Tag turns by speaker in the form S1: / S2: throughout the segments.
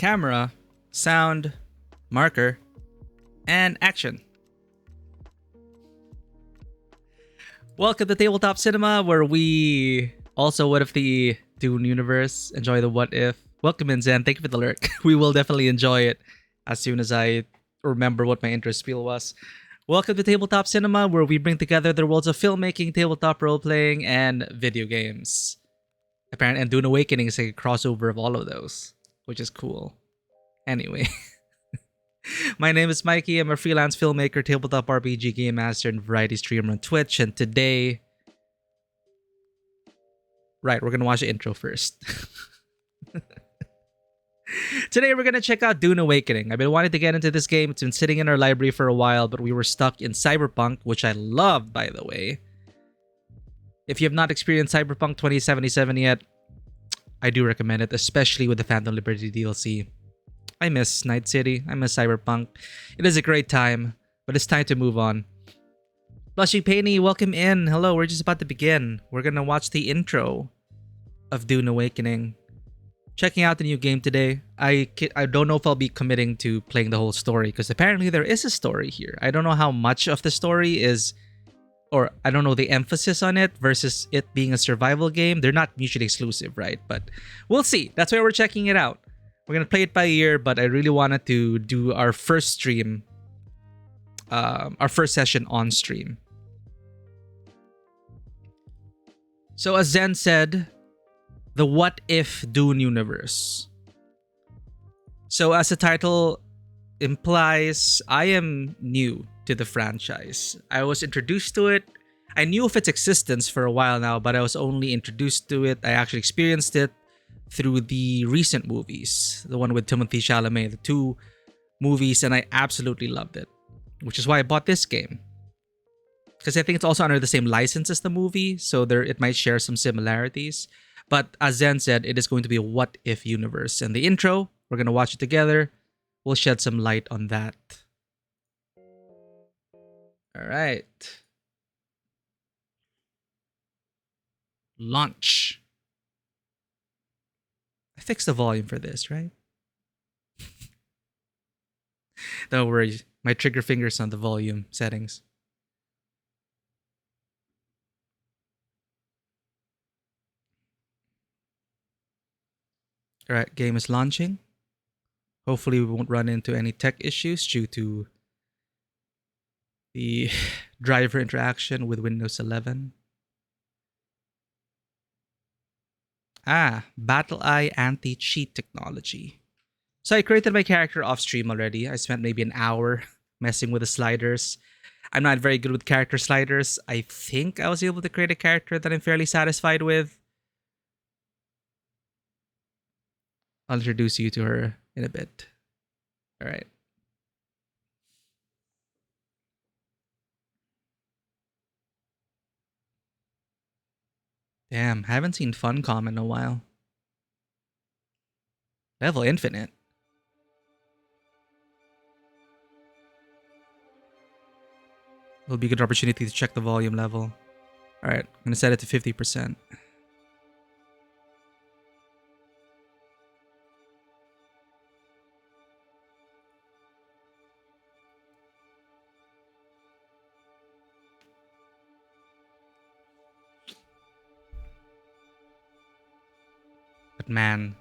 S1: camera, sound, marker, and action. Welcome to Tabletop Cinema, where we also what if the Dune universe, enjoy the what if. Welcome in, Zen. Thank you for the lurk. We will definitely enjoy it as soon as I remember what my intro spiel was. Welcome to Tabletop Cinema, where we bring together the worlds of filmmaking, tabletop role-playing, and video games. Apparently, and Dune Awakening is a crossover of all of those, which is cool. Anyway, my name is Mikey. I'm a freelance filmmaker, tabletop RPG game master, and variety streamer on Twitch. And today, right, we're gonna watch the intro first. Today, we're gonna check out Dune Awakening. I've been wanting to get into this game. It's been sitting in our library for a while, but we were stuck in Cyberpunk, which I love, by the way. If you have not experienced Cyberpunk 2077 yet, I do recommend it, especially with the Phantom Liberty DLC. I miss Night City. I miss Cyberpunk. It is a great time, but it's time to move on. Blushing Paney, welcome in. Hello, we're just about to begin. We're gonna watch the intro of Dune Awakening. Checking out the new game today. I don't know if I'll be committing to playing the whole story, because apparently there is a story here. I don't know how much of the story is, or I don't know the emphasis on it versus it being a survival game. They're not mutually exclusive, right? But we'll see. That's why we're checking it out. We're going to play it by ear, but I really wanted to do our first stream, our first session on stream. So as Zen said, the What If Dune universe. So as the title implies, I am new to the franchise. I was introduced to it. I knew of its existence for a while now, but I was only introduced to it. I actually experienced it through the recent movies, the one with Timothée Chalamet, the two movies, and I absolutely loved it, which is why I bought this game. Because I think it's also under the same license as the movie, so it might share some similarities. But as Zen said, it is going to be a what if universe. And the intro, we're going to watch it together. We'll shed some light on that. All right. Launch. I fixed the volume for this, right? Don't worry. My trigger finger's on the volume settings. All right, game is launching. Hopefully we won't run into any tech issues due to the driver interaction with Windows 11. BattleEye anti-cheat technology. So I created my character off stream already. I spent maybe an hour messing with the sliders. I'm not very good with character sliders. I think I was able to create a character that I'm fairly satisfied with. I'll introduce you to her in a bit. All right. Damn, haven't seen Funcom in a while. Level infinite. It'll be a good opportunity to check the volume level. All right, I'm gonna set it to 50%. But man,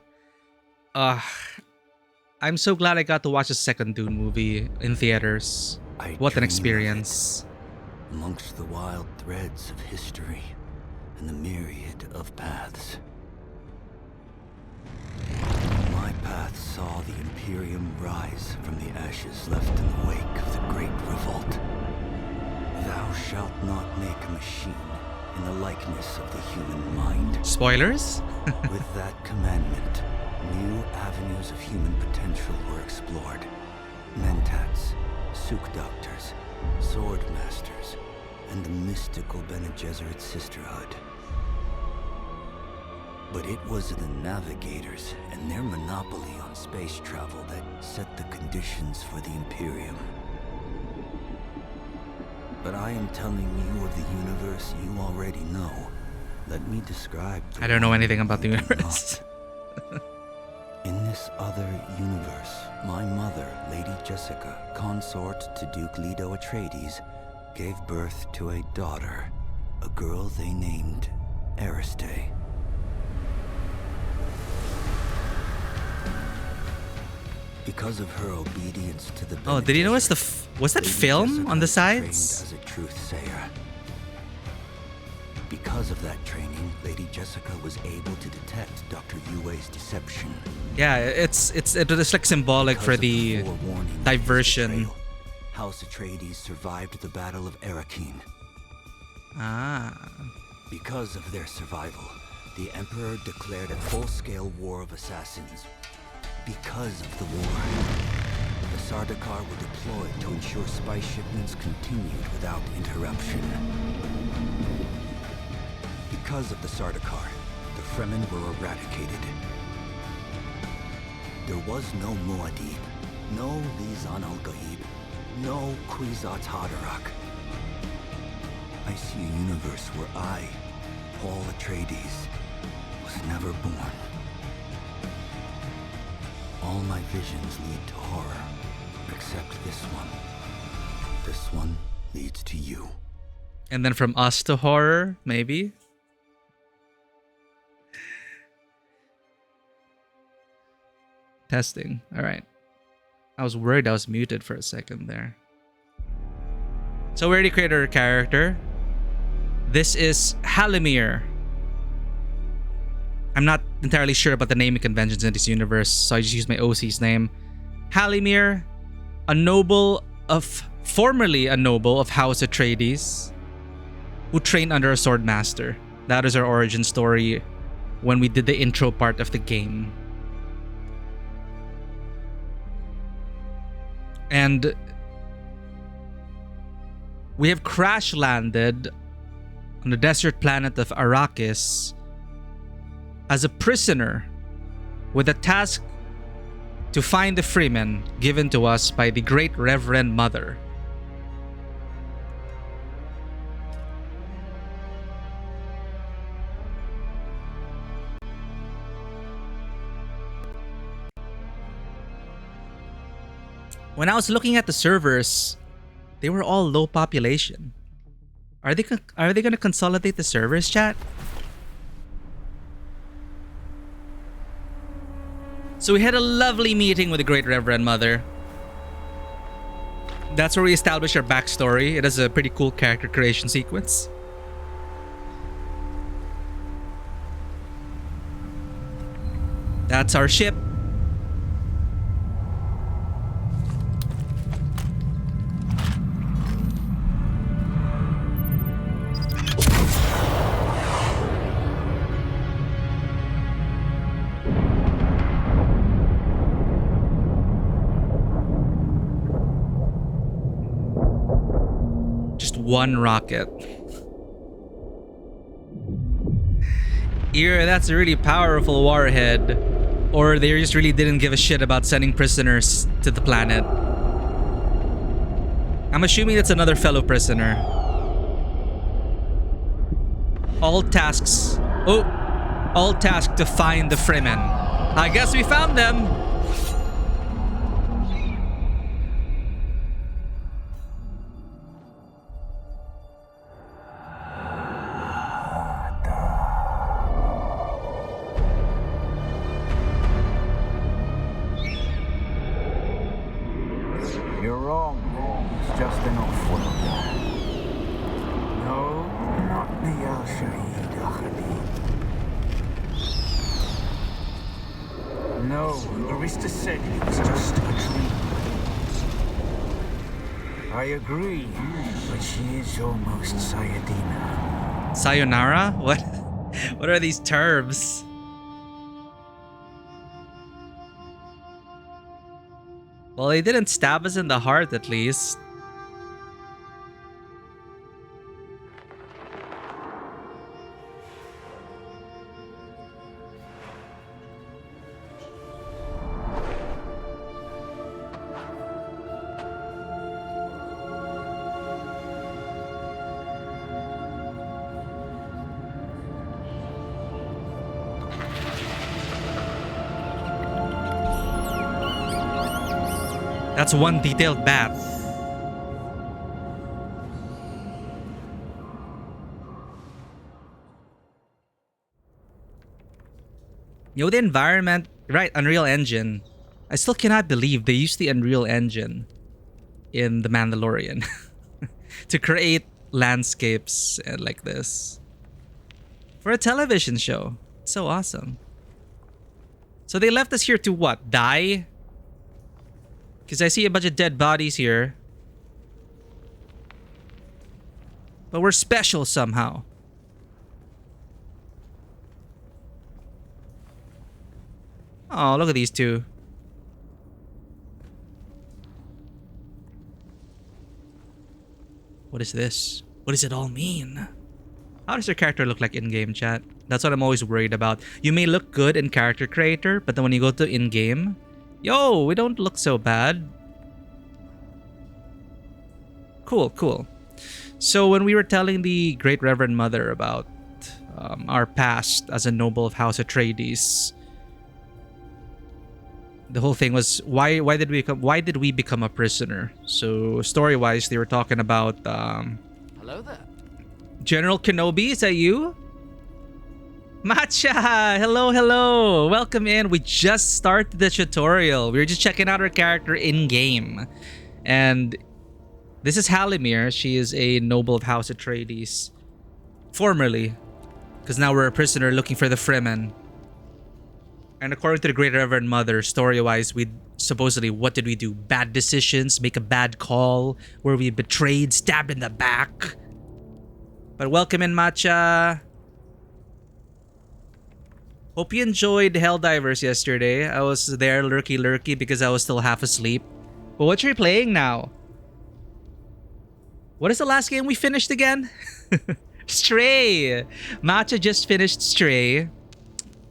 S1: I'm so glad I got to watch the second Dune movie in theaters. What an experience.
S2: Amongst the wild threads of history and the myriad of paths. My path saw the Imperium rise from the ashes left in the wake of the Great Revolt. Thou shalt not make a machine in the likeness of the human mind.
S1: Spoilers?
S2: With that commandment, new avenues of human potential were explored. Mentats, Suk Doctors, Sword Masters, and the mystical Bene Gesserit Sisterhood. But it was the Navigators and their monopoly on space travel that set the conditions for the Imperium. But I am telling you of the universe you already know. Let me describe.
S1: I don't know anything about the universe.
S2: In this other universe, my mother, Lady Jessica, consort to Duke Leto Atreides, gave birth to a daughter, a girl they named Ariste. Because of her obedience to the
S1: Oh, did you notice was that
S2: Lady
S1: film
S2: Jessica
S1: on the
S2: was trained
S1: sides?
S2: as a truth-sayer. Because of that training, Lady Jessica was able to detect Dr. Yue's deception.
S1: Yeah, it's like symbolic
S2: Because
S1: for
S2: of
S1: the
S2: forewarning of his
S1: diversion.
S2: betrayal, House Atreides survived the Battle of Arrakeen.
S1: Ah.
S2: Because of their survival, the Emperor declared a full-scale war of assassins. Because of the war, the Sardaukar were deployed to ensure spy shipments continued without interruption. Because of the Sardaukar, the Fremen were eradicated. There was no Muad'Dib, no Lisan al-Gaib, no Kwisatz Haderach. I see a universe where I, Paul Atreides, was never born. All my visions lead to horror, except this one. This one leads to you.
S1: And then from us to horror, maybe? Testing. All right. I was worried I was muted for a second there. So we already created our character. This is Halimir. I'm not entirely sure about the naming conventions in this universe, so I just use my OC's name. Halimir, formerly a noble of House Atreides, who trained under a sword master. That is our origin story when we did the intro part of the game. And we have crash landed on the desert planet of Arrakis as a prisoner with a task to find the Freeman given to us by the Great Reverend Mother. When I was looking at the servers, they were all low population. Are they going to consolidate the servers, chat? So we had a lovely meeting with the Great Reverend Mother. That's where we established our backstory. It has a pretty cool character creation sequence. That's our ship. One rocket. Either that's a really powerful warhead, or they just really didn't give a shit about sending prisoners to the planet. I'm assuming it's another fellow prisoner. All tasks to find the Freeman. I guess we found them. Sayonara? What are these terms? Well, they didn't stab us in the heart at least. That's one detailed bat. The environment, right? Unreal Engine. I still cannot believe they used the Unreal Engine in The Mandalorian to create landscapes like this for a television show. It's so awesome. So they left us here to what? Die? Because I see a bunch of dead bodies here. But we're special somehow. Oh, look at these two. What is this? What does it all mean? How does your character look like in-game, chat? That's what I'm always worried about. You may look good in character creator, but then when you go to in-game, yo, we don't look so bad. Cool, cool. So when we were telling the Great Reverend Mother about our past as a noble of House Atreides, the whole thing was why did we become a prisoner? So story-wise, they were talking about
S3: Hello there.
S1: General Kenobi. Is that you? Matcha! Hello, hello! Welcome in. We just started the tutorial. We were just checking out our character in-game. And this is Halimir. She is a noble of House Atreides. Formerly. Because now we're a prisoner looking for the Freeman. And according to the Great Reverend Mother, story-wise, we supposedly, what did we do? Bad decisions, make a bad call, where we betrayed, stabbed in the back. But welcome in, Matcha. Hope you enjoyed Helldivers yesterday. I was there lurky because I was still half asleep. But what are you playing now? What is the last game we finished again? Stray. Matcha just finished Stray.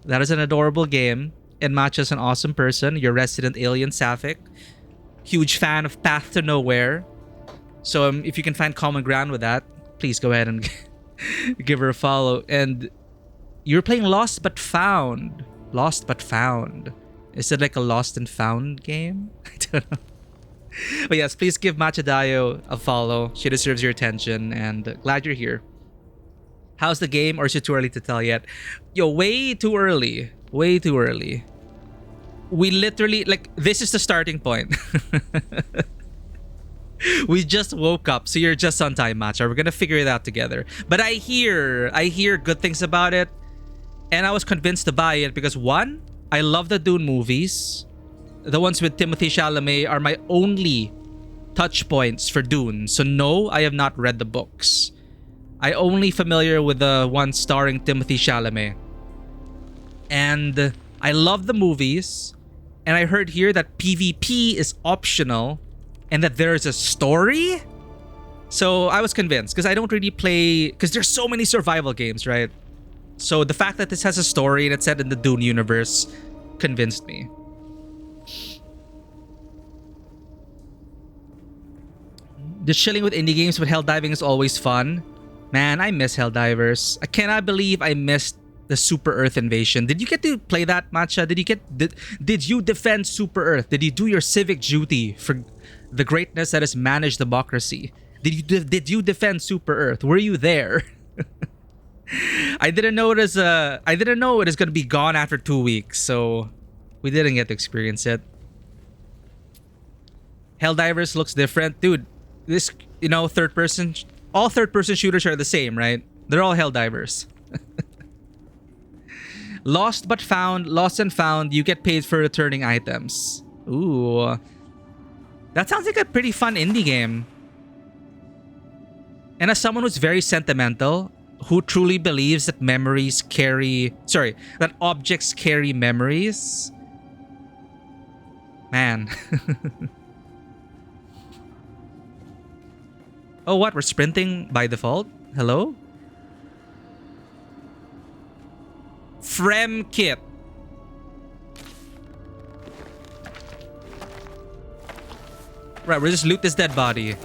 S1: That is an adorable game. And Matcha's an awesome person. Your resident alien Sapphic. Huge fan of Path to Nowhere. So if you can find common ground with that, please go ahead and give her a follow. And you're playing Lost But Found. Lost But Found. Is it like a lost and found game? I don't know. But yes, please give Matcha Dayo a follow. She deserves your attention, and glad you're here. How's the game, or is it too early to tell yet? Yo, way too early. Way too early. We literally, like, this is the starting point. We just woke up, so you're just on time, Matcha. We're gonna figure it out together. But I hear good things about it, and I was convinced to buy it because one, I love the Dune movies. The ones with Timothée Chalamet are my only touch points for Dune. So no, I have not read the books. I only familiar with the one starring Timothée Chalamet. And I love the movies. And I heard here that PvP is optional and that there is a story. So I was convinced because I don't really play, because there's so many survival games, right? So the fact that this has a story and it's set in the Dune universe convinced me. Just chilling with indie games with Helldiving is always fun. Man, I miss Helldivers. I cannot believe I missed the Super Earth invasion. Did you get to play that, Matcha? Did you defend Super Earth? Did you do your civic duty for the greatness that is managed democracy? Did you defend Super Earth? Were you there? I didn't know it is going to be gone after 2 weeks, so we didn't get to experience it. Helldivers looks different, dude. This, all third-person shooters are the same, right? They're all Helldivers. Lost but found, lost and found, you get paid for returning items. Ooh. That sounds like a pretty fun indie game. And as someone who's very sentimental, who truly believes that that objects carry memories. Man. Oh, what? We're sprinting by default? Hello? Frem kit. Right, we'll just loot this dead body.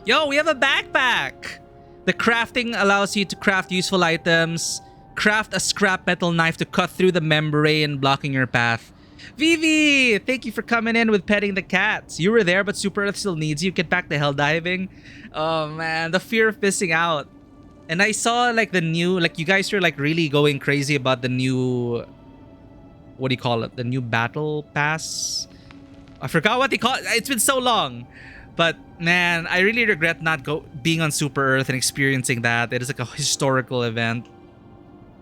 S1: Yo, we have a backpack! The crafting allows you to craft useful items. Craft a scrap metal knife to cut through the membrane blocking your path. Vivi, thank you for coming in with petting the cats. You were there, but Super Earth still needs you. Get back to hell diving. Oh man, the fear of missing out. And I saw like the new, like you guys were like really going crazy about the new, what do you call it? The new battle pass. I forgot what they call it. It's been so long. But man, I really regret not being on Super Earth and experiencing that. It is like a historical event.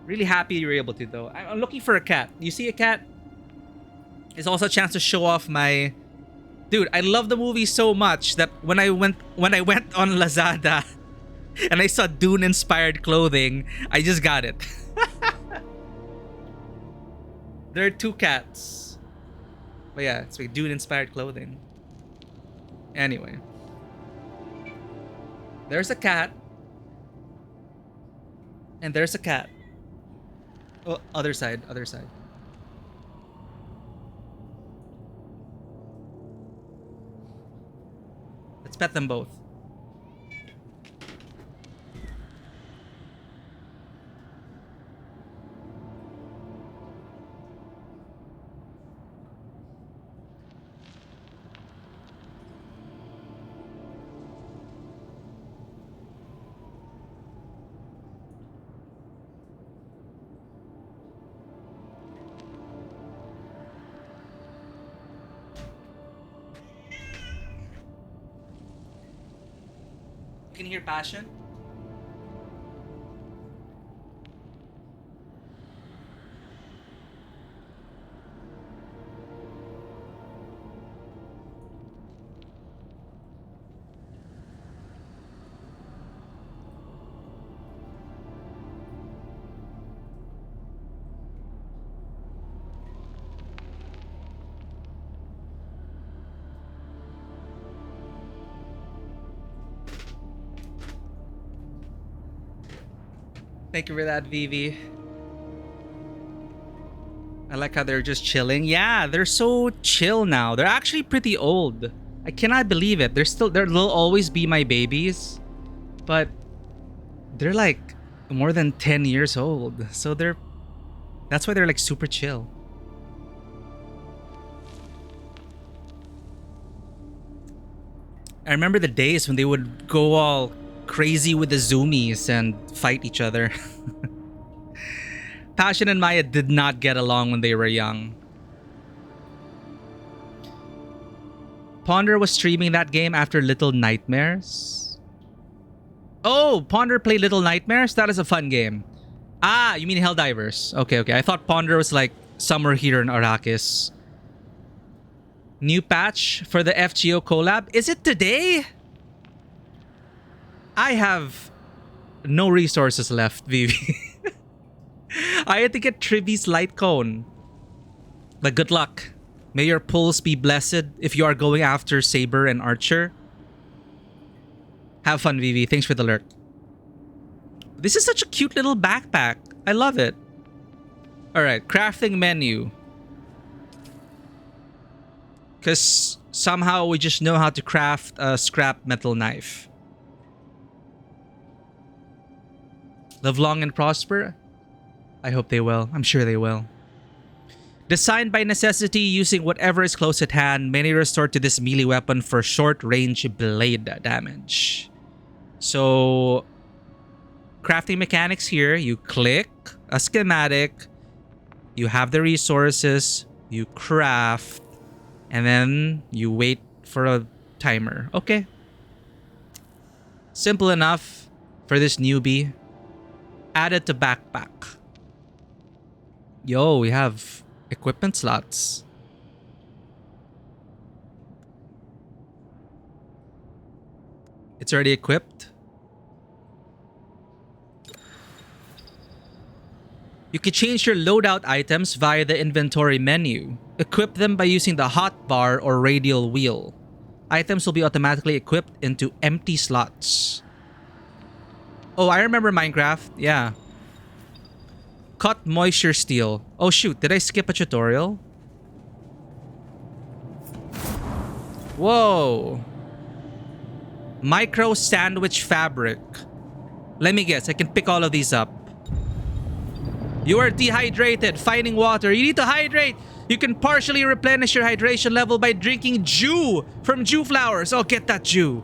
S1: Really happy you were able to though. I'm looking for a cat. You see a cat? It's also a chance to show off my... Dude, I love the movie so much that when I went on Lazada and I saw Dune inspired clothing, I just got it. There are 2 cats. But yeah, it's like Dune inspired clothing. Anyway. There's a cat. And there's a cat. Oh, other side. Let's pet them both. You can hear passion. Thank you for that, Vivi. I like how they're just chilling. Yeah, they're so chill now. They're actually pretty old. I cannot believe it. They'll always be my babies. But they're like more than 10 years old. So that's why they're like super chill. I remember the days when they would go all crazy with the zoomies and fight each other. Passion and Maya did not get along when they were young. Ponder was streaming that game after Little Nightmares. Oh, Ponder played Little Nightmares? That is a fun game. Ah, you mean Helldivers. Okay. I thought Ponder was like somewhere here in Arrakis. New patch for the FGO collab. Is it today? I have no resources left, Vivi. I had to get Trivy's light cone. But good luck. May your pulls be blessed if you are going after Saber and Archer. Have fun, Vivi. Thanks for the lurk. This is such a cute little backpack. I love it. Alright, crafting menu. Because somehow we just know how to craft a scrap metal knife. Live long and prosper? I hope they will. I'm sure they will. Designed by necessity, using whatever is close at hand, many resort to this melee weapon for short-range blade damage. So, crafting mechanics here. You click a schematic. You have the resources. You craft. And then you wait for a timer. Okay. Simple enough for this newbie. Added to backpack. Yo, we have equipment slots. It's already equipped. You can change your loadout items via the inventory menu. Equip them by using the hotbar or radial wheel. Items will be automatically equipped into empty slots. Oh, I remember Minecraft. Yeah. Cut moisture steel. Oh shoot, did I skip a tutorial? Whoa. Micro sandwich fabric. Let me guess, I can pick all of these up. You are dehydrated, finding water. You need to hydrate. You can partially replenish your hydration level by drinking dew from dew flowers. Oh, get that dew.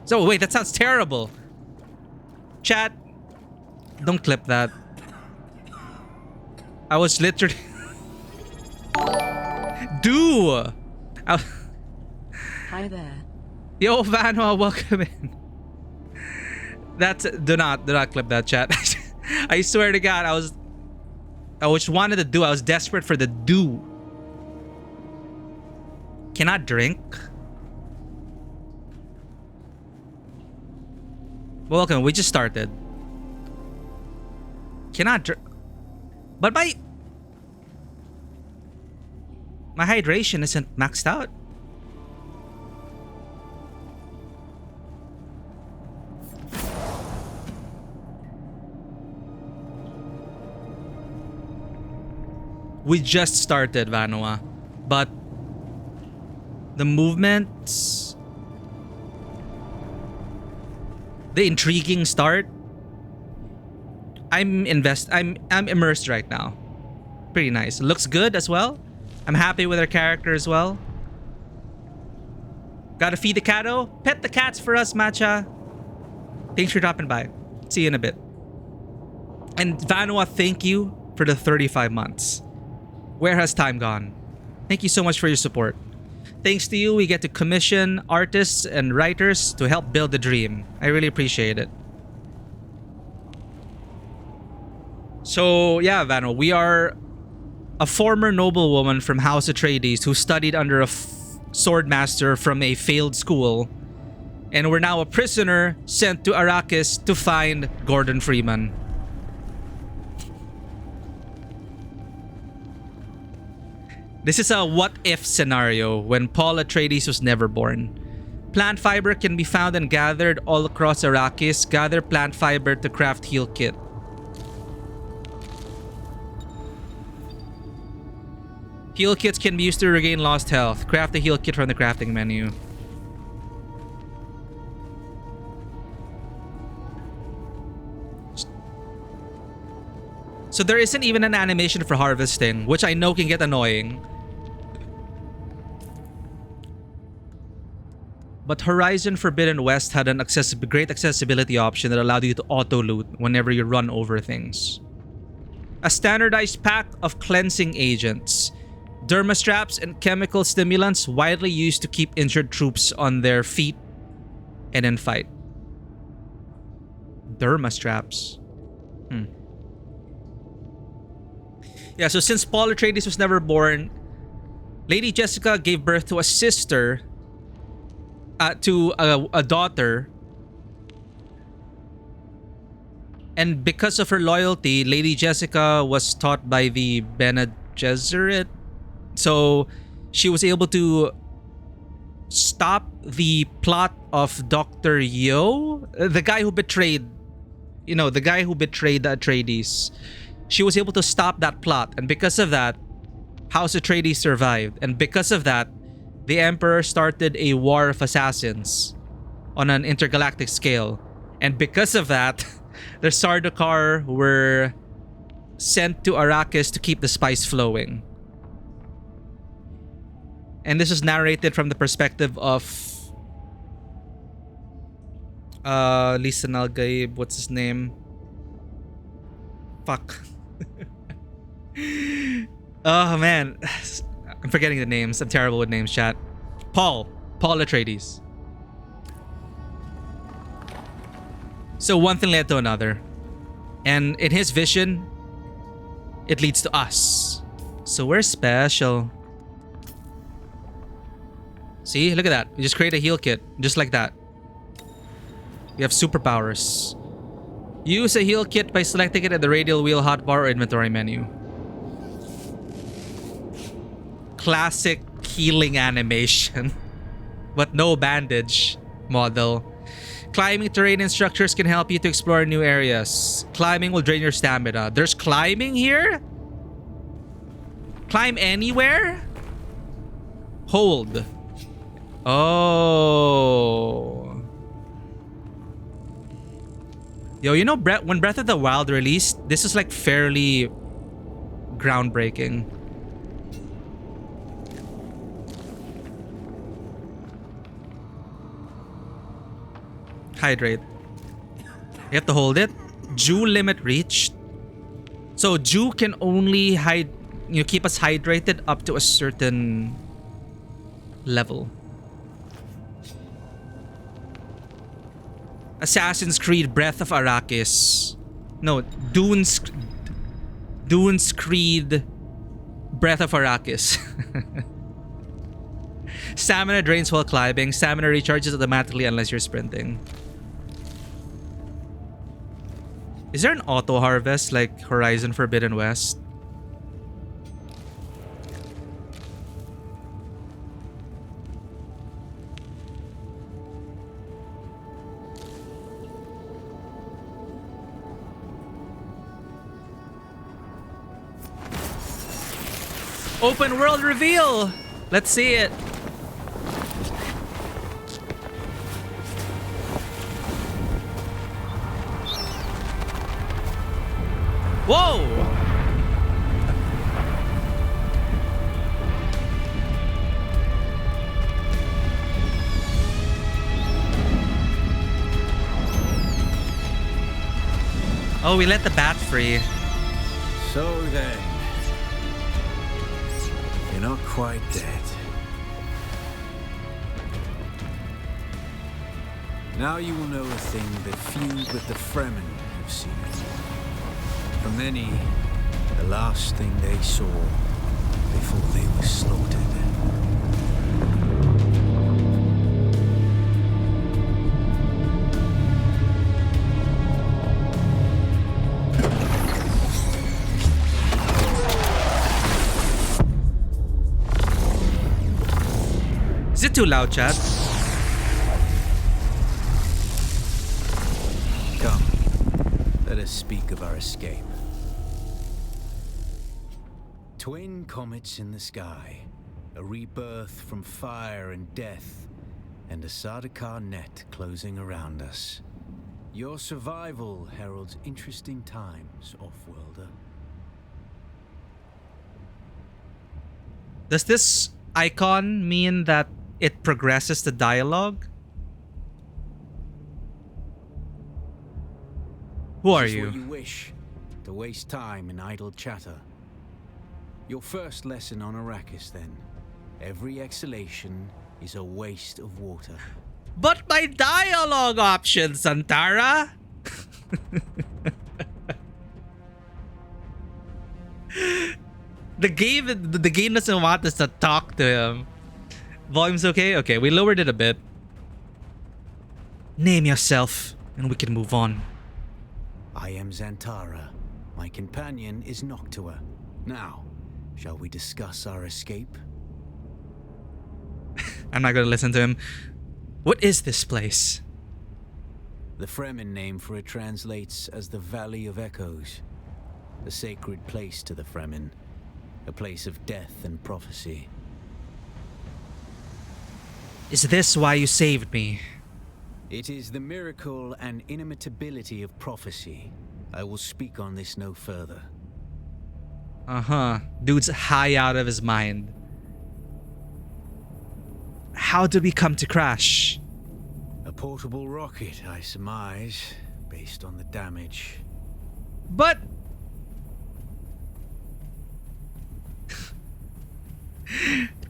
S1: So wait, that sounds terrible. Chat, don't clip that. I was literally... Dew!
S4: Hi there.
S1: Yo, Vanwa, welcome in. That's... Do not clip that, chat. I swear to God, I just wanted the dew. I was desperate for the dew. Cannot drink. Welcome, we just started. Cannot drink. But my hydration isn't maxed out. We just started, Vanua, but the movements, the intriguing start. I'm immersed right now. Pretty nice. Looks good as well. I'm happy with our character as well. Gotta feed the catto. Pet the cats for us, Matcha. Thanks for dropping by. See you in a bit. And Vanua, thank you for the 35 months. Where has time gone? Thank you so much for your support. Thanks to you, we get to commission artists and writers to help build the dream. I really appreciate it. So yeah, Vano, we are a former noblewoman from House Atreides who studied under a sword master from a failed school. And we're now a prisoner sent to Arrakis to find Gordon Freeman. This is a what-if scenario when Paul Atreides was never born. Plant fiber can be found and gathered all across Arrakis. Gather plant fiber to craft heal kit. Heal kits can be used to regain lost health. Craft a heal kit from the crafting menu. So there isn't even an animation for harvesting, which I know can get annoying. But Horizon Forbidden West had an great accessibility option that allowed you to auto-loot whenever you run over things. A standardized pack of cleansing agents. Derma straps and chemical stimulants widely used to keep injured troops on their feet and in fight. Derma straps. Yeah, so since Paul Atreides was never born, Lady Jessica gave birth to a sister, to a daughter. And because of her loyalty, Lady Jessica was taught by the Bene Gesserit. So she was able to stop the plot of Dr. Yo, the guy who betrayed, the guy who betrayed the Atreides. She was able to stop that plot, and because of that, House Atreides survived. And because of that, the Emperor started a war of assassins on an intergalactic scale. And because of that, the Sardaukar were sent to Arrakis to keep the spice flowing. And this is narrated from the perspective of Lisan Al-Gaib, what's his name? Fuck. Oh man, I'm forgetting the names. I'm terrible with names, chat. Paul Atreides. So one thing led to another, and in his vision, it leads to us. So we're special. See, look at that. We just create a heal kit, just like that. We have superpowers. Use a heal kit by selecting it at the radial wheel hotbar or inventory menu. Classic healing animation, but no bandage model. Climbing terrain and structures can help you to explore new areas. Climbing will drain your stamina. There's climbing here? Climb anywhere? Hold. Oh. Yo, when Breath of the Wild released, this is like fairly groundbreaking. Hydrate. You have to hold it. Dew limit reached. So dew can only keep us hydrated up to a certain level. Assassin's Creed Breath of Arrakis. No, Dune's Creed Breath of Arrakis. Stamina drains while climbing. Stamina recharges automatically unless you're sprinting. Is there an auto harvest like Horizon Forbidden West? Open world reveal! Let's see it. Whoa! Oh, we let the bat free.
S2: So then, you're not quite dead. Now you will know a thing that few but the Fremen have seen. For many, the last thing they saw before they were slaughtered.
S1: Is it too loud, chat?
S2: Come, let us speak of our escape. Twin comets in the sky, a rebirth from fire and death, and a Sardaukar net closing around us. Your survival heralds interesting times, off-worlder.
S1: Does this icon mean that it progresses the dialogue? Who are
S2: Is this
S1: you?
S2: what you wish? To waste time in idle chatter? Your first lesson on Arrakis, then. Every exhalation is a waste of water.
S1: But my dialogue options, Santara! The game doesn't want us to talk to him. Volume's okay? Okay, we lowered it a bit. Name yourself, and we can move on.
S2: I am Xantara. My companion is Noctua. Now, shall we discuss our escape?
S1: I'm not gonna listen to him. What is this place?
S2: The Fremen name for it translates as the Valley of Echoes. A sacred place to the Fremen. A place of death and prophecy.
S1: Is this why you saved me?
S2: It is the miracle and inimitability of prophecy. I will speak on this no further.
S1: Uh-huh. Dude's high out of his mind. How did we come to crash?
S2: A portable rocket, I surmise, based on the damage.
S1: But...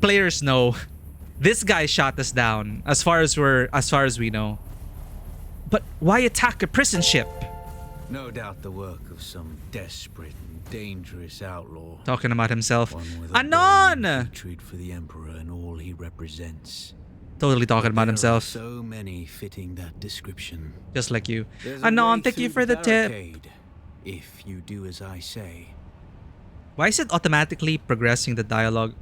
S1: Players know. This guy shot us down, as far as we know. But why attack a prison ship?
S2: No doubt the work of some desperate and dangerous outlaw.
S1: Talking about himself.
S2: One with a
S1: Anon!
S2: burning hatred for the Emperor and all he represents.
S1: Totally talking about
S2: There are
S1: himself.
S2: so many fitting that description.
S1: Just like you.
S2: There's a
S1: Anon,
S2: way
S1: thank you
S2: through
S1: for the tip.
S2: barricade, if you do as I say.
S1: Why is it automatically progressing the dialogue?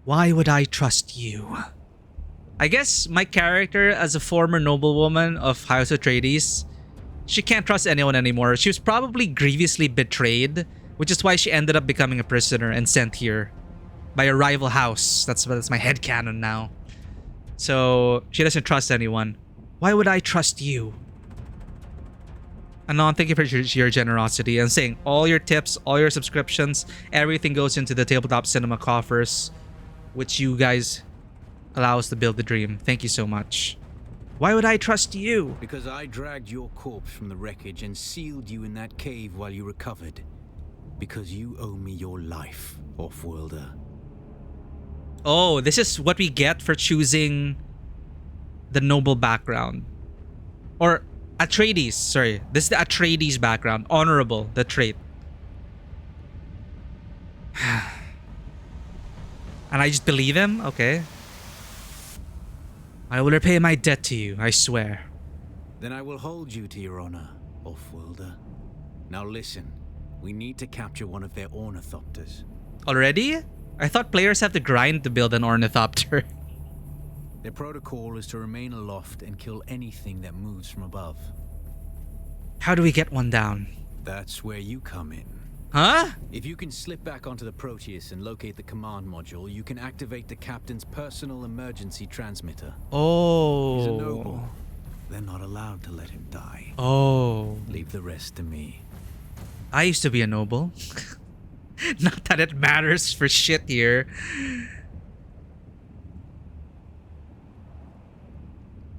S1: Why would I trust you? I guess my character as a former noblewoman of House Atreides, she can't trust anyone anymore. She was probably grievously betrayed, which is why she ended up becoming a prisoner and sent here by a rival house. That's my headcanon now. So she doesn't trust anyone. Why would I trust you? Anon, thank you for your generosity and saying all your tips, all your subscriptions, everything goes into the Tabletop Cinema coffers, which you guys allow us to build the dream. Thank you so much. Why would I trust you?
S2: Because I dragged your corpse from the wreckage and sealed you in that cave while you recovered. Because you owe me your life, Offworlder.
S1: Oh, this is what we get for choosing the noble background. Or Atreides, sorry. This is the Atreides background. Honorable, the trait. And I just believe him? Okay. I will repay my debt to you, I swear.
S2: Then I will hold you to your honor, Offworlder. Now listen, we need to capture one of their ornithopters.
S1: Already? I thought players have to grind to build an ornithopter.
S2: Their protocol is to remain aloft and kill anything that moves from above.
S1: How do we get one down?
S2: That's where you come in.
S1: Huh?
S2: If you can slip back onto the Proteus and locate the command module, you can activate the captain's personal emergency transmitter.
S1: Oh.
S2: He's a noble. They're not allowed to let him die.
S1: Oh.
S2: Leave the rest to me.
S1: I used to be a noble. Not that it matters for shit here.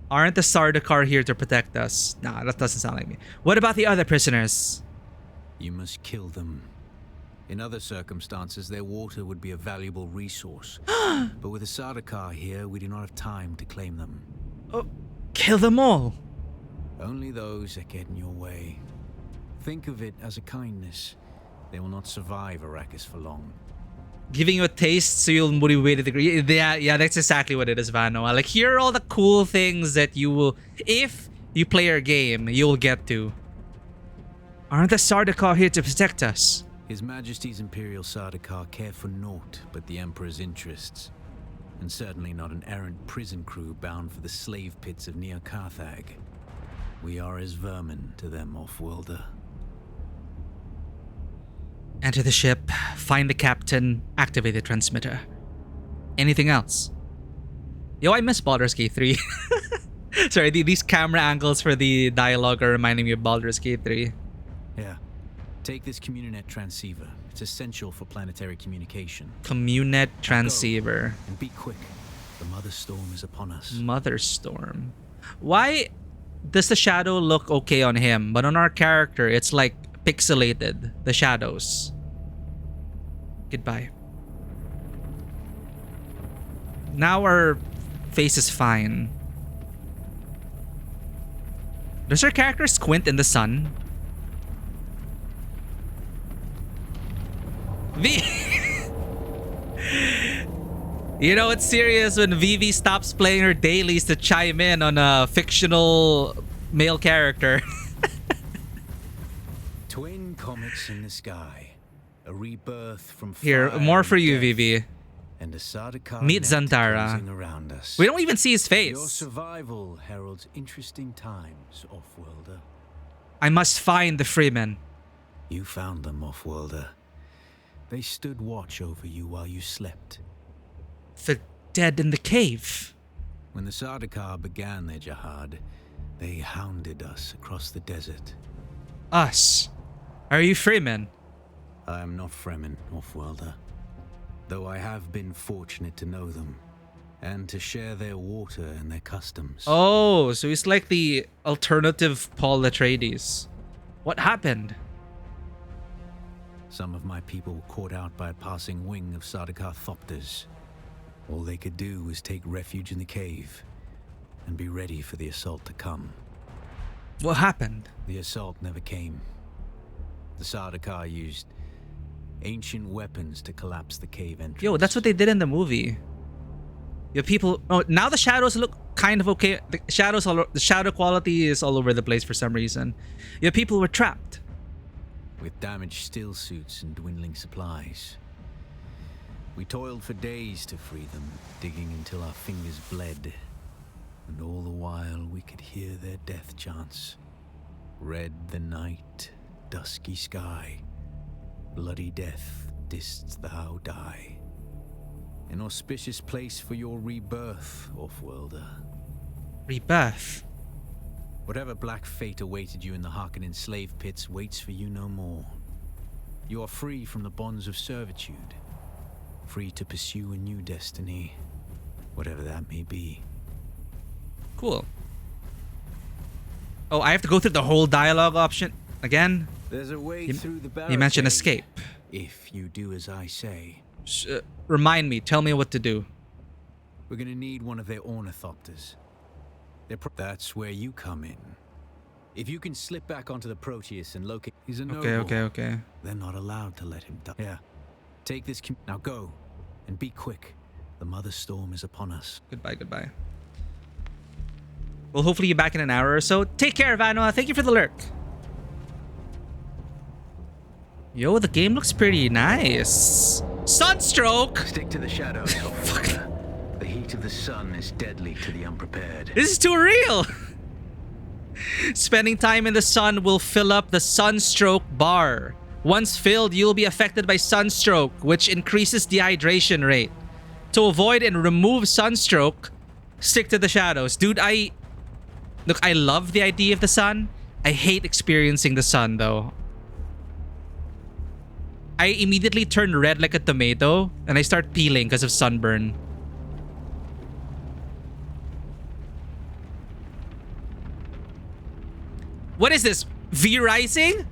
S1: Aren't the Sardaukar here to protect us? Nah, that doesn't sound like me. What about the other prisoners?
S2: You must kill them. In other circumstances, their water would be a valuable resource. But with the Sardaukar here, we do not have time to claim them.
S1: Oh, kill them all.
S2: Only those that get in your way. Think of it as a kindness. They will not survive Arrakis for long.
S1: Giving you a taste so you'll motivate to agree. Yeah, that's exactly what it is, Vano. Like, here are all the cool things that you will, if you play your game, you'll get to. Aren't the Sardaukar here to protect us?
S2: His Majesty's Imperial Sardaukar care for naught but the Emperor's interests. And certainly not an errant prison crew bound for the slave pits of Neo Carthag. We are as vermin to them, Offworlder.
S1: Enter the ship, find the captain, activate the transmitter. Anything else? Yo, I miss Baldur's Gate 3. Sorry, these camera angles for the dialogue are reminding me of Baldur's Gate 3.
S2: Yeah. Take this Communinet transceiver. It's essential for planetary communication.
S1: Communinet transceiver.
S2: And be quick. The Mother Storm is upon us.
S1: Mother Storm. Why does the shadow look okay on him, but on our character, it's like pixelated, the shadows. Goodbye. Now our face is fine. Does our character squint in the sun? You know, it's serious when Vivi stops playing her dailies to chime in on a fictional male character.
S2: Twin comets in the sky. A rebirth from
S1: Here,
S2: fire
S1: more for
S2: and
S1: you,
S2: death,
S1: Vivi.
S2: And a Sardaukar
S1: Meet
S2: net
S1: Zantara.
S2: closing around us.
S1: We don't even see his
S2: Your
S1: face.
S2: survival heralds interesting times, Offworlder.
S1: I must find the Freeman.
S2: You found them, Offworlder. They stood watch over you while you slept.
S1: The dead in the cave.
S2: When the Sardaukar began their jihad, they hounded us across the desert.
S1: Us. Are you Freeman?
S2: I am not Fremen, Offworlder, though I have been fortunate to know them, and to share their water and their customs.
S1: Oh, so he's like the alternative Paul Atreides. What happened?
S2: Some of my people were caught out by a passing wing of Sardaukar thopters. All they could do was take refuge in the cave, and be ready for the assault to come.
S1: What happened?
S2: The assault never came. The Sardaukar used ancient weapons to collapse the cave entrance.
S1: Yo, that's what they did in the movie. Your people. Oh, now the shadows look kind of okay. The shadow quality is all over the place for some reason. Your people were trapped.
S2: With damaged steel suits and dwindling supplies. We toiled for days to free them, digging until our fingers bled. And all the while we could hear their death chants. Red the night, dusky sky. Bloody death, didst thou die. An auspicious place for your rebirth, Offworlder.
S1: Rebirth.
S2: Whatever black fate awaited you in the Harkonnen slave pits waits for you no more. You are free from the bonds of servitude. Free to pursue a new destiny, whatever that may be.
S1: Cool. Oh, I have to go through the whole dialogue option again?
S2: There's a way through the barricade.
S1: You mentioned escape.
S2: If you do as I say.
S1: Remind me. Tell me what to do.
S2: We're gonna need one of their ornithopters. That's where you come in. If you can slip back onto the Proteus and locate... He's a noble.
S1: Okay.
S2: They're not allowed to let him die. Yeah. Take this... Now go. And be quick. The Mother Storm is upon us.
S1: Goodbye. Well, hopefully you're back in an hour or so. Take care, Vanoa. Thank you for the lurk. Yo, the game looks pretty nice. Sunstroke!
S2: Stick to the shadows, Hopeful. The heat of the sun is deadly to the unprepared.
S1: This is too real! Spending time in the sun will fill up the sunstroke bar. Once filled, you'll be affected by sunstroke, which increases dehydration rate. To avoid and remove sunstroke, stick to the shadows. Dude, Look, I love the idea of the sun. I hate experiencing the sun, though. I immediately turn red like a tomato, and I start peeling because of sunburn. What is this? V-Rising?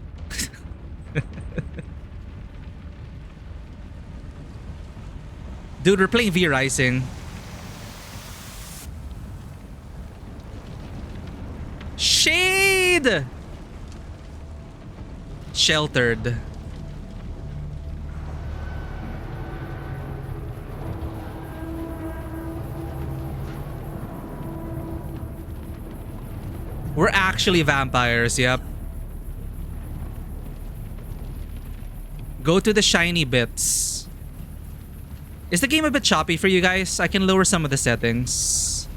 S1: Dude, we're playing V-Rising. Shade! Sheltered. We're actually vampires, yep. Go to the shiny bits. Is the game a bit choppy for you guys? I can lower some of the settings.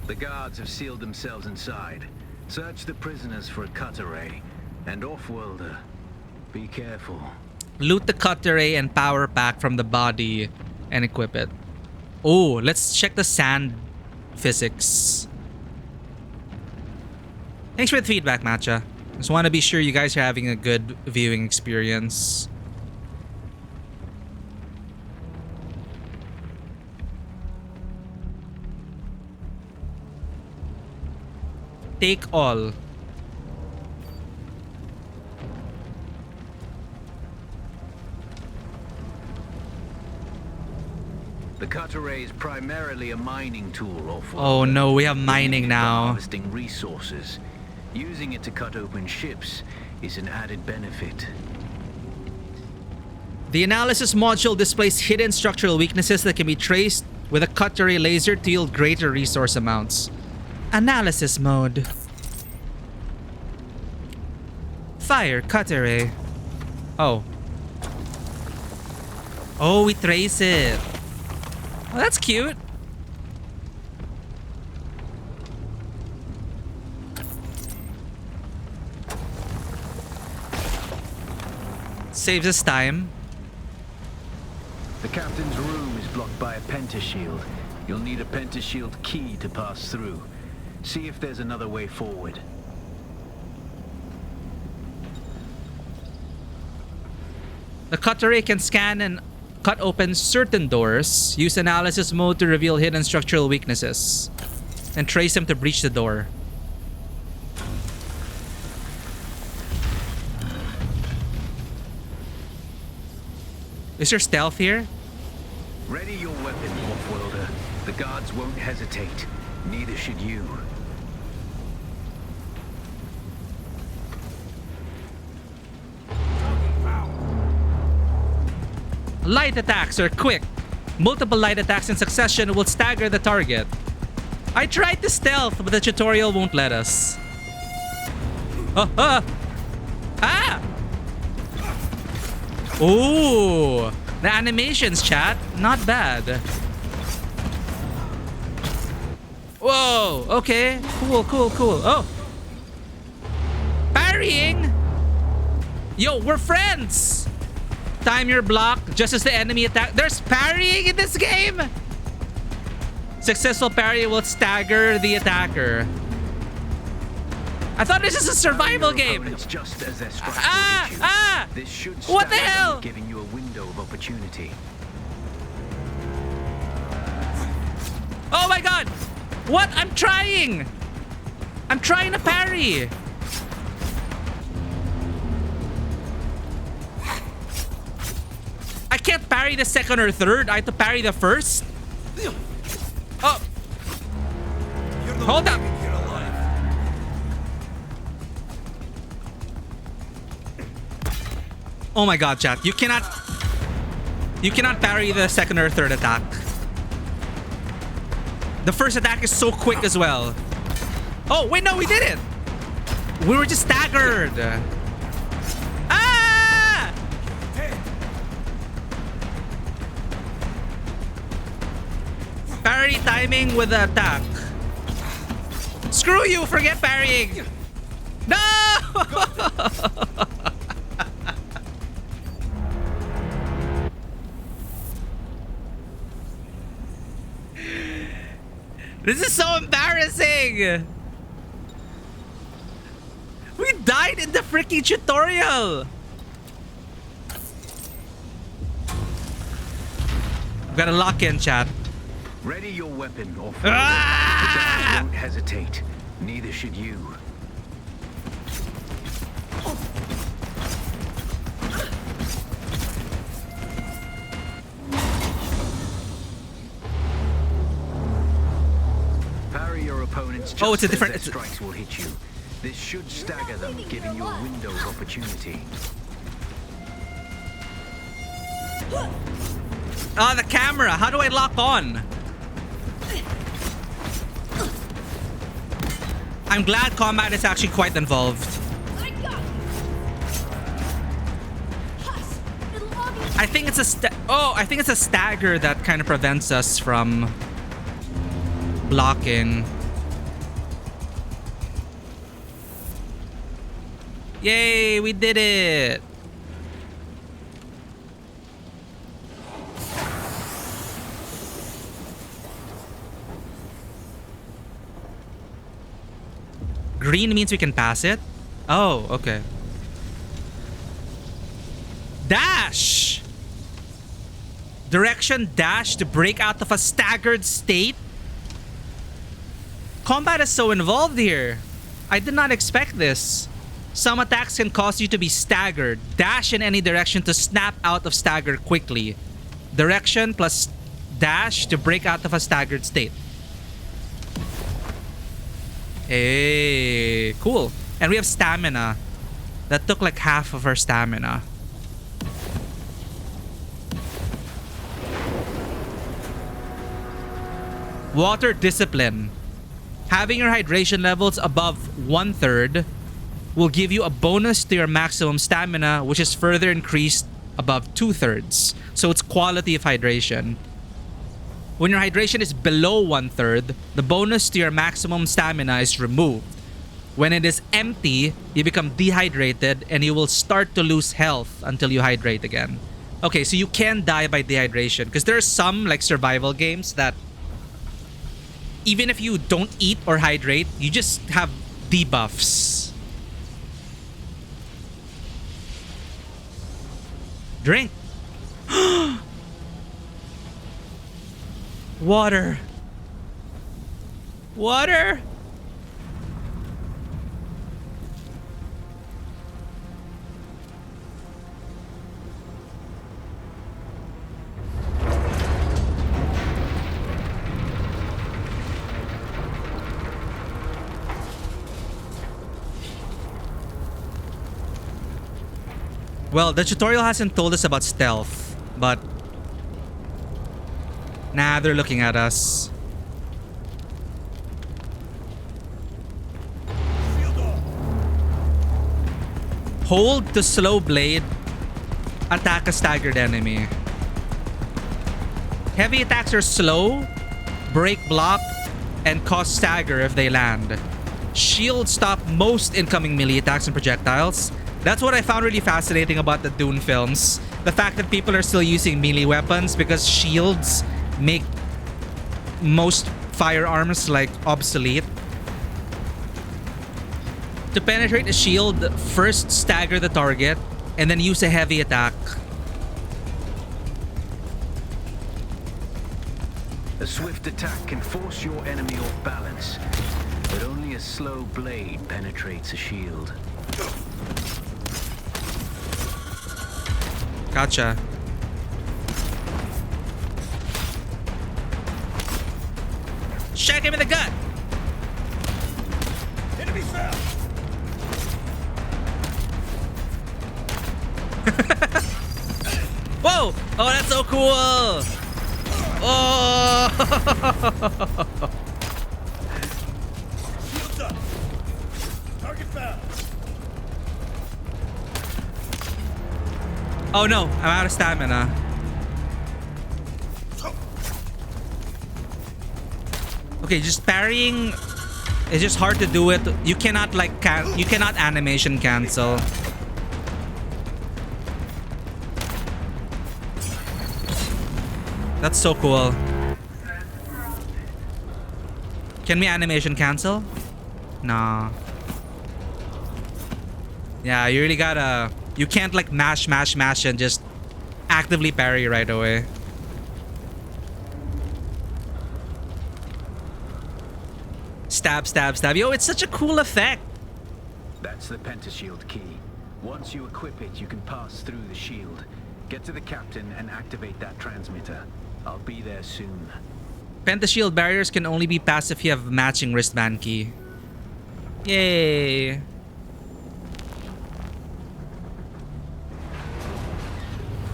S2: The guards have sealed themselves inside. Search the prisoners for a cut array. And off-worlder, be careful.
S1: Loot the cut array and power pack from the body and equip it. Oh, let's check the sand physics. Thanks for the feedback, Matcha. Just want to be sure you guys are having a good viewing experience. Take all.
S2: The cut array is primarily a mining tool, off-worlder.
S1: Oh no, we have mining now.
S2: Harvesting resources. Using it to cut open ships is an added benefit.
S1: The analysis module displays hidden structural weaknesses that can be traced with a cut array laser to yield greater resource amounts. Analysis mode. Fire cut array. Oh. Oh, we trace it. Well, that's cute. Saves us time.
S2: The captain's room is blocked by a pentashield. You'll need a pentashield key to pass through. See if there's another way forward.
S1: The cut array can scan and cut open certain doors. Use analysis mode to reveal hidden structural weaknesses. And trace them to breach the door. Is there stealth here?
S2: Ready your weapon, off-worlder. The guards won't hesitate. Neither should you.
S1: Light attacks are quick. Multiple light attacks in succession will stagger the target. I tried to stealth, but the tutorial won't let us. Ah! Ooh! The animations, chat. Not bad. Whoa! Okay. Cool. Oh! Parrying! Yo, we're friends! Time your block just as the enemy attack. There's parrying in this game! Successful parry will stagger the attacker. I thought this is a survival game.
S2: Just as they're This should
S1: what the hell?
S2: Giving you a window of opportunity.
S1: Oh my god! What? I'm trying! I'm trying to parry! I can't parry the second or third. I have to parry the first. Oh. Hold up. Oh my god, chat. You cannot parry the second or third attack. The first attack is so quick as well. Oh, wait, no, we did it. We were just staggered. Ah! Parry timing with the attack. Screw you, forget parrying. No! This is so embarrassing! We died in the freaking tutorial! I've got to lock in, chat.
S4: Ready your weapon or
S1: Ah!
S4: the won't hesitate. Neither should you. Parry your opponent's just
S1: Oh, it's a
S4: as
S1: different-
S4: their strikes will hit you. This should stagger them, giving you a window of opportunity.
S1: Ah, the camera. How do I lock on? I'm glad combat is actually quite involved. I think it's I think it's a stagger that kind of prevents us from blocking. Yay, we did it. Green means we can pass it? Oh, okay. Dash! Direction dash to break out of a staggered state? Combat is so involved here. I did not expect this. Some attacks can cause you to be staggered. Dash in any direction to snap out of stagger quickly. Direction plus dash to break out of a staggered state. Hey, cool. And we have stamina. That took like half of our stamina. Water discipline. Having your hydration levels above 1/3 will give you a bonus to your maximum stamina, which is further increased above 2/3. So it's quality of hydration. When your hydration is below 1/3, the bonus to your maximum stamina is removed. When it is empty, you become dehydrated and you will start to lose health until you hydrate again. Okay, so you can die by dehydration because there are some like survival games that even if you don't eat or hydrate, you just have debuffs. Drink. Water. Water. Well, the tutorial hasn't told us about stealth, but nah, they're looking at us. Hold to slow blade. Attack a staggered enemy. Heavy attacks are slow, break block, and cause stagger if they land. Shield stop most incoming melee attacks and projectiles. That's what I found really fascinating about the Dune films. The fact that people are still using melee weapons because shields make most firearms like obsolete. To penetrate a shield, first stagger the target and then use a heavy attack.
S4: A swift attack can force your enemy off balance, but only a slow blade penetrates a shield.
S1: Gotcha. Shag him in the gut!
S5: Enemy fell!
S1: Whoa! Oh, that's so cool! Oh!
S5: Shields up! Target found!
S1: Oh no, I'm out of stamina. Okay, just parrying is just hard to do it. You cannot like you cannot animation cancel. That's so cool. Can we animation cancel? Nah. Yeah, you really gotta... You can't like mash and just actively parry right away. Stab, stab, stab. Yo, it's such a cool effect.
S4: That's the pentashield key. Once you equip it, you can pass through the shield. Get to the captain and activate that transmitter. I'll be there soon.
S1: Pentashield barriers can only be passed if you have matching wristband key. Yay.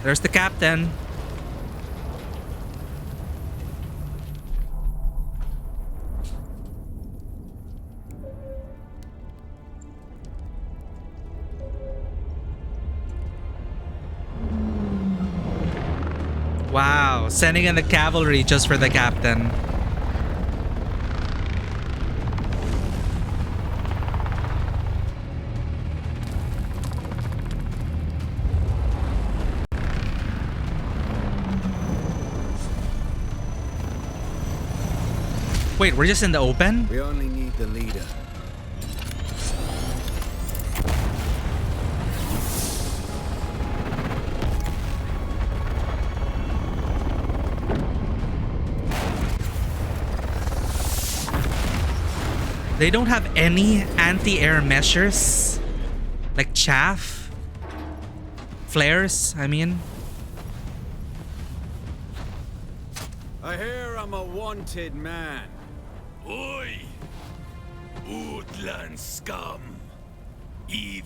S1: There's the captain. Wow, sending in the cavalry just for the captain. Wait, we're just in the open?
S2: We only need the leader.
S1: They don't have any anti-air measures? Like chaff? Flares, I mean?
S2: I hear I'm a wanted man.
S5: Oi! Utland scum! I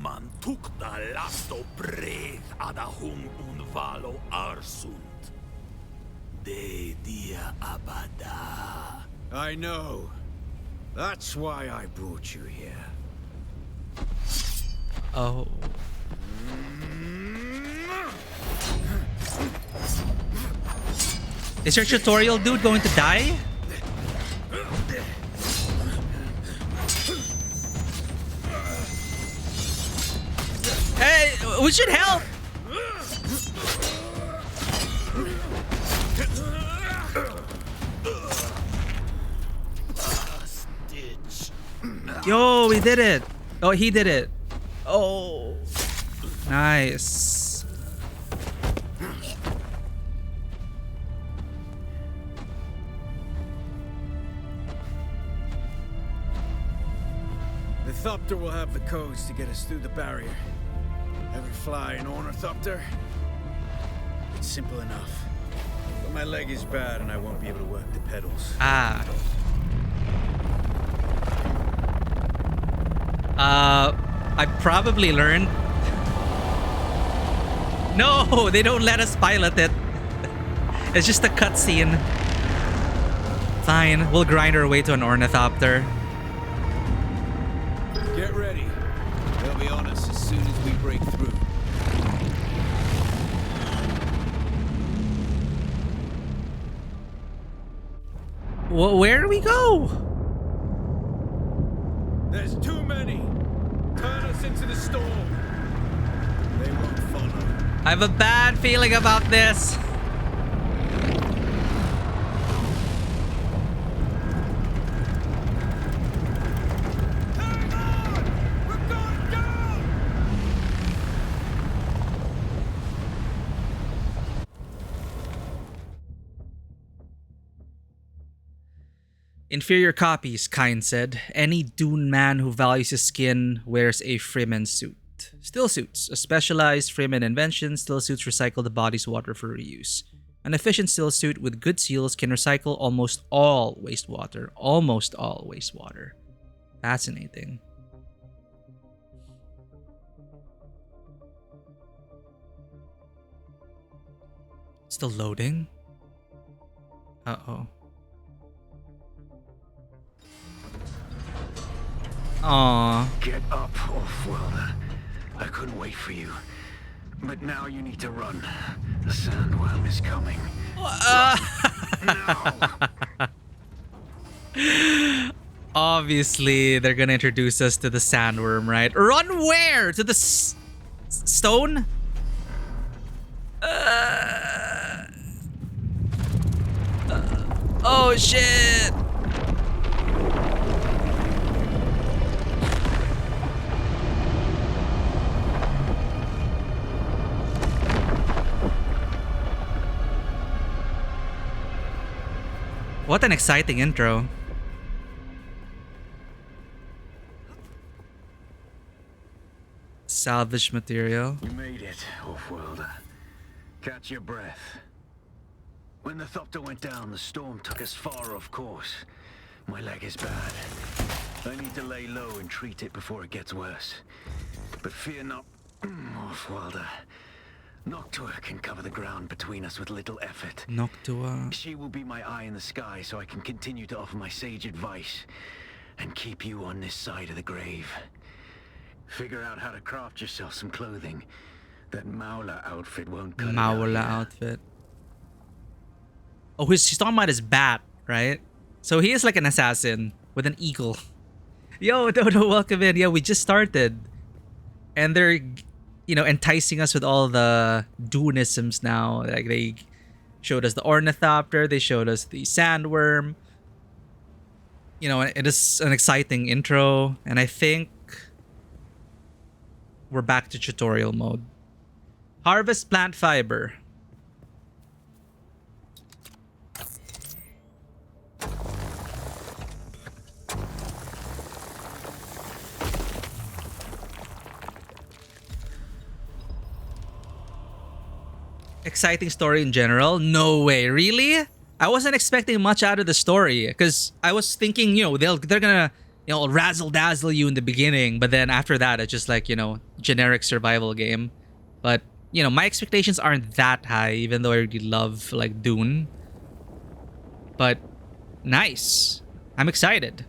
S5: man tukta lasto breath ada hung unvalo arsund. De dia abada.
S2: I know. That's why I brought you here.
S1: Oh. Is your tutorial dude going to die? Hey, we should help! Yo, we did it! Oh, he did it. Oh. Nice.
S2: The Thopter will have the codes to get us through the barrier. Ever fly an Ornithopter? It's simple enough. But my leg is bad and I won't be able to work the pedals.
S1: Ah. I probably learned. No, they don't let us pilot it. It's just a cutscene. Fine, we'll grind our way to an Ornithopter.
S2: Get ready. They'll be on us as soon as we break through.
S1: Where do we go?
S2: There's too many. Turn us into the storm. They won't follow.
S1: I have a bad feeling about this.
S2: Hang on! We're going down!
S1: Inferior copies, Kine said. Any Dune man who values his skin wears a Freeman suit. Still suits, a specialized Freeman invention. Still suits recycle the body's water for reuse. An efficient still suit with good seals can recycle almost all wastewater. Almost all wastewater. Fascinating. Still loading? Uh-oh. Aww.
S4: Get up, Offworlder. I couldn't wait for you. But now you need to run. The sandworm is coming. Now!
S1: Obviously, they're gonna introduce us to the sandworm, right? Run where? To the stone? Oh shit! What an exciting intro. Salvage material.
S4: You made it, Offworlder. Catch your breath. When the Thopter went down, the storm took us far off course. My leg is bad. I need to lay low and treat it before it gets worse. But fear not, Offworlder. Noctua can cover the ground between us with little effort.
S1: Noctua.
S4: She will be my eye in the sky so I can continue to offer my sage advice and keep you on this side of the grave. Figure out how to craft yourself some clothing. That Maula outfit won't cut it out
S1: Maula
S4: here.
S1: outfit. Oh, he's talking about his bat, right? So he is like an assassin with an eagle. Yo, Dodo, welcome in. Yeah, we just started. And they're, you know, enticing us with all the Dunisms now. Like, they showed us the ornithopter. They showed us the sandworm. You know, it is an exciting intro. And I think we're back to tutorial mode. Harvest plant fiber. Exciting story in general? No way, really? I wasn't expecting much out of the story because I was thinking, you know, they're gonna, you know, razzle dazzle you in the beginning, but then after that, it's just like, you know, generic survival game. But you know, my expectations aren't that high, even though I really love like Dune. But nice. I'm excited.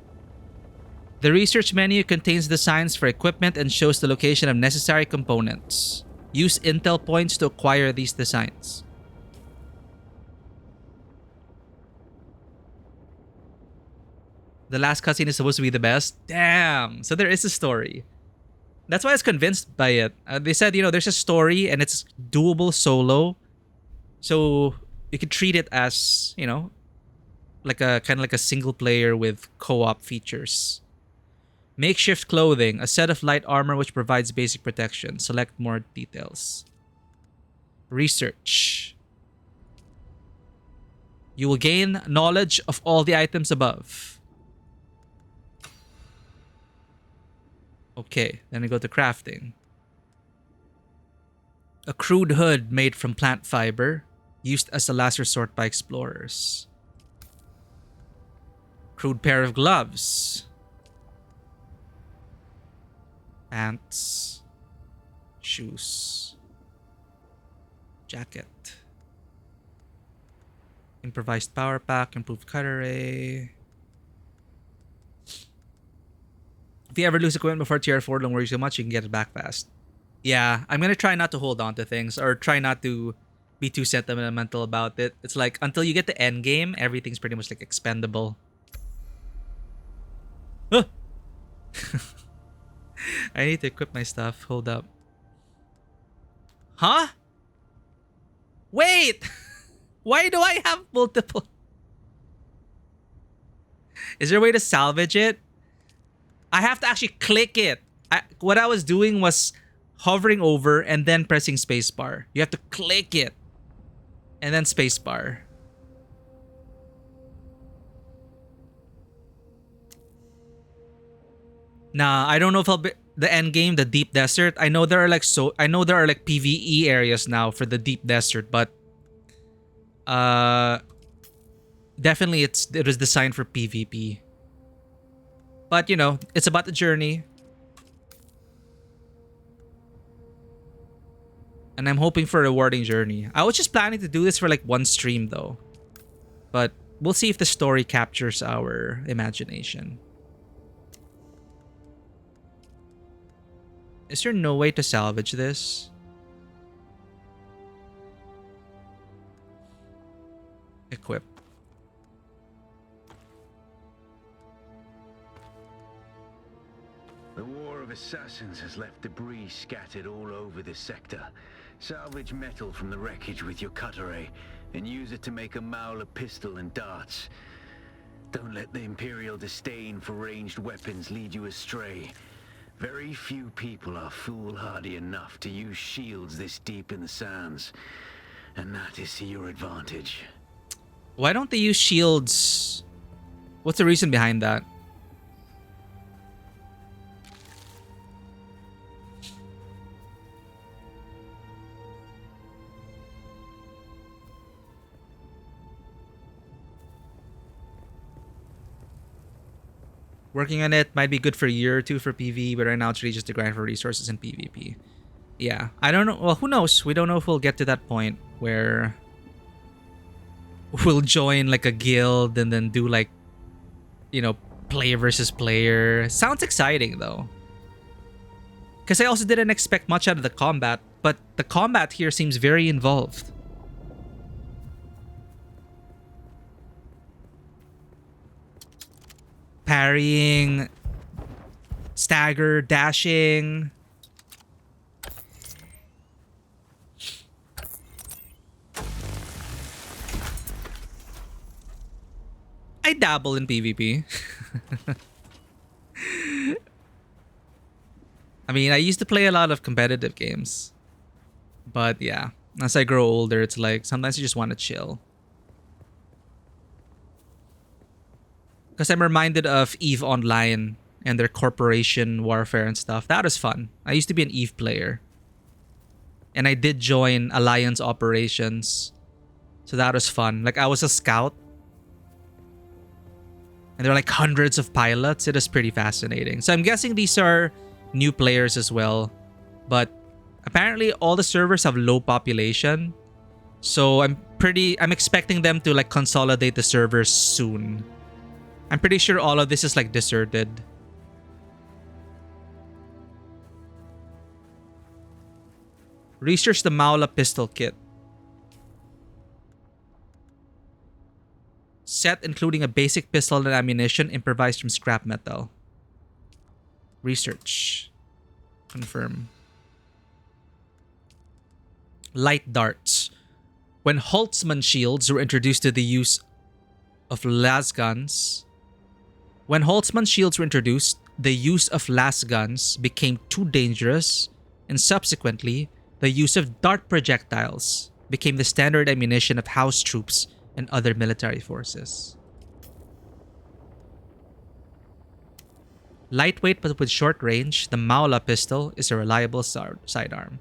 S1: The research menu contains designs for equipment and shows the location of necessary components. Use intel points to acquire these designs. The last cutscene is supposed to be the best? Damn. So there is a story. That's why I was convinced by it. They said, you know, there's a story and it's doable solo. So you could treat it as, you know, like a kind of like a single player with co-op features. Makeshift clothing, a set of light armor which provides basic protection. Select more details. Research. You will gain knowledge of all the items above. Okay, then we go to crafting. A crude hood made from plant fiber, used as a last resort by explorers. Crude pair of gloves. Pants. Shoes. Jacket. Improvised power pack, improved cutter ray. If you ever lose equipment before tier 4, don't worry so much, you can get it back fast. Yeah, I'm gonna try not to hold on to things or try not to be too sentimental about it. It's like until you get the end game, everything's pretty much like expendable. Huh. I need to equip my stuff. Hold up. Huh? Wait! Why do I have multiple? Is there a way to salvage it? I have to actually click it. What I was doing was hovering over and then pressing spacebar. You have to click it. And then spacebar. Nah, I don't know if I'll be the end game, the deep desert. I know there are like PvE areas now for the deep desert, but definitely it was designed for PvP. But you know, it's about the journey. And I'm hoping for a rewarding journey. I was just planning to do this for like one stream though. But we'll see if the story captures our imagination. Is there no way to salvage this? Equip.
S4: The War of Assassins has left debris scattered all over this sector. Salvage metal from the wreckage with your cutter ray, and use it to make a Mauler pistol and darts. Don't let the Imperial disdain for ranged weapons lead you astray. Very few people are foolhardy enough to use shields this deep in the sands, and that is to your advantage.
S1: Why don't they use shields? What's the reason behind that? Working on it might be good for a year or two for PvE, but right now it's really just a grind for resources in PvP. Yeah, I don't know. Well, who knows? We don't know if we'll get to that point where we'll join like a guild and then do like, you know, player versus player. Sounds exciting though. Because I also didn't expect much out of the combat, but the combat here seems very involved. Parrying, stagger, dashing. I dabble in PvP. I mean, I used to play a lot of competitive games. But yeah, as I grow older, it's like sometimes you just want to chill. Because I'm reminded of EVE Online and their corporation warfare and stuff. That was fun. I used to be an EVE player. And I did join Alliance operations. So that was fun. Like I was a scout. And there were like hundreds of pilots. It was pretty fascinating. So I'm guessing these are new players as well. But apparently all the servers have low population. So I'm expecting them to like consolidate the servers soon. I'm pretty sure all of this is like deserted. Research the Maula pistol kit. Set including a basic pistol and ammunition improvised from scrap metal. Research. Confirm. Light darts. When Holtzman shields were introduced to the use of lasguns. When Holtzman shields were introduced, the use of lasguns became too dangerous, and subsequently, the use of dart projectiles became the standard ammunition of house troops and other military forces. Lightweight but with short range, the Maula pistol is a reliable sidearm.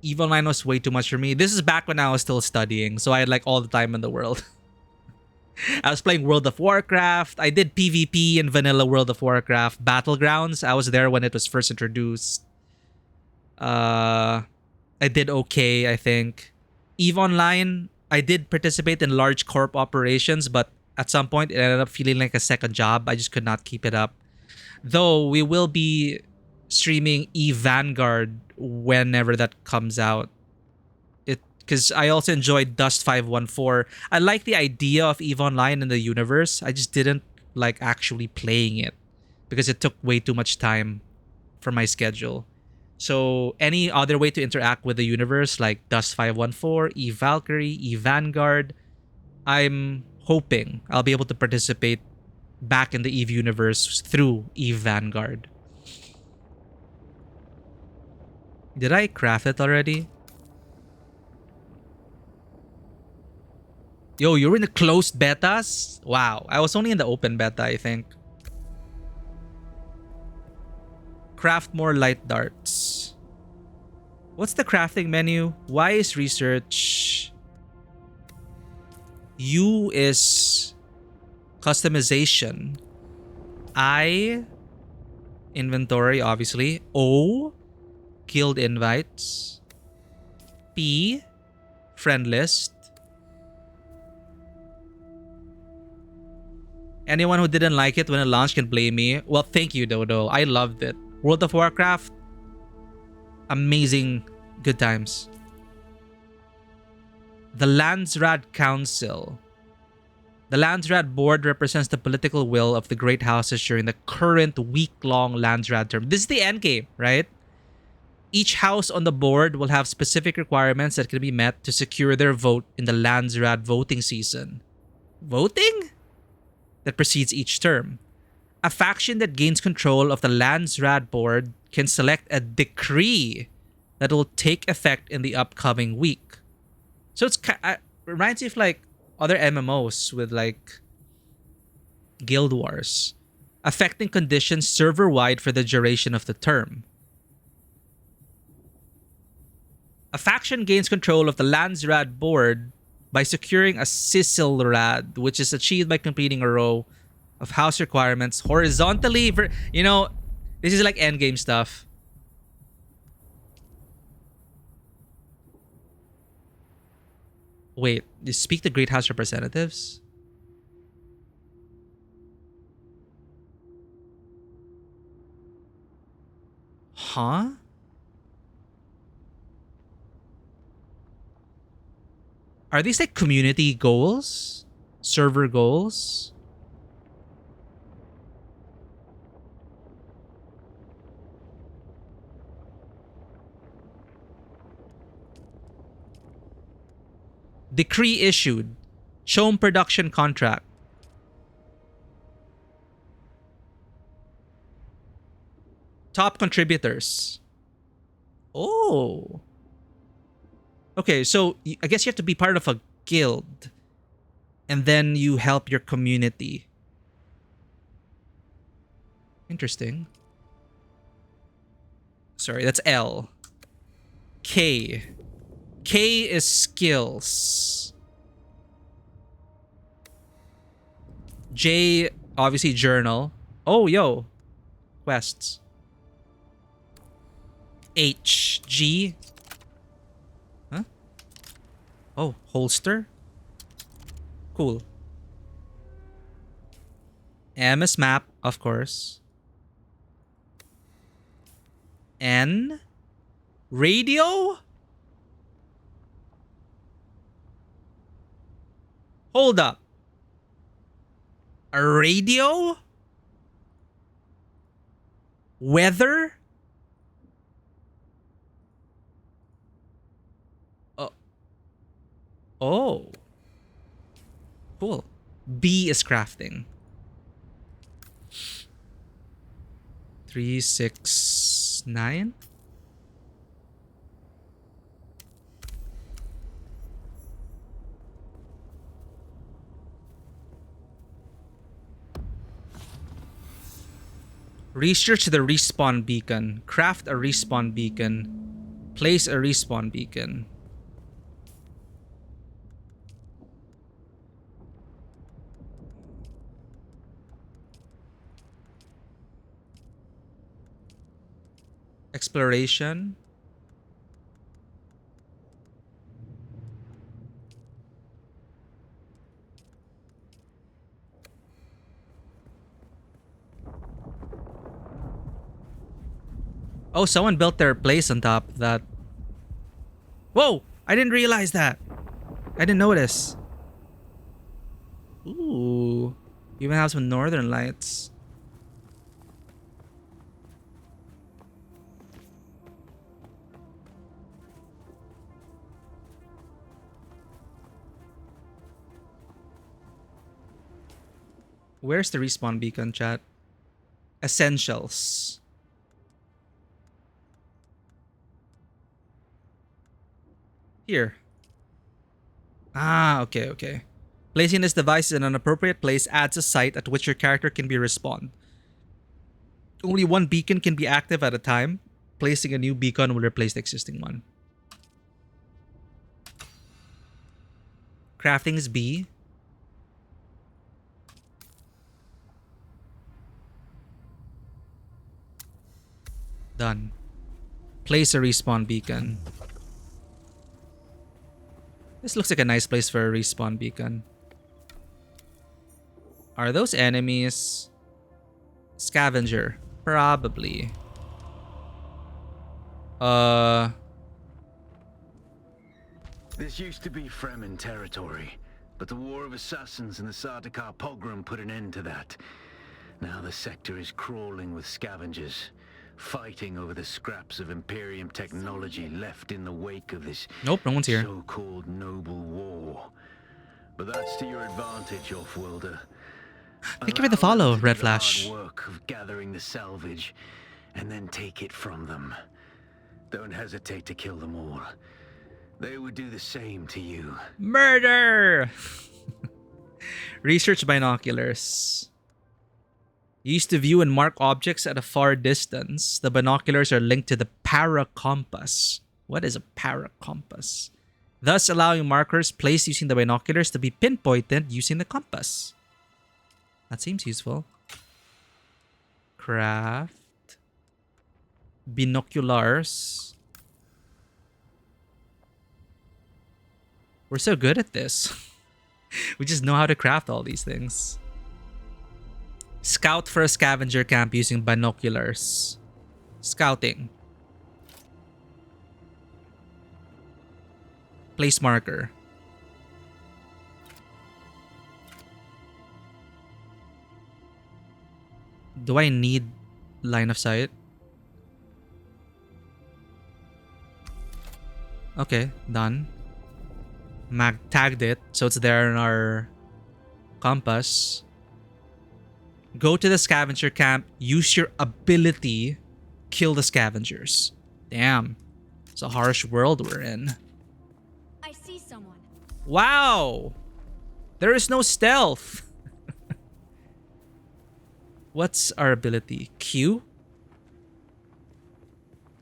S1: EVE Online was way too much for me. This is back when I was still studying, so I had like all the time in the world. I was playing World of Warcraft. I did PvP in vanilla World of Warcraft. Battlegrounds, I was there when it was first introduced. I did okay, I think. EVE Online, I did participate in large corp operations, but at some point it ended up feeling like a second job. I just could not keep it up. Though we will be streaming EVE Vanguard whenever that comes out. Because I also enjoyed Dust 514. I like the idea of EVE Online in the universe. I just didn't like actually playing it because it took way too much time for my schedule. So any other way to interact with the universe like Dust 514, EVE Valkyrie, EVE Vanguard, I'm hoping I'll be able to participate back in the EVE universe through EVE Vanguard. Did I craft it already? Yo, you're in the closed betas? Wow, I was only in the open beta, I think. Craft more light darts. What's the crafting menu? Y is research. U is customization. I, inventory, obviously. O, guild invites. P, friend list. Anyone who didn't like it when it launched can blame me. Well, thank you, Dodo. I loved it. World of Warcraft, amazing, good times. The Landsraad Council. The Landsraad board represents the political will of the great houses during the current week-long Landsraad term. This is the endgame, right? Each house on the board will have specific requirements that can be met to secure their vote in the Landsraad voting season. Voting? That precedes each term. A faction that gains control of the Landsraad board can select a decree that will take effect in the upcoming week. So it's reminds me of like other MMOs with like Guild Wars, affecting conditions server-wide for the duration of the term. A faction gains control of the Landsraad board by securing a Sisilrad, which is achieved by completing a row of house requirements horizontally. You know, this is like endgame stuff. Wait, you speak to Great House representatives? Huh? Are these like community goals? Server goals? Decree issued. Chome production contract. Top contributors. Oh. Okay, so I guess you have to be part of a guild. And then you help your community. Interesting. Sorry, that's L. K. K is skills. J, obviously journal. Oh, yo. Quests. H. G. Huh? Oh, holster? Cool. M is map, of course. N. Radio? Hold up. A radio? Weather? Oh. Cool. B is crafting. 3, 6, 9. Research the respawn beacon. Craft a respawn beacon. Place a respawn beacon. Exploration. Oh, someone built their place on top of that. Whoa! I didn't realize that. I didn't notice. Ooh. Even have some northern lights. Where's the respawn beacon, chat? Essentials. Here. Ah, okay, okay. Placing this device in an appropriate place adds a site at which your character can be respawned. Only one beacon can be active at a time. Placing a new beacon will replace the existing one. Crafting is B. Done. Place a respawn beacon. This looks like a nice place for a respawn beacon. Are those enemies? Scavenger. Probably.
S4: This used to be Freeman territory, but the War of Assassins and the Sardaukar pogrom put an end to that. Now the sector is crawling with scavengers, fighting over the scraps of Imperium technology left in the wake of this
S1: Nope, no one's here.
S4: so-called noble war. But that's to your advantage, off-worlder.
S1: Thank you for the follow, Red Flash.
S4: Hard work of gathering the salvage, and then take it from them. Don't hesitate to kill them all. They would do the same to you.
S1: Murder! Research binoculars. Used to view and mark objects at a far distance. The binoculars are linked to the paracompass. What is a paracompass? Thus allowing markers placed using the binoculars to be pinpointed using the compass. That seems useful. Craft. Binoculars. We're so good at this. We just know how to craft all these things. Scout for a scavenger camp using binoculars. Scouting. Place marker. Do I need line of sight? Okay, done. Mag tagged it, so it's there in our compass. Go to the scavenger camp, use your ability, kill the scavengers. Damn. It's a harsh world we're in.
S6: I see someone.
S1: Wow! There is no stealth. What's our ability? Q?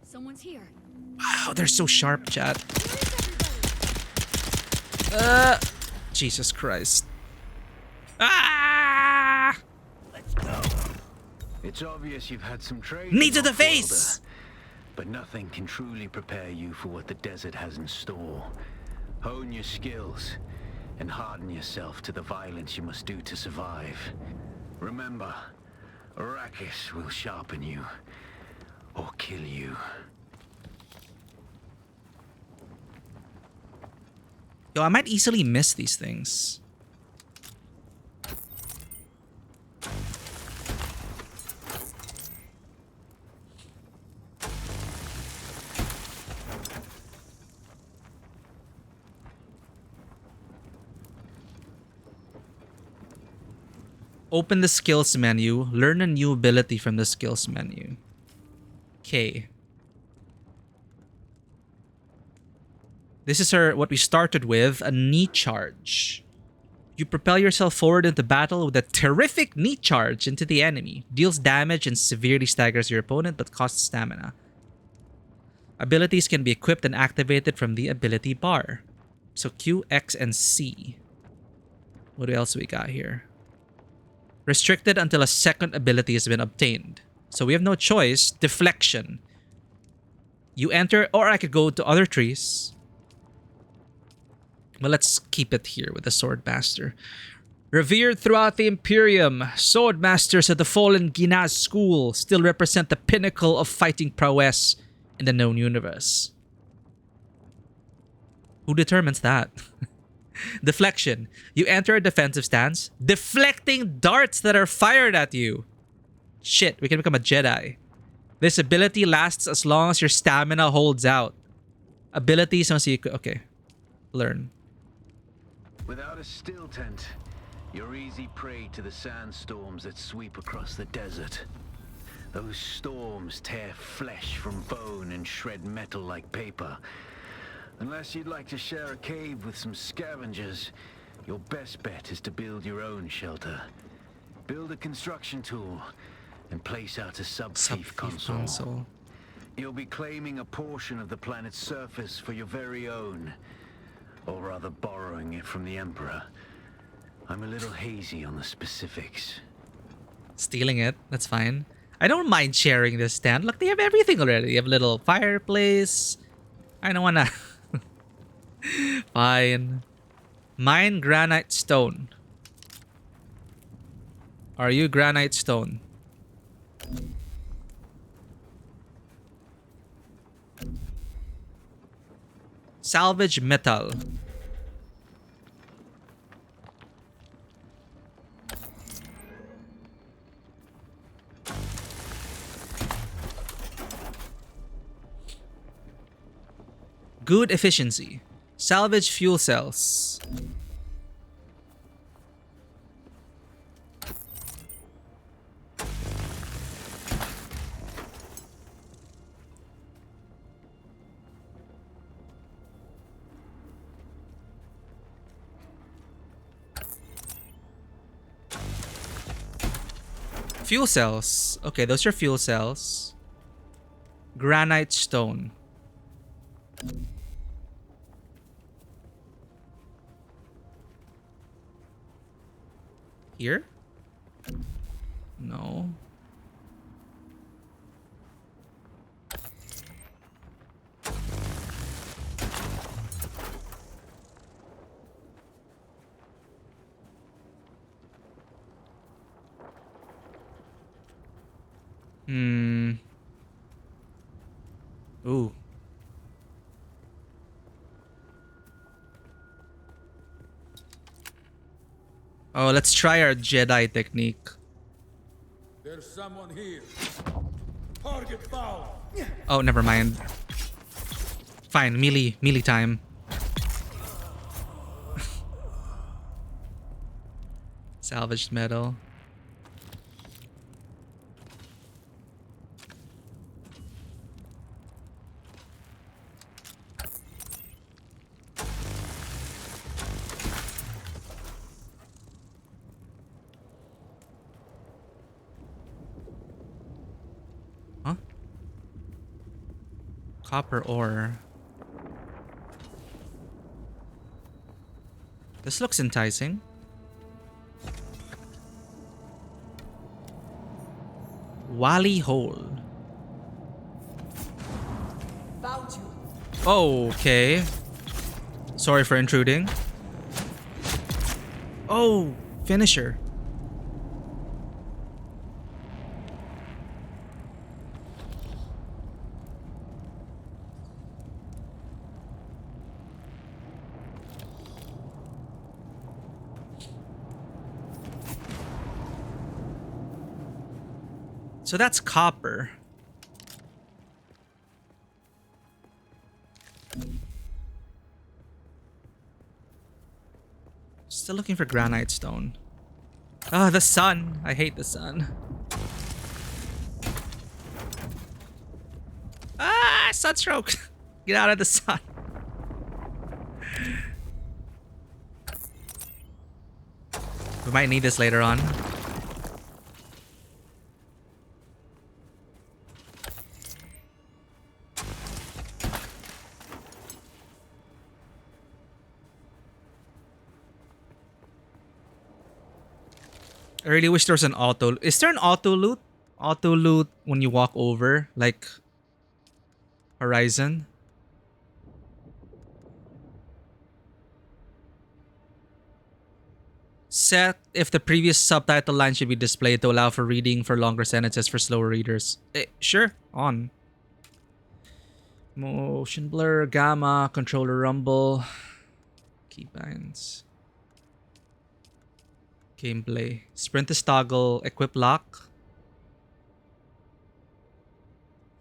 S6: Someone's here.
S1: Wow, they're so sharp, chat. Jesus Christ. Ah!
S4: Let's go. It's obvious you've had some training.
S1: Knee to the
S4: off-worlder,
S1: face!
S4: but nothing can truly prepare you for what the desert has in store. Hone your skills and harden yourself to the violence you must do to survive. Remember, Arrakis will sharpen you or kill you.
S1: Yo, I might easily miss these things. Open the skills menu. Learn a new ability from the skills menu. Okay. This is what we started with, a knee charge. You propel yourself forward into battle with a terrific knee charge into the enemy. Deals damage and severely staggers your opponent, but costs stamina. Abilities can be equipped and activated from the ability bar. So Q, X, and C. What else we got here? Restricted until a second ability has been obtained. So we have no choice. Deflection. You enter, or I could go to other trees. But let's keep it here with the Swordmaster. Revered throughout the Imperium, Swordmasters of the fallen Ginaz school still represent the pinnacle of fighting prowess in the known universe. Who determines that? Deflection. You enter a defensive stance, deflecting darts that are fired at you. Shit, we can become a Jedi. This ability lasts as long as your stamina holds out. Abilities must you... Okay. Learn.
S4: Without a still tent, you're easy prey to the sandstorms that sweep across the desert. Those storms tear flesh from bone and shred metal like paper. Unless you'd like to share a cave with some scavengers, your best bet is to build your own shelter. Build a construction tool and place out a
S1: Sub-thief
S4: sub-thief console.
S1: console.
S4: You'll be claiming a portion of the planet's surface for your very own, or rather borrowing it from the Emperor. I'm a little hazy on the specifics.
S1: Stealing it, that's fine. I don't mind sharing this stand. Look, they have everything already. They have a little fireplace. I don't wanna. Fine. Mine granite stone. Are you granite stone? Salvage metal. Good efficiency. Salvage fuel cells. Fuel cells. Okay, those are fuel cells. Granite stone. Here? No. Ooh. Oh, let's try our Jedi technique.
S5: There's someone here. Target found.
S1: Oh, never mind. Fine, melee time. Salvaged metal. Huh? Copper ore. This looks enticing. Wally hole.
S7: Found you.
S1: Okay. Sorry for intruding. Oh, finisher. So that's copper. Still looking for granite stone. Ah, the sun. I hate the sun. Ah, sunstroke. Get out of the sun. We might need this later on. I really wish there was an auto. Is there an auto loot? Auto loot when you walk over, like Horizon? Set if the previous subtitle line should be displayed to allow for reading for longer sentences for slower readers. Sure, on. Motion blur, gamma, controller rumble, keybinds. Gameplay. Sprint is toggle, equip lock.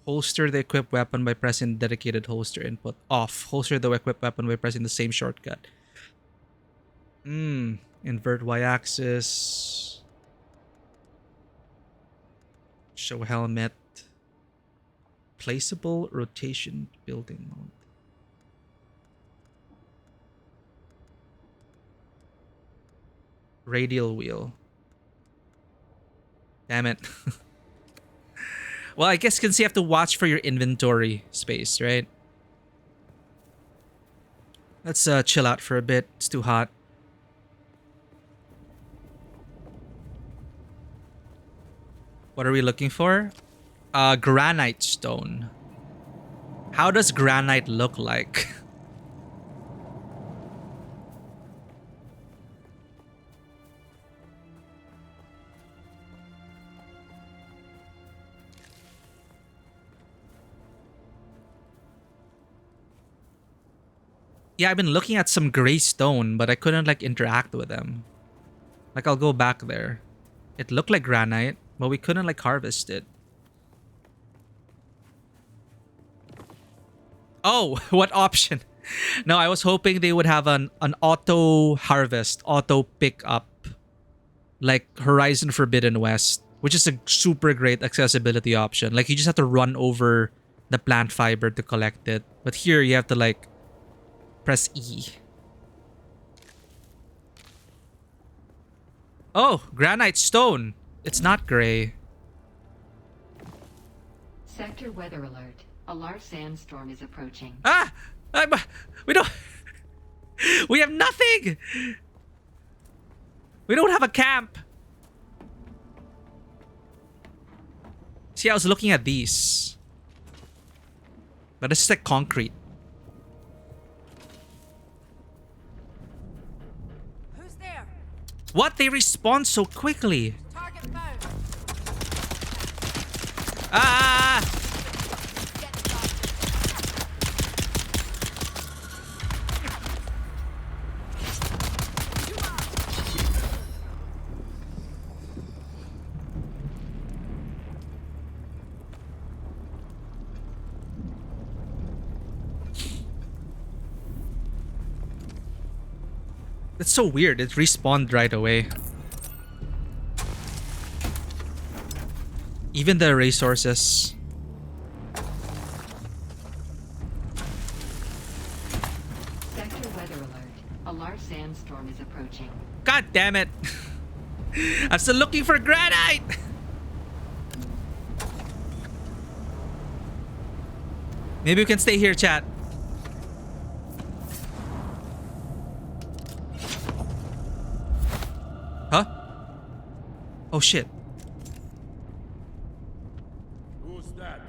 S1: Holster the equipped weapon by pressing the dedicated holster input. Off. Holster the equipped weapon by pressing the same shortcut. Invert y-axis. Show helmet. Placeable rotation building mode. Radial wheel. Damn it. Well, I guess because you have to watch for your inventory space, right? Let's chill out for a bit. It's too hot. What are we looking for? Granite stone. How does granite look like? Yeah, I've been looking at some gray stone, but I couldn't like interact with them. Like, I'll go back there. It looked like granite, but we couldn't like harvest it. Oh, what option? No, I was hoping they would have an auto harvest, auto pick up, like Horizon Forbidden West, which is a super great accessibility option. Like, you just have to run over the plant fiber to collect it. But here you have to like press E. Oh, granite stone. It's not gray.
S8: Sector weather alert. A large sandstorm is approaching.
S1: Ah! We don't... We have nothing! We don't have a camp. See, I was looking at these. But this is like concrete.
S7: Who's there?
S1: What? They respawn so quickly.
S7: Target found.
S1: Ah!
S7: Get started.
S1: That's so weird. It respawned right away. Even the resources.
S8: Sector weather alert. A large sandstorm is approaching.
S1: God damn it. I'm still looking for granite. Maybe we can stay here, chat. Huh? Oh shit.
S5: Who's that?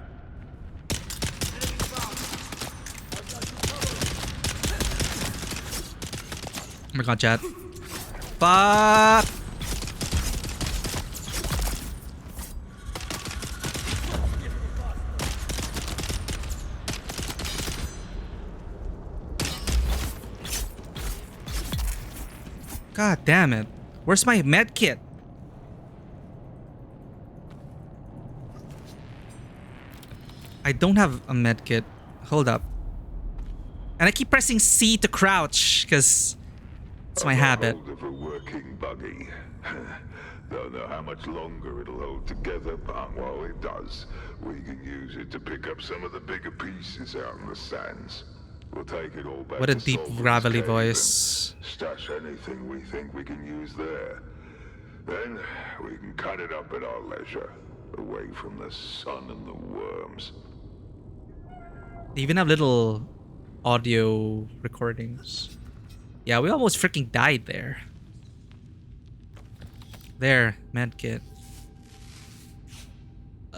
S1: Oh my god, chat. Fuck. God damn it. Where's my med kit? I don't have a med kit. Hold up. And I keep pressing C to crouch because it's my habit.
S9: Hold of a working buggy. Don't know how much longer it'll hold together, but while it does, we can use it to pick up some of the bigger pieces out in the sands. We'll take it all back
S1: What a
S9: to
S1: deep
S9: Sullivan's
S1: gravelly
S9: Cave
S1: voice.
S9: and stash anything we think we can use there. Then we can cut it up at our leisure, away from the sun and the worms.
S1: They even have little audio recordings. Yeah, we almost freaking died there. There, medkit.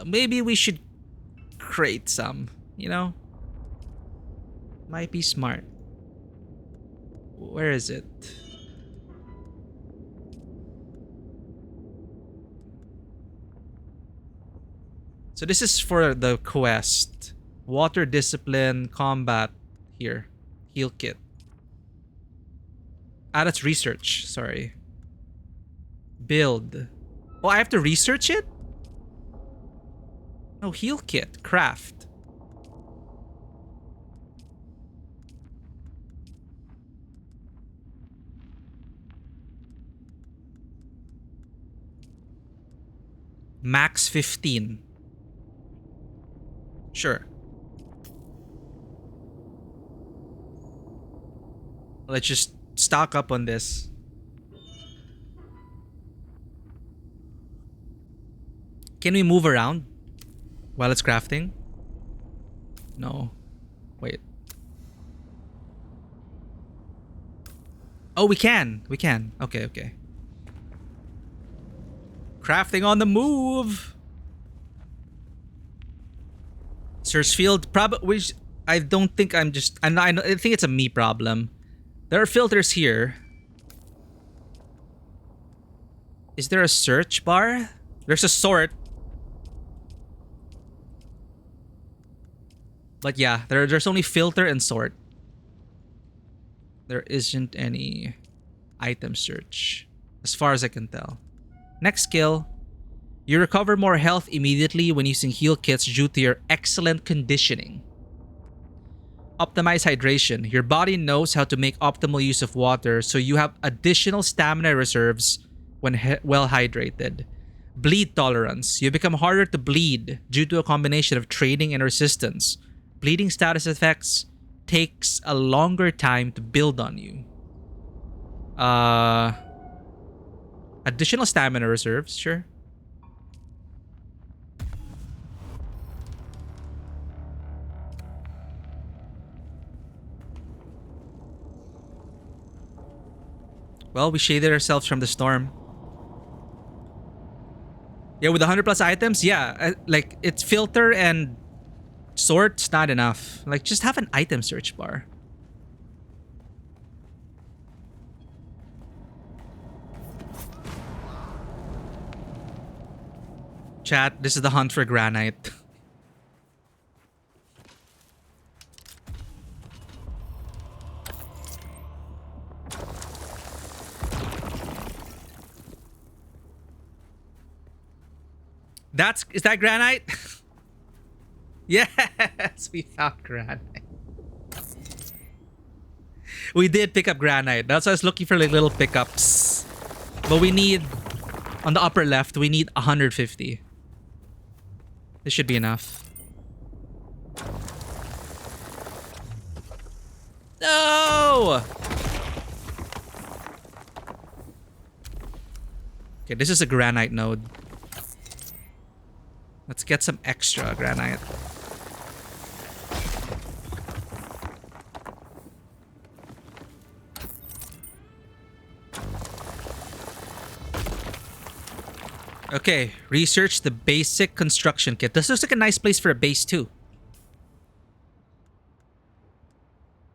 S1: Maybe we should create some, you know? Might be smart. Where is it? So this is for the quest. Water discipline, combat. Here. Heal kit. Ah, that's research. Sorry. Build. Oh, I have to research it? No, heal kit. Craft. Max 15. Sure. Let's just stock up on this. Can we move around? While it's crafting? No. Wait. Oh, we can. We can. Okay, okay. Crafting on the move. Search field. Probably. I don't think I'm just. I think it's a me problem. There are filters here. Is there a search bar? There's a sort. But yeah, there's only filter and sort. There isn't any item search, as far as I can tell. Next skill. You recover more health immediately when using heal kits due to your excellent conditioning. Optimize hydration. Your body knows how to make optimal use of water, so you have additional stamina reserves when well hydrated. Bleed tolerance. You become harder to bleed due to a combination of training and resistance. Bleeding status effects takes a longer time to build on you. Additional stamina reserves, sure. Well, we shaded ourselves from the storm. Yeah, with 100 plus items, yeah, like it's filter and sort's not enough. Like, just have an item search bar. Chat, this is the hunt for granite. Is that granite? Yes, we found granite. We did pick up granite. That's why I was looking for like little pickups. But we need, on the upper left, we need 150. This should be enough. No! Okay, this is a granite node. Let's get some extra granite. Okay, research the basic construction kit. This looks like a nice place for a base too.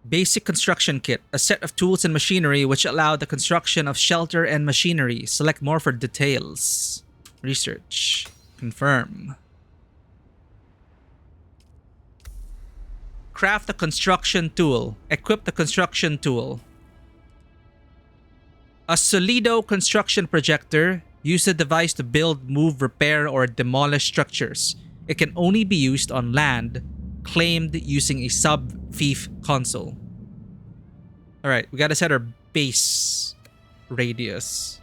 S1: Basic construction kit. A set of tools and machinery which allow the construction of shelter and machinery. Select more for details. Research. Confirm. Craft a construction tool. Equip the construction tool. A Solido construction projector. Use the device to build, move, repair, or demolish structures. It can only be used on land claimed using a sub-fief console. Alright, we gotta set our base radius.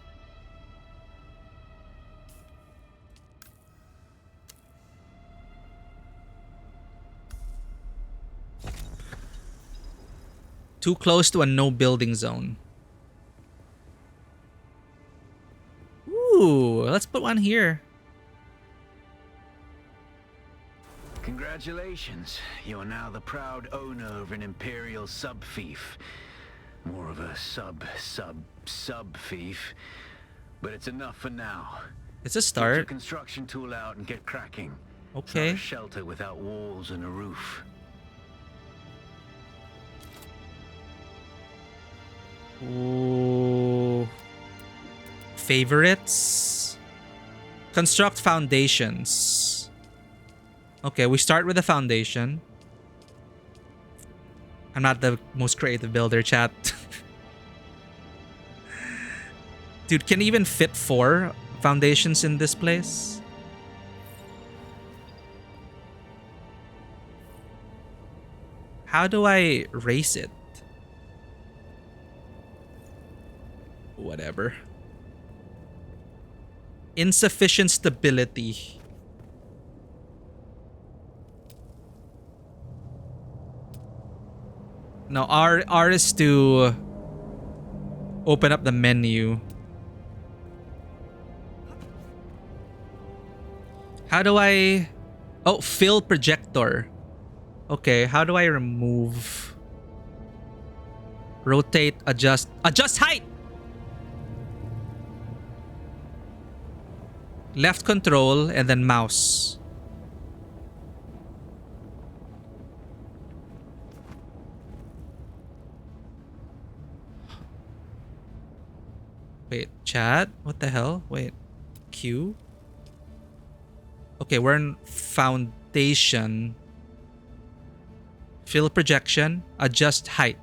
S1: Too close to a no building zone. Ooh, let's put one here.
S4: Congratulations. You are now the proud owner of an Imperial sub-fief. More of a sub-fief. But it's enough for now.
S1: It's a
S4: Get
S1: start.
S4: your construction tool out and get cracking.
S1: Okay.
S4: It's not a shelter without walls and a roof.
S1: Ooh. Favorites. Construct foundations. Okay, we start with the foundation. I'm not the most creative builder, chat. Dude, can you even fit 4 foundations in this place? How do I raise it? Whatever. Insufficient stability. No, R is to open up the menu. How do I Oh, fill projector. Okay, how do I remove? Rotate, adjust. Adjust height! Left control and then mouse. Wait, chat? What the hell? Wait. Q? Okay, we're in foundation. Fill projection. Adjust height.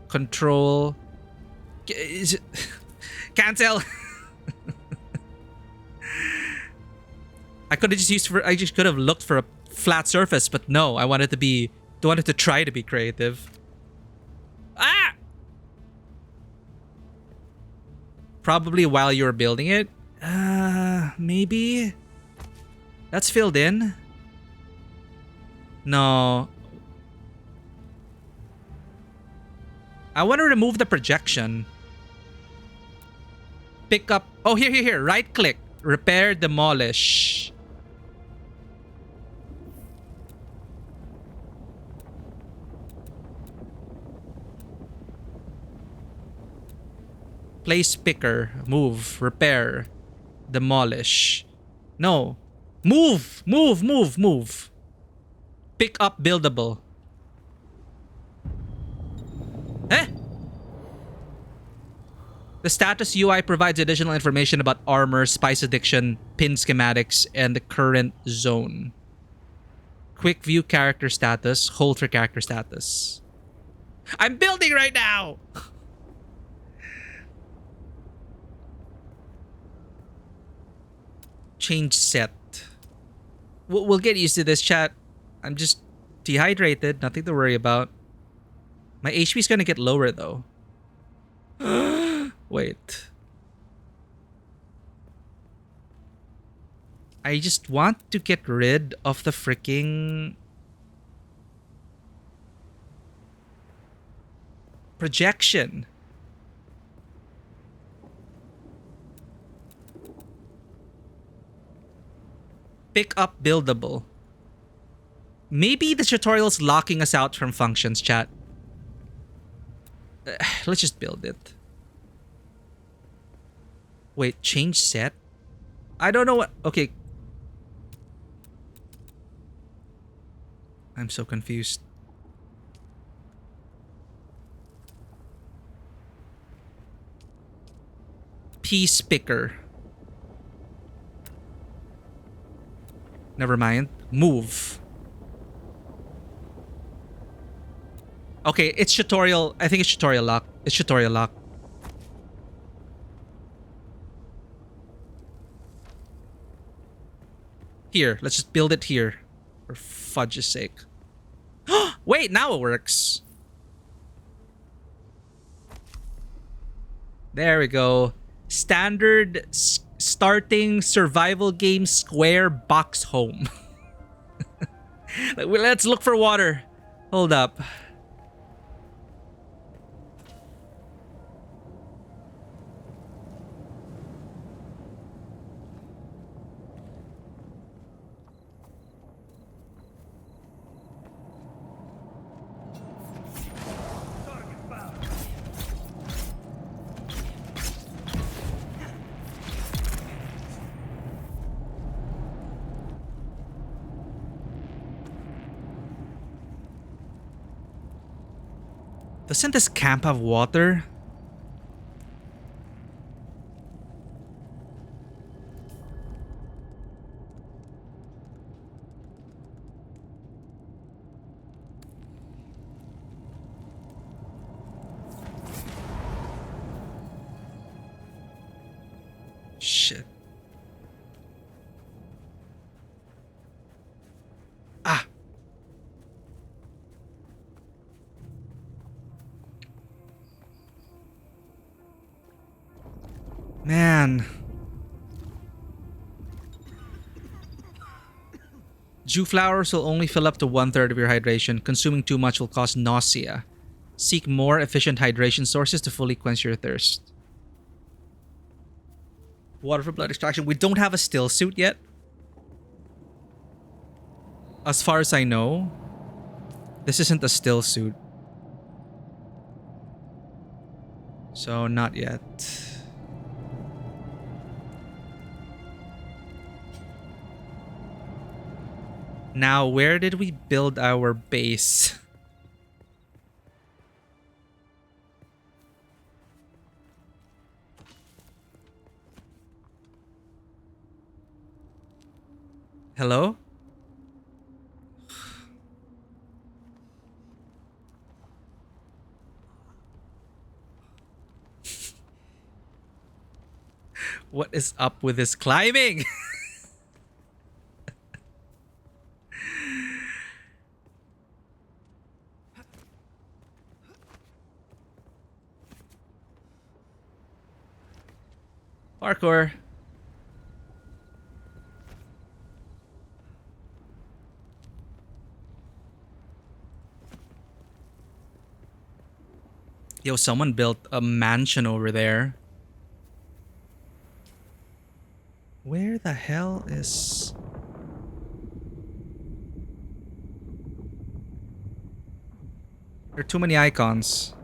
S1: Control. Is it... Cancel! I could have just used for... I just could have looked for a flat surface, but no. I wanted to try to be creative. Ah! Probably while you were building it. Maybe. That's filled in. No. I want to remove the projection. Pick up. Oh, here. Right click. Repair, demolish. Place picker. Move. Repair. Demolish. No. Move. Pick up buildable. Eh? The status UI provides additional information about armor, spice addiction, pin schematics, and the current zone. Quick view character status. Hold for character status. I'm building right now! Change set. We'll get used to this, chat. I'm just dehydrated. Nothing to worry about. My HP is gonna get lower though. Wait. I just want to get rid of the freaking projection. Pick up buildable. Maybe the tutorial's locking us out from functions, chat. Let's just build it. Wait, change set? I don't know what... Okay. I'm so confused. Piece picker. Never mind. Move. Okay, it's tutorial. I think it's tutorial lock. It's tutorial lock. Here, let's just build it here. For fudge's sake. Wait, now it works. There we go. Standard starting survival game square box home. Let's look for water. Hold up. Doesn't this camp have water? Shit. Ah. Man. Dew flowers will only fill up to 1/3 of your hydration. Consuming too much will cause nausea. Seek more efficient hydration sources to fully quench your thirst. Water for blood extraction. We don't have a still suit yet. As far as I know, this isn't a still suit. So not yet. Now, where did we build our base? Hello? What is up with this climbing? Parkour. Yo, someone built a mansion over there. Where the hell is... There are too many icons.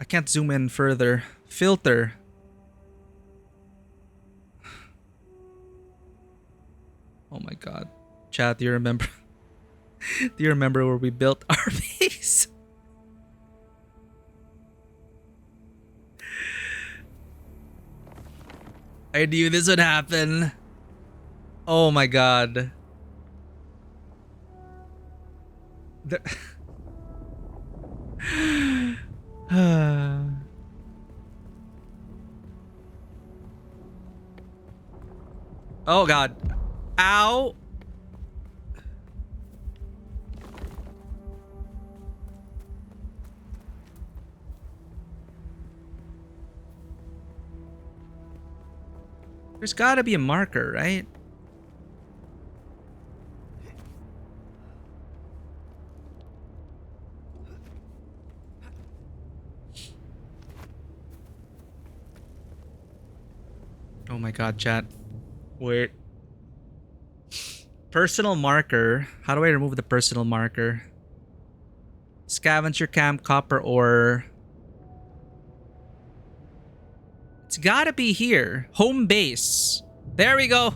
S1: I can't zoom in further. Filter. Oh my god. Chat, do you remember? Do you remember where we built our base? I knew this would happen. Oh my god. Oh god. Ow. There's gotta be a marker, right? Oh my god, chat. Wait. Personal marker. How do I remove the personal marker? Scavenger camp, copper ore. It's gotta be here. Home base. There we go.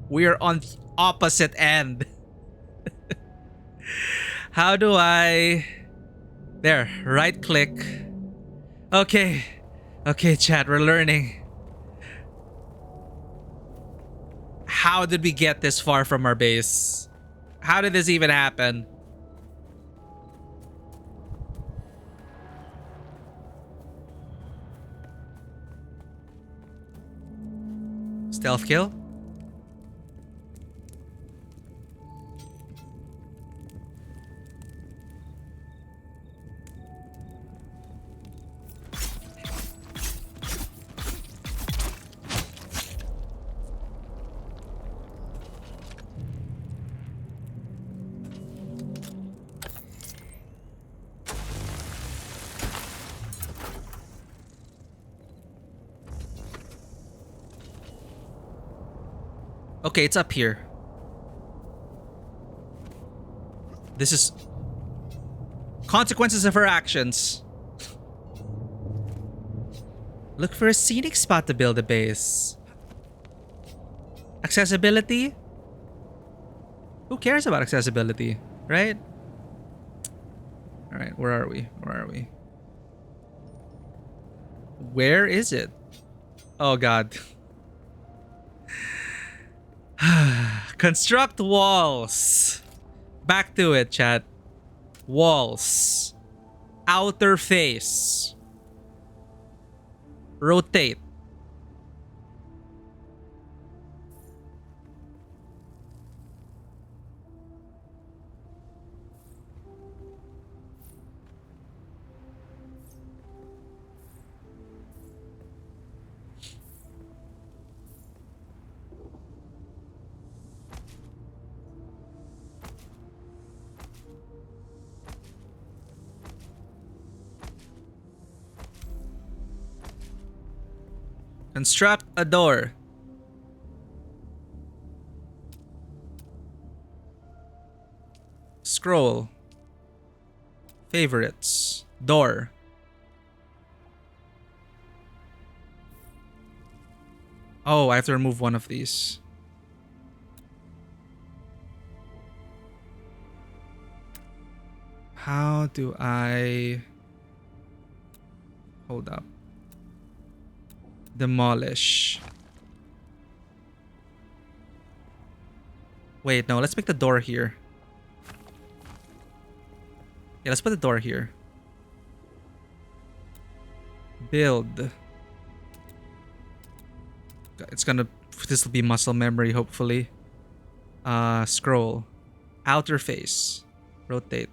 S1: We are on the opposite end. How do I... There, right click. Okay. Okay, chat, we're learning. How did we get this far from our base? How did this even happen? Stealth kill? Okay, it's up here. This is consequences of her actions. Look for a scenic spot to build a base. Accessibility? Who cares about accessibility, right? All right, where are we? Where are we? Where is it? Oh god. Construct walls. Back to it, chat. Walls. Outer face. Rotate. Construct a door. Scroll. Favorites. Door. Oh, I have to remove one of these. How do I... Hold up. Demolish. Wait, no, let's make the door here. Yeah, let's put the door here. Build. It's gonna... This will be muscle memory, hopefully. Scroll. Outer face. Rotate.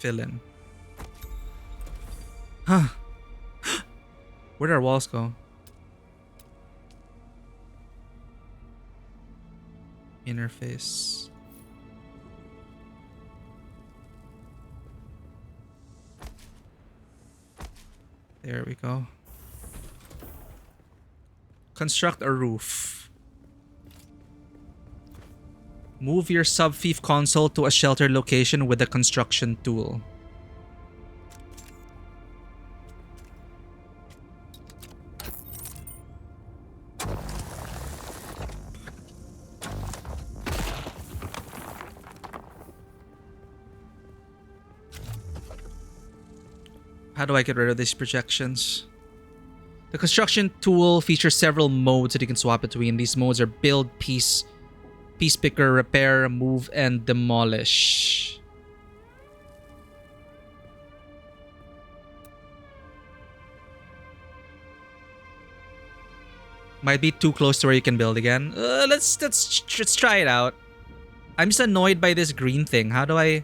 S1: Fill in. Huh. Where did our walls go? Interface. There we go. Construct a roof. Move your sub-thief console to a sheltered location with the construction tool. How do I get rid of these projections? The construction tool features several modes that you can swap between. These modes are build, piece picker, repair, move, and demolish. Might be too close to where you can build again. Let's try it out. I'm just annoyed by this green thing. How do I...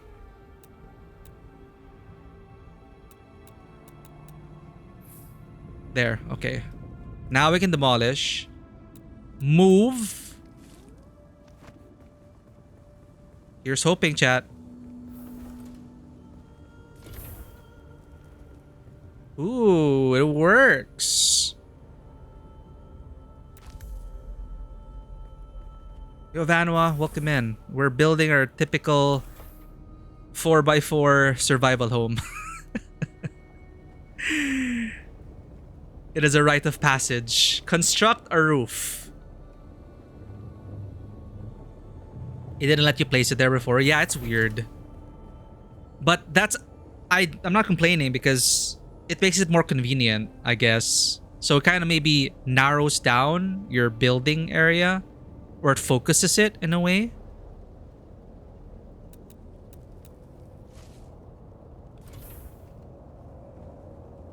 S1: There, okay. Now we can demolish. Move. Here's hoping, chat. Ooh, it works. Yo, Vanwa, welcome in. We're building our typical 4x4 survival home. It is a rite of passage. Construct a roof. It didn't let you place it there before. Yeah, it's weird. But that's... I'm not complaining because it makes it more convenient, I guess. So it kind of maybe narrows down your building area. Or it focuses it in a way.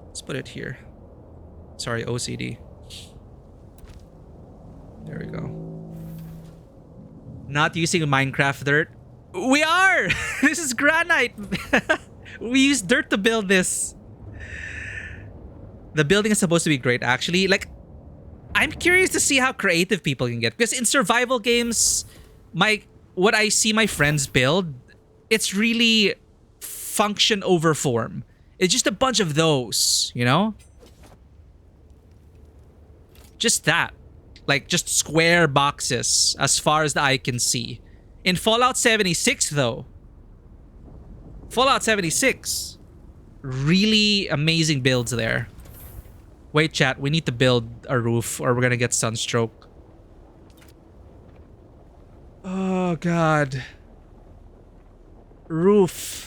S1: Let's put it here. Sorry, OCD. There we go. Not using Minecraft dirt. We are! This is granite! We use dirt to build this. The building is supposed to be great, actually. Like, I'm curious to see how creative people can get. Because in survival games, what I see my friends build, it's really function over form. It's just a bunch of those, you know? Just that. Like, just square boxes as far as the eye can see. In Fallout 76, though. Fallout 76. Really amazing builds there. Wait, chat. We need to build a roof or we're gonna get sunstroke. Oh, God. Roof.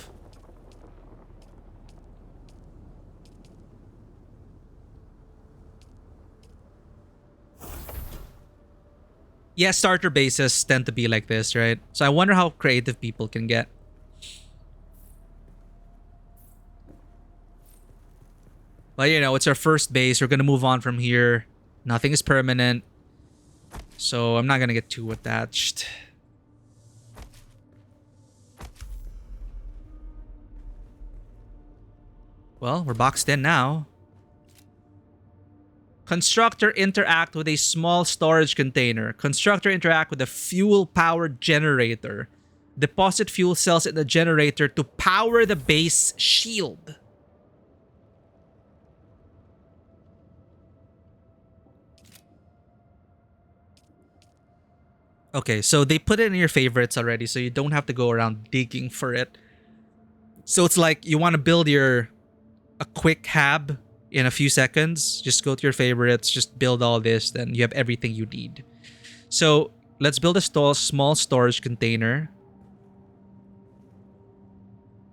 S1: Yeah, starter bases tend to be like this, right? So I wonder how creative people can get. But, you know, it's our first base. We're going to move on from here. Nothing is permanent. So I'm not going to get too attached. Well, we're boxed in now. Constructor interact with a small storage container. Constructor interact with a fuel-powered generator. Deposit fuel cells in the generator to power the base shield. Okay, so they put it in your favorites already, so you don't have to go around digging for it. So it's like you want to build a quick hab in a few seconds. Just go to your favorites, just build all this, then you have everything you need. So let's build a small storage container.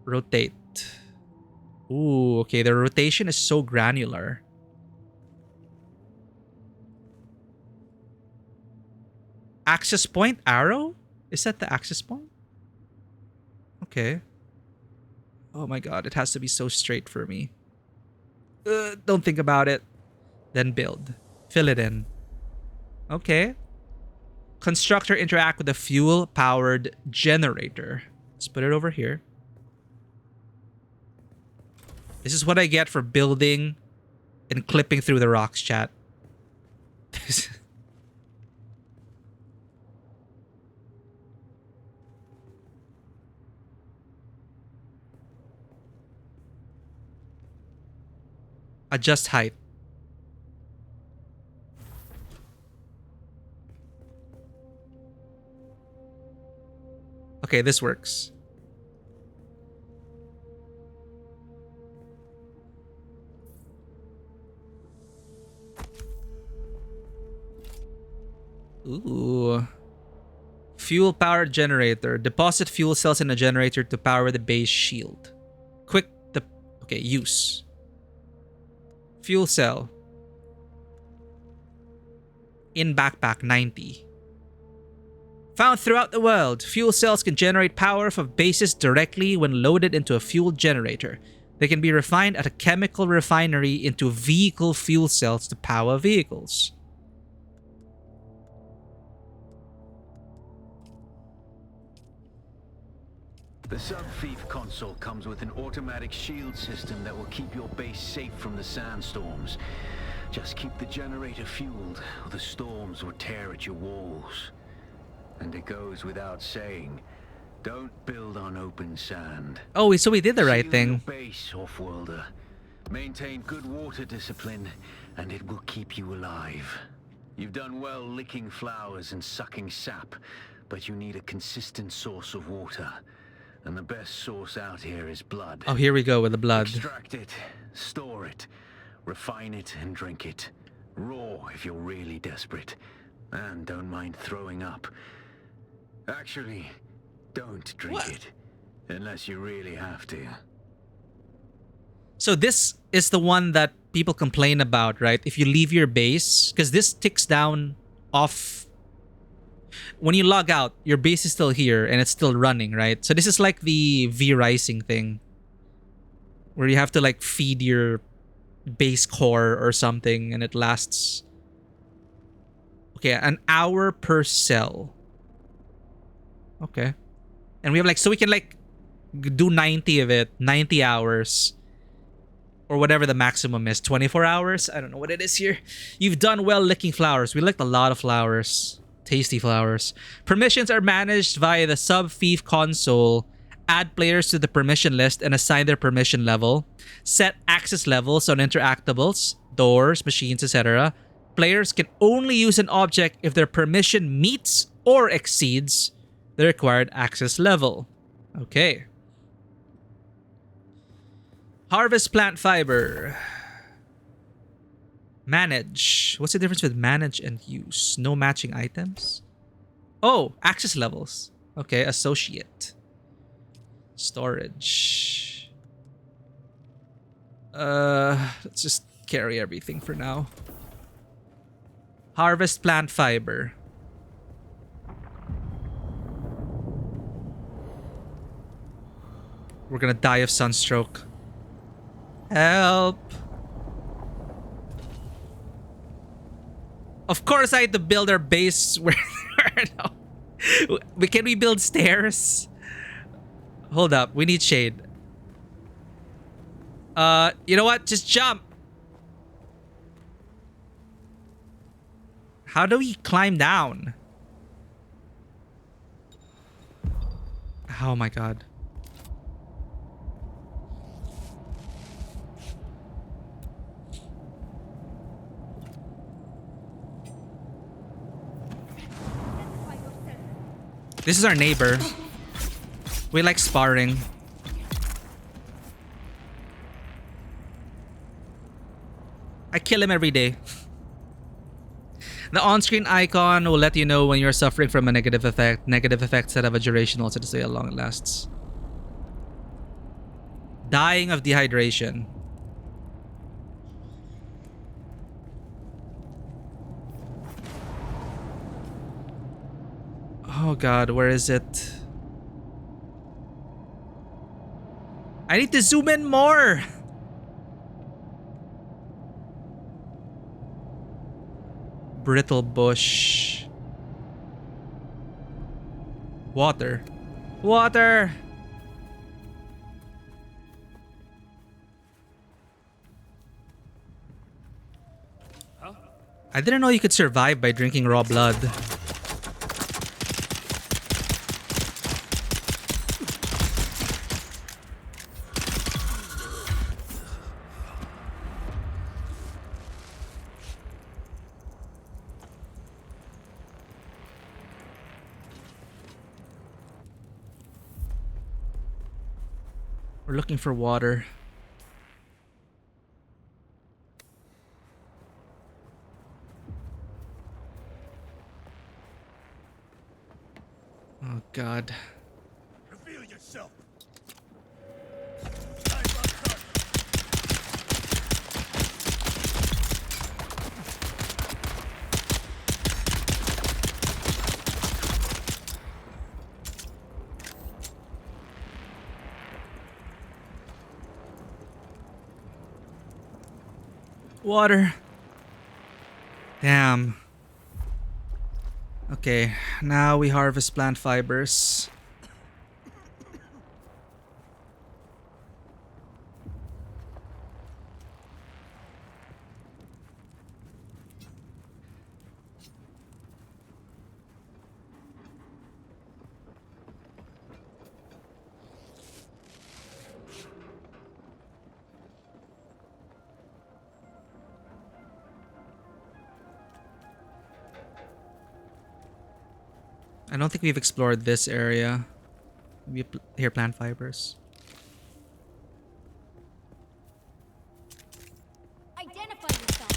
S1: Rotate. Ooh, okay, the rotation is so granular. Access point arrow? Is that the access point? Okay. Oh my god, it has to be so straight for me. Don't think about it. Then build. Fill it in. Okay. Constructor interact with a fuel-powered generator. Let's put it over here. This is what I get for building and clipping through the rocks, chat. Adjust height. Okay, this works. Ooh. Fuel powered generator. Deposit fuel cells in a generator to power the base shield. Okay, use. Fuel cell. In backpack 90. Found throughout the world, fuel cells can generate power from bases directly when loaded into a fuel generator. They can be refined at a chemical refinery into vehicle fuel cells to power vehicles.
S4: The sub-thief console comes with an automatic shield system that will keep your base safe from the sandstorms. Just keep the generator fueled, or the storms will tear at your walls. And it goes without saying, don't build on open sand.
S1: Oh, so we did the right
S4: Seal
S1: thing.
S4: your base, off-worlder. Maintain good water discipline, and it will keep you alive. You've done well licking flowers and sucking sap, but you need a consistent source of water. And the best source out here is blood.
S1: Oh, here we go with the blood.
S4: Extract it, store it, refine it, and drink it. Raw if you're really desperate. And don't mind throwing up. Actually, don't drink it. Unless you really have to.
S1: So this is the one that people complain about, right? If you leave your base, because this ticks down off. When you log out, your base is still here and it's still running, right? So this is like the V-Rising thing. Where you have to like feed your base core or something and it lasts... Okay, an hour per cell. Okay. And we have like... So we can like do 90 of it. 90 hours. Or whatever the maximum is. 24 hours? I don't know what it is here. You've done well licking flowers. We licked a lot of flowers. Tasty flowers. Permissions are managed via the sub-thief console. Add players to the permission list and assign their permission level. Set access levels on interactables, doors, machines, etc. Players can only use an object if their permission meets or exceeds the required access level. Okay. Harvest plant fiber. Manage. What's the difference with manage and use? No matching items? Oh, access levels. Okay, associate. Storage. Let's just carry everything for now. Harvest plant fiber. We're gonna die of sunstroke. Help! Of course I had to build our base where... no. Can we build stairs? Hold up. We need shade. You know what? Just jump. How do we climb down? Oh my god. This is our neighbor. We like sparring. I kill him every day. The on-screen icon will let you know when you're suffering from a negative effect. Negative effects that have a duration also to say how long it lasts. Dying of dehydration. Oh god, where is it? I need to zoom in more! Brittle bush. Water. Water! I didn't know you could survive by drinking raw blood. We're looking for water. Oh god.
S5: Reveal yourself.
S1: Water. Damn. Okay, now we harvest plant fibers. I don't think we've explored this area. Maybe here, plant fibers.
S6: Identify yourself.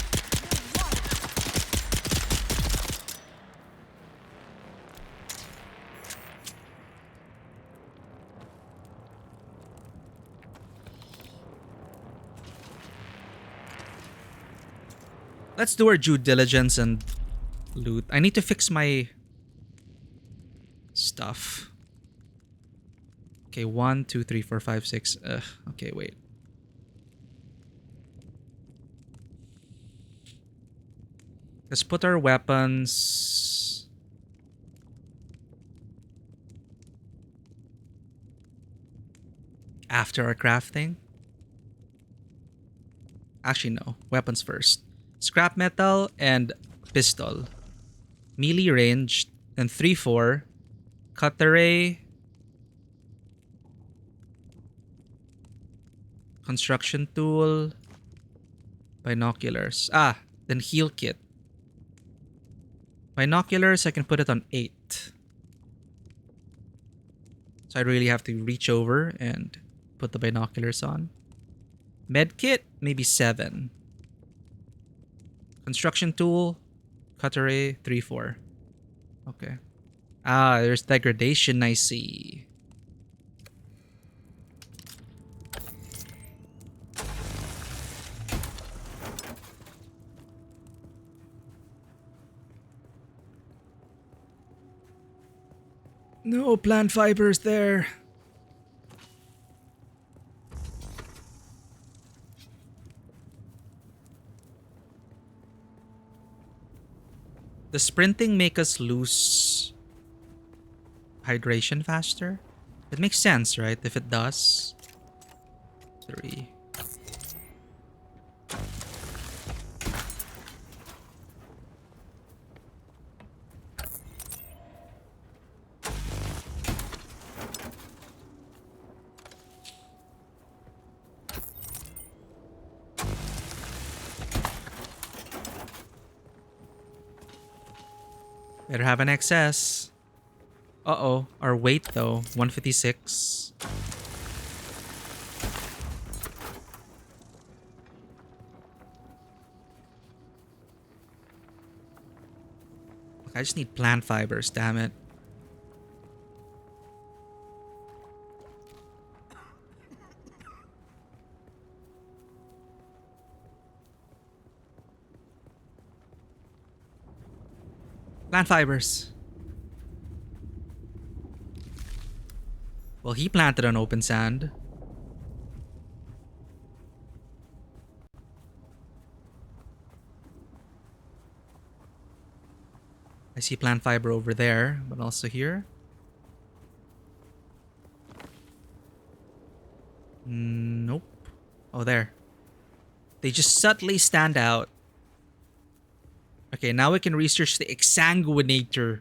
S1: Let's do our due diligence and loot. I need to fix my stuff. Okay, 1, 2, 3, 4, 5, 6. Okay, wait. Let's put our weapons. After our crafting. Actually, no. Weapons first. Scrap metal and pistol. Melee range and 3-4. Cutlery. Construction tool. Binoculars. Ah, then heal kit. Binoculars, I can put it on 8. So I really have to reach over and put the binoculars on. Med kit, maybe 7. Construction tool. Cutlery, 3-4. Okay. Ah, there's degradation, I see. No plant fibers there. Does sprinting make us lose hydration faster? It makes sense, right? If it does. 3. Better have an excess. Uh-oh. Our weight, though. 156. I just need plant fibers, damn it. Plant fibers. Well, he planted on open sand. I see plant fiber over there, but also here. Nope. Oh, there. They just subtly stand out. Okay, now we can research the exsanguinator.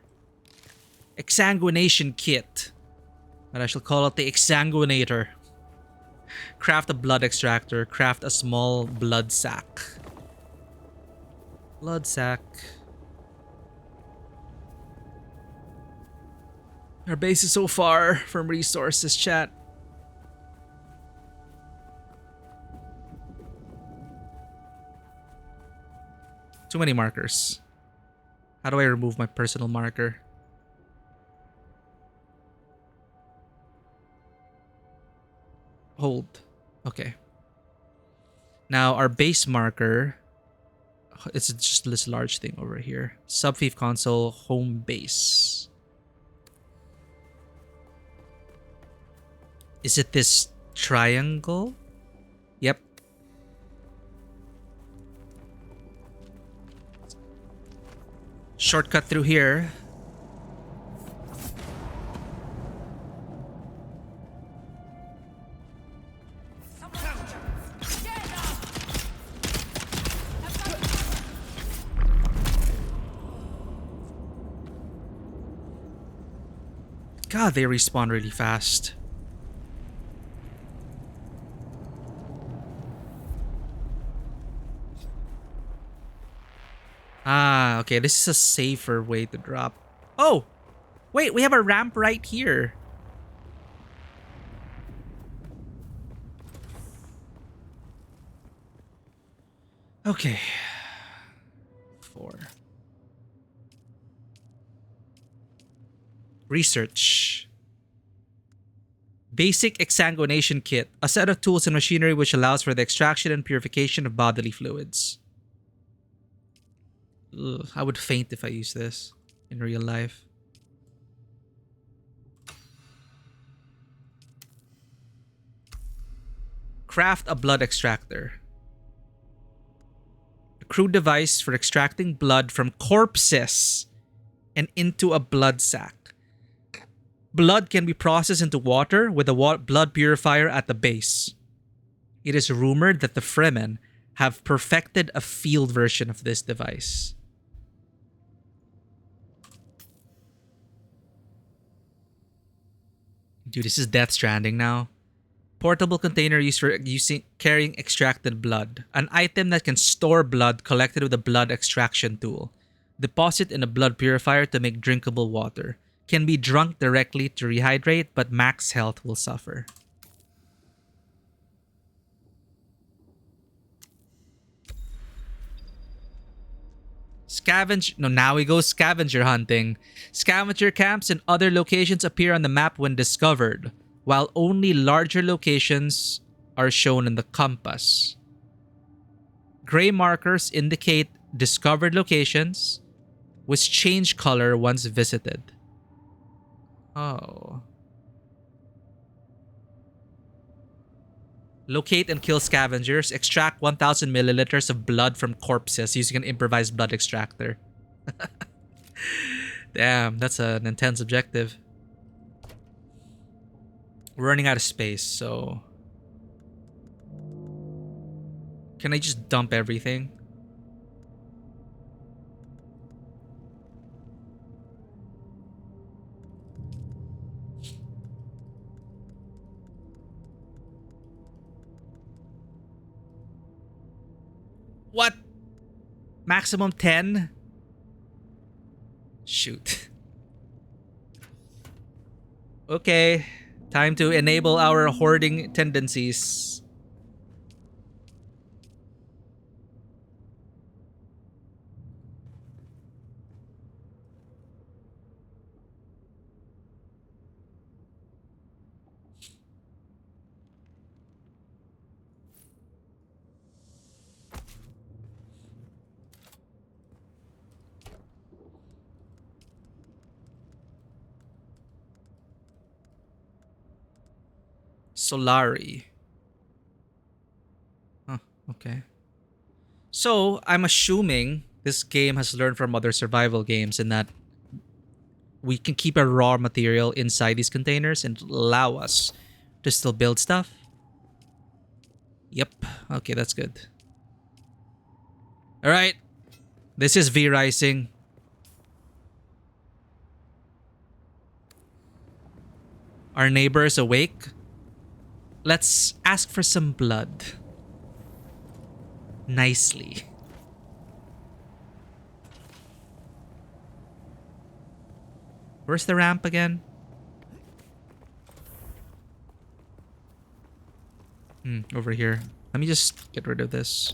S1: Exsanguination kit. But I shall call it the exsanguinator. Craft a blood extractor. Craft a small blood sac. Blood sac. Our base is so far from resources, chat. Too many markers. How do I remove my personal marker? Hold. Okay. Now our base marker. It's just this large thing over here. Subfief console home base. Is it this triangle? Yep. Shortcut through here. God, they respawn really fast. Ah, okay, this is a safer way to drop. Oh! Wait, we have a ramp right here. Okay. 4. Research. Basic exsanguination kit. A set of tools and machinery which allows for the extraction and purification of bodily fluids. Ugh, I would faint if I use this in real life. Craft a blood extractor. A crude device for extracting blood from corpses and into a blood sac. Blood can be processed into water with a blood purifier at the base. It is rumored that the Freeman have perfected a field version of this device. Dude, this is Death Stranding now. Portable container used for carrying extracted blood. An item that can store blood collected with a blood extraction tool. Deposit in a blood purifier to make drinkable water. Can be drunk directly to rehydrate, but max health will suffer. Now we go scavenger hunting. Scavenger camps and other locations appear on the map when discovered, while only larger locations are shown in the compass. Gray markers indicate discovered locations, which change color once visited. Oh. Locate and kill scavengers. Extract 1,000 milliliters of blood from corpses using an improvised blood extractor. Damn, that's an intense objective. We're running out of space, so... Can I just dump everything? What? Maximum 10? Shoot. Okay, time to enable our hoarding tendencies. Solari. Huh, okay. So, I'm assuming this game has learned from other survival games in that we can keep a raw material inside these containers and allow us to still build stuff. Yep. Okay, that's good. All right. This is V Rising. Our neighbor is awake. Let's ask for some blood. Nicely. Where's the ramp again? Over here. Let me just get rid of this.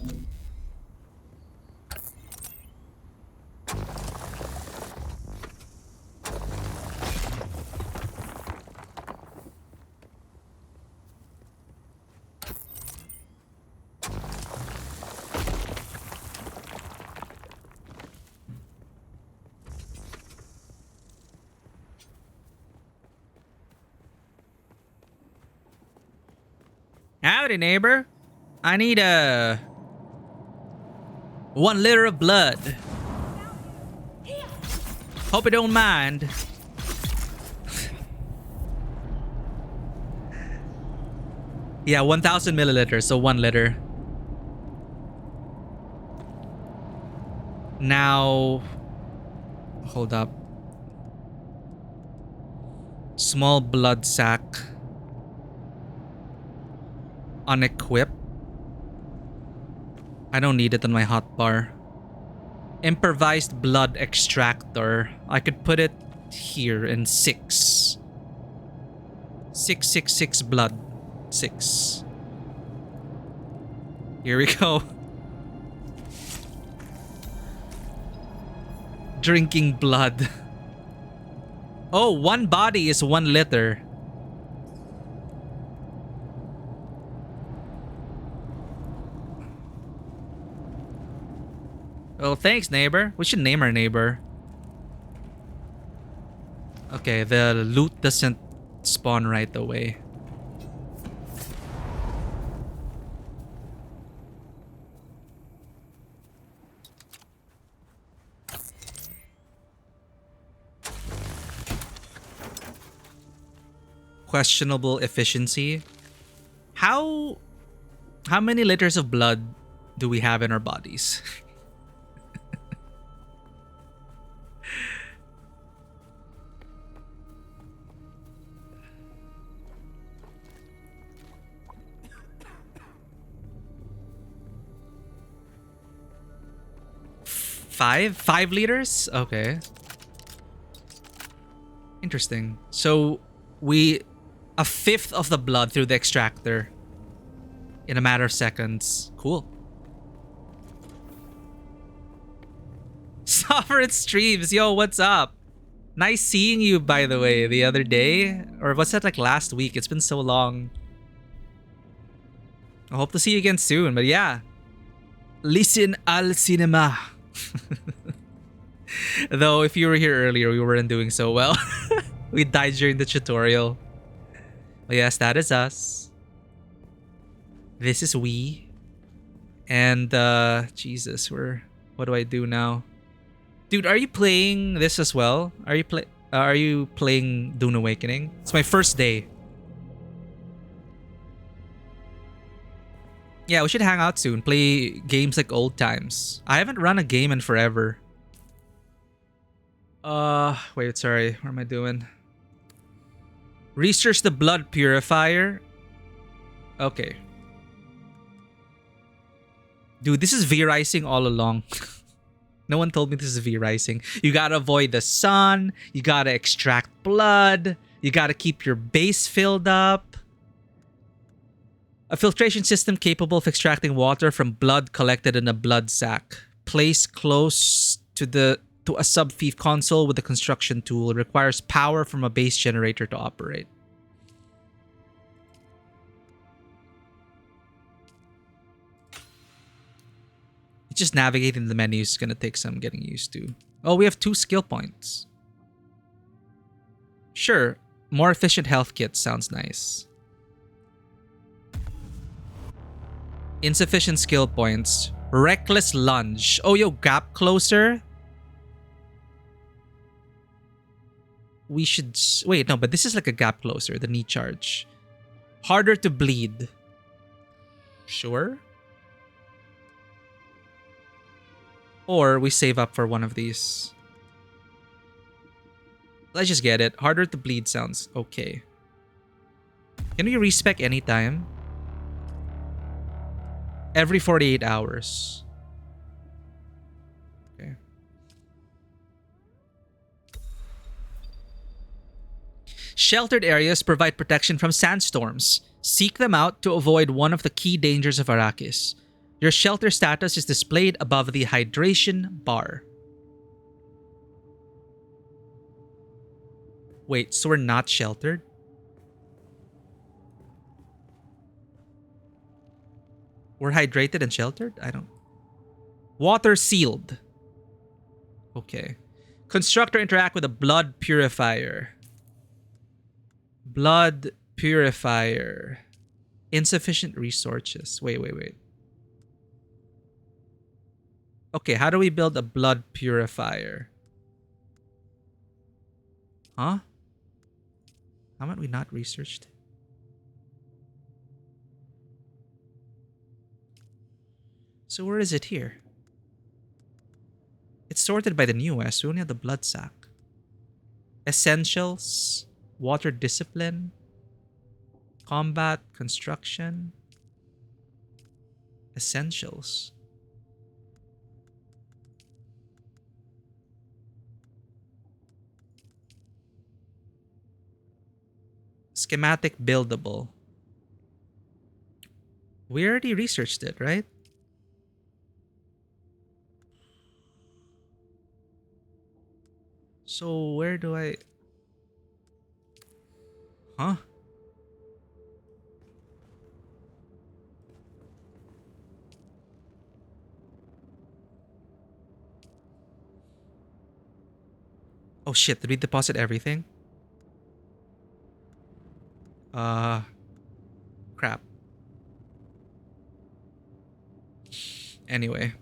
S1: Howdy, neighbor. I need 1 liter of blood. Hope you don't mind. Yeah, 1,000 milliliters, so 1 liter. Now, hold up. Small blood sack. Unequip. I don't need it on my hotbar. Improvised blood extractor. I could put it here in 6. 666 blood. 6. Here we go. Drinking blood. Oh, 1 body is 1 liter. Well, thanks, neighbor. We should name our neighbor. Okay, the loot doesn't spawn right away. Questionable efficiency. How many liters of blood do we have in our bodies? Five liters? Okay. Interesting. So a fifth of the blood through the extractor in a matter of seconds. Cool. Sovereign Streams, yo, what's up? Nice seeing you, by the way, the other day. Or was that like last week? It's been so long. I hope to see you again soon, but yeah. Listen al cinema. Though if you were here earlier, we weren't doing so well. We died during the tutorial. But yes, that is us. This is we. And Jesus, what do I do now? Dude, are you playing this as well? Are you playing Dune Awakening? It's my first day. Yeah, we should hang out soon. Play games like old times. I haven't run a game in forever. Wait, sorry. What am I doing? Research the blood purifier. Okay. Dude, this is V-Rising all along. No one told me this is V-Rising. You gotta avoid the sun. You gotta extract blood. You gotta keep your base filled up. A filtration system capable of extracting water from blood collected in a blood sac. Placed close to a sub-fief console with a construction tool. It requires power from a base generator to operate. Just navigating the menu is gonna take some getting used to. Oh, we have 2 skill points. Sure, more efficient health kits sounds nice. Insufficient skill points. Reckless lunge. Oh, yo, gap closer. We should wait. No, but this is like a gap closer. The knee charge. Harder to bleed. Sure. Or we save up for one of these. Let's just get it. Harder to bleed sounds okay. Can we respec anytime? Every 48 hours. Okay. Sheltered areas provide protection from sandstorms. Seek them out to avoid one of the key dangers of Arrakis. Your shelter status is displayed above the hydration bar. Wait, so we're not sheltered? We're hydrated and sheltered? I don't... Water sealed. Okay. Construct or interact with a blood purifier. Blood purifier. Insufficient resources. Wait. Okay, how do we build a blood purifier? Huh? How might we not researched? So where is it here? It's sorted by the newest. We only have the blood sac. Essentials. Water discipline. Combat. Construction. Essentials. Schematic buildable. We already researched it, right? So where do I... Huh? Oh shit, did we deposit everything? Crap. Anyway.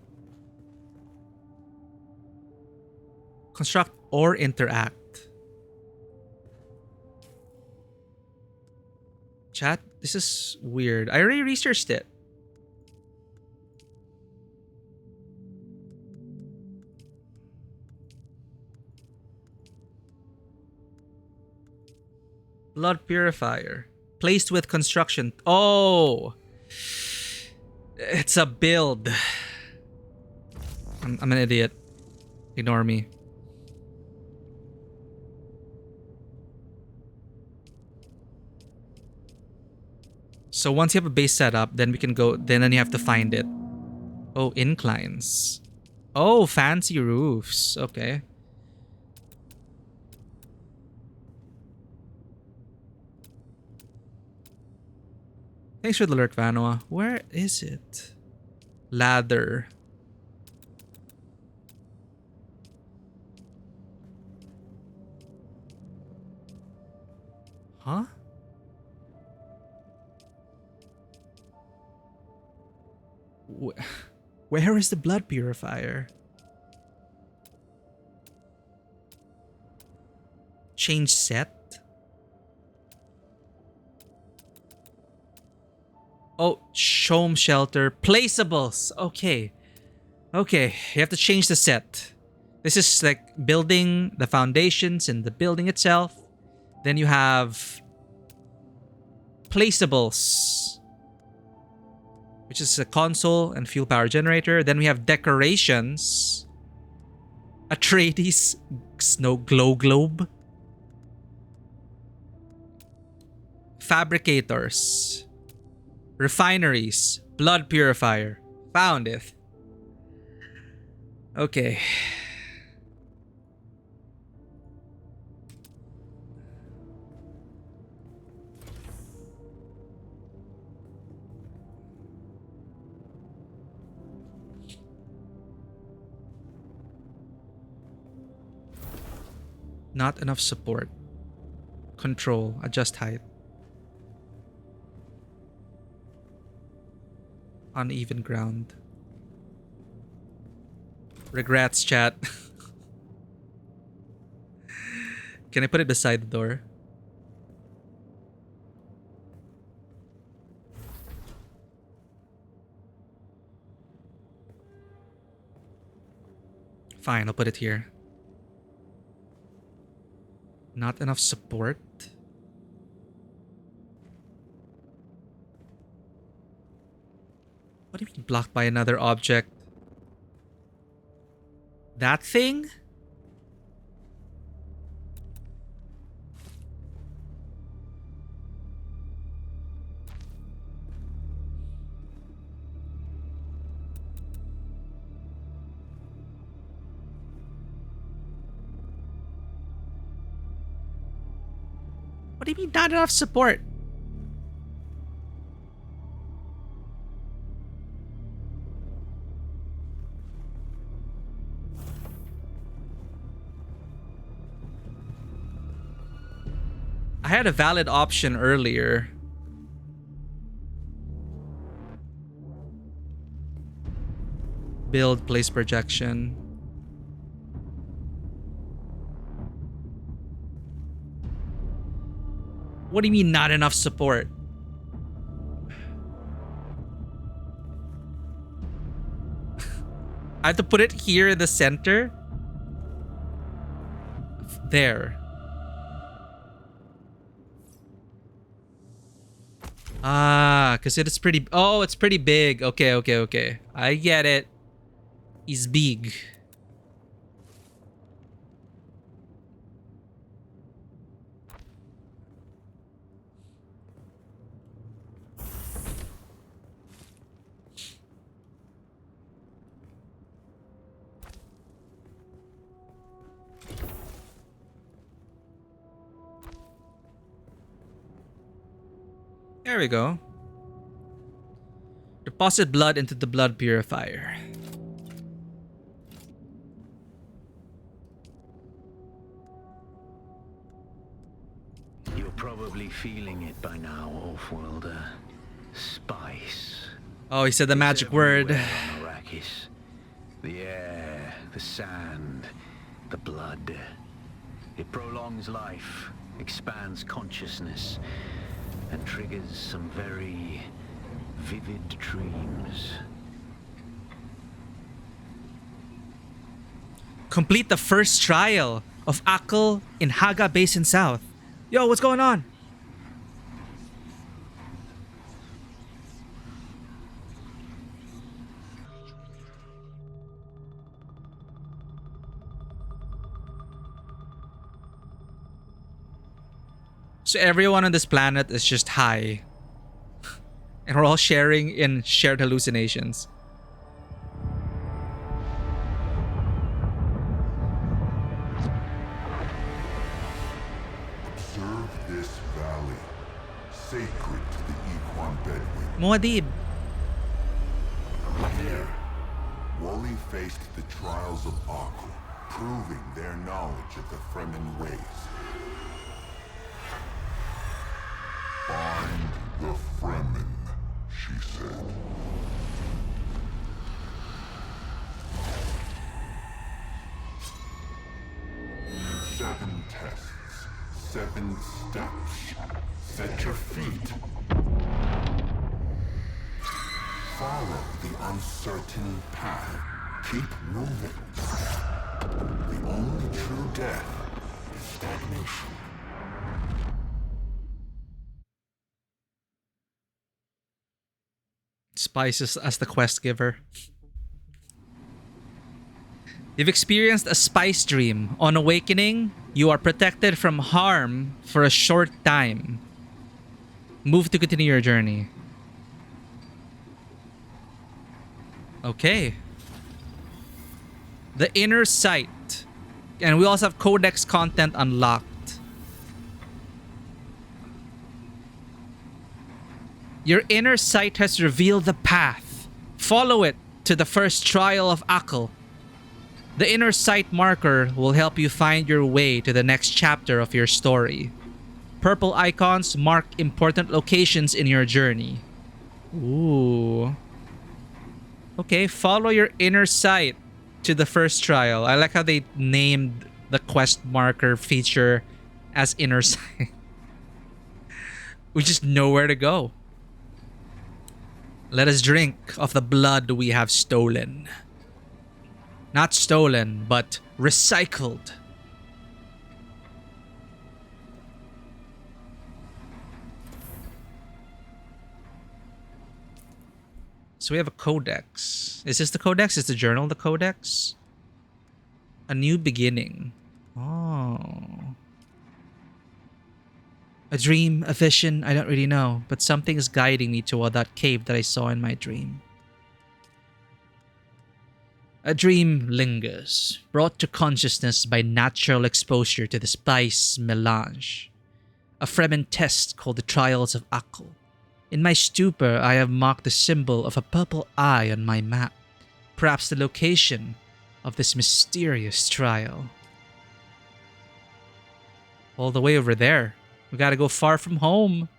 S1: Construct or interact. Chat, this is weird. I already researched it. Blood purifier. Placed with construction. Oh! It's a build. I'm an idiot. Ignore me. So once you have a base set up, then we can go, then you have to find it. Oh, inclines. Oh, fancy roofs. Okay. Thanks for the alert, Vanoa. Where is it? Ladder. Huh? Where is the blood purifier? Change set? Oh, Shome shelter. Placeables. Okay. Okay, you have to change the set. This is like building the foundations and the building itself. Then you have placeables, which is a console and fuel power generator. Then we have decorations. Atreides snow glow globe. Fabricators. Refineries. Blood purifier. Found it. Okay. Not enough support. Control. Adjust height. Uneven ground. Regrets, chat. Can I put it beside the door? Fine, I'll put it here. Not enough support. What do you mean blocked by another object? That thing? What do you mean not enough support? I had a valid option earlier. Build, place projection. What do you mean not enough support? I have to put it here in the center? There. Ah, because it is pretty... Oh, it's pretty big. Okay, okay, okay. I get it. He's big. There we go. Deposit blood into the blood purifier.
S4: You're probably feeling it by now, Offworlder. Spice.
S1: Oh, he said the
S4: It's
S1: magic word.
S4: everywhere on Arrakis. The air, the sand, the blood. It prolongs life, expands consciousness, and triggers some very vivid dreams.
S1: Complete the first trial of Akal in Haga Basin South. Yo, what's going on? So everyone on this planet is just high. And we're all sharing in shared hallucinations.
S9: Observe this valley, sacred to the Equan Bedouin.
S1: Muad'Dib.
S9: Here, Wally faced the trials of Akal, proving their knowledge of the Fremen ways. Find the Fremen, she said. Seven tests, 7 steps. Set your feet. Follow the uncertain path. Keep moving. The only true death is stagnation.
S1: Spices as the quest giver. You've experienced a spice dream. On awakening, you are protected from harm for a short time. Move to continue your journey. Okay. The inner sight. And we also have codex content unlocked. Your inner sight has revealed the path. Follow it to the first trial of Akal. The inner sight marker will help you find your way to the next chapter of your story. Purple icons mark important locations in your journey. Ooh. Okay, follow your inner sight to the first trial. I like how they named the quest marker feature as inner sight. We just know where to go. Let us drink of the blood we have stolen. Not stolen, but recycled. So we have a codex. Is this the codex? Is the journal the codex? A new beginning. Oh. A dream, a vision, I don't really know. But something is guiding me toward that cave that I saw in my dream. A dream lingers, brought to consciousness by natural exposure to the spice melange. A Freeman test called the Trials of Akal. In my stupor, I have marked the symbol of a purple eye on my map. Perhaps the location of this mysterious trial. All the way over there. We gotta go far from home.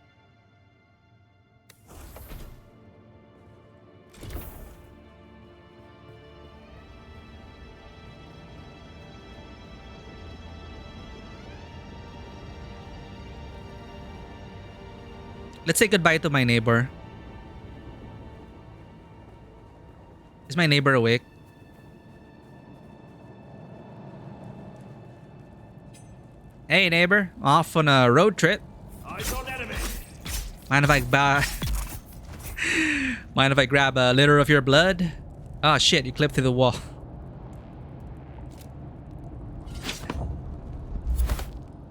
S1: Let's say goodbye to my neighbor. Is my neighbor awake? Hey neighbor, off on a road trip.
S5: Eyes on enemy.
S1: Mind if I Mind if I grab a liter of your blood? Oh shit, you clipped through the wall.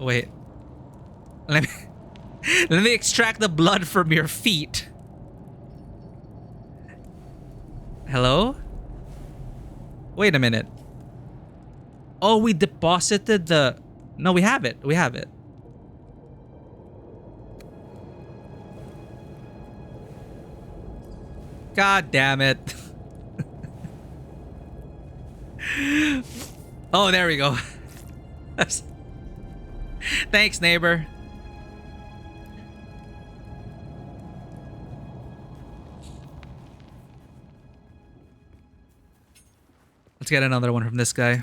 S1: Wait. Let me extract the blood from your feet. Hello? Wait a minute. Oh, we deposited the... No, we have it. We have it. God damn it. Oh, there we go. Thanks, neighbor. Let's get another one from this guy.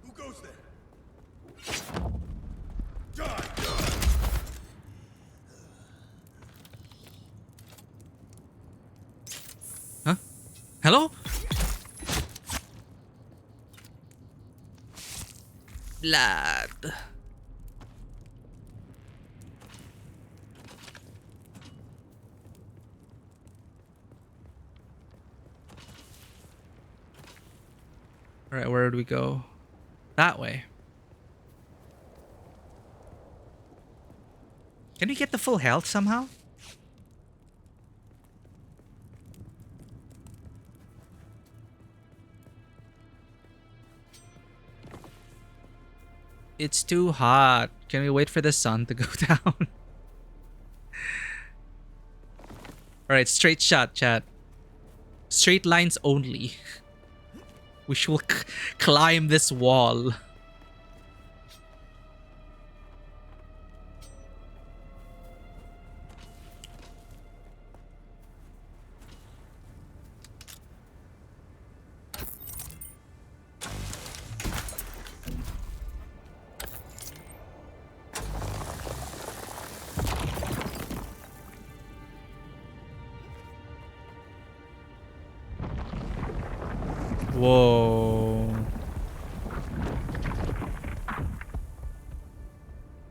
S5: Who goes there? Die!
S1: Huh? Hello? Blood. Alright, where do we go? That way. Can we get the full health somehow? It's too hot. Can we wait for the sun to go down? Alright, straight shot, chat. Straight lines only. We shall climb this wall. Whoa.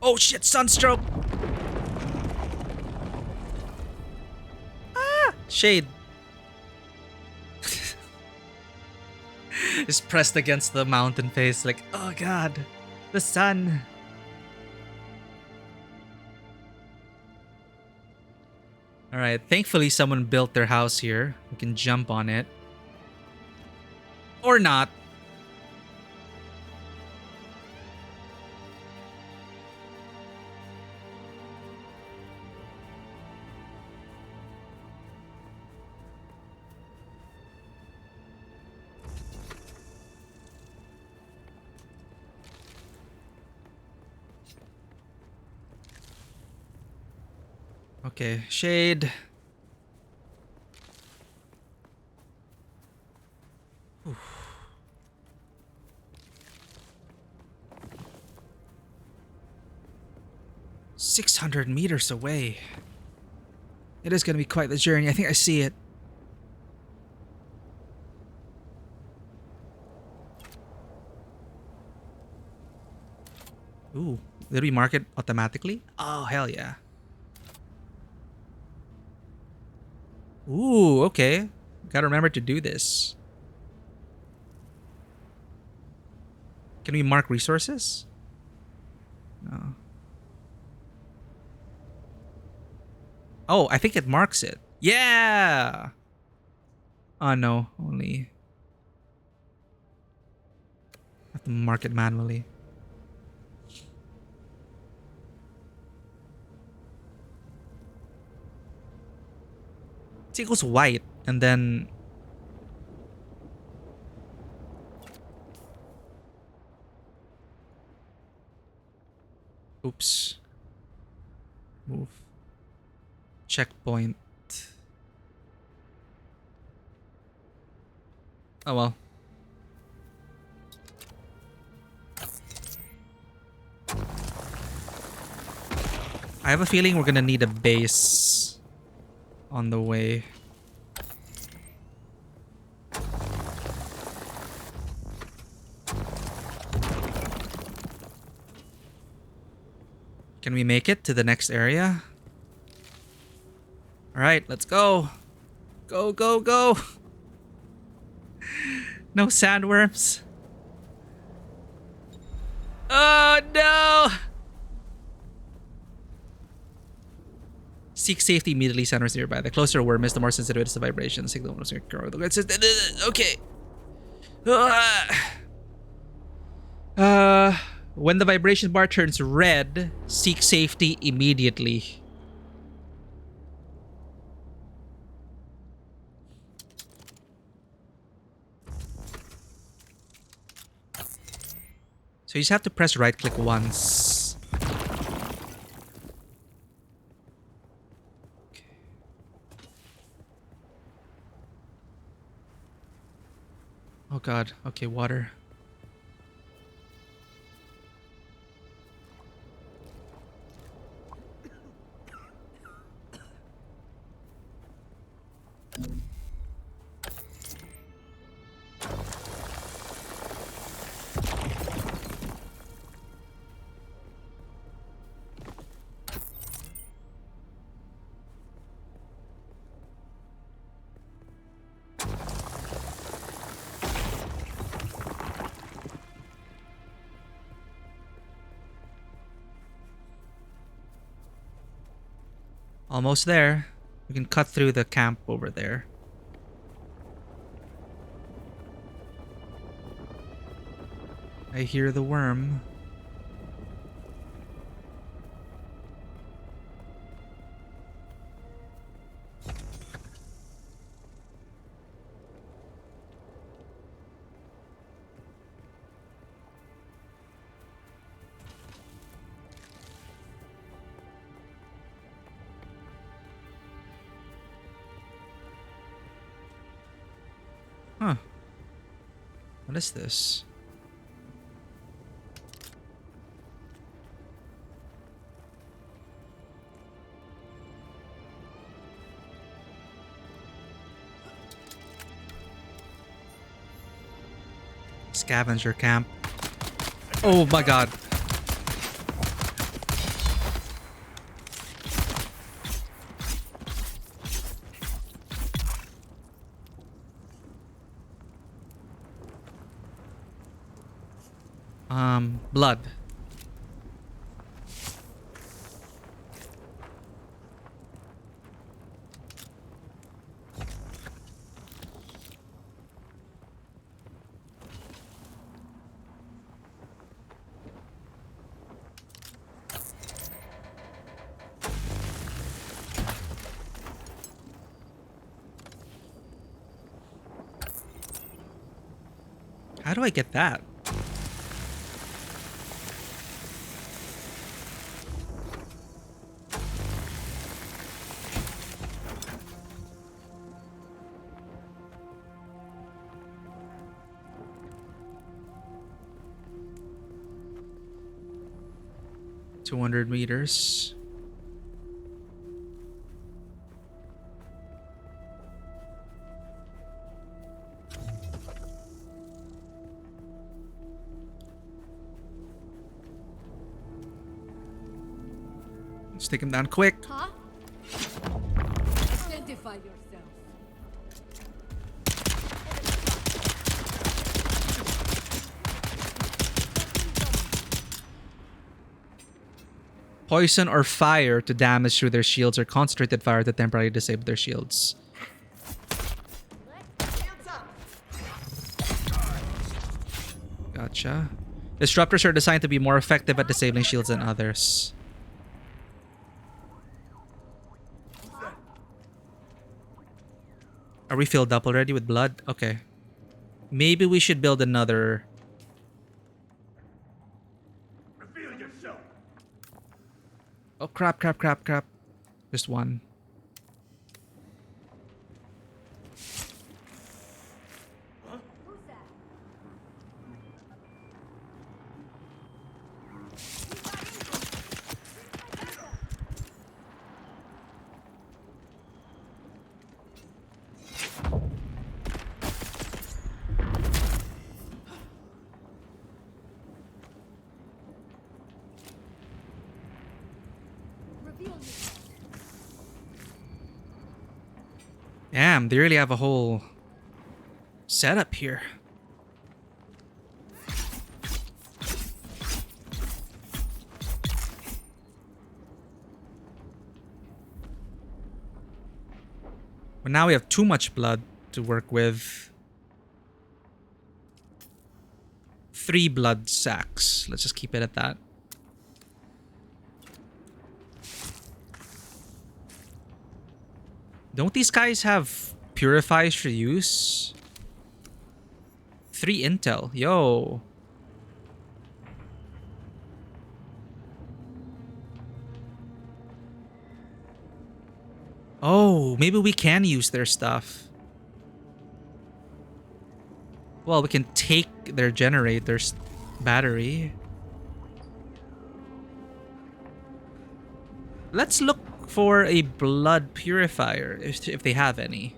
S1: Oh shit, sunstroke. Ah, shade. Just pressed against the mountain face like, oh god, the sun. Alright, thankfully someone built their house here. We can jump on it. Or not. Okay, shade. Oof. 600 meters away. It is going to be quite the journey. I think I see it. Ooh, did we mark it automatically? Oh, hell yeah. Ooh, okay. Gotta remember to do this. Can we mark resources? No. Oh, I think it marks it. Yeah! Oh no, only... I have to mark it manually. It equals white, and then... Oops. Move. Checkpoint. Oh well. I have a feeling we're gonna need a base on the way. Can we make it to the next area? Alright, let's go. Go, go, go. No sandworms. Oh no! Seek safety immediately, centers nearby. The closer a worm is, the more sensitive it is to vibrations. Signal is okay. When the vibration bar turns red, seek safety immediately. So you just have to press right click once. Okay. Oh god, okay, water. Almost there. We can cut through the camp over there. I hear the worm. Huh. What is this? Scavenger camp. Oh my god. Blood. How do I get that? $200 meters. Let's take him down quick.
S6: Huh? Identify yourself.
S1: Poison or fire to damage through their shields, or concentrated fire to temporarily disable their shields. Gotcha. Disruptors are designed to be more effective at disabling shields than others. Are we filled up already with blood? Okay. Maybe we should build another.
S5: Reveal yourself.
S1: Oh, crap. Just one.
S6: Who's that? Reveal yourself.
S1: Damn, they really have a whole setup here. But now we have too much blood to work with. 3 blood sacks. Let's just keep it at that. Don't these guys have purifiers for use? 3 intel. Yo. Oh, maybe we can use their stuff. Well, we can take their generator's battery. Let's look for a blood purifier if they have any.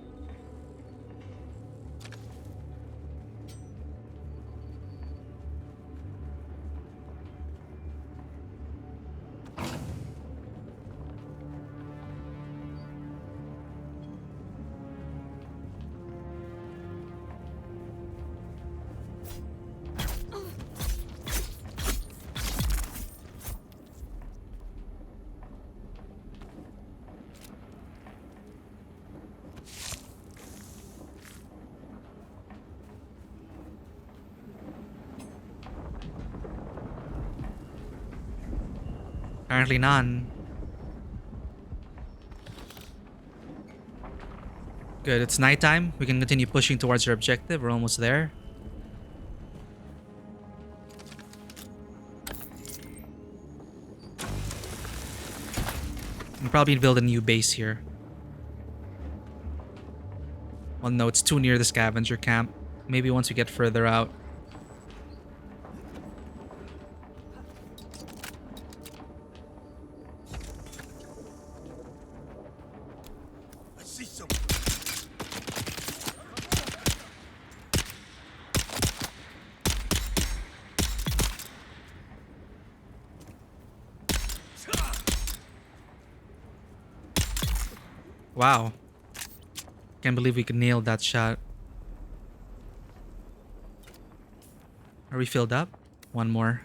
S1: Apparently none. Good, it's nighttime. We can continue pushing towards our objective. We're almost there. We'll probably build a new base here. Well, no, it's too near the scavenger camp. Maybe once we get further out.
S5: I see someone.
S1: Wow. Can't believe we could nail that shot. Are we filled up? One more.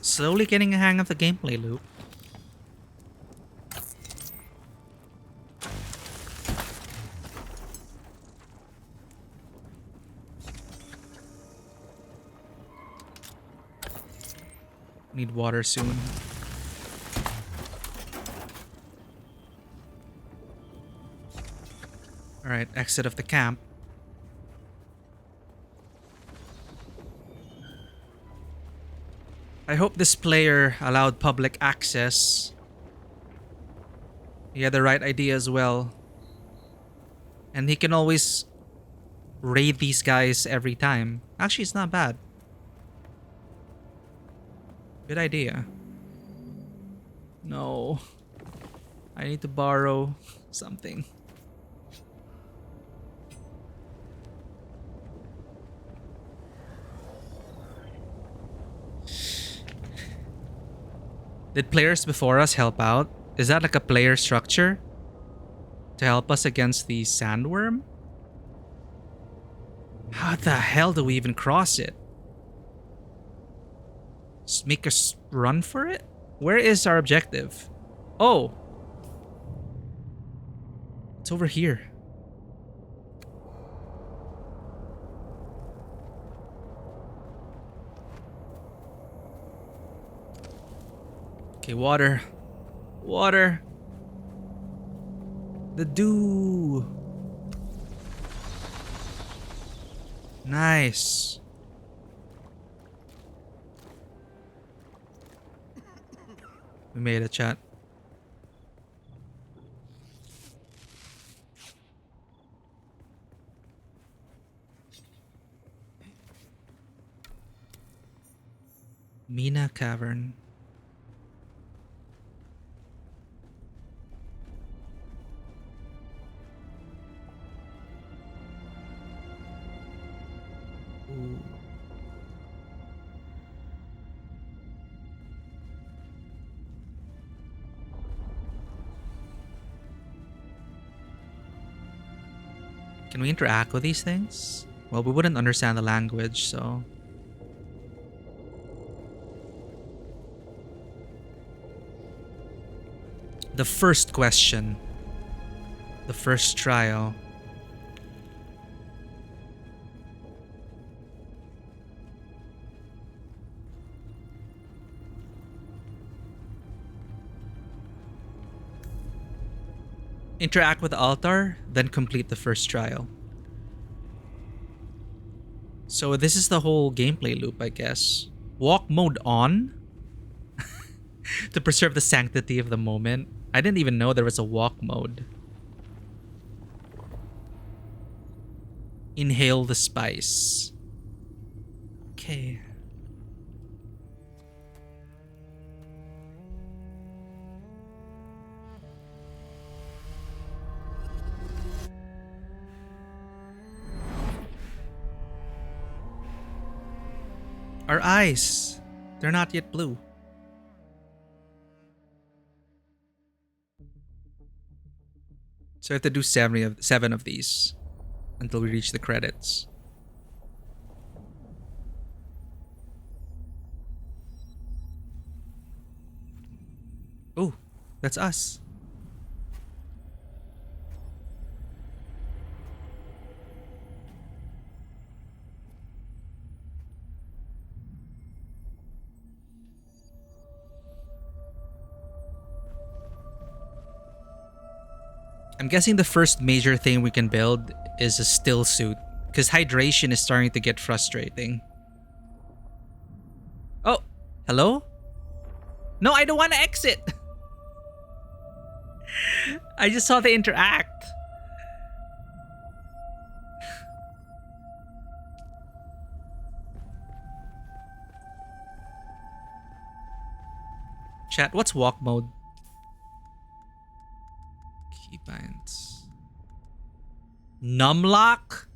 S1: Slowly getting a hang of the gameplay loop. Need water soon. Alright, exit of the camp. I hope this player allowed public access. He had the right idea as well. And he can always raid these guys every time. Actually, it's not bad. Good idea. No. I need to borrow something. Did players before us help out? Is that like a player structure? To help us against the sandworm? How the hell do we even cross it? Just make us run for it? Where is our objective? Oh! It's over here. Okay, water. Water. The dew. Nice. We made it, chat. Mina Cavern. Ooh. Can we interact with these things? Well, we wouldn't understand the language, so... The first question. The first trial. Interact with the altar, then complete the first trial. So this is the whole gameplay loop, I guess. Walk mode on to preserve the sanctity of the moment. I didn't even know there was a walk mode. Inhale the spice. Okay. Our eyes, they're not yet blue. So I have to do seven of these until we reach the credits. Oh, that's us. I'm guessing the first major thing we can build is a still suit, because hydration is starting to get frustrating. Oh, hello? No, I don't want to exit. I just saw they interact. Chat, what's walk mode? Keybinds. Numlock?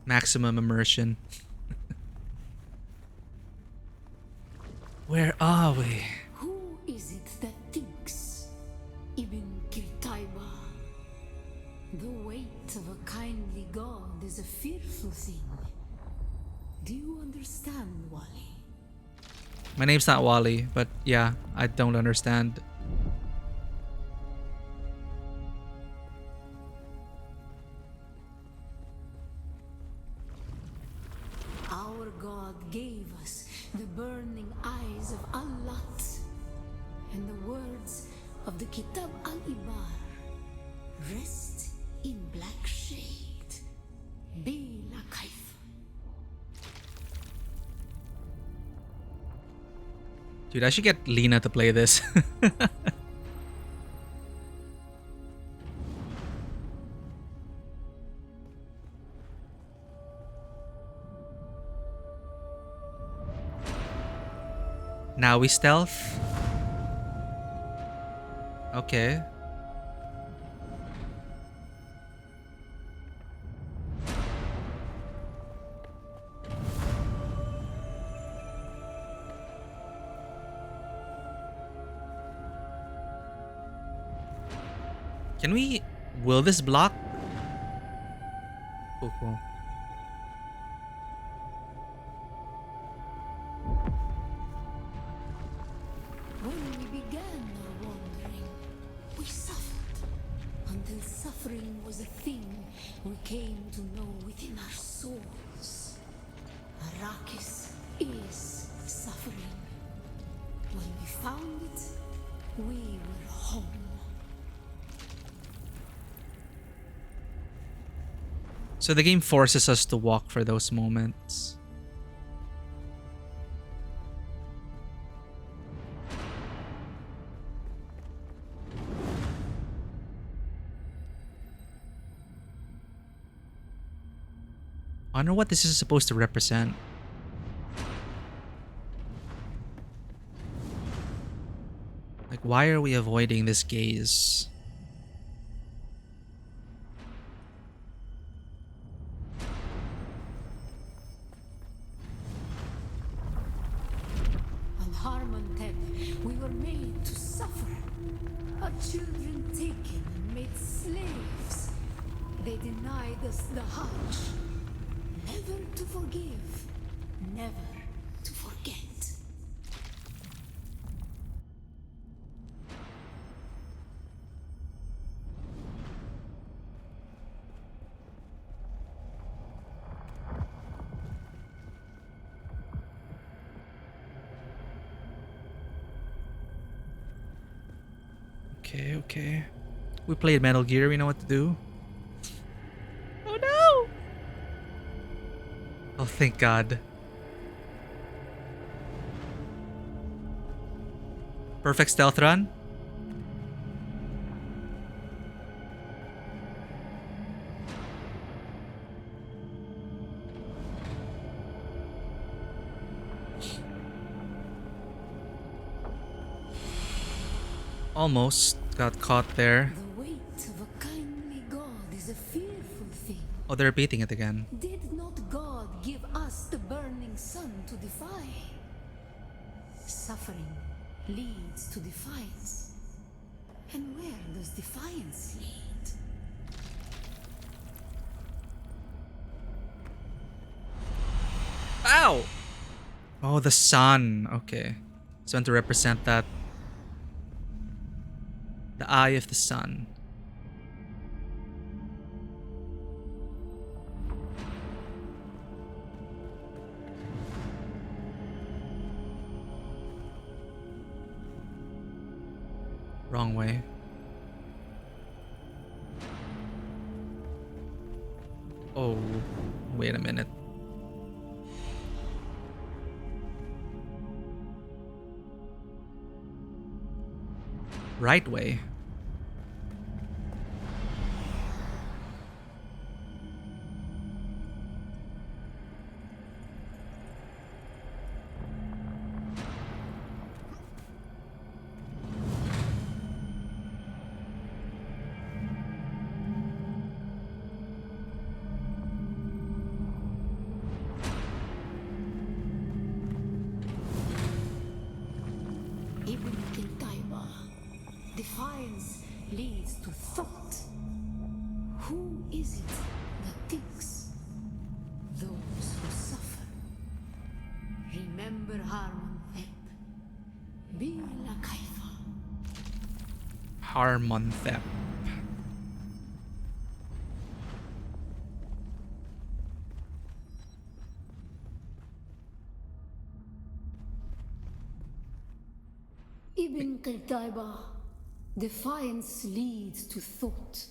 S1: Maximum immersion. Where are we?
S10: Who is it that thinks? Ibn Kirtaiba. The weight of a kindly god is a fearful thing. Do you understand, Wally?
S1: My name's not Wally, but yeah, I don't understand.
S10: Our God gave us the burning eyes of Allah and the words of the Kitab al-Ibar. Rest in black shade. Bila kaif.
S1: Dude, I should get Lena to play this. Now we stealth. Okay. Can we... Will this block? Cool, cool.
S10: When we began our wandering, we suffered. Until suffering was a thing we came to know within our souls. Arrakis is suffering. When we found it, we were home.
S1: So the game forces us to walk for those moments. I wonder what this is supposed to represent. Like, why are we avoiding this gaze?
S10: On Harmontep, we were made to suffer. Our children taken and made slaves. They denied us the Hajj. Never to forgive, never to forget.
S1: Okay, okay. We played Metal Gear, we know what to do. Oh no! Oh, thank God. Perfect stealth run. Almost got caught there.
S10: The weight of a kindly God is a fearful thing.
S1: Oh, they're repeating it again.
S10: Did not God give us the burning sun to defy? Suffering leads to defiance. And where does defiance lead?
S1: Ow! Oh, the sun. Okay. It's meant to represent that. The eye of the sun. Wrong way. Oh, wait a minute. Right way.
S10: Ibn Qutayba. Defiance leads to thought. Who is it that thinks? Those who suffer. Remember Harmontep.
S1: Harmonthep.
S10: Ibn Qurtaiba. Defiance leads to thought.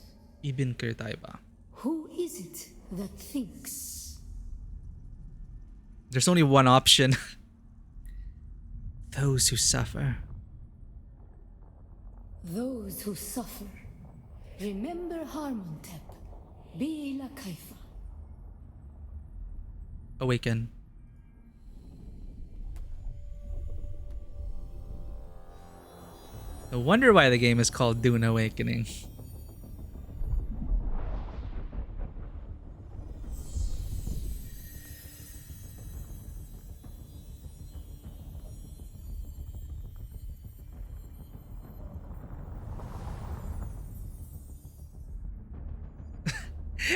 S1: Ibn Qurtaiba.
S10: Who is it that thinks?
S1: There's only one option. Those who suffer.
S10: Those who suffer. Remember Harmontep. Bila Kaifa.
S1: Awaken. I wonder why the game is called Dune Awakening.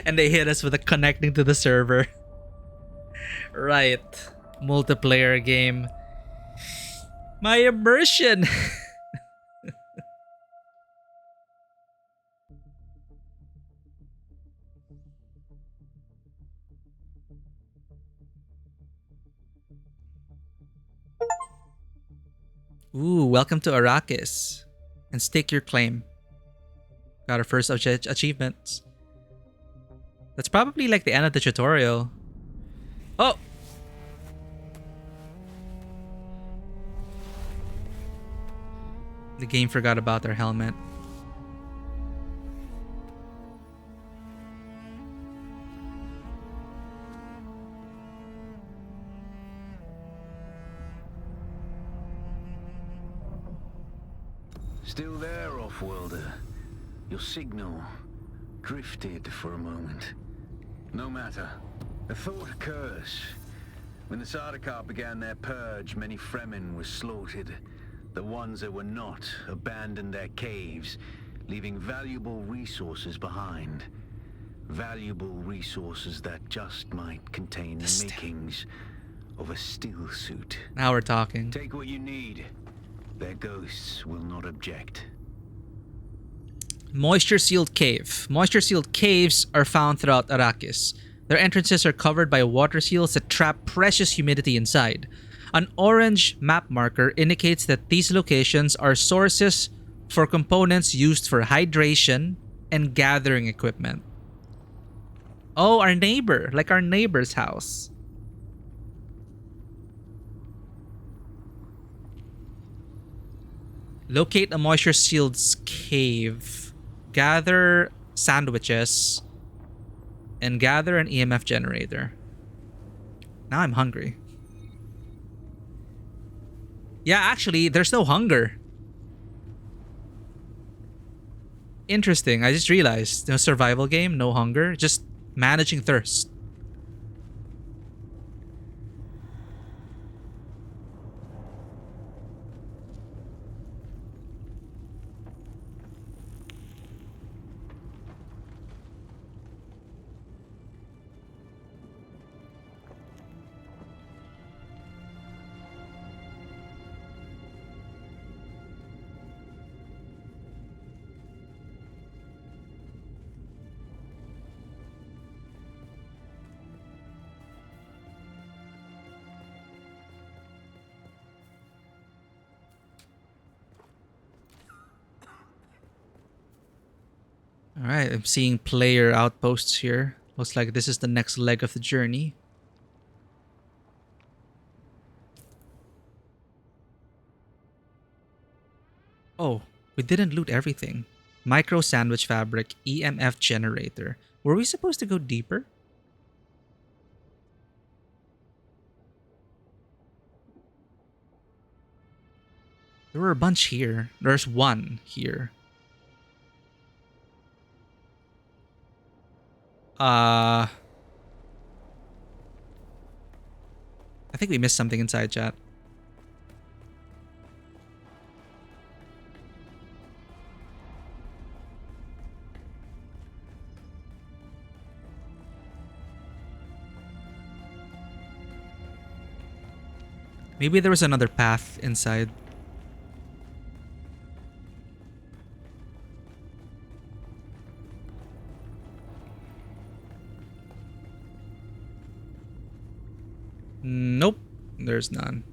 S1: And they hit us with a connecting to the server. Right. Multiplayer game. My immersion. Ooh, welcome to Arrakis. And stake your claim. Got our first achievements. That's probably like the end of the tutorial. Oh! The game forgot about their helmet.
S4: Still there, off-worlder? Your signal drifted for a moment. No matter. A thought occurs. When the Sardaukar began their purge, many Fremen were slaughtered. The ones that were not abandoned their caves, leaving valuable resources behind. Valuable resources that just might contain the makings of a still suit.
S1: Now we're talking.
S4: Take what you need. Their ghosts will not object.
S1: Moisture-sealed cave. Moisture-sealed caves are found throughout Arrakis. Their entrances are covered by water seals that trap precious humidity inside. An orange map marker indicates that these locations are sources for components used for hydration and gathering equipment. Oh, our neighbor. Like our neighbor's house. Locate a moisture-sealed cave. Gather sandwiches. And gather an EMF generator. Now I'm hungry. Yeah, actually, there's no hunger. Interesting. I just realized. No survival game, no hunger. Just managing thirst. Alright, I'm seeing player outposts here. Looks like this is the next leg of the journey. Oh, we didn't loot everything. Micro sandwich fabric, EMF generator. Were we supposed to go deeper? There were a bunch here. There's one here. I think we missed something inside, chat. Maybe there was another path inside. Nope, there's none.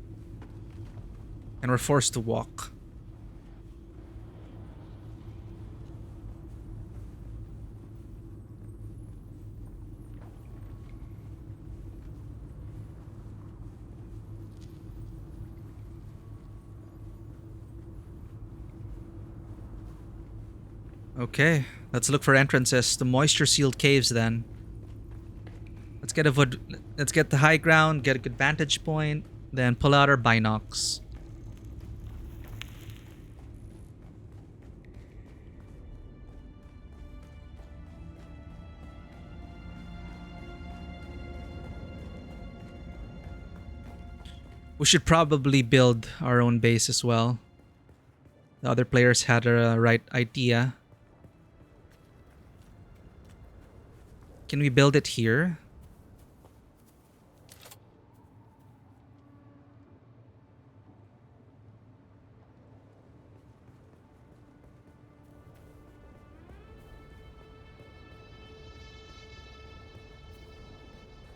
S1: And we're forced to walk. Okay, let's look for entrances to moisture-sealed caves then. Let's get the high ground, get a good vantage point, then pull out our binocs. We should probably build our own base as well. The other players had a right idea. Can we build it here?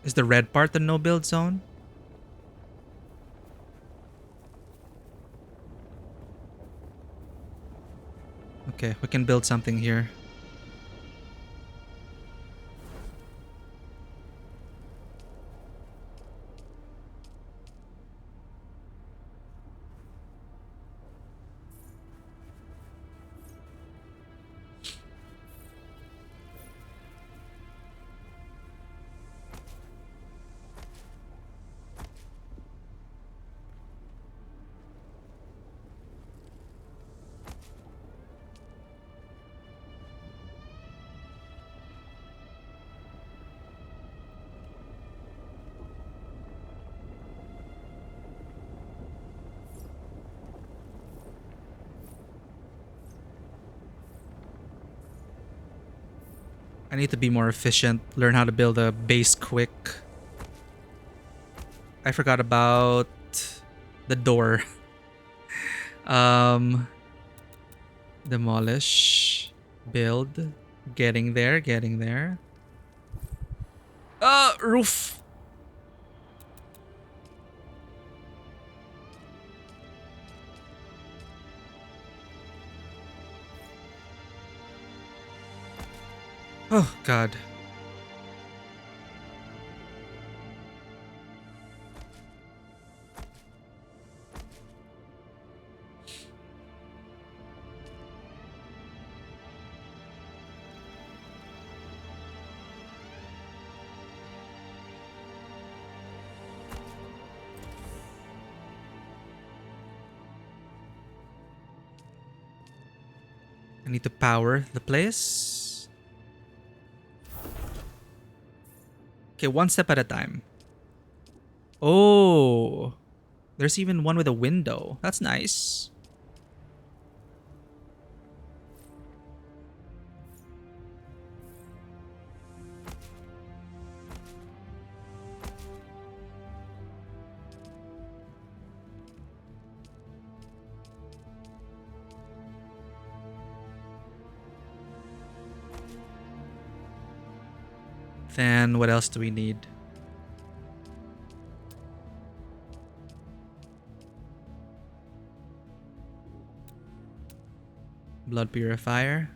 S1: Is the red part the no-build zone? Okay, we can build something here. I need to be more efficient, learn how to build a base quick. I forgot about the door. Demolish, build, getting there. Roof. Oh, God. I need to power the place. Okay, one step at a time. Oh, there's even one with a window. That's nice. Then what else do we need? Blood purifier.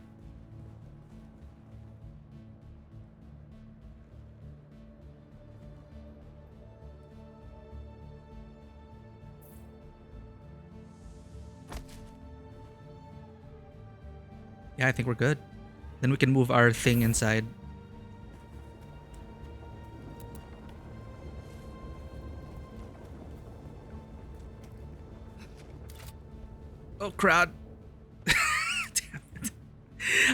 S1: Yeah, I think we're good. Then we can move our thing inside. Oh, crowd. Damn it.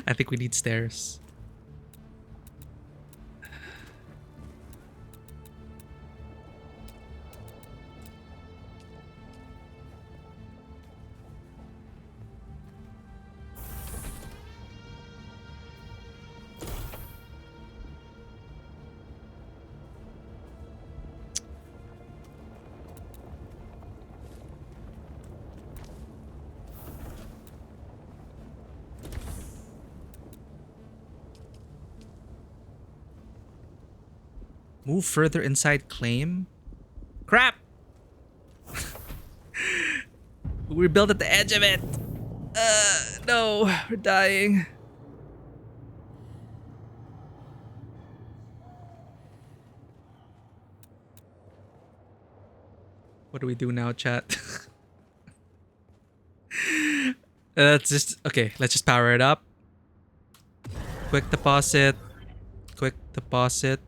S1: I think we need stairs. Move further inside claim. Crap! We're built at the edge of it. No, we're dying. What do we do now, chat? Let's just okay. Let's just power it up. Quick deposit. Quick deposit.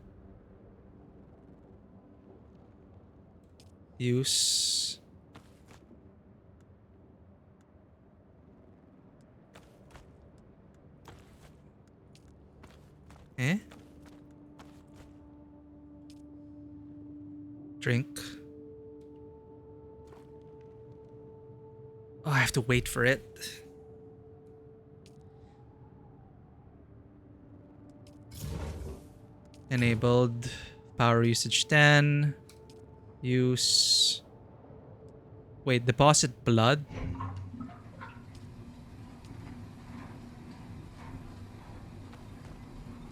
S1: Use. Eh? Drink. Oh, I have to wait for it. Enabled. Power usage 10. Use. Wait, deposit blood?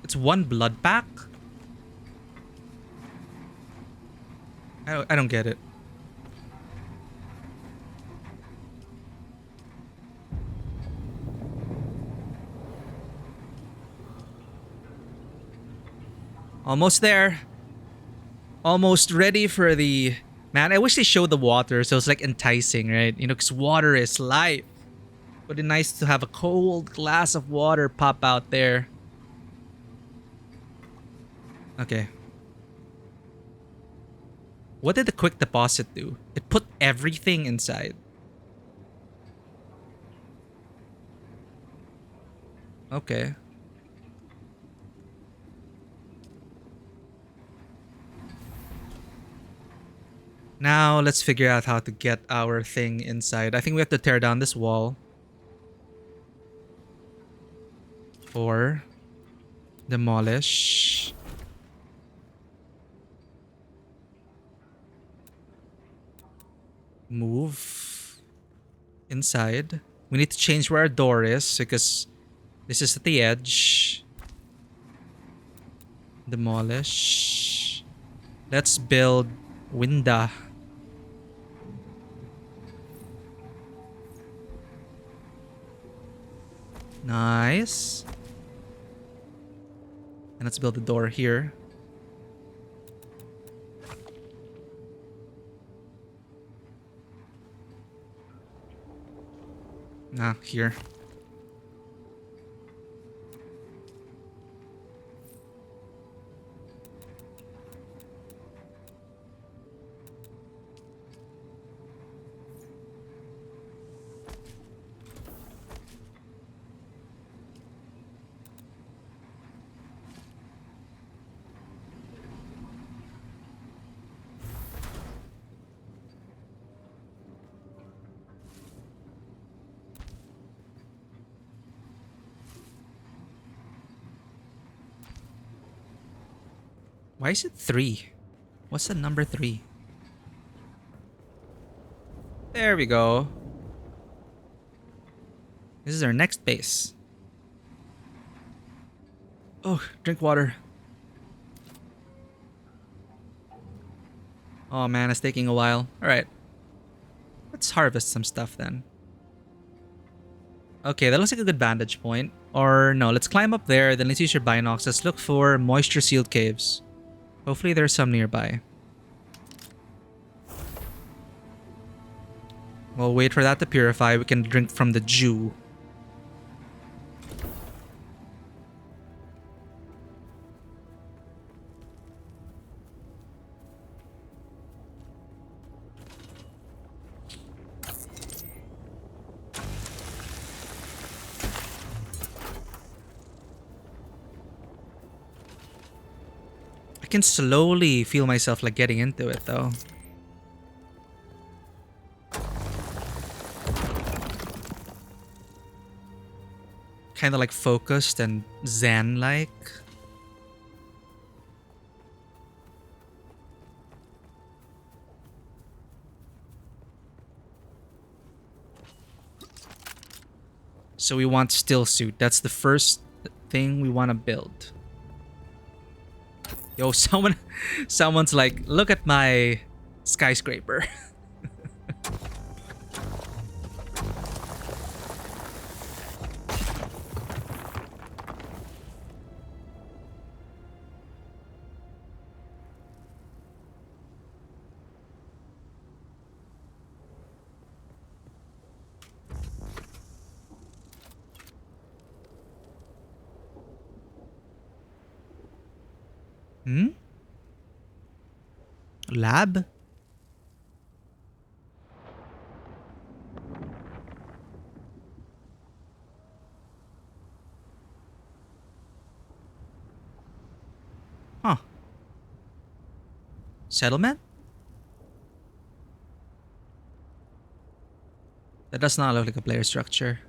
S1: It's one blood pack? I don't get it. Almost there. Almost ready for the... Man, I wish they showed the water so it's like enticing, right? You know, because water is life. Would be nice to have a cold glass of water pop out there. Okay. What did the quick deposit do? It put everything inside. Okay. Now let's figure out how to get our thing inside. I think we have to tear down this wall. Or demolish. Move inside. We need to change where our door is because this is at the edge. Demolish. Let's build window. Nice. And let's build a door here. Here. Why is it 3? What's the number 3? There we go. This is our next base. Oh, drink water. Oh man, it's taking a while. Alright. Let's harvest some stuff then. Okay, that looks like a good vantage point. Or no, let's climb up there, then let's use your binocs. Let's look for moisture-sealed caves. Hopefully there's some nearby. We'll wait for that to purify. We can drink from the dew. I can slowly feel myself like getting into it though. Kind of like focused and zen-like. So we want still suit. That's the first thing we want to build. Yo, someone's like, look at my skyscraper. Hmm? Lab? Huh. Settlement? That does not look like a player structure.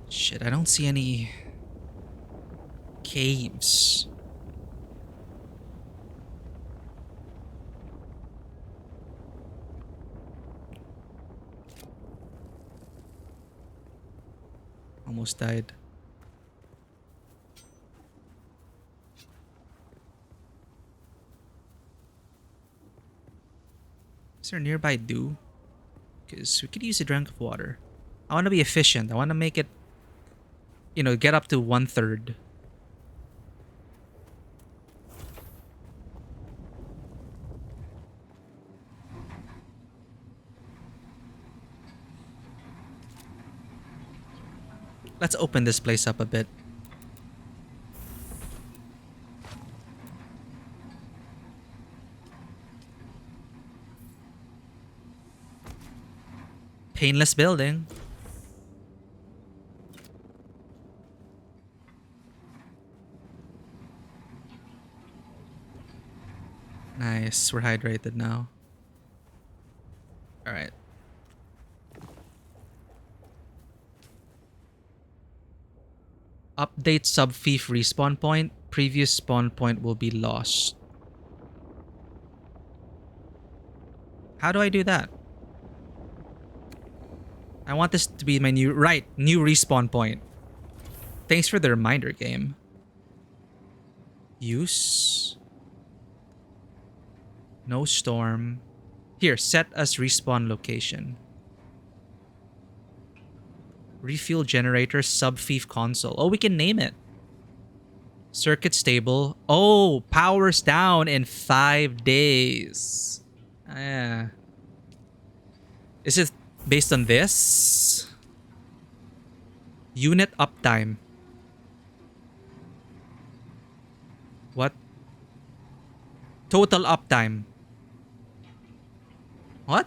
S1: Shit, I don't see any caves. Almost died. Is there a nearby dew? Because we could use a drink of water. I want to be efficient. I want to make it, you know, get up to 1/3. Let's open this place up a bit. Painless building. Nice, we're hydrated now. All right. Update sub-thief respawn point. Previous spawn point will be lost. How do I do that? I want this to be my new respawn point. Thanks for the reminder, game. Use. No storm. Here, set as respawn location. Refuel generator, sub-thief console. Oh, we can name it. Circuit stable. Oh, powers down in 5 days. Yeah. Is it based on this? Unit uptime. What? Total uptime. What?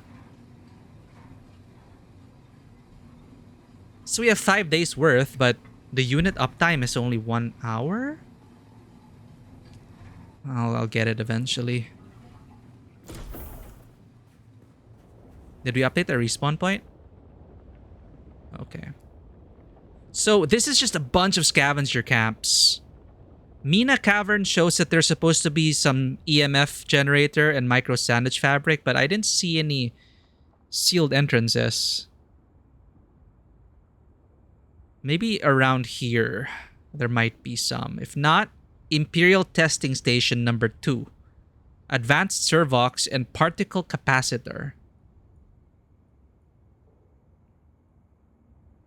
S1: So we have 5 days worth, but the unit uptime is only 1 hour? I'll get it eventually. Did we update the respawn point? Okay. So this is just a bunch of scavenger camps. Mina Cavern shows that there's supposed to be some EMF generator and micro sandwich fabric, but I didn't see any sealed entrances. Maybe around here there might be some. If not, Imperial Testing Station number 2. Advanced Servox and Particle Capacitor.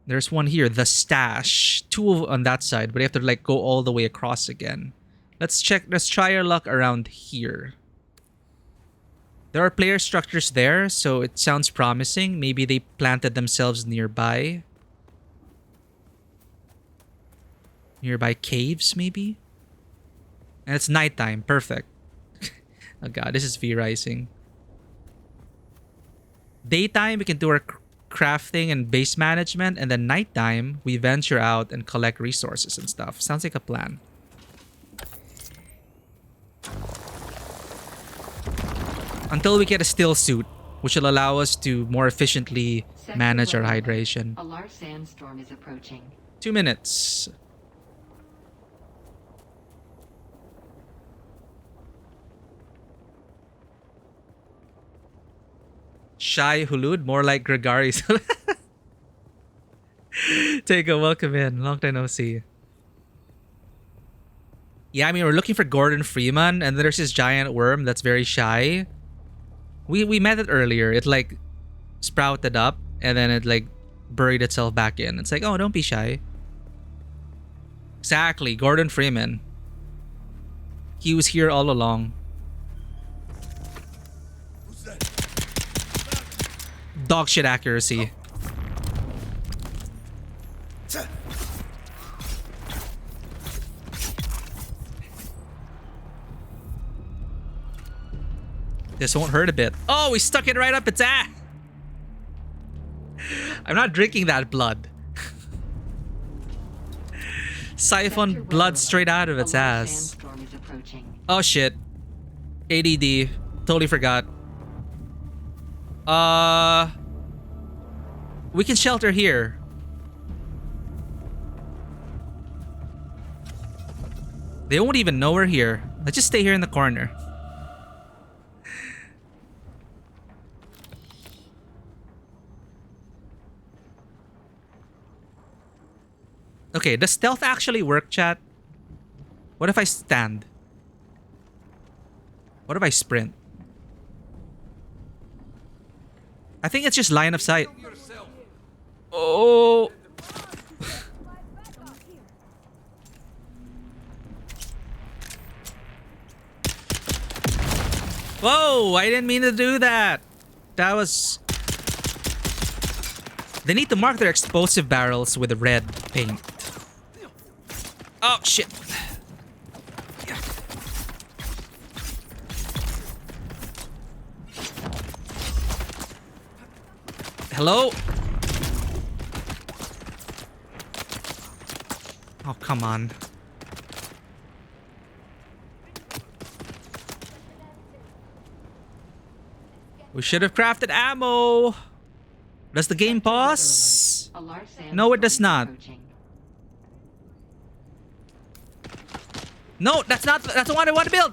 S1: There's one here, the Stash. 2 on that side, but you have to like go all the way across again. Let's try our luck around here. There are player structures there, so it sounds promising. Maybe they planted themselves nearby. Nearby caves, maybe? And it's nighttime. Perfect. Oh god, this is V-Rising. Daytime, we can do our crafting and base management, and then nighttime, we venture out and collect resources and stuff. Sounds like a plan. Until we get a still suit, which will allow us to more efficiently manage our hydration.
S8: A large sandstorm is approaching.
S1: 2 minutes. Shy Hulud, more like Gregaris. Take a welcome in. Long time no see. Yeah, I mean, we're looking for Gordon Freeman, and there's this giant worm that's very shy. We met it earlier. It like sprouted up, and then it like buried itself back in. It's like, oh, don't be shy. Exactly, Gordon Freeman. He was here all along.
S5: Who's that?
S1: Dog shit accuracy. This won't hurt a bit. Oh, we stuck it right up its ass. I'm not drinking that blood. Siphon blood straight out of its ass. Oh shit. ADD. Totally forgot. We can shelter here. They won't even know we're here. Let's just stay here in the corner. Okay, does stealth actually work, chat? What if I stand? What if I sprint? I think it's just line of sight. Oh. Whoa, I didn't mean to do that. That was... They need to mark their explosive barrels with red paint. Oh, shit. Hello? Oh, come on. We should have crafted ammo. Does the game pause? No, it does not. No, that's the one I want to build.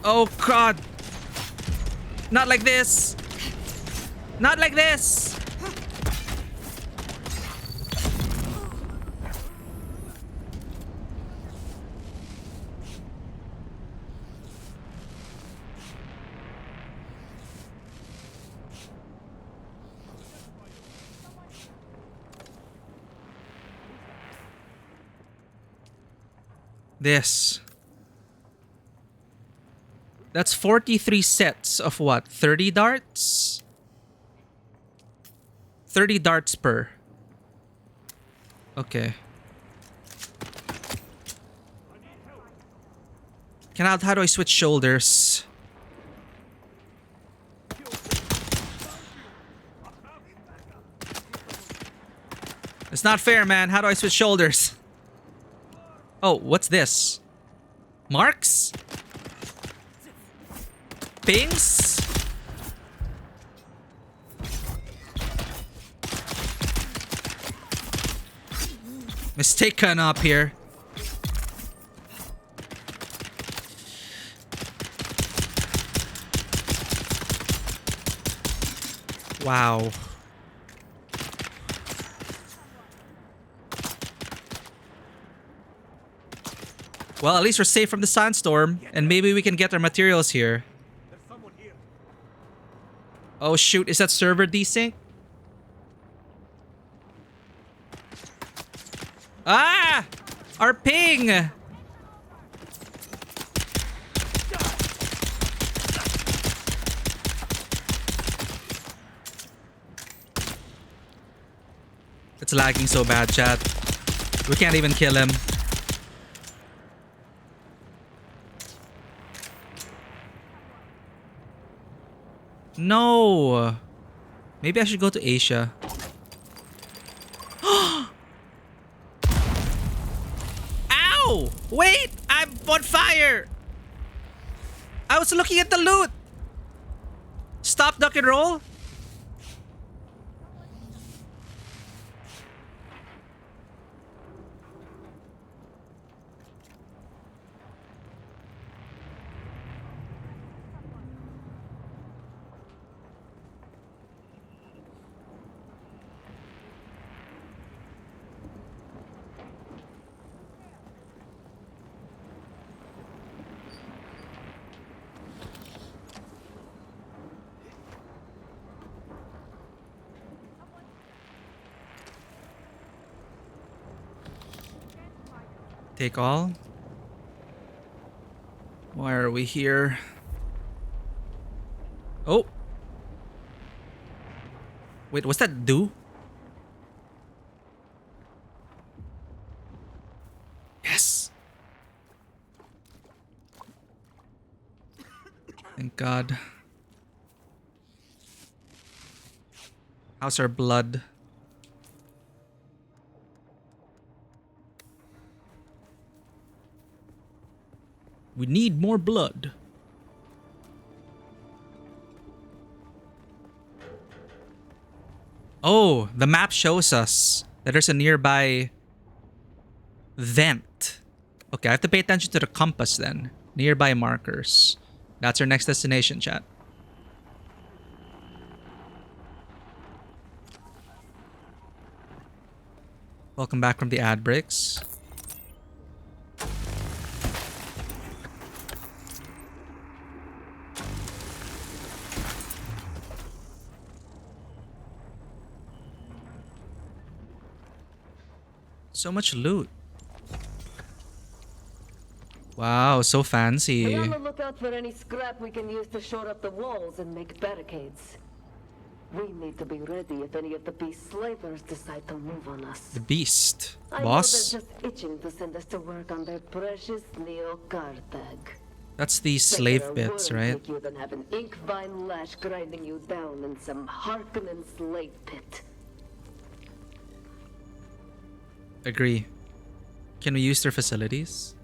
S1: Oh god. Not like this. Not like this. This. That's 43 sets of what? 30 darts? 30 darts per. Okay. How do I switch shoulders? It's not fair, man. How do I switch shoulders? Oh, what's this? Marks? Pings? Mistaken up here. Wow. Well, at least we're safe from the sandstorm, and maybe we can get our materials here. Oh shoot, is that server desync? Ah! Our ping! It's lagging so bad, chat. We can't even kill him. No. Maybe I should go to Asia. Ow! Wait! I'm on fire! I was looking at the loot! Stop, duck, and roll? Take all. Why are we here? Oh. Wait, what's that do? Yes. Thank God. How's our blood? We need more blood. Oh, the map shows us that there's a nearby vent. Okay, I have to pay attention to the compass then. Nearby markers. That's our next destination, chat. Welcome back from the ad breaks. So much loot. Wow, so fancy.
S11: Be on the lookout for any scrap we can use to shore up the walls and make barricades. We need to be ready if any of the beast slavers decide to move on us.
S1: The beast.
S11: I
S1: Boss?
S11: know they're just itching to send us to work on their precious Neo-Cartag.
S1: That's the slave bits, right?
S11: You than have an ink vine lash grinding you down in some Harkonnen slave pit.
S1: Agree. Can we use their facilities?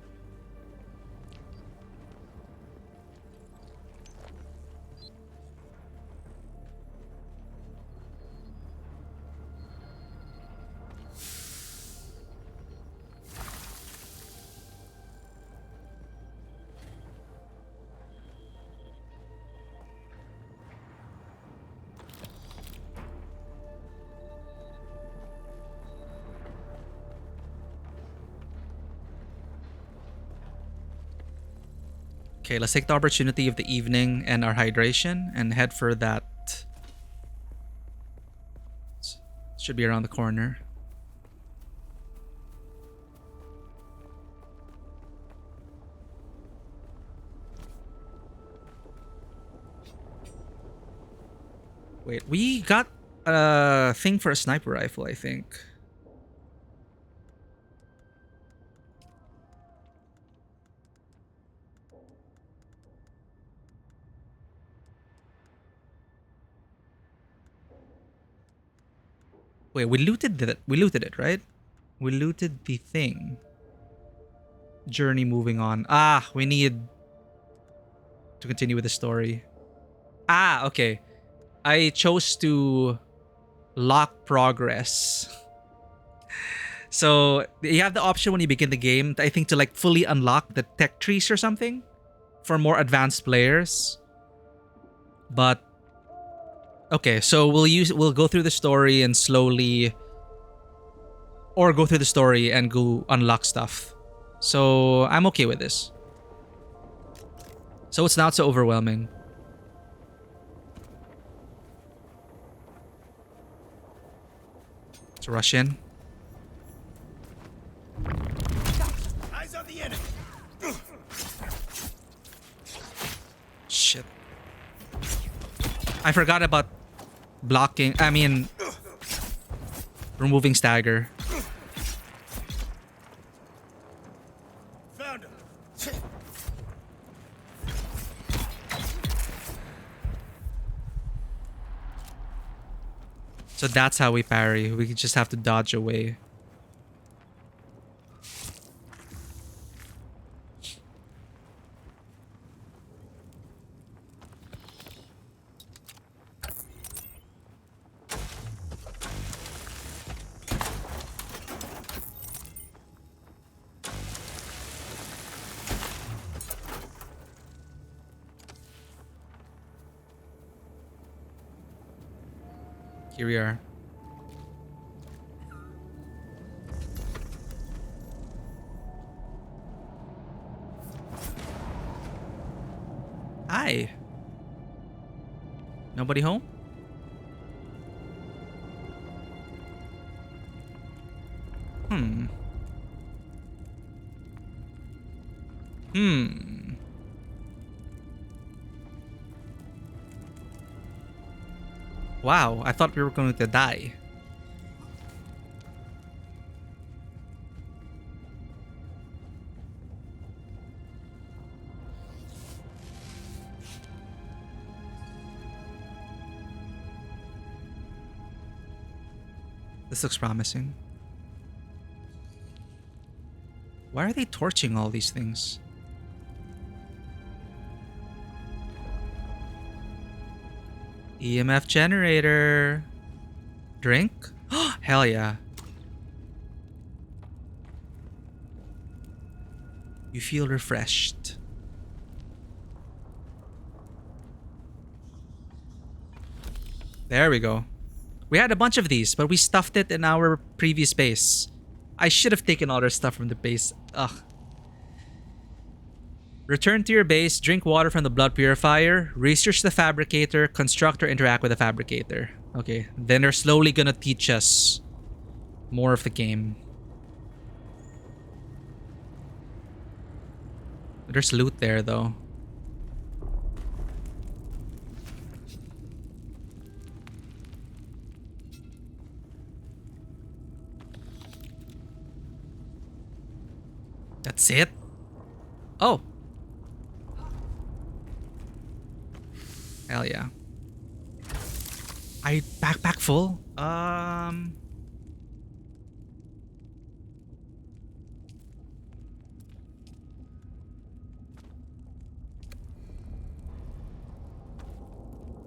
S1: Okay, let's take the opportunity of the evening and our hydration and head for that. Should be around the corner. Wait, we got a thing for a sniper rifle, I think. Wait, we looted it. We looted it, right? We looted the thing. Journey moving on. Ah, we need to continue with the story. Ah, okay. I chose to lock progress. So you have the option when you begin the game, I think, to like fully unlock the tech trees or something for more advanced players. But okay, so we'll go through the story and slowly, or go through the story and go unlock stuff. So I'm okay with this. So it's not so overwhelming. Let's rush in.
S5: Eyes on the enemy.
S1: Shit. I forgot about blocking. I mean, removing stagger.
S5: Found him.
S1: So that's how we parry. We just have to dodge away. Here we are. Hi. Nobody home? Hmm. Wow, I thought we were going to die. This looks promising. Why are they torching all these things? EMF generator. Drink? Hell yeah. You feel refreshed. There we go. We had a bunch of these, but we stuffed it in our previous base. I should have taken all our stuff from the base. Ugh. Return to your base, drink water from the blood purifier, research the fabricator, construct or interact with the fabricator. Okay, then they're slowly gonna teach us more of the game. There's loot there though. That's it? Oh. Hell yeah. Backpack full?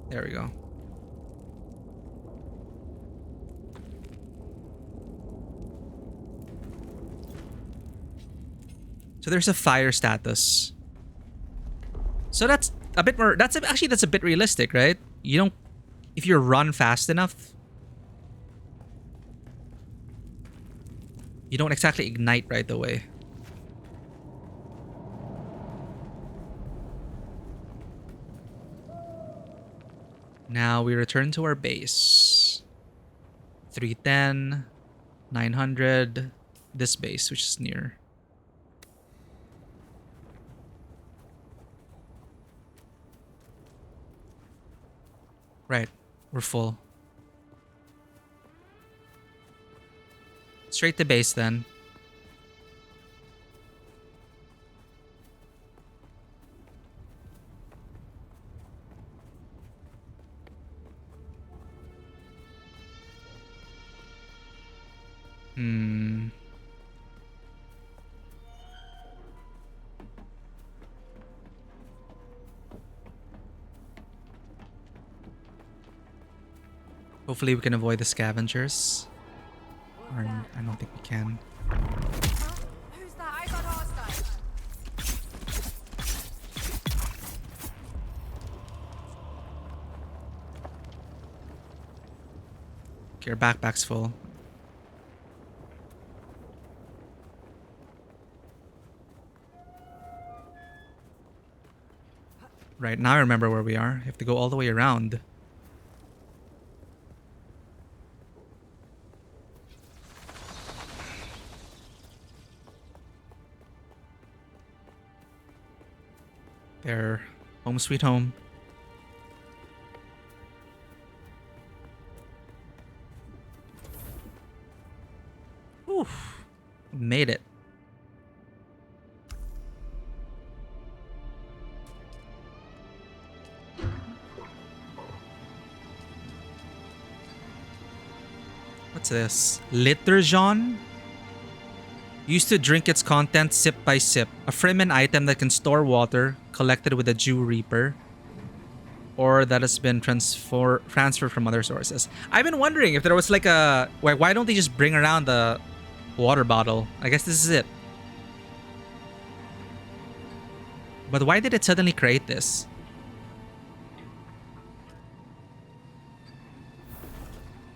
S1: There we go. So there's a fire status. So that's a bit more, that's a bit realistic, right? You don't, if you run fast enough, you don't exactly ignite right away. Now we return to our base. 310, 900, this base, which is near. Right, we're full. Straight to base then. Hopefully we can avoid the scavengers. Or I don't think we can.
S7: Who's that? I got hostile.
S1: Okay, our backpack's full. Right, now I remember where we are. You have to go all the way around. There. Home sweet home. Oof. Made it. What's this? Liturgon? Used to drink its contents sip by sip. A Freeman item that can store water collected with a Jew Reaper. Or that has been transferred from other sources. I've been wondering if there was like a... Why don't they just bring around the water bottle? I guess this is it. But why did it suddenly create this?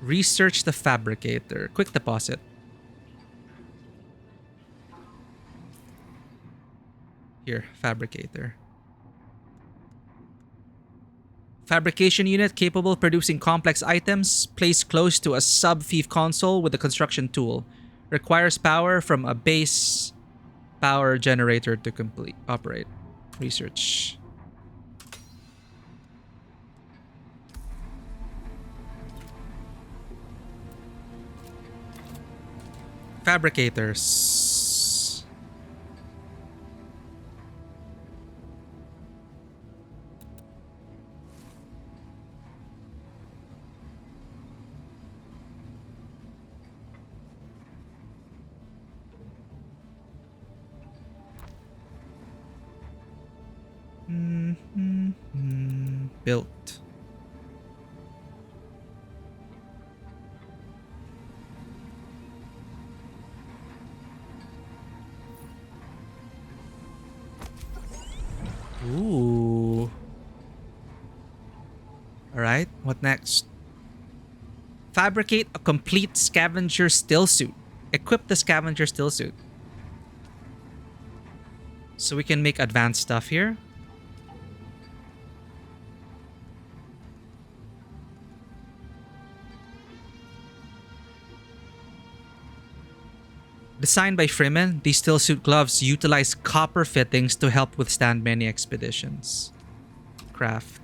S1: Research the fabricator. Quick deposit. Here, fabricator. Fabrication unit capable of producing complex items. Placed close to a sub-thief console with a construction tool. Requires power from a base power generator to complete operate. Research. Fabricators. Built. Ooh. Alright, what next? Fabricate a complete scavenger still suit. Equip the scavenger still suit. So we can make advanced stuff here. Designed by Freeman, these still suit gloves utilize copper fittings to help withstand many expeditions. Craft.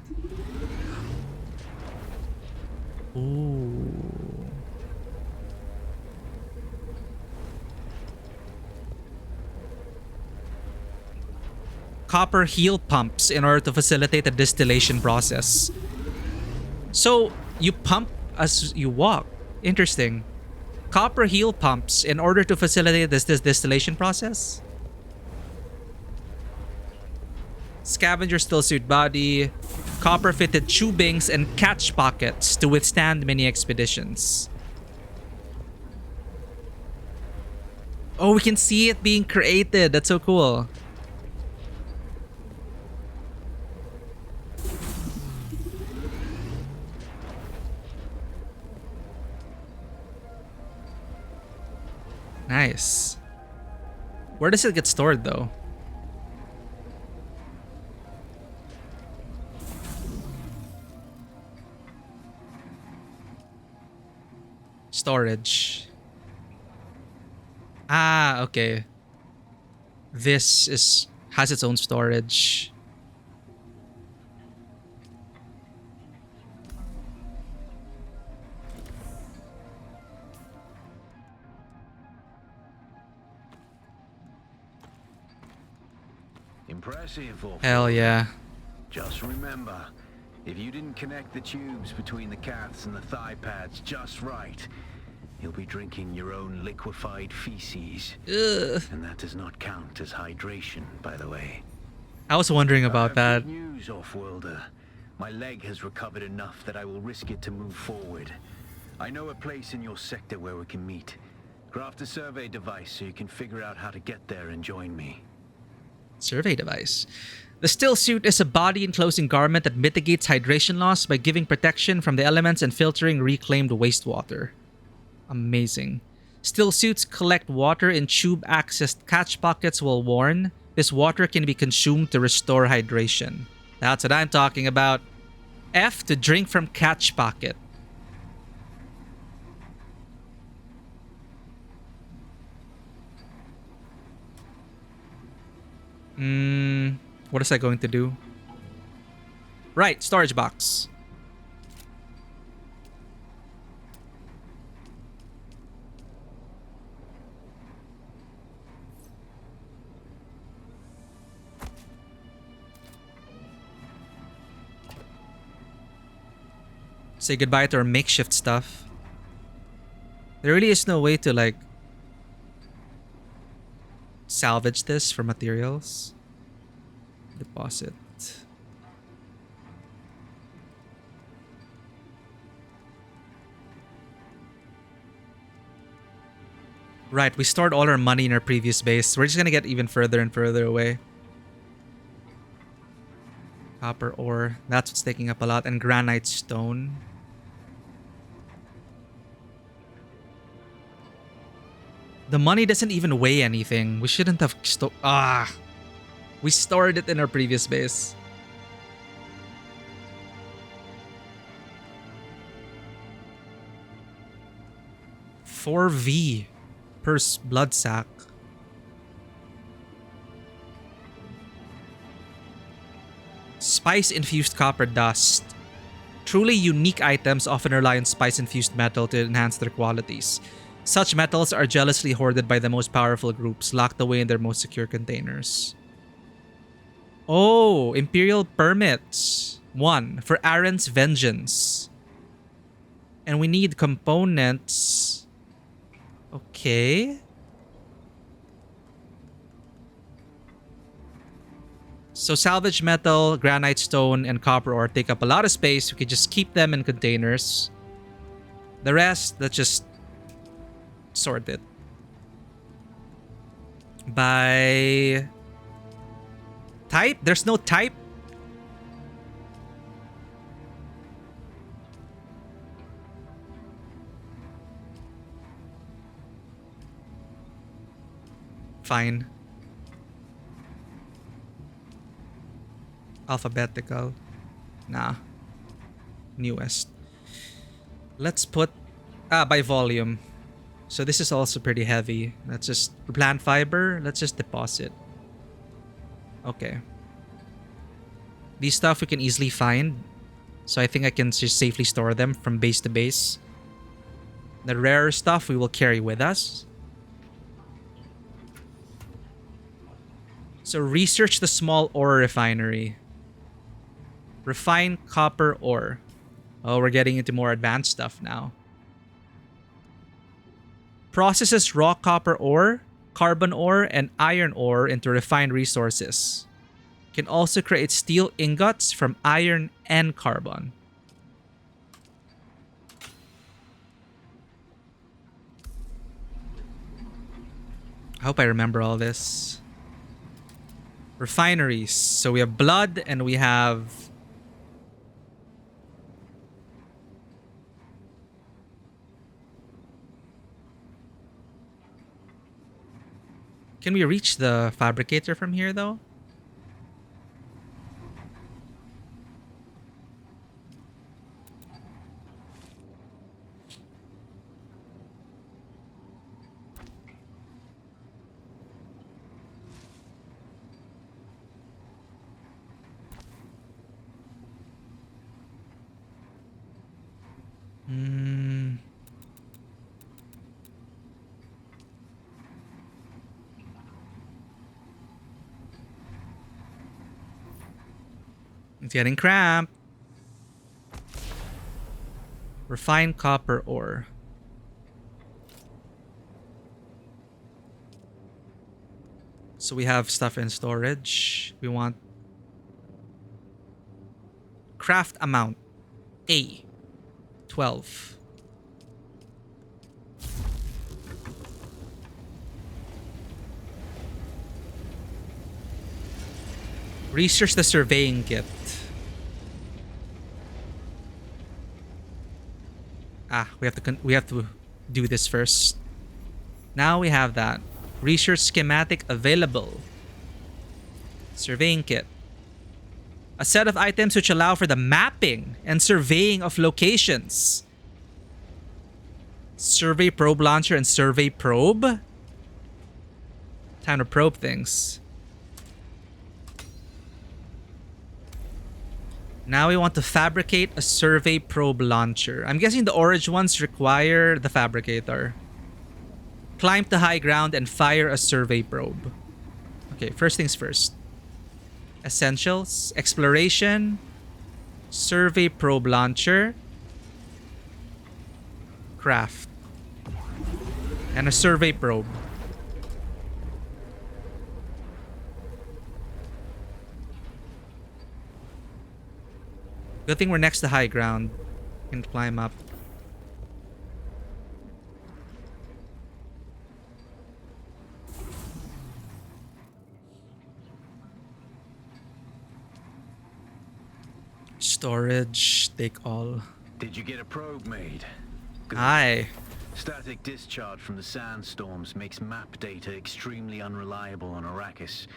S1: Ooh. Copper heel pumps in order to facilitate the distillation process. So you pump as you walk. Interesting. Copper heel pumps in order to facilitate this distillation process. Scavenger still suit body. Copper fitted tubings and catch pockets to withstand many expeditions. Oh, we can see it being created. That's so cool. Nice. Where does it get stored though? Storage. Ah, okay. This has its own storage.
S4: Impressive.
S1: Hell yeah.
S4: Just remember, if you didn't connect the tubes between the calves and the thigh pads just right, you'll be drinking your own liquefied feces.
S1: Ugh.
S4: And that does not count as hydration, by the way.
S1: I was wondering about that.
S4: Good news, Off-worlder. My leg has recovered enough that I will risk it to move forward. I know a place in your sector where we can meet. Craft a survey device so you can figure out how to get there and join me.
S1: Survey device. The still suit is a body enclosing garment that mitigates hydration loss by giving protection from the elements and filtering reclaimed wastewater. Amazing. Still suits collect water in tube-accessed catch pockets while worn. This water can be consumed to restore hydration. That's what I'm talking about. F to drink from catch pocket. What is that going to do? Right, storage box. Say goodbye to our makeshift stuff. There really is no way to like salvage this for materials. Deposit. Right, we stored all our money in our previous base. We're just gonna get even further and further away. Copper ore, that's what's taking up a lot, and granite stone. The money doesn't even weigh anything. We shouldn't have we stored it in our previous base. $4V per blood sack. Spice-infused copper dust. Truly unique items often rely on spice-infused metal to enhance their qualities. Such metals are jealously hoarded by the most powerful groups, locked away in their most secure containers. Oh, Imperial Permits. 1. For Aaron's Vengeance. And we need components. Okay. So salvage metal, granite stone, and copper ore take up a lot of space. We could just keep them in containers. The rest, let's just sort it. By type? There's no type? Fine. Alphabetical. Nah. Newest. Let's put... by volume. So this is also pretty heavy. Let's just... Plant fiber. Let's just deposit. Okay. These stuff we can easily find. So I think I can just safely store them from base to base. The rarer stuff we will carry with us. So research the small ore refinery. Refine copper ore. Oh, we're getting into more advanced stuff now. Processes raw copper ore, carbon ore, and iron ore into refined resources. Can also create steel ingots from iron and carbon. I hope I remember all this. Refineries. So we have blood and we have... Can we reach the fabricator from here though? It's getting cramped. Refined copper ore. So we have stuff in storage. We want craft amount A 12. Research the surveying kit. We have to do this first. Now we have that. Research schematic available. Surveying kit. A set of items which allow for the mapping and surveying of locations. Survey probe launcher and survey probe. Time to probe things. Now we want to fabricate a survey probe launcher. I'm guessing the orange ones require the fabricator. Climb to high ground and fire a survey probe. Okay, first things first. Essentials, exploration, survey probe launcher, craft, and a survey probe. Good thing we're next to high ground. Can climb up. Storage, take all.
S4: Did you get a probe made? Good.
S1: Aye.
S4: Static discharge from the sandstorms makes map data extremely unreliable on Arrakis.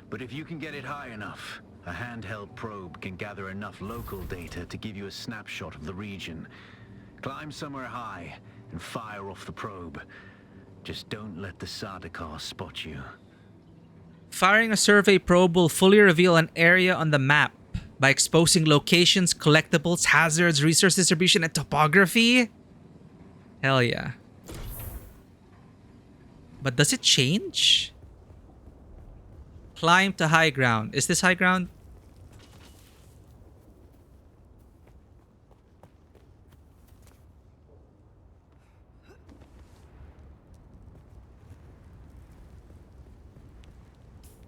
S4: But if you can get it high enough, a handheld probe can gather enough local data to give you a snapshot of the region. Climb somewhere high and fire off the probe. Just don't let the Sardaukar spot you.
S1: Firing a survey probe will fully reveal an area on the map. by exposing locations, collectibles, hazards, resource distribution, and topography? Hell yeah. But does it change? Climb to high ground. Is this high ground?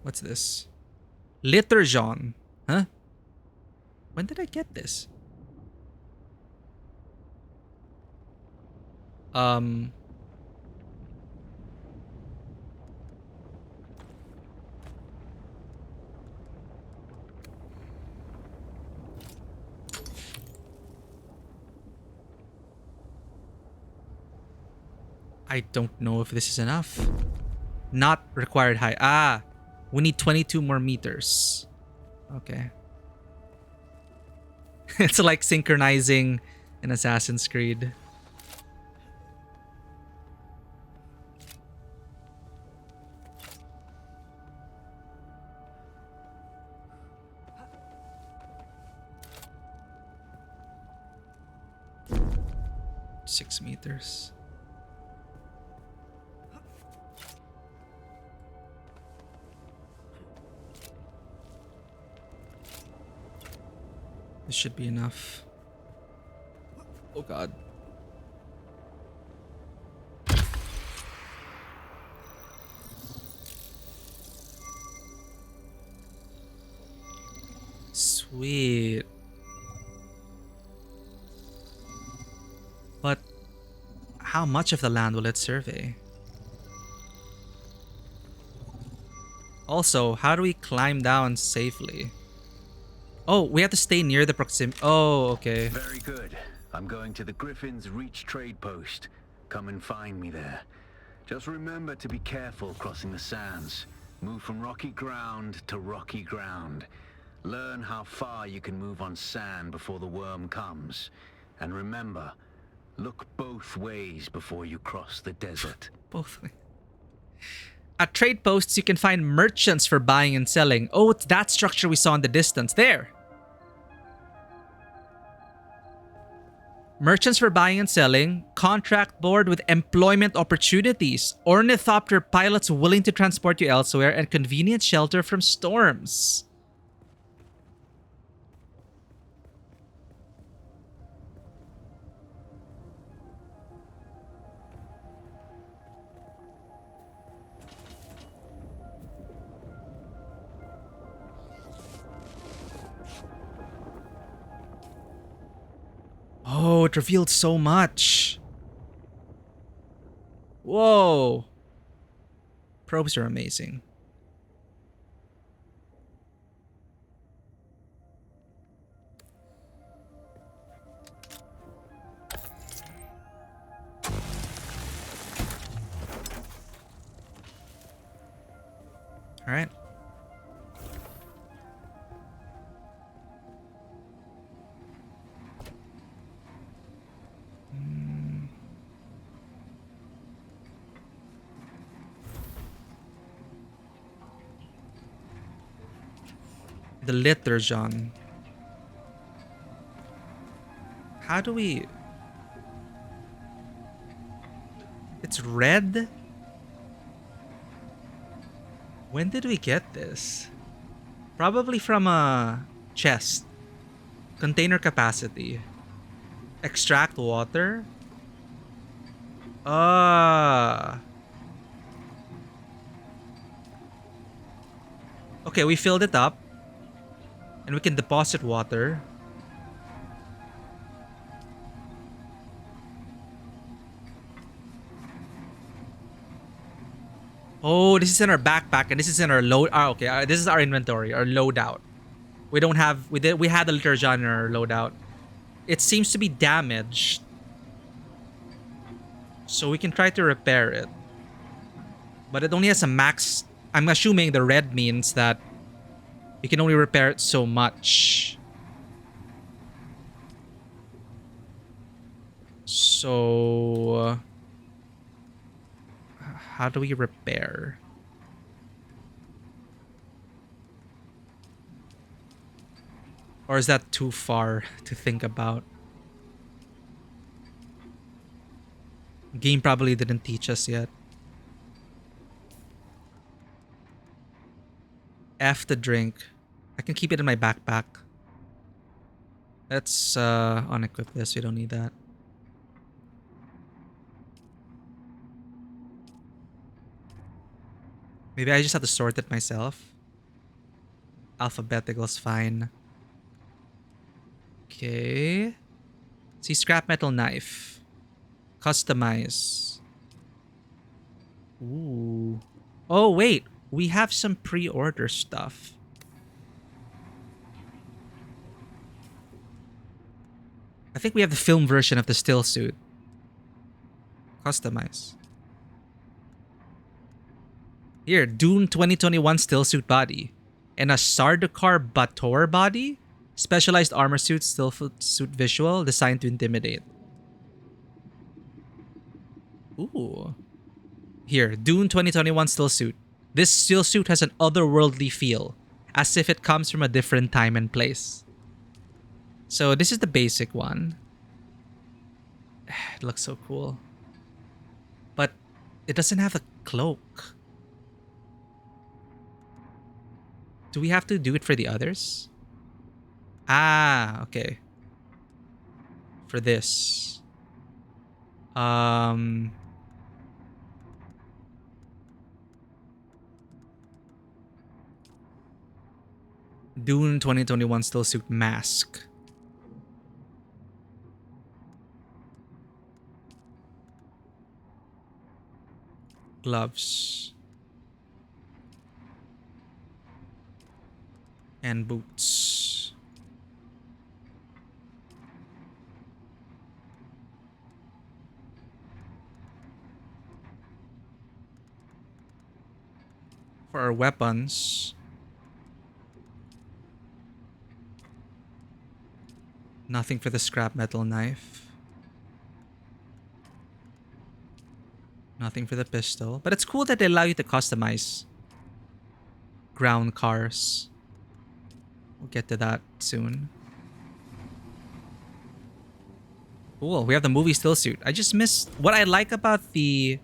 S1: What's this? Liturgion. Huh? When did I get this? I don't know if this is enough. Not required high. Ah, we need 22 more meters. Okay. It's like synchronizing in Assassin's Creed. Six meters. This should be enough. Oh god. Sweet. But how much of the land will it survey? Also, how do we climb down safely? Oh, we have to stay near the proximity. Oh, okay.
S4: Very good. I'm going to the Griffin's Reach trade post. Come and find me there. Just remember to be careful crossing the sands. Move from rocky ground to rocky ground. Learn how far you can move on sand before the worm comes. And remember, look both ways before you cross the desert.
S1: Both ways. At trade posts, you can find merchants for buying and selling. Oh, it's that structure we saw in the distance. There. Merchants for buying and selling. Contract board with employment opportunities. Ornithopter pilots willing to transport you elsewhere. And convenient shelter from storms. Oh, it revealed so much. Whoa. Probes are amazing. All right. The Liturgion. How do we... It's red? When did we get this? Probably from a chest. Container capacity. Extract water? Okay, we filled it up. And we can deposit water. Oh, this is in our backpack and this is in our load. Okay. This is our inventory, our loadout. We don't have. We had a Liturgion in our loadout. It seems to be damaged, so we can try to repair it. But it only has a max. I'm assuming the red means that you can only repair it so much. So, how do we repair? Or is that too far to think about? Game probably didn't teach us yet. F the drink. I can keep it in my backpack. Let's unequip this. We don't need that. Maybe I just have to sort it myself. Alphabetical's fine. Okay. See, scrap metal knife. Customize. Ooh. Oh, wait. We have some pre-order stuff. I think we have the film version of the still suit. Customize. Here, Dune 2021 still suit body. And a Sardaukar Bator body. Specialized armor suit, still suit visual, designed to intimidate. Ooh. Here, Dune 2021 still suit. This still suit has an otherworldly feel, as if it comes from a different time and place. So this is the basic one. It looks so cool. But it doesn't have a cloak. Do we have to do it for the others? Ah, okay. For this. Dune 2021 still suit mask. Gloves. And boots. For our weapons, nothing for the scrap metal knife. Nothing for the pistol. But it's cool that they allow you to customize ground cars. We'll get to that soon. Cool. We have the movie still suit. I just missed... What I like about the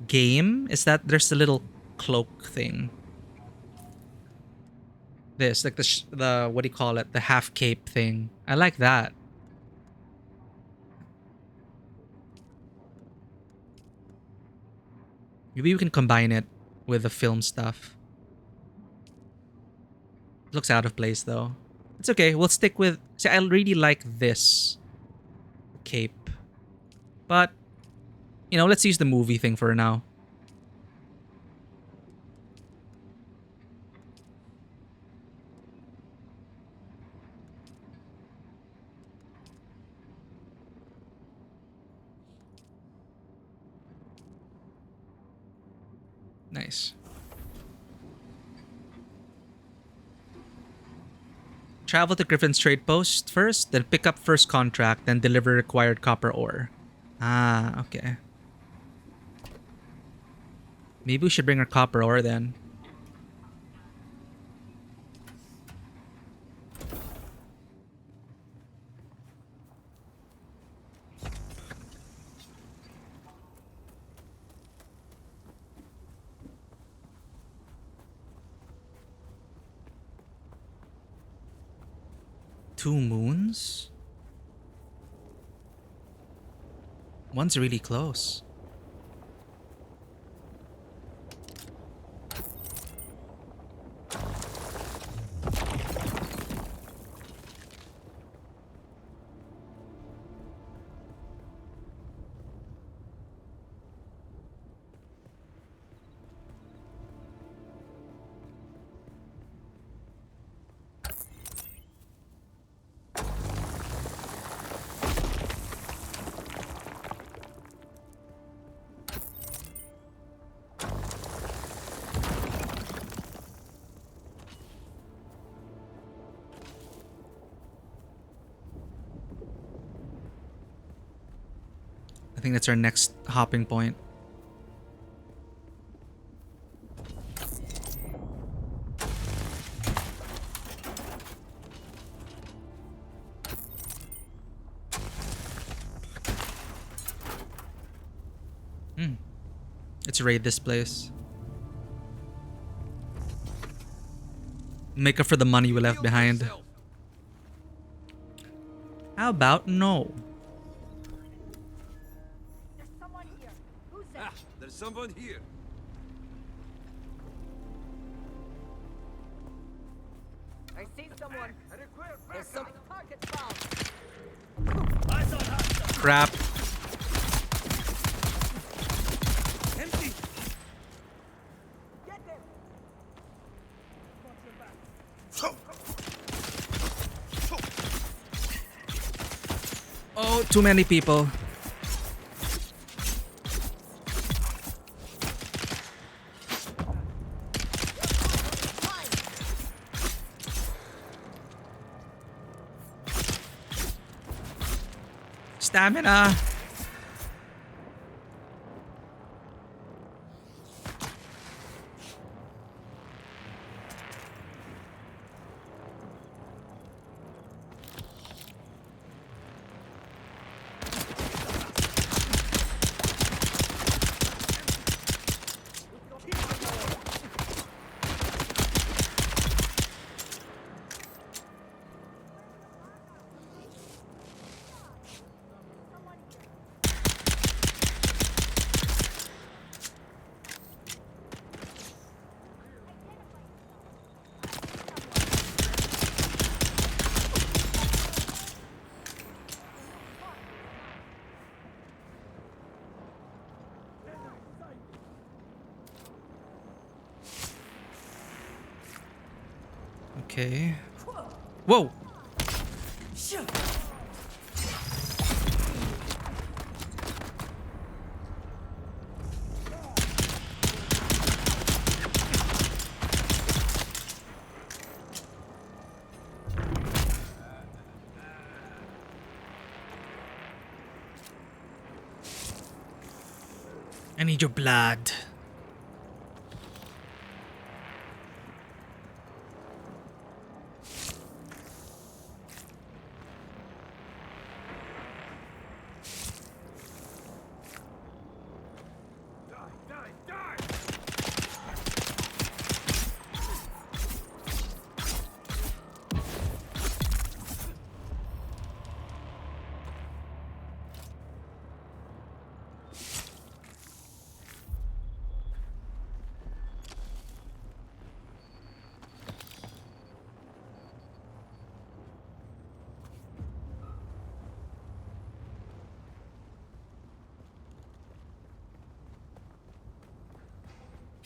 S1: game is that there's a little cloak thing. This, like the what do you call it? The half cape thing. I like that. Maybe we can combine it with the film stuff. It looks out of place though. It's okay. We'll stick with... See, I really like this cape. But, you know, let's use the movie thing for now. Nice. Travel to Griffin's trade post first, then pick up first contract, then deliver required copper ore. Ah, okay. Maybe we should bring our copper ore then. Two moons? One's really close. I think that's our next hopping point. Let's raid this place. Make up for the money we left behind. How about no?
S7: There's someone here. Who's that?
S5: There's someone here.
S7: I see someone. There's some target found.
S1: Crap.
S5: Empty.
S7: Get them.
S1: Oh, too many people. Stamina. Okay. Whoa. I need your blood.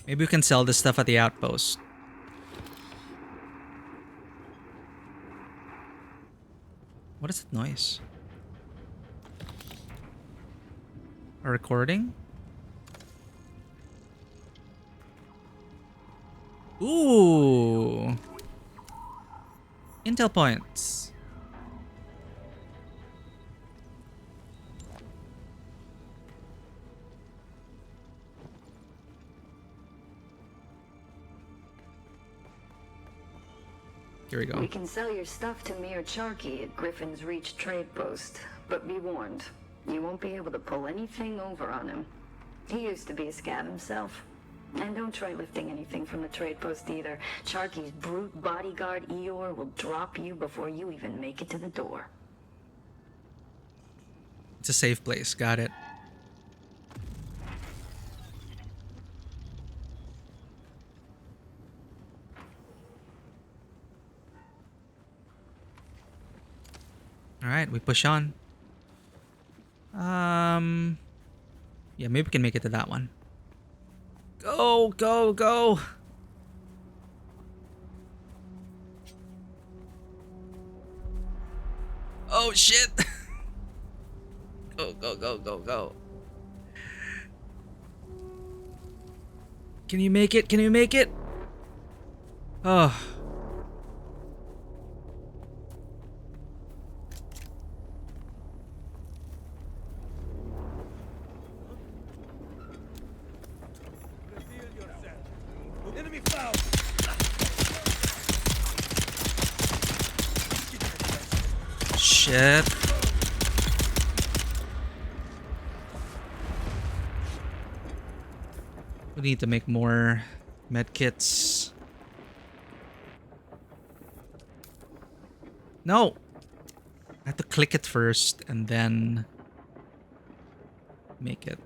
S1: Maybe we can sell this stuff at the outpost. What is that noise? A recording? Ooh. Intel points. Here we go.
S11: We can sell your stuff to Mir Charkey at Griffin's Reach trade post, but be warned, you won't be able to pull anything over on him. He used to be a scav himself. And don't try lifting anything from the trade post either. Charkey's brute bodyguard Eeyore will drop you before you even make it to the door.
S1: It's a safe place. Got it. All right, we push on. Yeah, maybe we can make it to that one. Go, go, go. Oh shit. Go, go, go, go, go. Can you make it? Can you make it? Oh.
S5: Enemy found.
S1: Shit. We need to make more med kits. No! I have to click it first and then make it.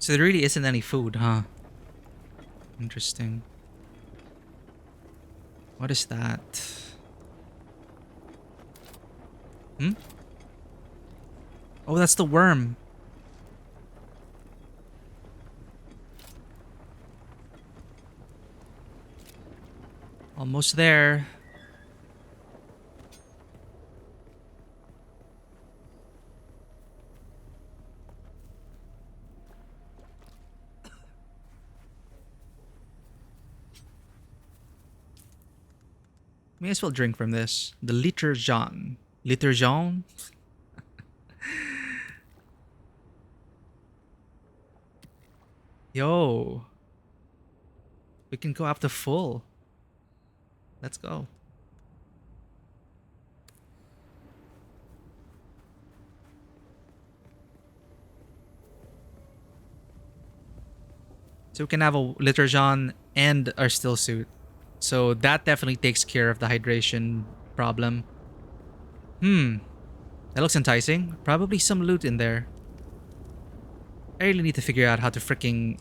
S1: So there really isn't any food, huh? Interesting. What is that? Hmm? Oh, that's the worm. Almost there. May as well drink from this. The Liter Jean. Liter Jean? Yo. We can go up to full. Let's go. So we can have a Liter Jean and our still suit. So that definitely takes care of the hydration problem. That looks enticing. Probably some loot in there. I really need to figure out how to freaking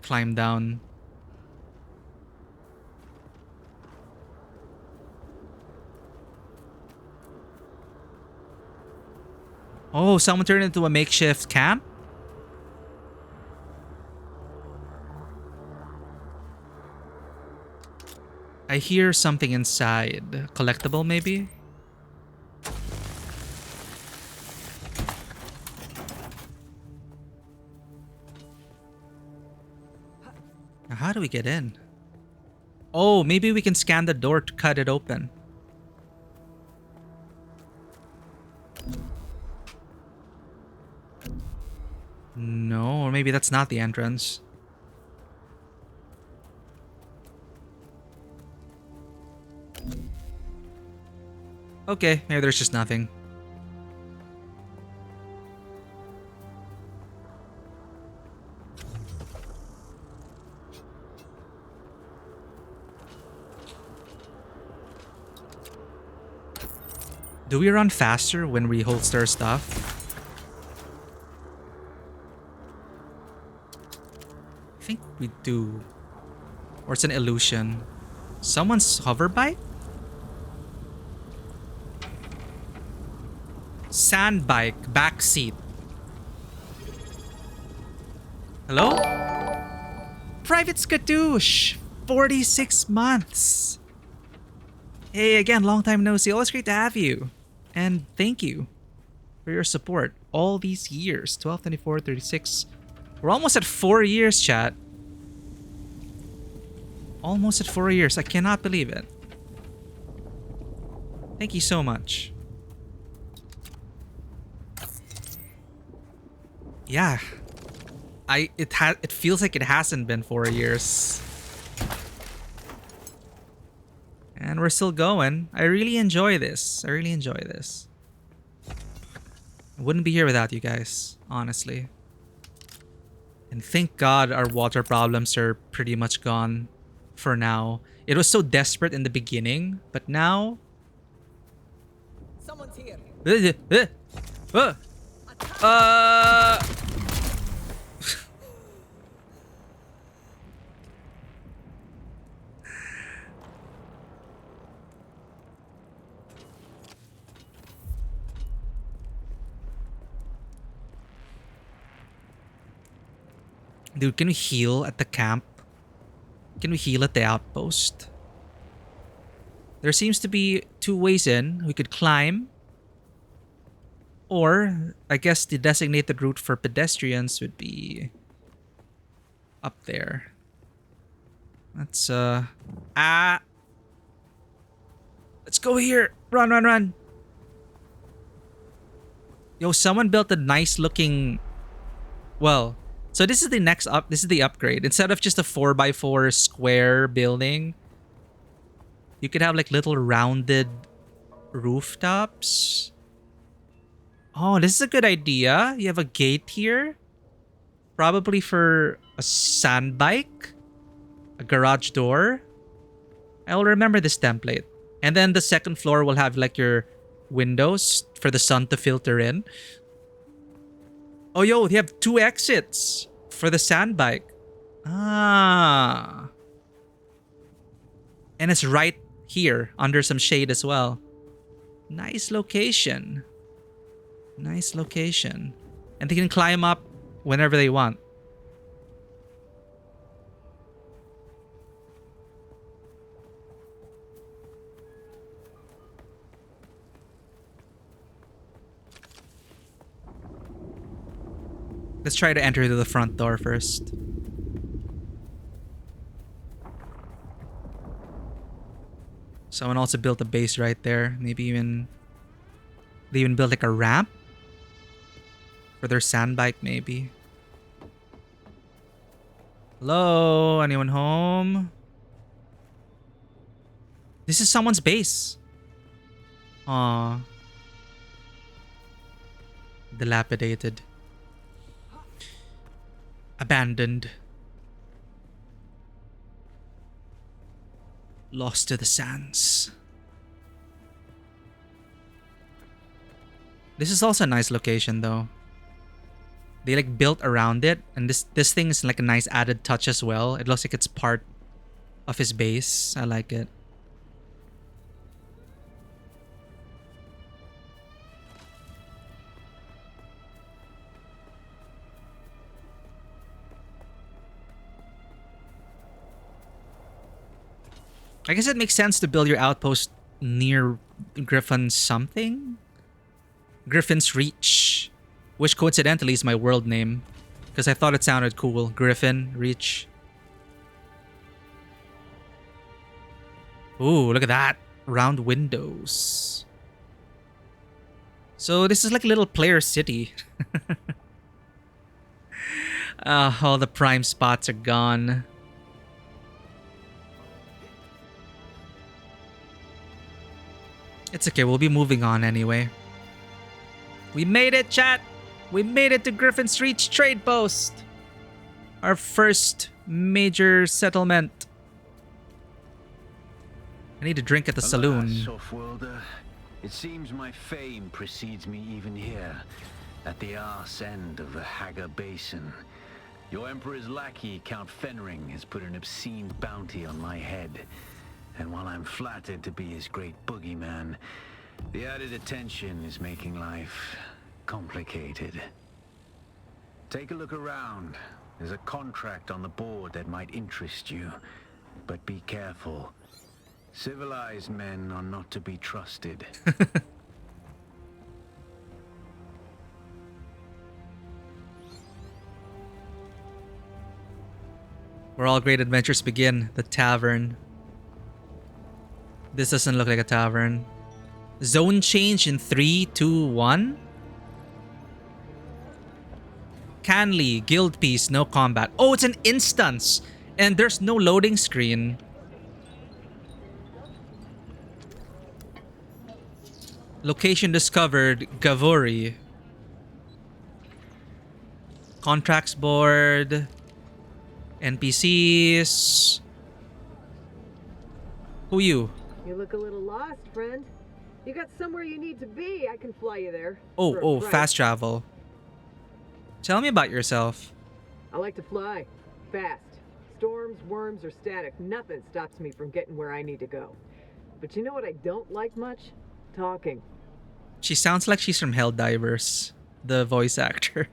S1: climb down. Oh, someone turned it into a makeshift camp? I hear something inside. Collectible, maybe? Now, how do we get in? Oh, maybe we can scan the door to cut it open. No, or maybe that's not the entrance. Okay, maybe there's just nothing. Do we run faster when we holster stuff? I think we do. Or it's an illusion. Someone's hover bike? Sand bike, back seat. Hello? Private Skadoosh, 46 months. Hey, again, long time no see. Always great to have you. And thank you for your support all these years. 12, 24, 36. We're almost at 4 years, chat. Almost at 4 years. I cannot believe it. Thank you so much. Yeah. It feels like it hasn't been 4 years. And we're still going. I really enjoy this. I really enjoy this. I wouldn't be here without you guys, honestly. And thank God our water problems are pretty much gone for now. It was so desperate in the beginning, but now...
S7: Someone's here.
S1: Dude, can we heal at the camp? Can we heal at the outpost? There seems to be 2 ways in. We could climb. Or, I guess the designated route for pedestrians would be up there. Let's, let's go here. Run, run, run. Yo, someone built a nice looking... Well, so this is the next up. This is the upgrade. Instead of just a 4x4 square building, you could have like little rounded rooftops. Oh, this is a good idea. You have a gate here. Probably for a sand bike. A garage door. I will remember this template. And then the second floor will have like your windows for the sun to filter in. Oh, yo, they have 2 exits for the sand bike. Ah. And it's right here under some shade as well. Nice location. Nice location. And they can climb up whenever they want. Let's try to enter through the front door first. Someone also built a base right there. Maybe even... They even built like a ramp? For their sand bike, maybe. Hello? Anyone home? This is someone's base. Aww. Dilapidated. Abandoned. Lost to the sands. This is also a nice location though. They like built around it, and this thing is like a nice added touch as well. It looks like it's part of his base. I like it. I guess it makes sense to build your outpost near Griffin's something? Griffin's Reach. Which coincidentally is my world name. Because I thought it sounded cool. Griffin Reach. Ooh, look at that. Round windows. So this is like a little player city. All the prime spots are gone. It's okay, we'll be moving on anyway. We made it, chat! We made it to Griffin's Reach trade post! Our first major settlement. I need a drink at the saloon.
S4: Softworlder, it seems my fame precedes me even here, at the arse end of the Haga Basin. Your Emperor's lackey, Count Fenring, has put an obscene bounty on my head. And while I'm flattered to be his great boogeyman, the added attention is making life complicated. Take a look around. There's a contract on the board that might interest you. But be careful. Civilized men are not to be trusted.
S1: Where all great adventures begin, the tavern. This doesn't look like a tavern. Zone change in 3, 2, 1? Canley, guild piece, no combat. Oh, it's an instance! And there's no loading screen. Location discovered, Gavori. Contracts board. NPCs. Who you?
S7: You look a little lost, friend. You got somewhere you need to be. I can fly you there.
S1: Oh, fast travel. Tell me about yourself.
S7: I like to fly. Fast. Storms, worms, or static. Nothing stops me from getting where I need to go. But you know what I don't like much? Talking.
S1: She sounds like she's from Helldivers, the voice actor.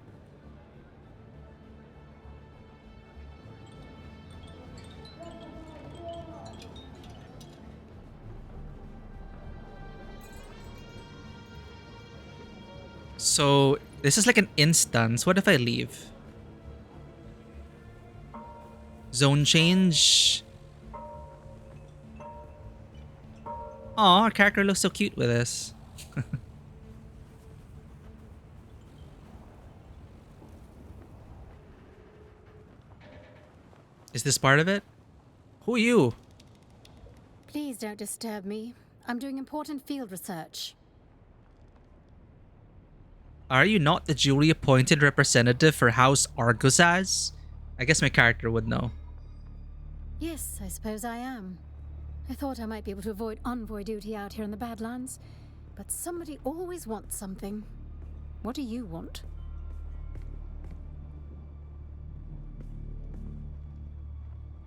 S1: So this is like an instance. What if I leave? Zone change. Aw, our character looks so cute with this. Is this part of it? Who are you?
S12: Please don't disturb me. I'm doing important field research.
S1: Are you not the duly appointed representative for House Argusaz? I guess my character would know.
S12: Yes, I suppose I am. I thought I might be able to avoid envoy duty out here in the Badlands, but somebody always wants something. What do you want?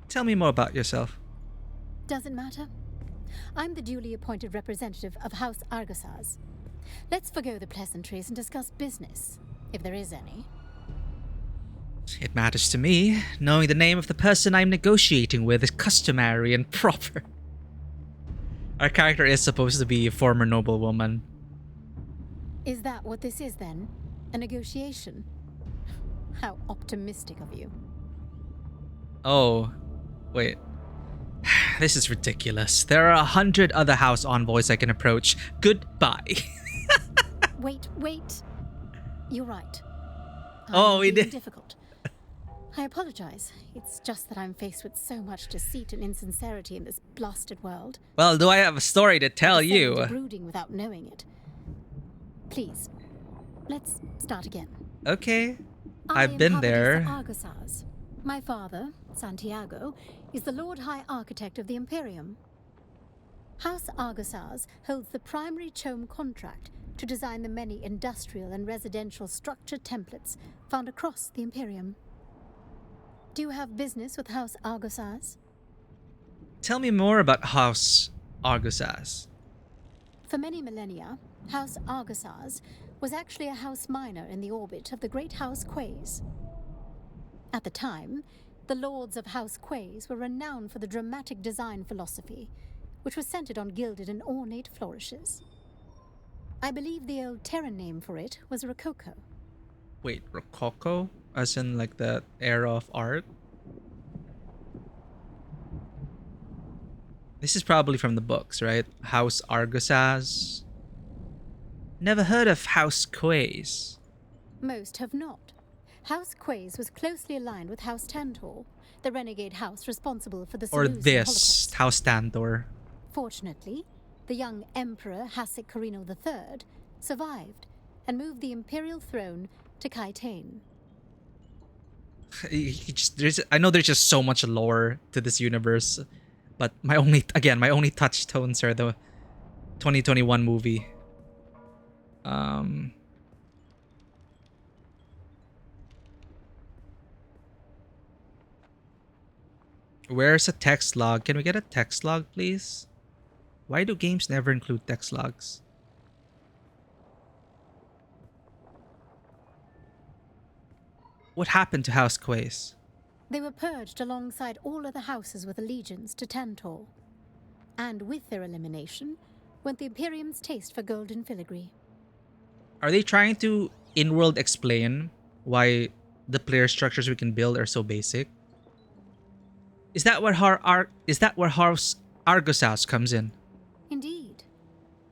S1: Tell me more about yourself.
S12: Doesn't matter. I'm the duly appointed representative of House Argusaz. Let's forgo the pleasantries and discuss business, if there is any.
S1: It matters to me. Knowing the name of the person I'm negotiating with is customary and proper. Our character is supposed to be a former noblewoman.
S12: Is that what this is then? A negotiation? How optimistic of you.
S1: Oh, wait. This is ridiculous. There are 100 other house envoys I can approach. Goodbye.
S12: Wait. You're right.
S1: We did.
S12: Difficult. I apologize. It's just that I'm faced with so much deceit and insincerity in this blasted world.
S1: Well, do I have a story to tell
S12: I descend
S1: you?
S12: to brooding without knowing it. Please, let's start again.
S1: Okay. I've been there.
S12: Argusaz. My father, Santiago, is the Lord High Architect of the Imperium. House Argusaz holds the primary CHOAM contract to design the many industrial and residential structure templates found across the Imperium. Do you have business with House Argusaz?
S1: Tell me more about House Argusaz.
S12: For many millennia, House Argusaz was actually a house minor in the orbit of the great House Quays. At the time, the lords of House Quays were renowned for the dramatic design philosophy, which was centered on gilded and ornate flourishes. I believe the old Terran name for it was Rococo.
S1: Wait, Rococo? As in like the era of art? This is probably from the books, right? House Argusaz. Never heard of House Quays.
S12: Most have not. House Quays was closely aligned with House Tantor, the renegade house responsible for the
S1: Or
S12: Seleucid
S1: this,
S12: Holocaust.
S1: House Tantor.
S12: Fortunately, the young Emperor Hasek Carino III survived and moved the imperial throne to Kaitane.
S1: I know there's just so much lore to this universe, but my only touchstones are the 2021 movie. Where's a text log? Can we get a text log, please? Why do games never include text logs? What happened to House Quays?
S12: They were purged alongside all other houses with allegiance to Tantor. And with their elimination went the Imperium's taste for golden filigree.
S1: Are they trying to in-world explain why the player structures we can build are so basic? Is that where House Argusaz comes in?
S12: Indeed.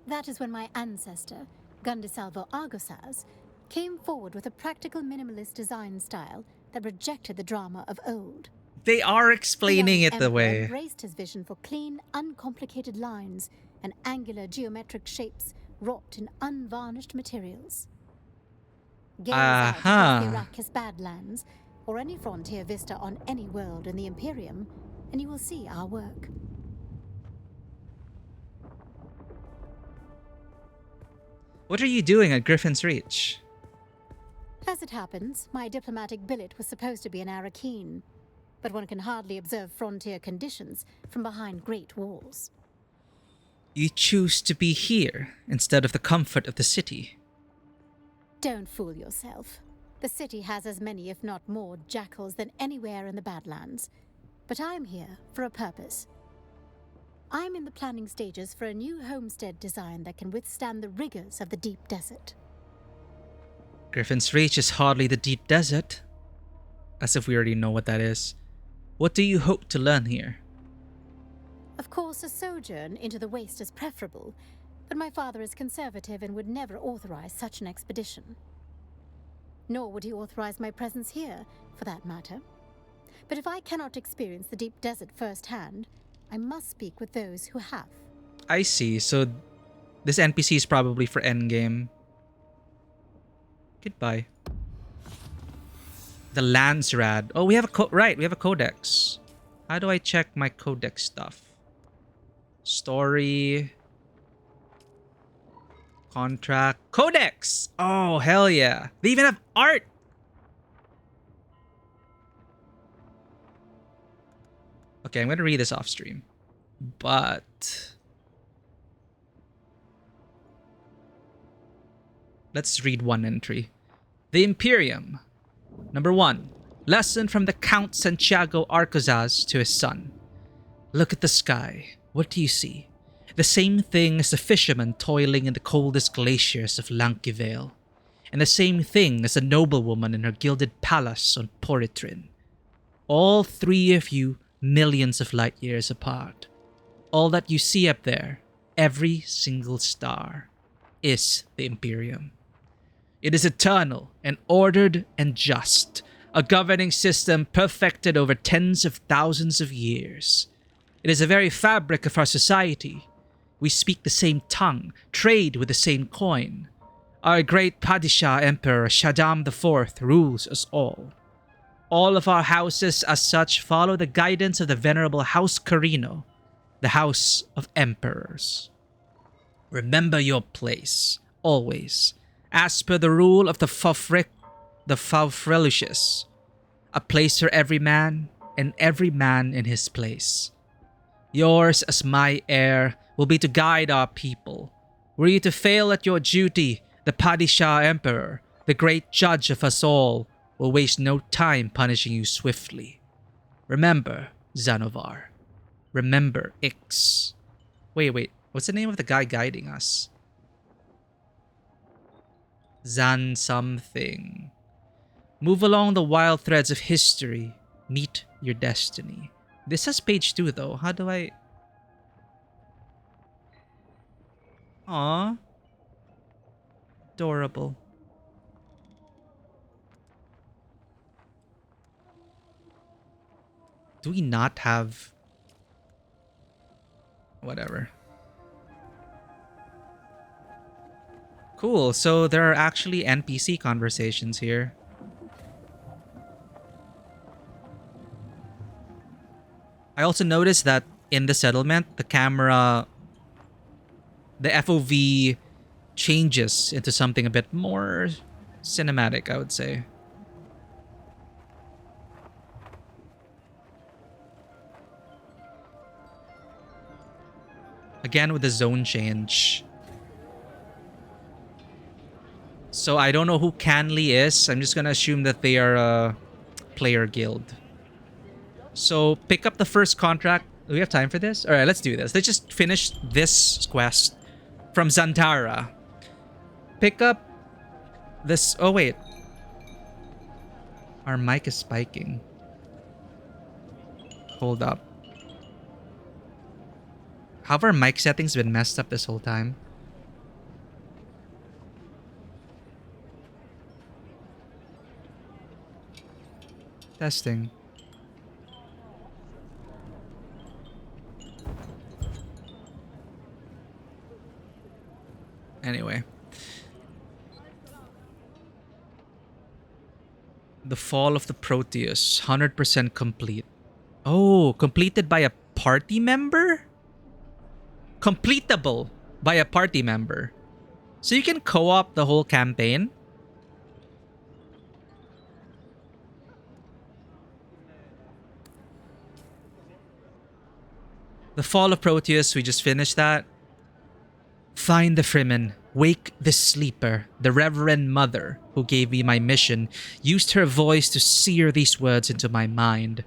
S12: That is when my ancestor, Gundisalvo Argusaz, came forward with a practical minimalist design style that rejected the drama of old.
S1: They are explaining it the
S12: Emperor
S1: way.
S12: embraced his vision for clean, uncomplicated lines and angular geometric shapes wrought in unvarnished materials. Gaze out across the Arrakis Badlands, or any frontier vista on any world in the Imperium, and you will see our work.
S1: What are you doing at Griffin's Reach?
S12: As it happens, my diplomatic billet was supposed to be in Arrakeen, but one can hardly observe frontier conditions from behind great walls.
S1: You choose to be here instead of the comfort of the city.
S12: Don't fool yourself. The city has as many, if not more, jackals than anywhere in the Badlands. But I'm here for a purpose. I'm in the planning stages for a new homestead design that can withstand the rigors of the deep desert.
S1: Griffin's Reach is hardly the deep desert. As if we already know what that is. What do you hope to learn here?
S12: Of course, a sojourn into the waste is preferable, but my father is conservative and would never authorize such an expedition. Nor would he authorize my presence here, for that matter. But if I cannot experience the deep desert firsthand, I must speak with those who have.
S1: I see, so this NPC is probably for endgame. Goodbye. The Landsrad. Oh, we have a we have a codex. How do I check my codex stuff? Story. Contract. Codex! Oh, hell yeah. They even have art! Okay, I'm gonna read this off stream. But let's read one entry. The Imperium. Number 1. Lesson from the Count Santiago Arcozaz to his son. Look at the sky. What do you see? The same thing as the fisherman toiling in the coldest glaciers of Lankivail. And the same thing as the noblewoman in her gilded palace on Poritrin. All three of you millions of light years apart. All that you see up there, every single star, is the Imperium. It is eternal and ordered and just, a governing system perfected over tens of thousands of years. It is the very fabric of our society. We speak the same tongue, trade with the same coin. Our great Padishah Emperor Shaddam IV rules us all. All of our houses as such follow the guidance of the venerable House Carino, the House of Emperors. Remember your place, always, as per the rule of the Faufrelucius, a place for every man, and every man in his place. Yours as my heir will be to guide our people. Were you to fail at your duty, the Padishah Emperor, the great judge of us all, will waste no time punishing you swiftly. Remember, Zanovar. Remember Ix. Wait, what's the name of the guy guiding us? Zan something. Move along the wild threads of history. Meet your destiny. This has page 2 though. How do I... Aww. Adorable. Do we not have... Whatever. Cool, so there are actually NPC conversations here. I also noticed that in the settlement, the camera... The FOV changes into something a bit more cinematic, I would say. Again with the zone change. So I don't know who Canley is. I'm just gonna assume that they are a player guild. So pick up the first contract. Do we have time for this? Alright, let's do this. Let's just finish this quest from Zantara. Pick up this... Oh wait. Our mic is spiking. Hold up. How have our mic settings been messed up this whole time? Testing. Anyway. The Fall of the Proteus. 100% complete. Oh, completed by a party member? Completable by a party member. So you can co-op the whole campaign? The Fall of Proteus, we just finished that. Find the Freeman, wake the sleeper. The Reverend Mother, who gave me my mission, used her voice to sear these words into my mind.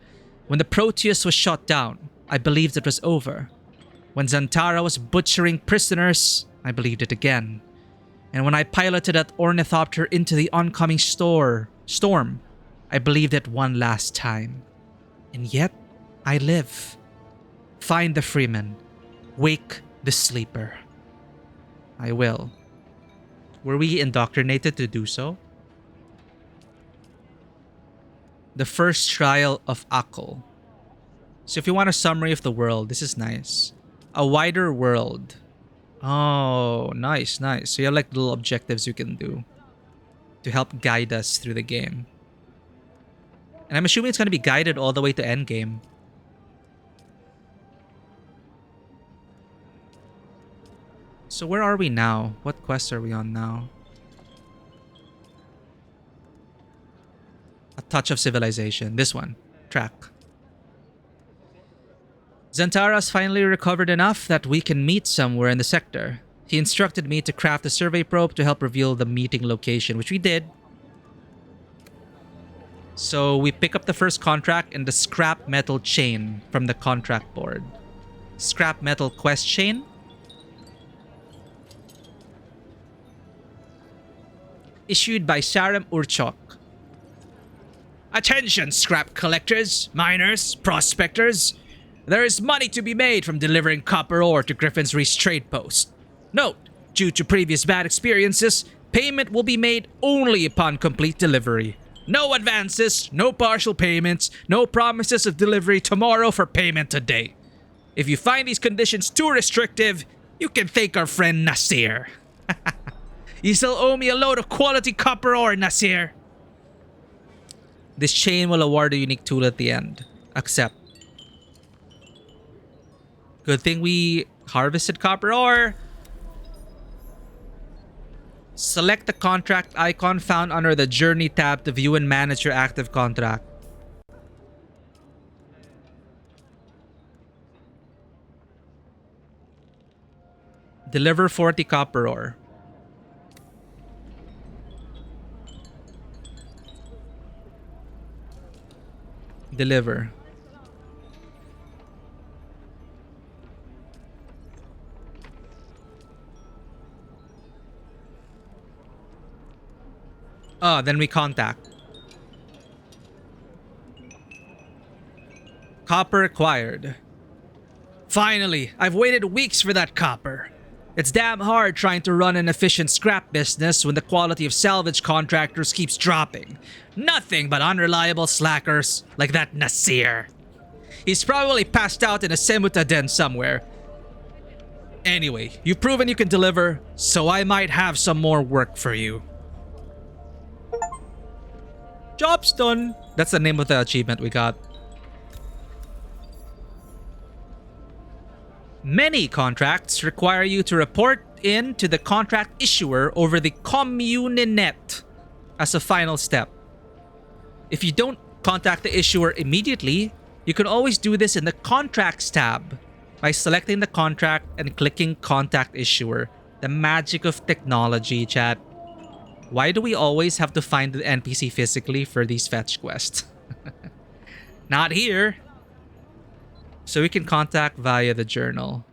S1: When the Proteus was shot down, I believed it was over. When Zantara was butchering prisoners, I believed it again. And when I piloted that ornithopter into the oncoming storm, I believed it one last time. And yet, I live. Find the Freeman. Wake the sleeper. I will. Were we indoctrinated to do so? The first trial of Akko. So if you want a summary of the world, this is nice. A wider world. Oh, nice, nice. So you have like little objectives you can do to help guide us through the game. And I'm assuming it's going to be guided all the way to endgame. So where are we now? What quest are we on now? A touch of civilization. This one. Track. Zantara's finally recovered enough that we can meet somewhere in the sector. He instructed me to craft a survey probe to help reveal the meeting location, which we did. So we pick up the first contract in the scrap metal chain from the contract board. Scrap metal quest chain. Issued by Saram Urchok. Attention, scrap collectors, miners, prospectors. There is money to be made from delivering copper ore to Griffin's Reach trade post. Note, due to previous bad experiences, payment will be made only upon complete delivery. No advances, no partial payments, no promises of delivery tomorrow for payment today. If you find these conditions too restrictive, you can thank our friend Nasir. You still owe me a load of quality copper ore, Nasir. This chain will award a unique tool at the end. Accept. Good thing we harvested copper ore. Select the contract icon found under the Journey tab to view and manage your active contract. Deliver 40 copper ore. Deliver. Then we contact. Copper acquired. Finally, I've waited weeks for that copper. It's damn hard trying to run an efficient scrap business when the quality of salvage contractors keeps dropping. Nothing but unreliable slackers like that Nasir. He's probably passed out in a Semuta den somewhere. Anyway, you've proven you can deliver, so I might have some more work for you. Job's done. That's the name of the achievement we got. Many contracts require you to report in to the contract issuer over the Communinet as a final step. If you don't contact the issuer immediately, you can always do this in the Contracts tab by selecting the contract and clicking Contact Issuer. The magic of technology, chat. Why do we always have to find the NPC physically for these fetch quests? Not here. So we can contact via the journal.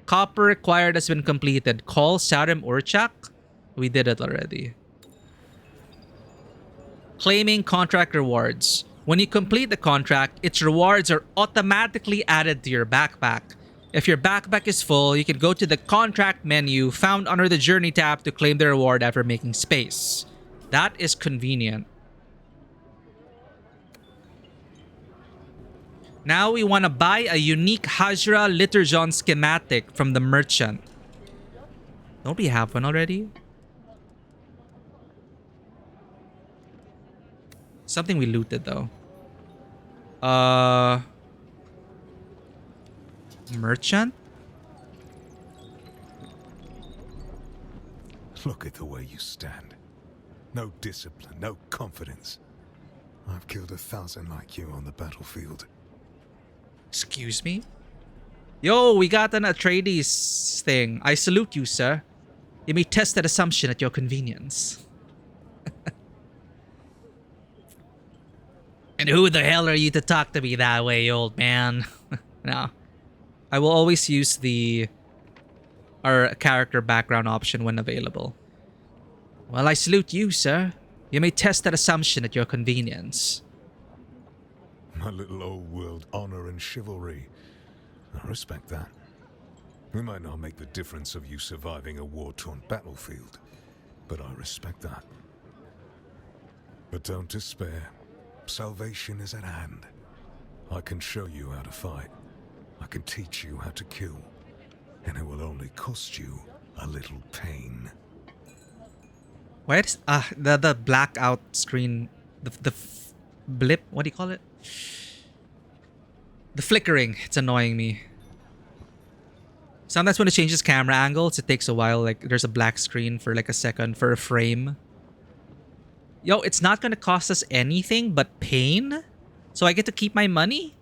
S1: Copper required has been completed. Call Sarim Urchak. We did it already. Claiming contract rewards. When you complete the contract, its rewards are automatically added to your backpack. If your backpack is full, you can go to the contract menu found under the Journey tab to claim the reward after making space. That is convenient. Now we want to buy a unique Hajra Liturgon schematic from the merchant. Don't we have one already? Something we looted though. Merchant?
S13: Look at the way you stand. No discipline, no confidence. I've killed 1,000 like you on the battlefield.
S1: Excuse me? Yo, we got an Atreides thing. I salute you, sir. You may test that assumption at your convenience. And who the hell are you to talk to me that way, old man? No. I will always use our character background option when available. Well, I salute you, sir. You may test that assumption at your convenience.
S13: My little old world honor and chivalry. I respect that. We might not make the difference of you surviving a war-torn battlefield, but I respect that. But don't despair. Salvation is at hand. I can show you how to fight. I can teach you how to kill. And it will only cost you a little pain.
S1: Why is the blackout screen, the blip? What do you call it? The flickering. It's annoying me. Sometimes when it changes camera angles, it takes a while. Like there's a black screen for like a second for a frame. Yo, it's not gonna cost us anything but pain, so I get to keep my money.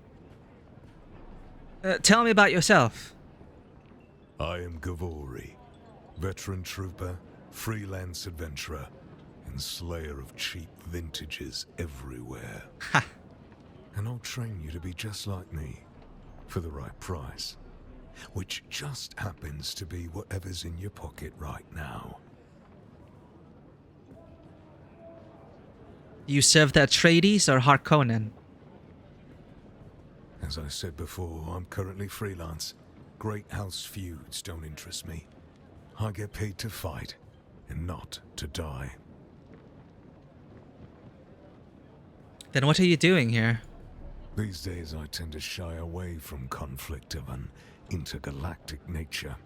S1: Tell me about yourself.
S13: I am Gavori, veteran trooper, freelance adventurer, and slayer of cheap vintages everywhere.
S1: Ha!
S13: And I'll train you to be just like me, for the right price, which just happens to be whatever's in your pocket right now.
S1: You serve the Atreides or Harkonnen?
S13: As I said before, I'm currently freelance. Great house feuds don't interest me. I get paid to fight, and not to die.
S1: Then what are you doing here?
S13: These days I tend to shy away from conflict of an intergalactic nature.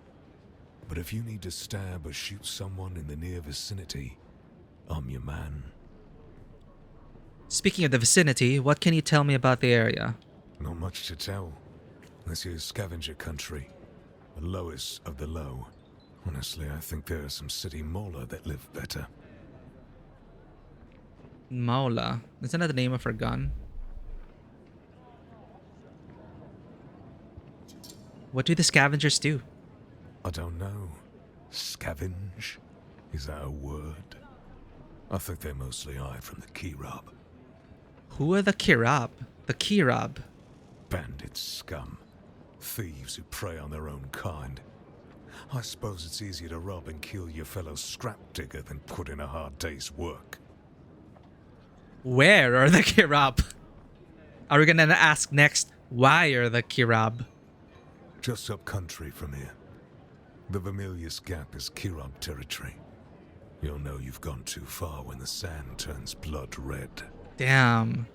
S13: But if you need to stab or shoot someone in the near vicinity, I'm your man.
S1: Speaking of the vicinity, what can you tell me about the area?
S13: Not much to tell. This is scavenger country. The lowest of the low. Honestly, I think there are some city Mola that live better.
S1: Maula. Isn't that the name of her gun? What do the scavengers do?
S13: I don't know. Scavenge? Is that a word? I think they mostly hide from the Kirab.
S1: Who are the Kirab? The Kirab?
S13: Bandit scum. Thieves who prey on their own kind. I suppose it's easier to rob and kill your fellow scrap digger than put in a hard day's work.
S1: Where are the Kirab? Are we gonna ask next, why are the Kirab?
S13: Just up country from here. The Vermilius Gap is Kirab territory. You'll know you've gone too far when the sand turns blood red.
S1: Damn.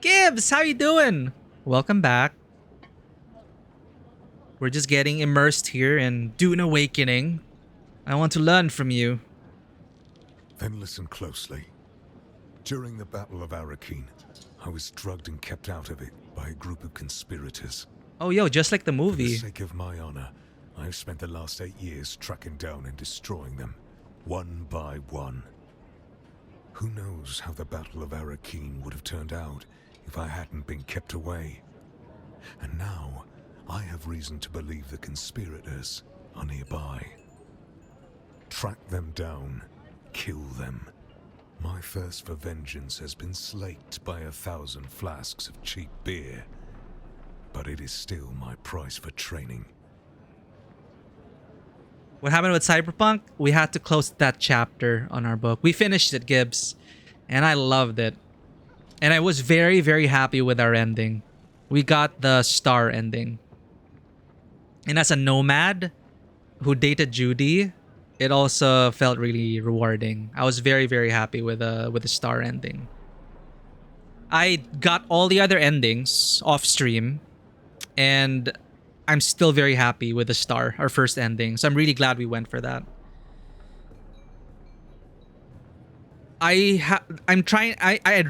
S1: Gibbs, how you doing? Welcome back. We're just getting immersed here in Dune Awakening. I want to learn from you.
S13: Then listen closely. During the Battle of Arrakeen, I was drugged and kept out of it by a group of conspirators.
S1: Oh, yo, just like the movie.
S13: For the sake of my honor, I've spent the last 8 years tracking down and destroying them, one by one. Who knows how the Battle of Arrakeen would have turned out if I hadn't been kept away. And now, I have reason to believe the conspirators are nearby. Track them down, kill them. My thirst for vengeance has been slaked by 1,000 flasks of cheap beer, but it is still my price for training.
S1: What happened with Cyberpunk? We had to close that chapter on our book. We finished it, Gibbs, and I loved it. And I was very, very happy with our ending. We got the star ending. And as a nomad who dated Judy, it also felt really rewarding. I was very, very happy with the star ending. I got all the other endings off stream, and I'm still very happy with the star, our first ending. So I'm really glad we went for that. I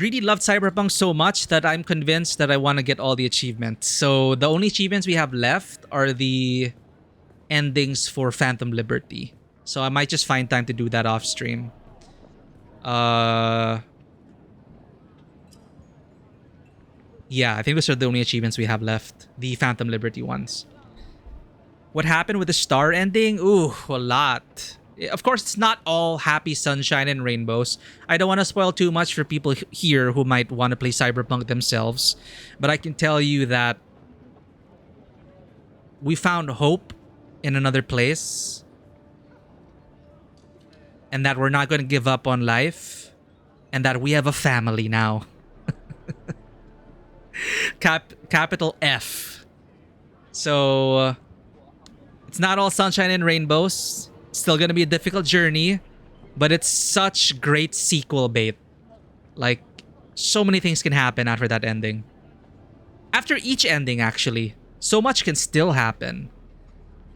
S1: really loved Cyberpunk so much that I'm convinced that I want to get all the achievements. So the only achievements we have left are the endings for Phantom Liberty. So I might just find time to do that off stream. Yeah, I think those are the only achievements we have left. The Phantom Liberty ones. What happened with the star ending? Ooh, a lot. Of course, it's not all happy sunshine and rainbows. I don't want to spoil too much for people here who might want to play Cyberpunk themselves. But I can tell you that we found hope in another place. and that we're not going to give up on life, and that we have a family now. Capital F. So it's not all sunshine and rainbows. It's still going to be a difficult journey, but it's such great sequel bait. Like, so many things can happen after that ending. After each ending, actually, so much can still happen.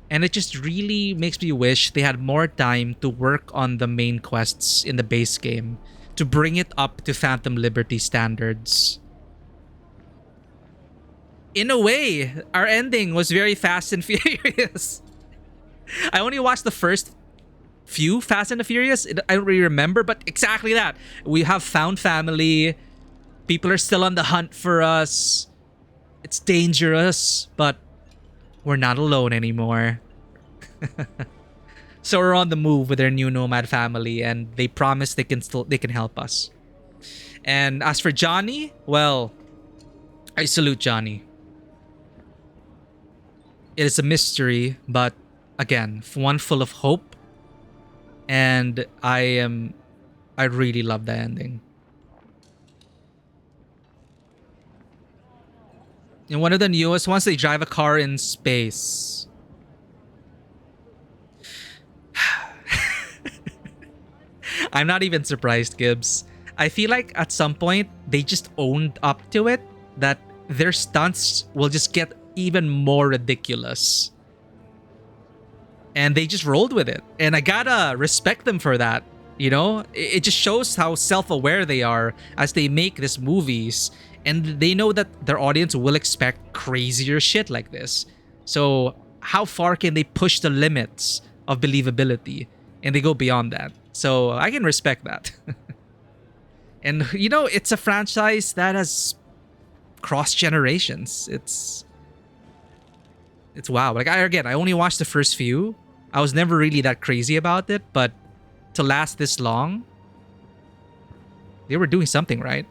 S1: And it just really makes me wish they had more time to work on the main quests in the base game to bring it up to Phantom Liberty standards. In a way, our ending was very Fast and Furious. I only watched the first few Fast and the Furious. I don't really remember, but exactly that. We have found family. People are still on the hunt for us. It's dangerous, but we're not alone anymore. So we're on the move with their new nomad family, and they promise they can help us. And as for Johnny, well, I salute Johnny. It is a mystery, but again, one full of hope. And I really love the ending. In one of the newest ones, they drive a car in space. I'm not even surprised, Gibbs. I feel like at some point, they just owned up to it, that their stunts will just get even more ridiculous. And they just rolled with it. And I gotta respect them for that. You know, it just shows how self-aware they are as they make these movies. And they know that their audience will expect crazier shit like this. So how far can they push the limits of believability? And they go beyond that. So I can respect that. And, you know, it's a franchise that has crossed generations. It's wow. Like, I only watched the first few. I was never really that crazy about it, but to last this long, they were doing something right.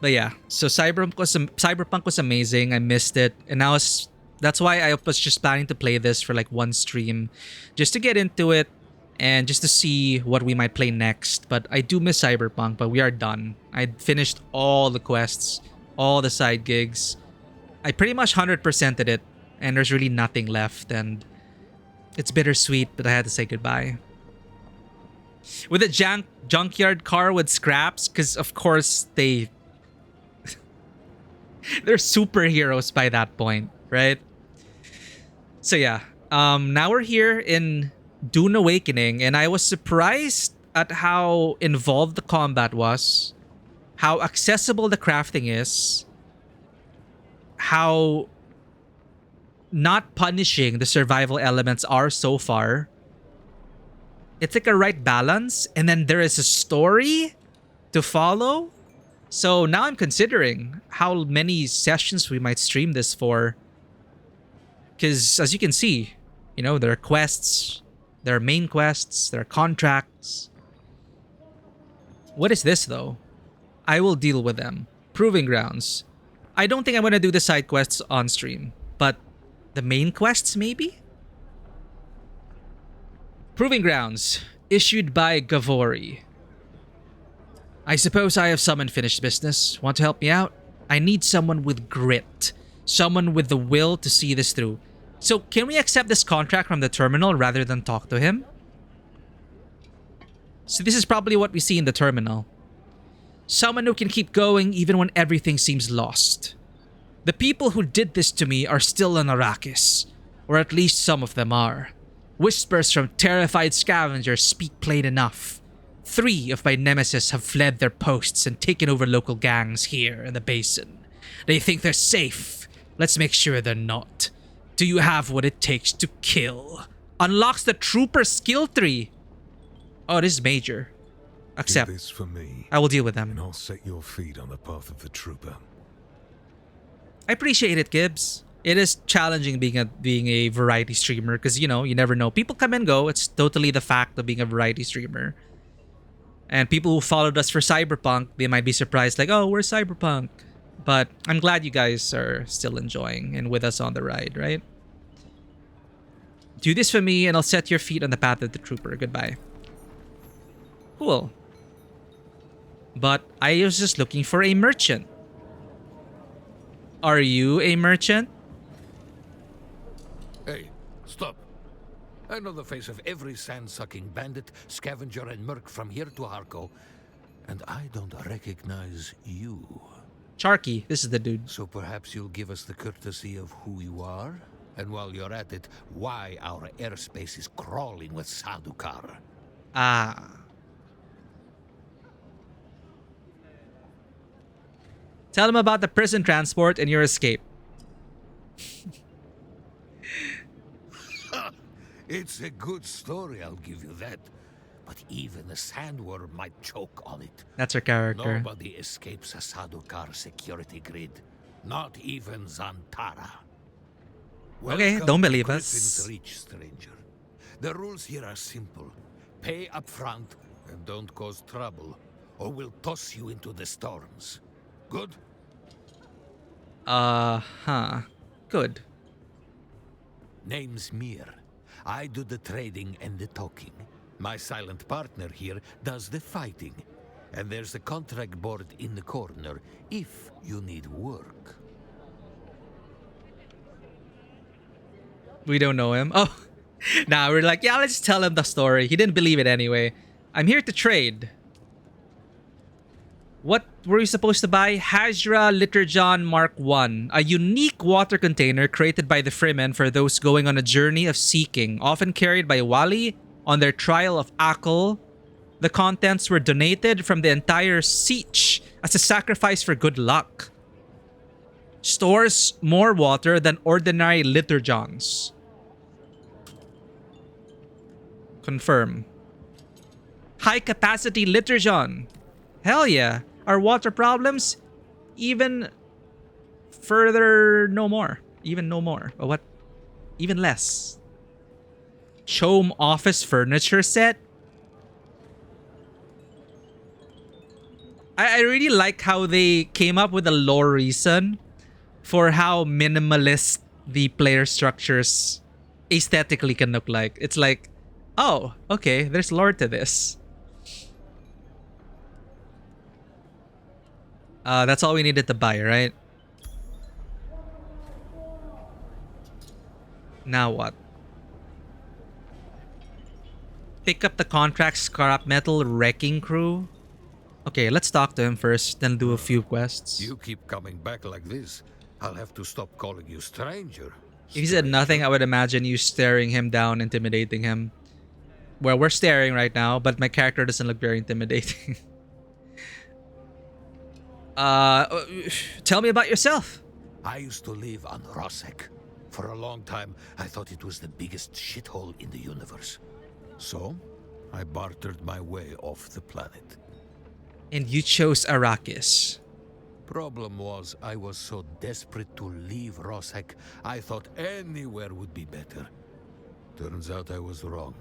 S1: But yeah, so Cyberpunk was amazing. I missed it, and that's why I was just planning to play this for like one stream, just to get into it and just to see what we might play next. But I do miss Cyberpunk, but we are done. I finished all the quests, all the side gigs. I pretty much 100%ed it, and there's really nothing left, and it's bittersweet, but I had to say goodbye. With a junkyard car with scraps, because of course they're superheroes by that point, right? So yeah, now we're here in Dune Awakening, and I was surprised at how involved the combat was, how accessible the crafting is, how not punishing the survival elements are so far. It's like a right balance, and then there is a story to follow. So now I'm considering how many sessions we might stream this for. Because as you can see, you know, there are quests, there are main quests, there are contracts. What is this though? I will deal with them. Proving Grounds. I don't think I'm going to do the side quests on stream, but the main quests maybe? Proving Grounds, issued by Gavori. I suppose I have some unfinished business. Want to help me out? I need someone with grit. Someone with the will to see this through. So can we accept this contract from the terminal rather than talk to him? So this is probably what we see in the terminal. Someone who can keep going even when everything seems lost. The people who did this to me are still on Arrakis. Or at least some of them are. Whispers from terrified scavengers speak plain enough. 3 of my nemesis have fled their posts and taken over local gangs here in the basin. They think they're safe. Let's make sure they're not. Do you have what it takes to kill? Unlocks the trooper skill tree. Oh, this is major. Accept.
S13: Do this for me,
S1: I will deal with them.
S13: and I'll set your feet on the path of the trooper.
S1: I appreciate it, Gibbs. It is challenging being a variety streamer because, you know, you never know. People come and go. It's totally the fact of being a variety streamer. And people who followed us for Cyberpunk, they might be surprised like, oh, where's Cyberpunk? But I'm glad you guys are still enjoying and with us on the ride, right? Do this for me and I'll set your feet on the path of the trooper. Goodbye. Cool. But I was just looking for a merchant. Are you a merchant?
S14: Hey, stop. I know the face of every sand-sucking bandit, scavenger, and merc from here to Harko, and I don't recognize you.
S1: Charky, this is the dude.
S14: So perhaps you'll give us the courtesy of who you are? And while you're at it, why our airspace is crawling with Sadukar.
S1: Ah. Tell him about the prison transport and your escape.
S14: It's a good story, I'll give you that. But even a sandworm might choke on it.
S1: That's her character.
S14: Nobody escapes a Sadukar security grid. Not even Zantara.
S1: Okay,
S14: Welcome
S1: don't
S14: to
S1: believe
S14: Griffin's
S1: us.
S14: Reach, stranger. The rules here are simple. Pay up front and don't cause trouble, or we'll toss you into the storms. Good?
S1: Good.
S14: Name's Mir. I do the trading and the talking. My silent partner here does the fighting. And there's a contract board in the corner if you need work.
S1: We don't know him. Oh, nah, we're like, yeah, let's tell him the story. He didn't believe it anyway. I'm here to trade. What were you supposed to buy? Hajra Liturgon Mark I, a unique water container created by the Freeman for those going on a journey of seeking, often carried by Wali on their trial of Akal. The contents were donated from the entire siege as a sacrifice for good luck. Stores more water than ordinary Liturgons. Confirm. High capacity Liturgon. Hell yeah. Our water problems even further no more. Even no more. Or what? Even less. Chome office furniture set. I really like how they came up with a lore reason for how minimalist the player structures aesthetically can look like. It's like, oh, okay, there's lore to this. That's all we needed to buy, right? Now what? Pick up the contract scrap metal wrecking crew. Okay, let's talk to him first, then do a few quests.
S14: You keep coming back like this, I'll have to stop calling you stranger.
S1: If he said nothing, I would imagine you staring him down, intimidating him. Well, we're staring right now, but my character doesn't look very intimidating. Tell me about yourself.
S14: I used to live on Rosek. For a long time, I thought it was the biggest shithole in the universe. So, I bartered my way off the planet.
S1: And you chose Arrakis.
S14: Problem was, I was so desperate to leave Rosek, I thought anywhere would be better. Turns out I was wrong.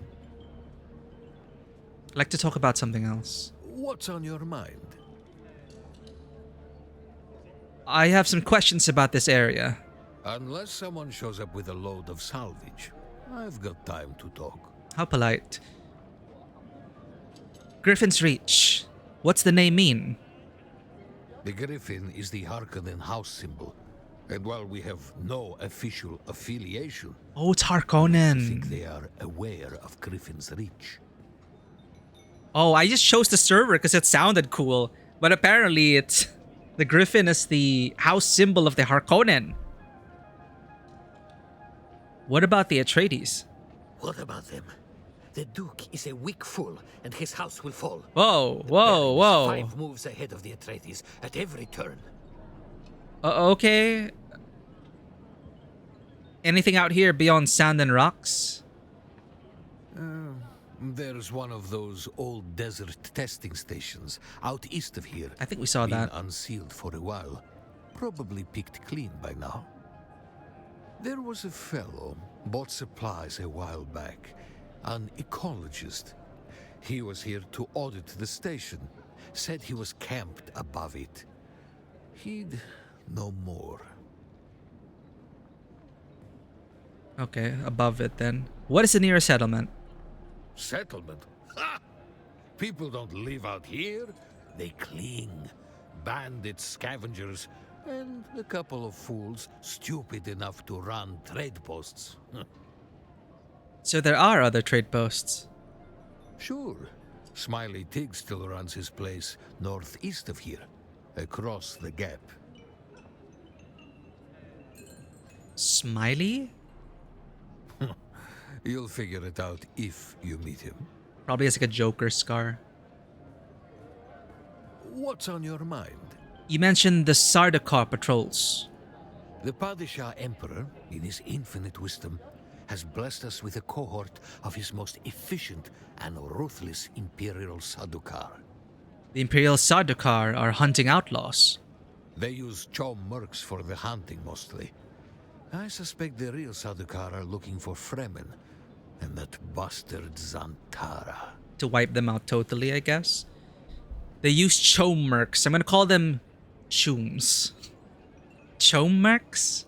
S1: I'd like to talk about something else.
S14: What's on your mind?
S1: I have some questions about this area.
S14: Unless someone shows up with a load of salvage, I've got time to talk.
S1: How polite. Griffin's Reach. What's the name mean?
S14: The Griffin is the Harkonnen house symbol. And while we have no official affiliation...
S1: Oh, it's Harkonnen.
S14: I think they are aware of Griffin's Reach.
S1: Oh, I just chose the server because it sounded cool. But apparently it's... The Griffin is the house symbol of the Harkonnen. What about the Atreides?
S14: What about them? The Duke is a weak fool, and his house will fall.
S1: Whoa,
S14: The
S1: whoa,
S14: Baron is
S1: whoa.
S14: 5 moves ahead of the Atreides at every turn.
S1: Okay. Anything out here beyond sand and rocks?
S14: There's one of those old desert testing stations out east of here.
S1: I think we saw that.
S14: Been unsealed for a while. Probably picked clean by now. There was a fellow, bought supplies a while back. An ecologist. He was here to audit the station. Said he was camped above it. He'd know more.
S1: Okay, above it then. What is the nearest settlement?
S14: Settlement? Ha! People don't live out here. They cling. Bandits, scavengers, and a couple of fools stupid enough to run trade posts.
S1: So there are other trade posts.
S14: Sure. Smiley Tig still runs his place northeast of here, across the gap.
S1: Smiley?
S14: You'll figure it out if you meet him.
S1: Probably has like a Joker scar.
S14: What's on your mind?
S1: You mentioned the Sardaukar patrols.
S14: The Padishah Emperor, in his infinite wisdom, has blessed us with a cohort of his most efficient and ruthless Imperial Sardaukar.
S1: The Imperial Sardaukar are hunting outlaws.
S14: They use Chom mercs for the hunting mostly. I suspect the real Sardaukar are looking for Freeman and that bastard Zantara.
S1: To wipe them out totally, I guess. They use Chommerks. I'm gonna call them Chooms. Chommerks?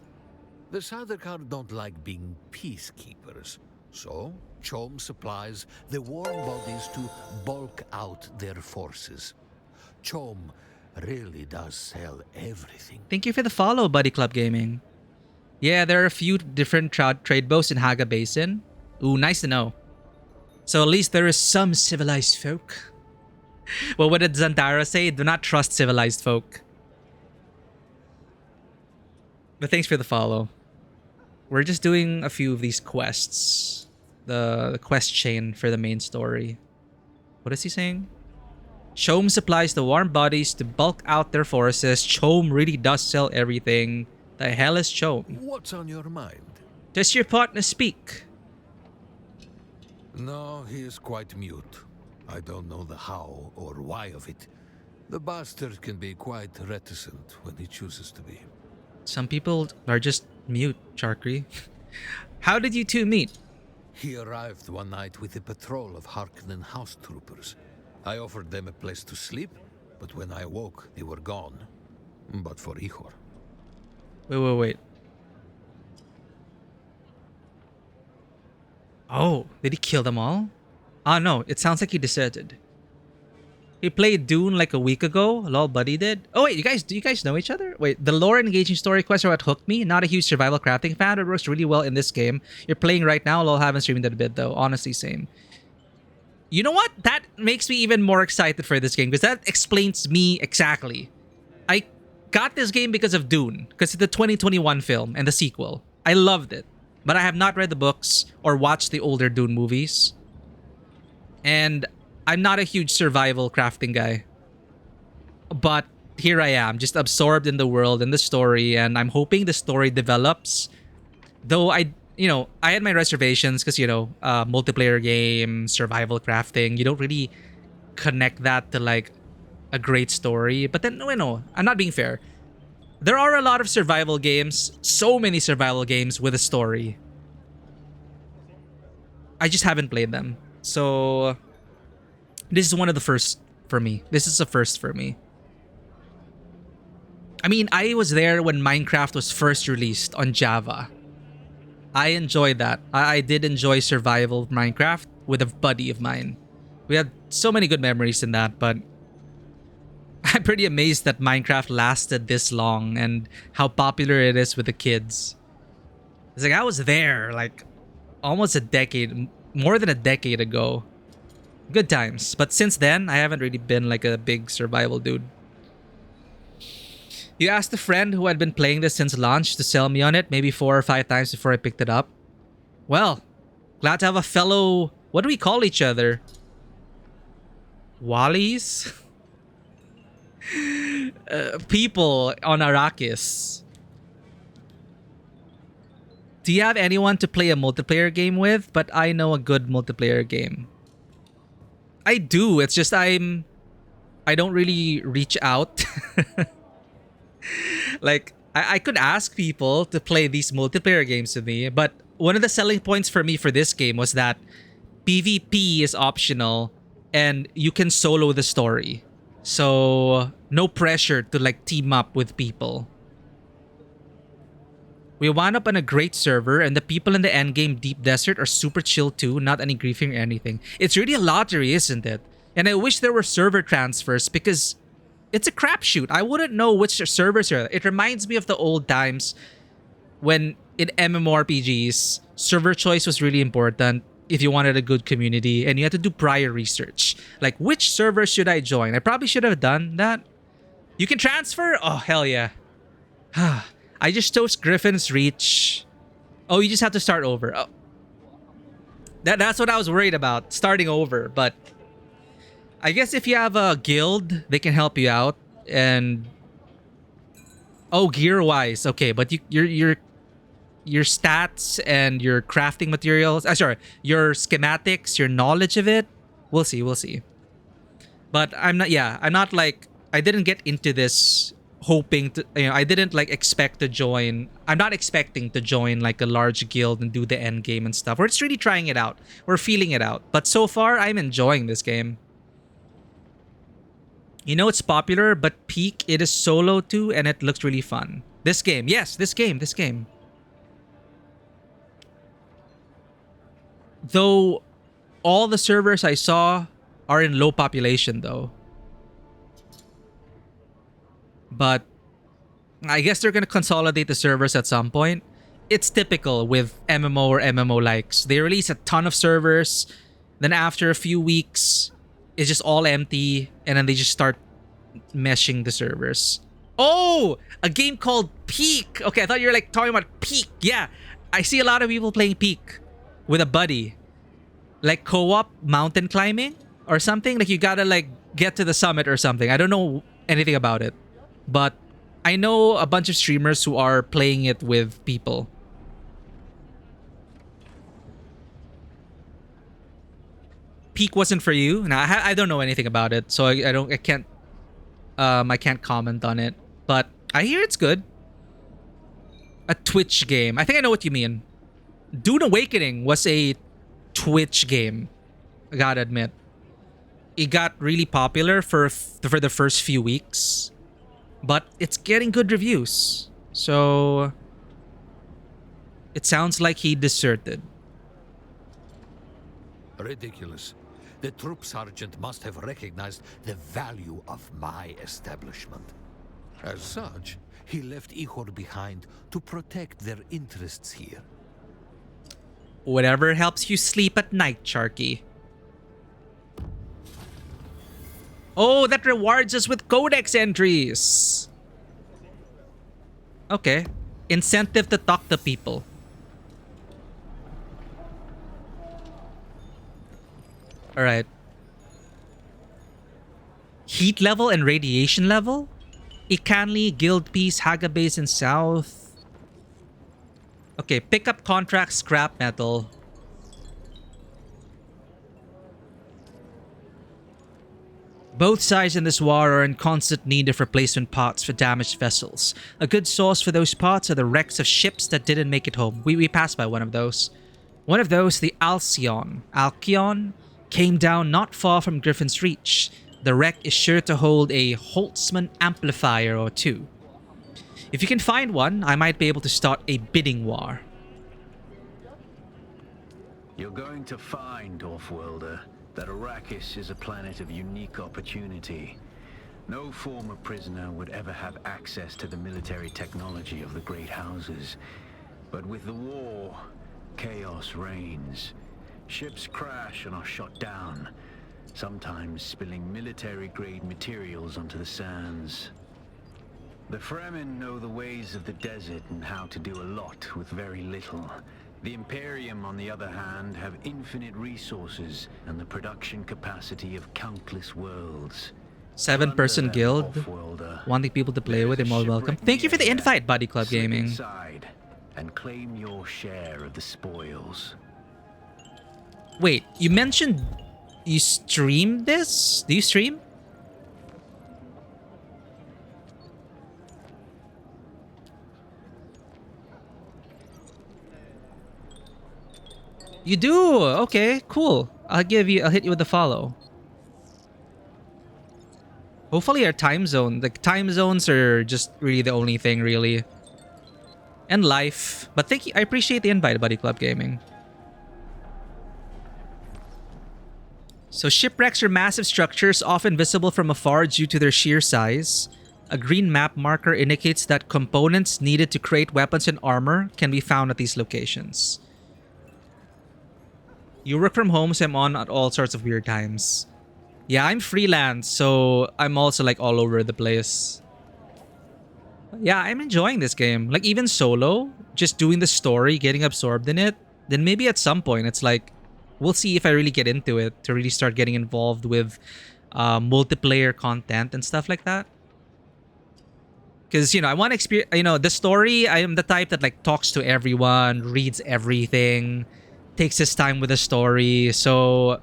S14: The Sardaukar don't like being peacekeepers, so Chom supplies the warm bodies to bulk out their forces. Chom really does sell everything.
S1: Thank you for the follow, Buddy Club Gaming. Yeah, there are a few different trade boats in Haga Basin. Ooh, nice to know. So at least there is some civilized folk. Well, what did Zantara say? Do not trust civilized folk. But thanks for the follow. We're just doing a few of these quests. The quest chain for the main story. What is he saying? Chom supplies the warm bodies to bulk out their forces. Chom really does sell everything. The hell is Chom?
S14: What's on your mind?
S1: Does your partner speak?
S14: No, he is quite mute. I don't know the how or why of it. The bastard can be quite reticent when he chooses to be.
S1: Some people are just mute, Charkry. How did you two meet?
S14: He arrived one night with a patrol of Harkonnen house troopers. I offered them a place to sleep, but when I awoke, they were gone. But for Ihor.
S1: Wait. Oh, did he kill them all? Ah, no, it sounds like he deserted. He played Dune like a week ago. Lol, buddy did. Oh wait, do you guys know each other? Wait, the lore and engaging story quests are what hooked me. Not a huge survival crafting fan, but it works really well in this game. You're playing right now. Lol, haven't streamed it a bit though. Honestly, same. You know what? That makes me even more excited for this game because that explains me exactly. I got this game because of Dune, because of the 2021 film and the sequel. I loved it, but I have not read the books or watched the older Dune movies. And I'm not a huge survival crafting guy. But here I am, just absorbed in the world and the story, and I'm hoping the story develops. Though I had my reservations because, multiplayer game, survival crafting, you don't really connect that to like a great story. But then, I'm not being fair. There are a lot of survival games, so many survival games with a story. I just haven't played them. So this is one of the first for me. This is a first for me. I mean, I was there when Minecraft was first released on Java. I enjoyed that. I did enjoy survival Minecraft with a buddy of mine. We had so many good memories in that, but I'm pretty amazed that Minecraft lasted this long and how popular it is with the kids. It's like I was there like almost a decade, more than a decade ago. Good times. But since then, I haven't really been like a big survival dude. You asked a friend who had been playing this since launch to sell me on it maybe 4 or 5 times before I picked it up. Well, glad to have a fellow... What do we call each other? Wallies? People on Arrakis. Do you have anyone to play a multiplayer game with? But I know a good multiplayer game. I do. It's just I don't really reach out. Like, I could ask people to play these multiplayer games with me, but one of the selling points for me for this game was that PvP is optional and you can solo the story. So, no pressure to like team up with people. We wound up on a great server, and the people in the endgame deep desert are super chill too, not any griefing or anything. It's really a lottery, isn't it? And I wish there were server transfers because it's a crapshoot. I wouldn't know which servers are. It reminds me of the old times when in MMORPGs, server choice was really important if you wanted a good community, and you had to do prior research. Like, which server should I join? I probably should have done that. You can transfer? Oh, hell yeah. I just chose Griffin's Reach. Oh, you just have to start over. Oh. That's what I was worried about, starting over. But I guess if you have a guild, they can help you out. And oh, gear-wise, okay. But your stats and your crafting materials, sorry, your schematics, your knowledge of it, we'll see. But I'm not like, I didn't get into this hoping to, I didn't like expect to join. I'm not expecting to join like a large guild and do the end game and stuff. We're just really trying it out. We're feeling it out. But so far, I'm enjoying this game. You know, it's popular, but peak, it is solo too, and it looks really fun. This game, yes, this game. Though all the servers I saw are in low population though. But I guess they're going to consolidate the servers at some point. It's typical with MMO or MMO likes. They release a ton of servers. Then after a few weeks, it's just all empty. And then they just start meshing the servers. Oh, a game called Peak. Okay, I thought you were like talking about Peak. Yeah, I see a lot of people playing Peak with a buddy. Like co-op mountain climbing or something. Like you gotta like get to the summit or something. I don't know anything about it. But I know a bunch of streamers who are playing it with people. Peak wasn't for you? Nah, I don't know anything about it, so I can't comment on it. But I hear it's good. A Twitch game. I think I know what you mean. Dune Awakening was a Twitch game. I gotta admit, it got really popular for the first few weeks. But it's getting good reviews. So it sounds like he deserted.
S14: Ridiculous. The troop sergeant must have recognized the value of my establishment. As such, he left Ihor behind to protect their interests here.
S1: Whatever helps you sleep at night, Sharky. Oh, that rewards us with codex entries. Okay. Incentive to talk to people. Alright. Heat level and radiation level? Icanli, Guild Peace, Haga Basin South. Okay, pick up contract scrap metal. Both sides in this war are in constant need of replacement parts for damaged vessels. A good source for those parts are the wrecks of ships that didn't make it home. We passed by one of those. One of those, the Alcyon, came down not far from Griffin's Reach. The wreck is sure to hold a Holtzman amplifier or two. If you can find one, I might be able to start a bidding war.
S4: You're going to find, Offworlder, that Arrakis is a planet of unique opportunity. No former prisoner would ever have access to the military technology of the Great Houses. But with the war, chaos reigns. Ships crash and are shot down, sometimes spilling military-grade materials onto the sands. The Fremen know the ways of the desert and how to do a lot with very little. The Imperium, on the other hand, have infinite resources and the production capacity of countless worlds.
S1: 7-person guild. Wanting people to play with, you're more welcome. Thank you for the invite, Buddy Club Gaming.
S4: Inside and claim your share of the spoils.
S1: Wait, you mentioned you stream this? Do you stream? You do? Okay, cool. I'll hit you with a follow. Hopefully our time zone. Like, time zones are just really the only thing, really. and life. But thank you. I appreciate the invite, Buddy Club Gaming. So shipwrecks are massive structures, often visible from afar due to their sheer size. A green map marker indicates that components needed to create weapons and armor can be found at these locations. You work from home, so I'm on at all sorts of weird times. Yeah, I'm freelance, so I'm also like all over the place. Yeah, I'm enjoying this game. Like even solo, just doing the story, getting absorbed in it. Then maybe at some point it's like, we'll see if I really get into it to really start getting involved with multiplayer content and stuff like that. Because, you know, I want to experience, you know, the story, I am the type that like talks to everyone, reads everything, takes his time with the story. So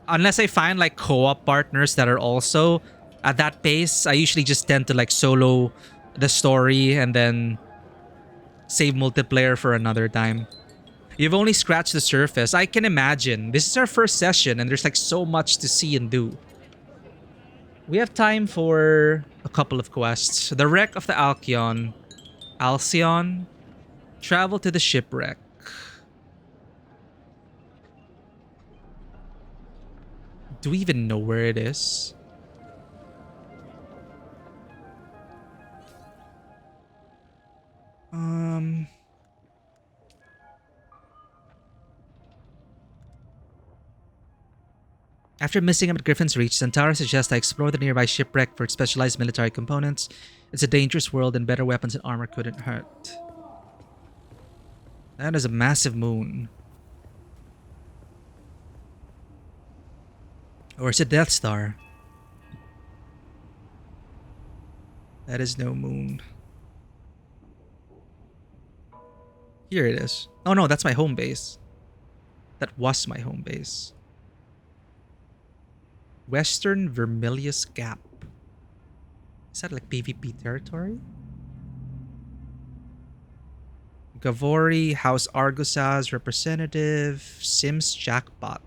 S1: unless I find like co-op partners that are also at that pace, I usually just tend to like solo the story and then save multiplayer for another time. You've only scratched the surface. I can imagine. This is our first session and there's like so much to see and do. We have time for a couple of quests. The wreck of the Alcyon. Alcyon. Travel to the shipwreck. Do we even know where it is? After missing him at Griffin's Reach, Santara suggests I explore the nearby shipwreck for specialized military components. It's a dangerous world and better weapons and armor couldn't hurt. That is a massive moon. Or is it Death Star? That is no moon. Here it is. Oh no, that's my home base. That was my home base. Western Vermilius Gap. Is that like PvP territory? Gavori, House Argusas representative, Sims Jackpot,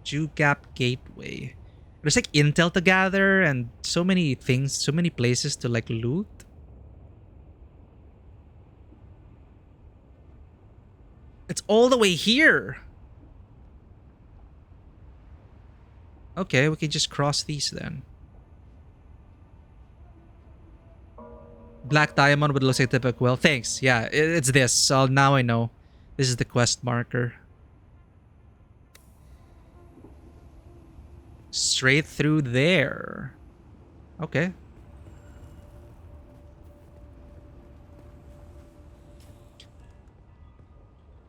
S1: Jew Gap Gateway. There's like intel to gather and so many things, so many places to like loot. It's all the way here. Okay, we can just cross these then. Black diamond would look like typical. Well, thanks. Yeah, it's this. So now I know. This is the quest marker. Straight through there. Okay.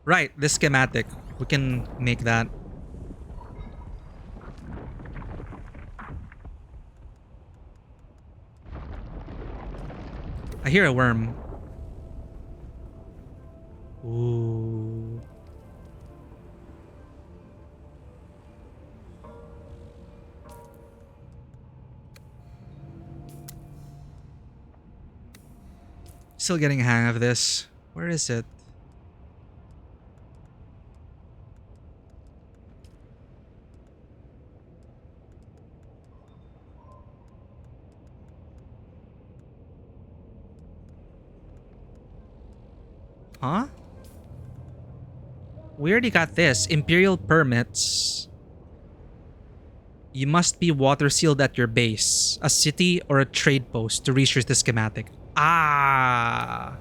S1: Right, this schematic. We can make that. I hear a worm. Ooh. Still getting a hang of this. Where is it? Huh? We already got this. Imperial permits. You must be water sealed at your base, a city, or a trade post to research the schematic. Ah.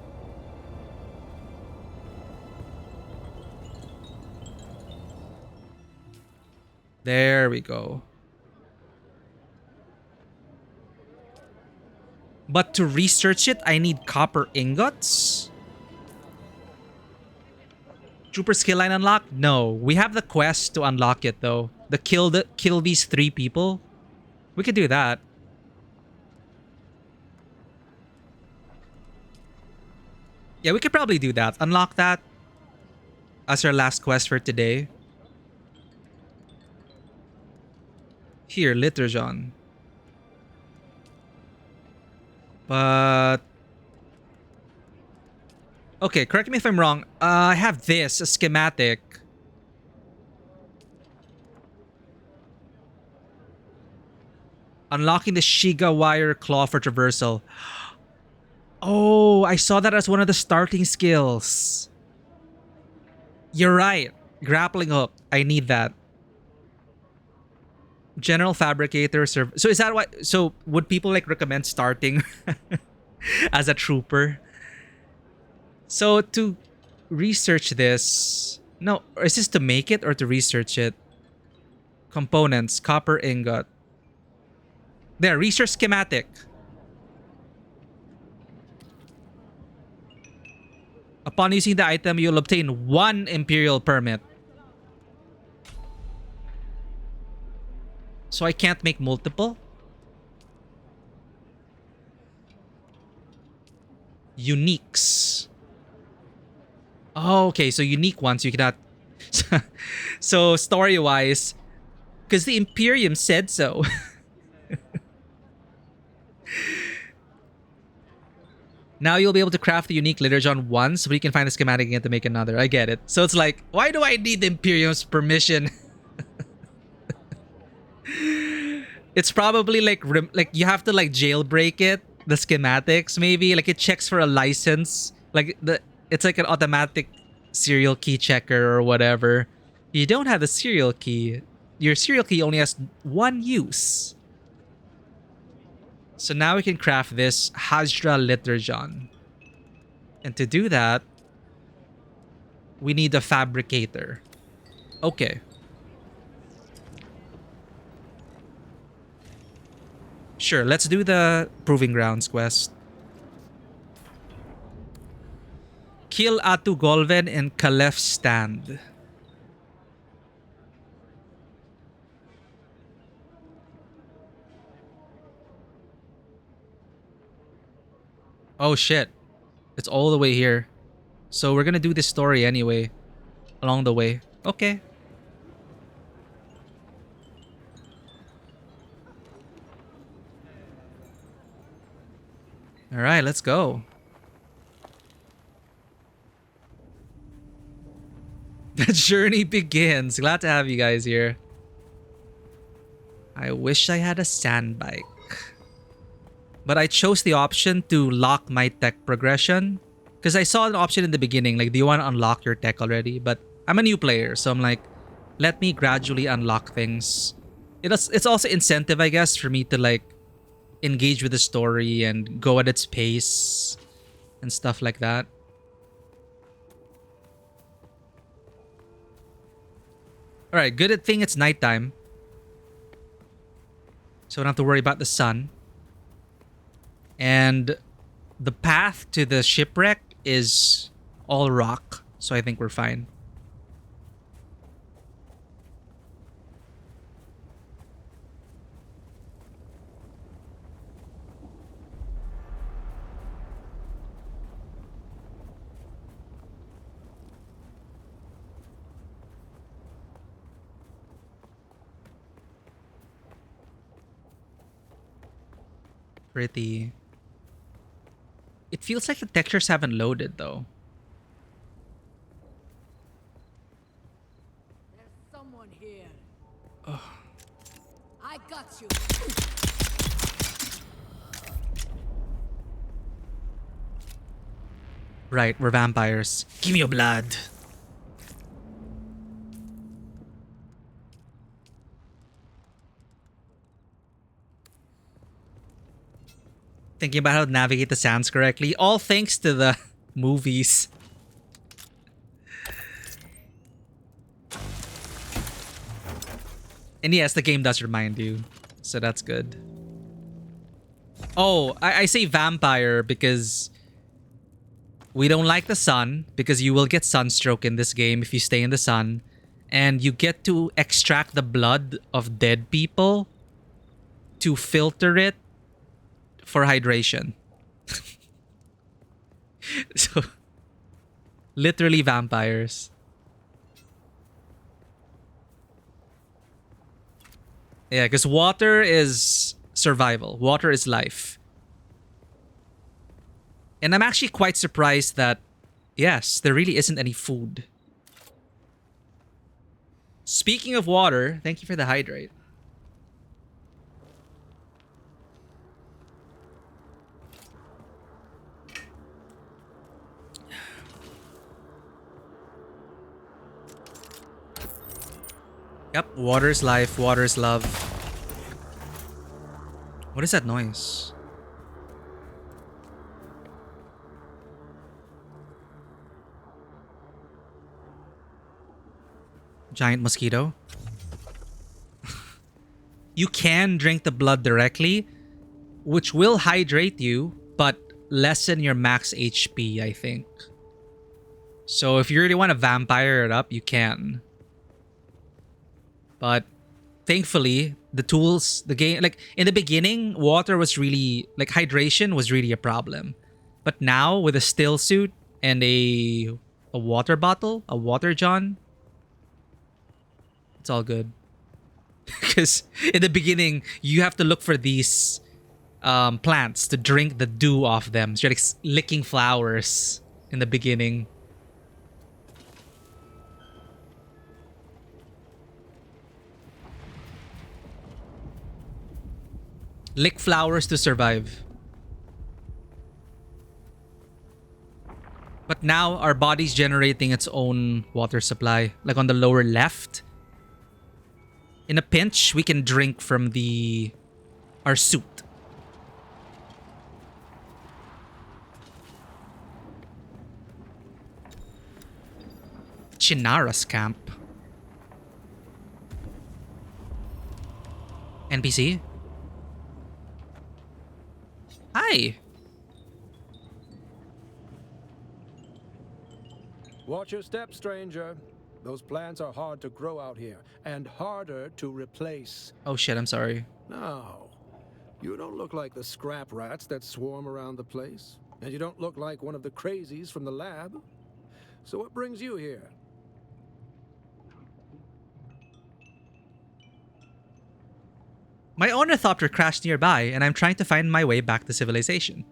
S1: There we go. But to research it, I need copper ingots? Trooper skill line unlock? No. We have the quest to unlock it though. Kill these 3 people. We could do that. Yeah, we could probably do that. Unlock that as our last quest for today. Here, Liturgon. But okay, correct me if I'm wrong. I have this, a schematic. Unlocking the Shiga wire claw for traversal. Oh, I saw that as one of the starting skills. You're right. Grappling hook. I need that. General fabricator. So is that why? So would people like recommend starting as a trooper? So to research this. No, is this to make it or to research it? Components. Copper ingot. There, research schematic. Upon using the item, you'll obtain 1 Imperial permit. So I can't make multiple? Uniques. Oh, okay, so unique ones you cannot... So story-wise, because the Imperium said so. Now you'll be able to craft the unique liturgon once, but you can find the schematic again to make another. I get it. So it's like, why do I need the Imperium's permission? It's probably like you have to like jailbreak it, the schematics maybe. Like it checks for a license. Like it's like an automatic serial key checker or whatever. You don't have the serial key. Your serial key only has 1 use. So now we can craft this Hajra Liturgon. And to do that, we need a fabricator. Okay. Sure, let's do the Proving Grounds quest. Kill Atu Golven in Kalef's stand. Oh shit. It's all the way here. So we're gonna do this story anyway. Along the way. Okay. Alright, let's go. The journey begins. Glad to have you guys here. I wish I had a sand bike. But I chose the option to lock my tech progression. Because I saw an option in the beginning, like, do you want to unlock your tech already? But I'm a new player, so I'm like, let me gradually unlock things. It's also incentive, I guess, for me to, like, engage with the story and go at its pace and stuff like that. Alright, good thing it's nighttime. So I don't have to worry about the sun. And the path to the shipwreck is all rock. So I think we're fine. Pretty. It feels like the textures haven't loaded though.
S10: There's someone here.
S1: Ugh.
S10: I got you.
S1: Right, we're vampires. Give me your blood. Thinking about how to navigate the sands correctly. All thanks to the movies. And yes, the game does remind you. So that's good. Oh, I say vampire because we don't like the sun. Because you will get sunstroke in this game if you stay in the sun. And you get to extract the blood of dead people to filter it for hydration. So, literally vampires. Yeah, because water is survival. Water is life. And I'm actually quite surprised that, yes, there really isn't any food. Speaking of water, thank you for the hydrate. Yep, water's life, water's love. What is that noise? Giant mosquito. You can drink the blood directly, which will hydrate you, but lessen your max HP, I think. So if you really want to vampire it up, you can. But thankfully, the tools, the game, like in the beginning, water was really, like hydration was really a problem. But now with a still suit and a water bottle, a water john, it's all good. Because in the beginning, you have to look for these plants to drink the dew off them. So you're like licking flowers in the beginning. Lick flowers to survive. But now our body's generating its own water supply. Like on the lower left. In a pinch, we can drink from our suit. Chinara's camp. NPC? Hi.
S15: Watch your step, stranger. Those plants are hard to grow out here, and harder to replace.
S1: Oh shit, I'm sorry.
S15: No. You don't look like the scrap rats that swarm around the place. And you don't look like one of the crazies from the lab. So what brings you here?
S1: My ornithopter crashed nearby, and I'm trying to find my way back to civilization.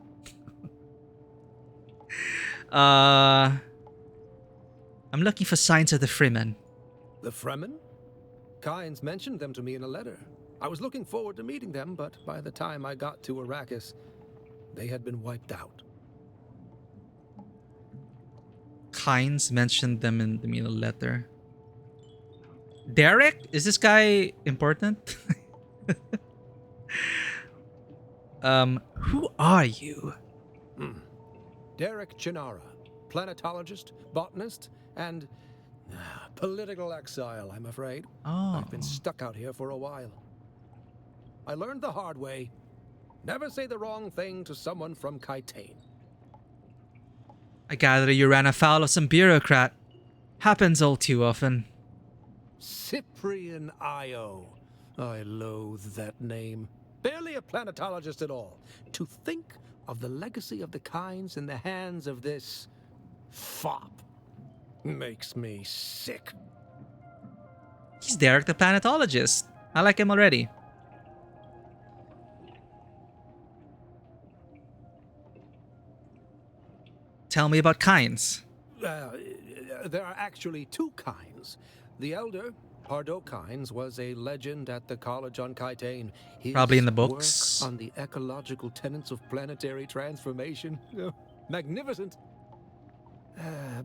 S1: I'm looking for signs of the Freeman.
S15: The Freeman? Kynes mentioned them to me in a letter. I was looking forward to meeting them, but by the time I got to Arrakis, they had been wiped out.
S1: Kynes mentioned them in the letter. Derek? Is this guy important? Who are you?
S15: Derek Chinara, planetologist, botanist, and political exile, I'm afraid.
S1: Oh.
S15: I've been stuck out here for a while. I learned the hard way. Never say the wrong thing to someone from Kaitain.
S1: I gather you ran afoul of some bureaucrat. Happens all too often.
S15: Cyprian Io. I loathe that name. Barely a planetologist at all. To think of the legacy of the Kynes in the hands of this fop makes me sick.
S1: He's Derek the planetologist. I like him already. Tell me about Kynes.
S15: There are actually two Kynes. The elder, Pardo Kynes, was a legend at the college on Kaitain. His
S1: probably in the books.
S15: Work on the ecological tenets of planetary transformation. Magnificent.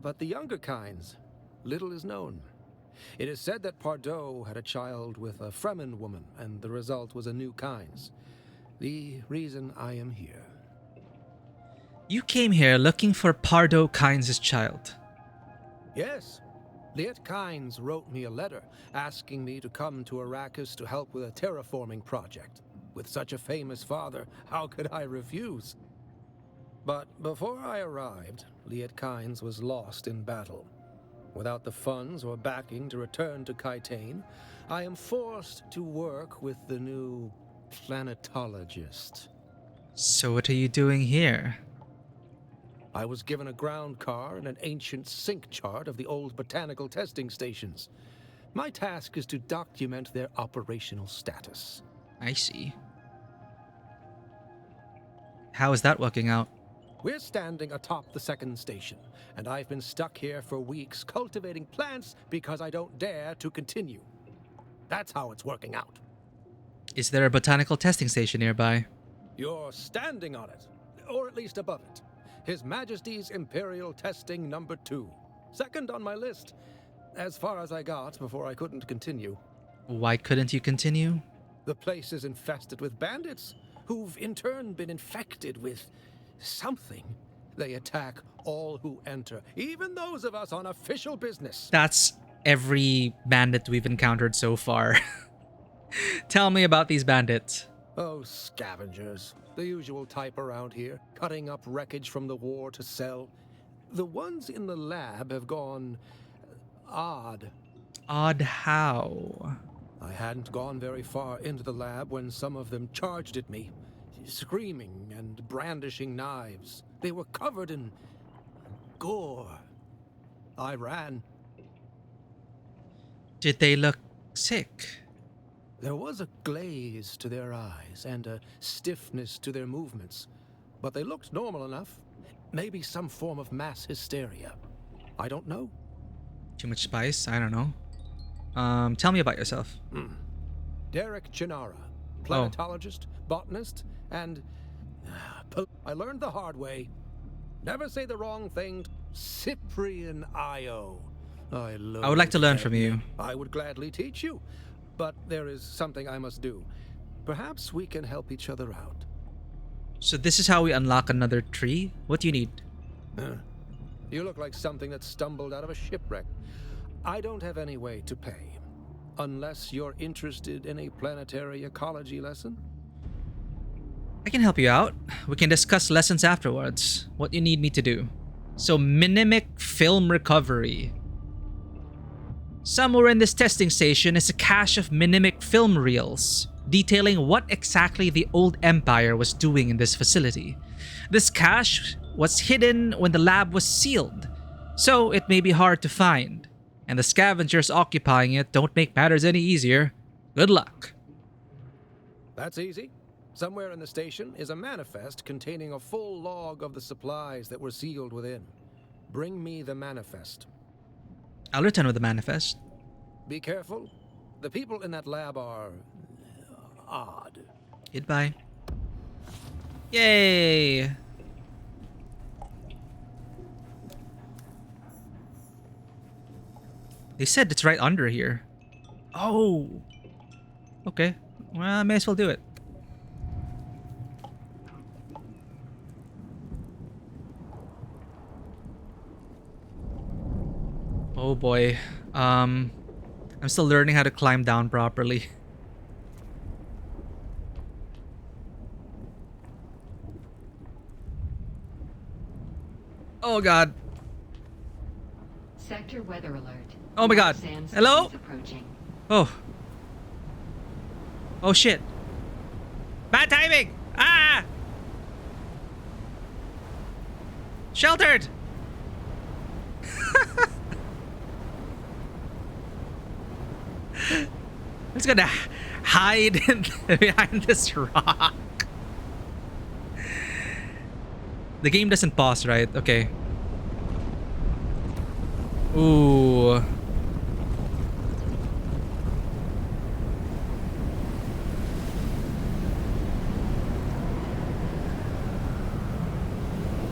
S15: But the younger Kynes, little is known. It is said that Pardo had a child with a Fremen woman, and the result was a new Kynes. The reason I am here.
S1: You came here looking for Pardo Kynes' child.
S15: Yes. Liet Kynes wrote me a letter asking me to come to Arrakis to help with a terraforming project. With such a famous father, how could I refuse? But before I arrived, Liet Kynes was lost in battle. Without the funds or backing to return to Kaitain, I am forced to work with the new planetologist.
S1: So what are you doing here?
S15: I was given a ground car and an ancient sync chart of the old botanical testing stations. My task is to document their operational status.
S1: I see. How is that working out?
S15: We're standing atop the second station, and I've been stuck here for weeks cultivating plants because I don't dare to continue. That's how it's working out.
S1: Is there a botanical testing station nearby?
S15: You're standing on it, or at least above it. His Majesty's Imperial Testing number 2. Second on my list. As far as I got before I couldn't continue.
S1: Why couldn't you continue?
S15: The place is infested with bandits, who've in turn been infected with something. They attack all who enter, even those of us on official business.
S1: That's every bandit we've encountered so far. Tell me about these bandits.
S15: Oh, scavengers. The usual type around here, cutting up wreckage from the war to sell. The ones in the lab have gone odd.
S1: Odd how?
S15: I hadn't gone very far into the lab when some of them charged at me, screaming and brandishing knives. They were covered in gore. I ran.
S1: Did they look sick?
S15: There was a glaze to their eyes and a stiffness to their movements, but they looked normal enough. Maybe some form of mass hysteria. I don't know.
S1: Too much spice? I don't know. Tell me about yourself.
S15: Derek Chinara, planetologist, botanist, and I learned the hard way. Never say the wrong thing. Cyprian Io.
S1: I would like to learn from you.
S15: I would gladly teach you, but there is something I must do. Perhaps we can help each other out.
S1: So this is how we unlock another tree? What do you need?
S15: You look like something that stumbled out of a shipwreck. I don't have any way to pay. Unless you're interested in a planetary ecology lesson?
S1: I can help you out. We can discuss lessons afterwards. What you need me to do. So, mimic film recovery. Somewhere in this testing station is a cache of mimic film reels, detailing what exactly the old empire was doing in this facility. This cache was hidden when the lab was sealed, so it may be hard to find. And the scavengers occupying it don't make matters any easier. Good luck.
S15: That's easy. Somewhere in the station is a manifest containing a full log of the supplies that were sealed within. Bring me the manifest.
S1: I'll return with the manifest.
S15: Be careful. The people in that lab are odd.
S1: Goodbye. Yay! They said it's right under here. Oh! Okay. Well, I may as well do it. Oh boy. I'm still learning how to climb down properly. Oh god.
S8: Sector weather alert.
S1: Oh my god. Hello? Oh. Oh shit. Bad timing! Ah! Sheltered! I'm just gonna hide behind this rock. The game doesn't pause, right? Okay. Ooh.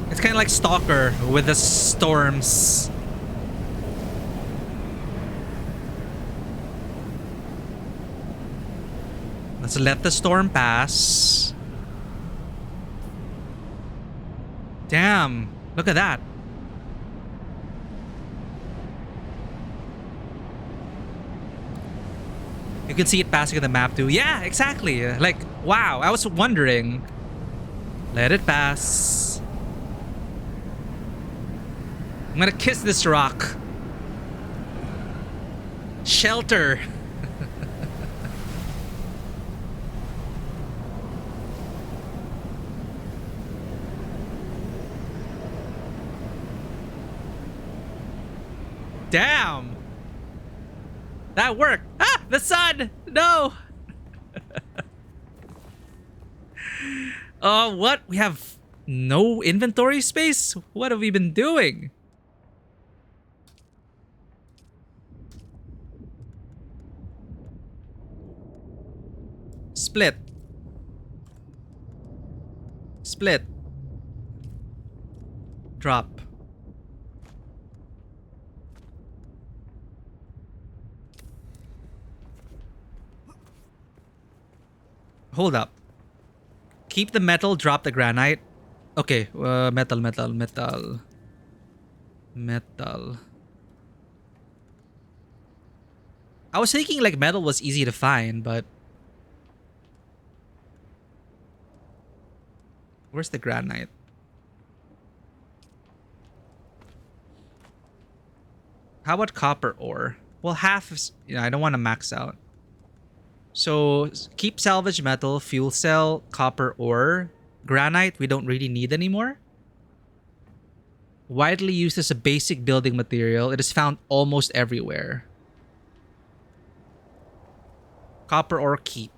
S1: It's kind of like Stalker with the storms. Let's let the storm pass. Damn, look at that. You can see it passing on the map too. Yeah, exactly. Like, wow, I was wondering. Let it pass. I'm gonna kiss this rock. Shelter. Damn. That worked. Ah, the sun. No. Oh, what? We have no inventory space? What have we been doing? Split. Split. Drop. hold up. Keep the metal, drop the granite. Okay, metal. I was thinking like metal was easy to find, but where's the granite? How about copper ore? Well, half is, I don't want to max out. So keep salvage metal, fuel cell, copper ore. Granite, we don't really need anymore. Widely used as a basic building material. It is found almost everywhere. Copper ore keep.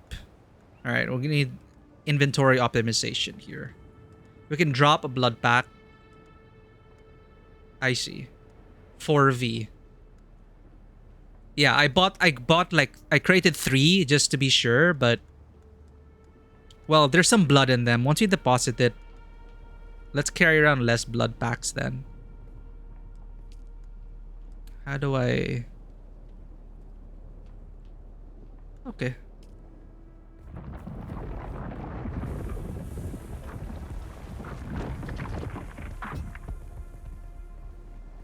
S1: Alright, we're gonna need inventory optimization here. We can drop a blood pack. I see. 4V. Yeah, I created 3 just to be sure, but well, there's some blood in them. Once we deposit it, let's carry around less blood packs then. How do I... Okay.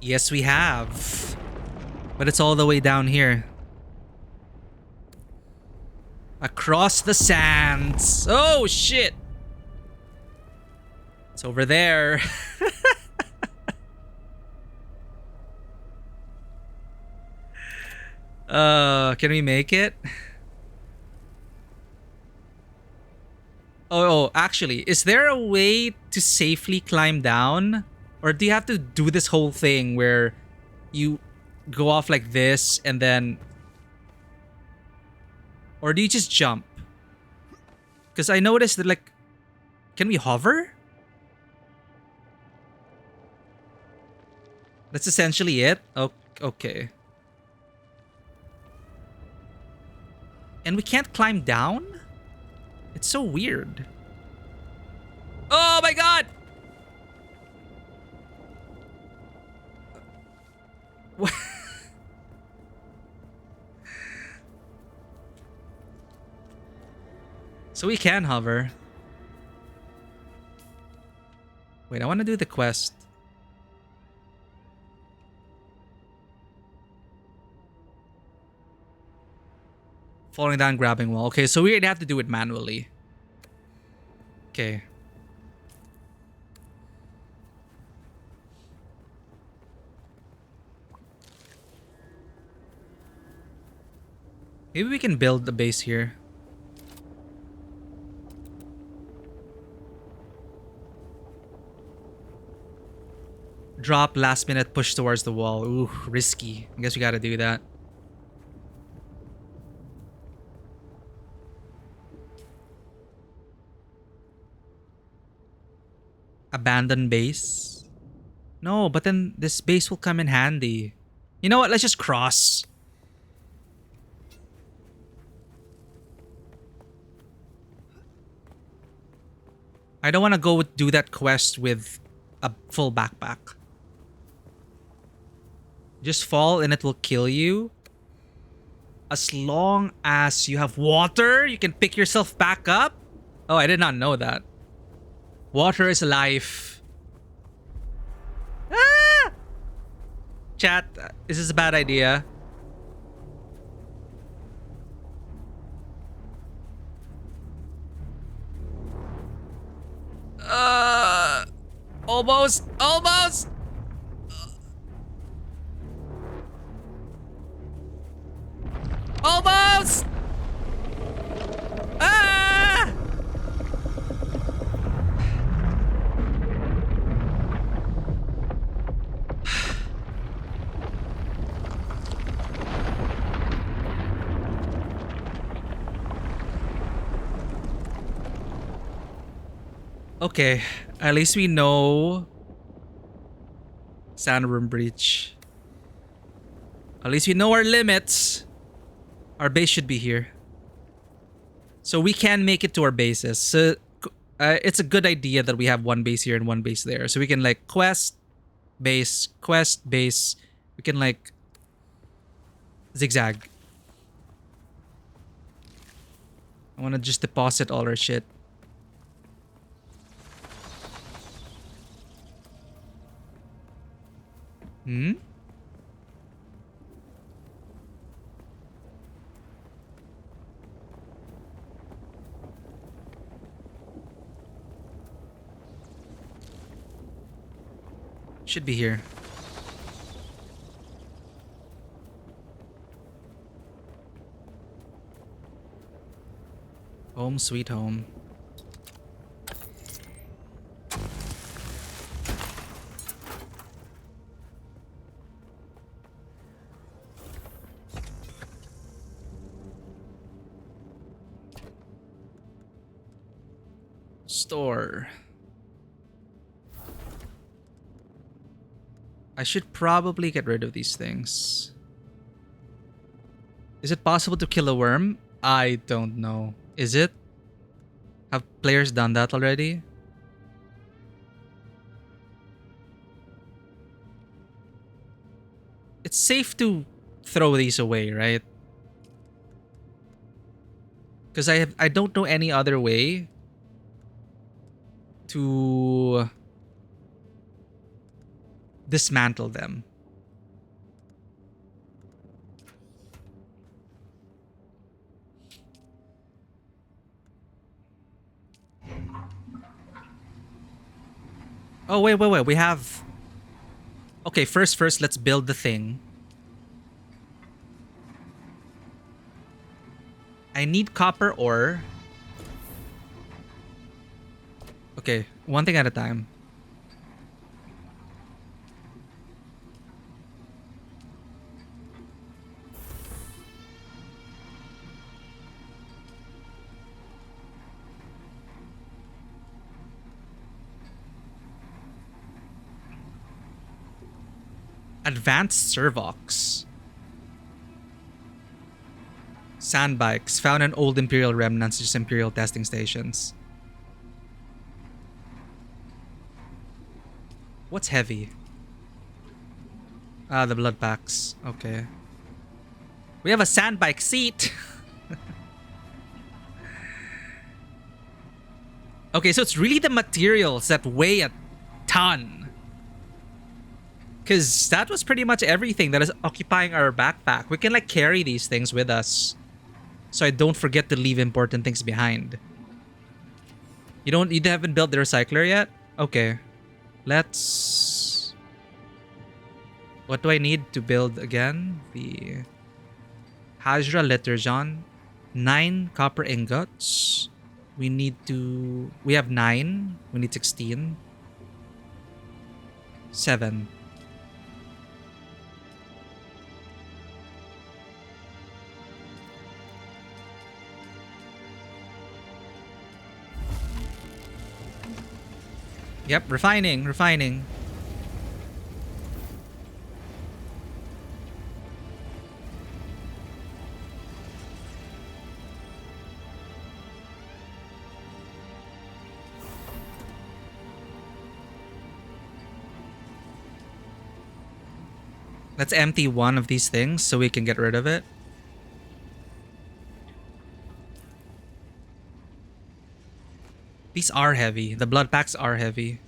S1: Yes, we have. But it's all the way down here. Across the sands. Oh, shit. It's over there. Can we make it? Oh, actually, is there a way to safely climb down? Or do you have to do this whole thing where you go off like this and then... Or do you just jump? Because I noticed that, like... Can we hover? That's essentially it? Okay. And we can't climb down? It's so weird. Oh my god! What? So we can hover. Wait, I want to do the quest. Falling down, grabbing wall. Okay, so we'd have to do it manually. Okay. Maybe we can build the base here. Drop, last minute, push towards the wall. Ooh, risky. I guess we gotta do that. Abandon base. No, but then this base will come in handy. You know what? Let's just cross. I don't want to go do that quest with a full backpack. Just fall and it will kill you. As long as you have water, you can pick yourself back up. Oh, I did not know that. Water is life. Ah! Chat, is this a bad idea? Almost. Almost! Ah! Okay, at least we know Sandworm Breach. At least we know our limits. Our base should be here. So we can make it to our bases. So it's a good idea that we have one base here and one base there. So we can like quest, base. We can like zigzag. I want to just deposit all our shit. Hmm? Should be here. Home sweet home. Store. I should probably get rid of these things. Is it possible to kill a worm? I don't know. Is it? Have players done that already? It's safe to throw these away, right? Because I don't know any other way to dismantle them. Oh, wait. We have... Okay, first, let's build the thing. I need copper ore. Okay, one thing at a time. Advanced Servox. Sandbikes. Found in old Imperial remnants, just Imperial testing stations. What's heavy? Ah, the blood packs. Okay. We have a sandbike seat. Okay, so it's really the materials that weigh a ton. Because that was pretty much everything that is occupying our backpack. We can like carry these things with us. So I don't forget to leave important things behind. You haven't built the recycler yet? Okay. Let's... What do I need to build again? The Hajra Leterjon. 9 copper ingots. We have 9. We need 16. 7. Yep, refining. Let's empty one of these things so we can get rid of it. These are heavy. The blood packs are heavy.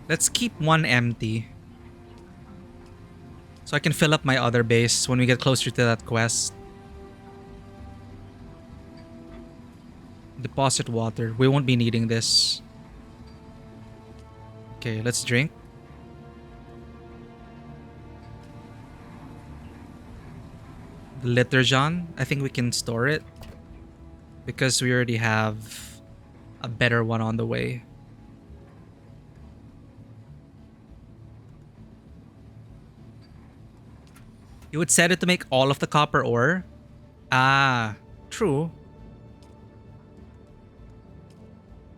S1: Let's keep one empty. So I can fill up my other base when we get closer to that quest. Deposit water. We won't be needing this. Okay, let's drink. The Liturgon, I think we can store it. Because we already have a better one on the way. You would set it to make all of the copper ore? Ah, true.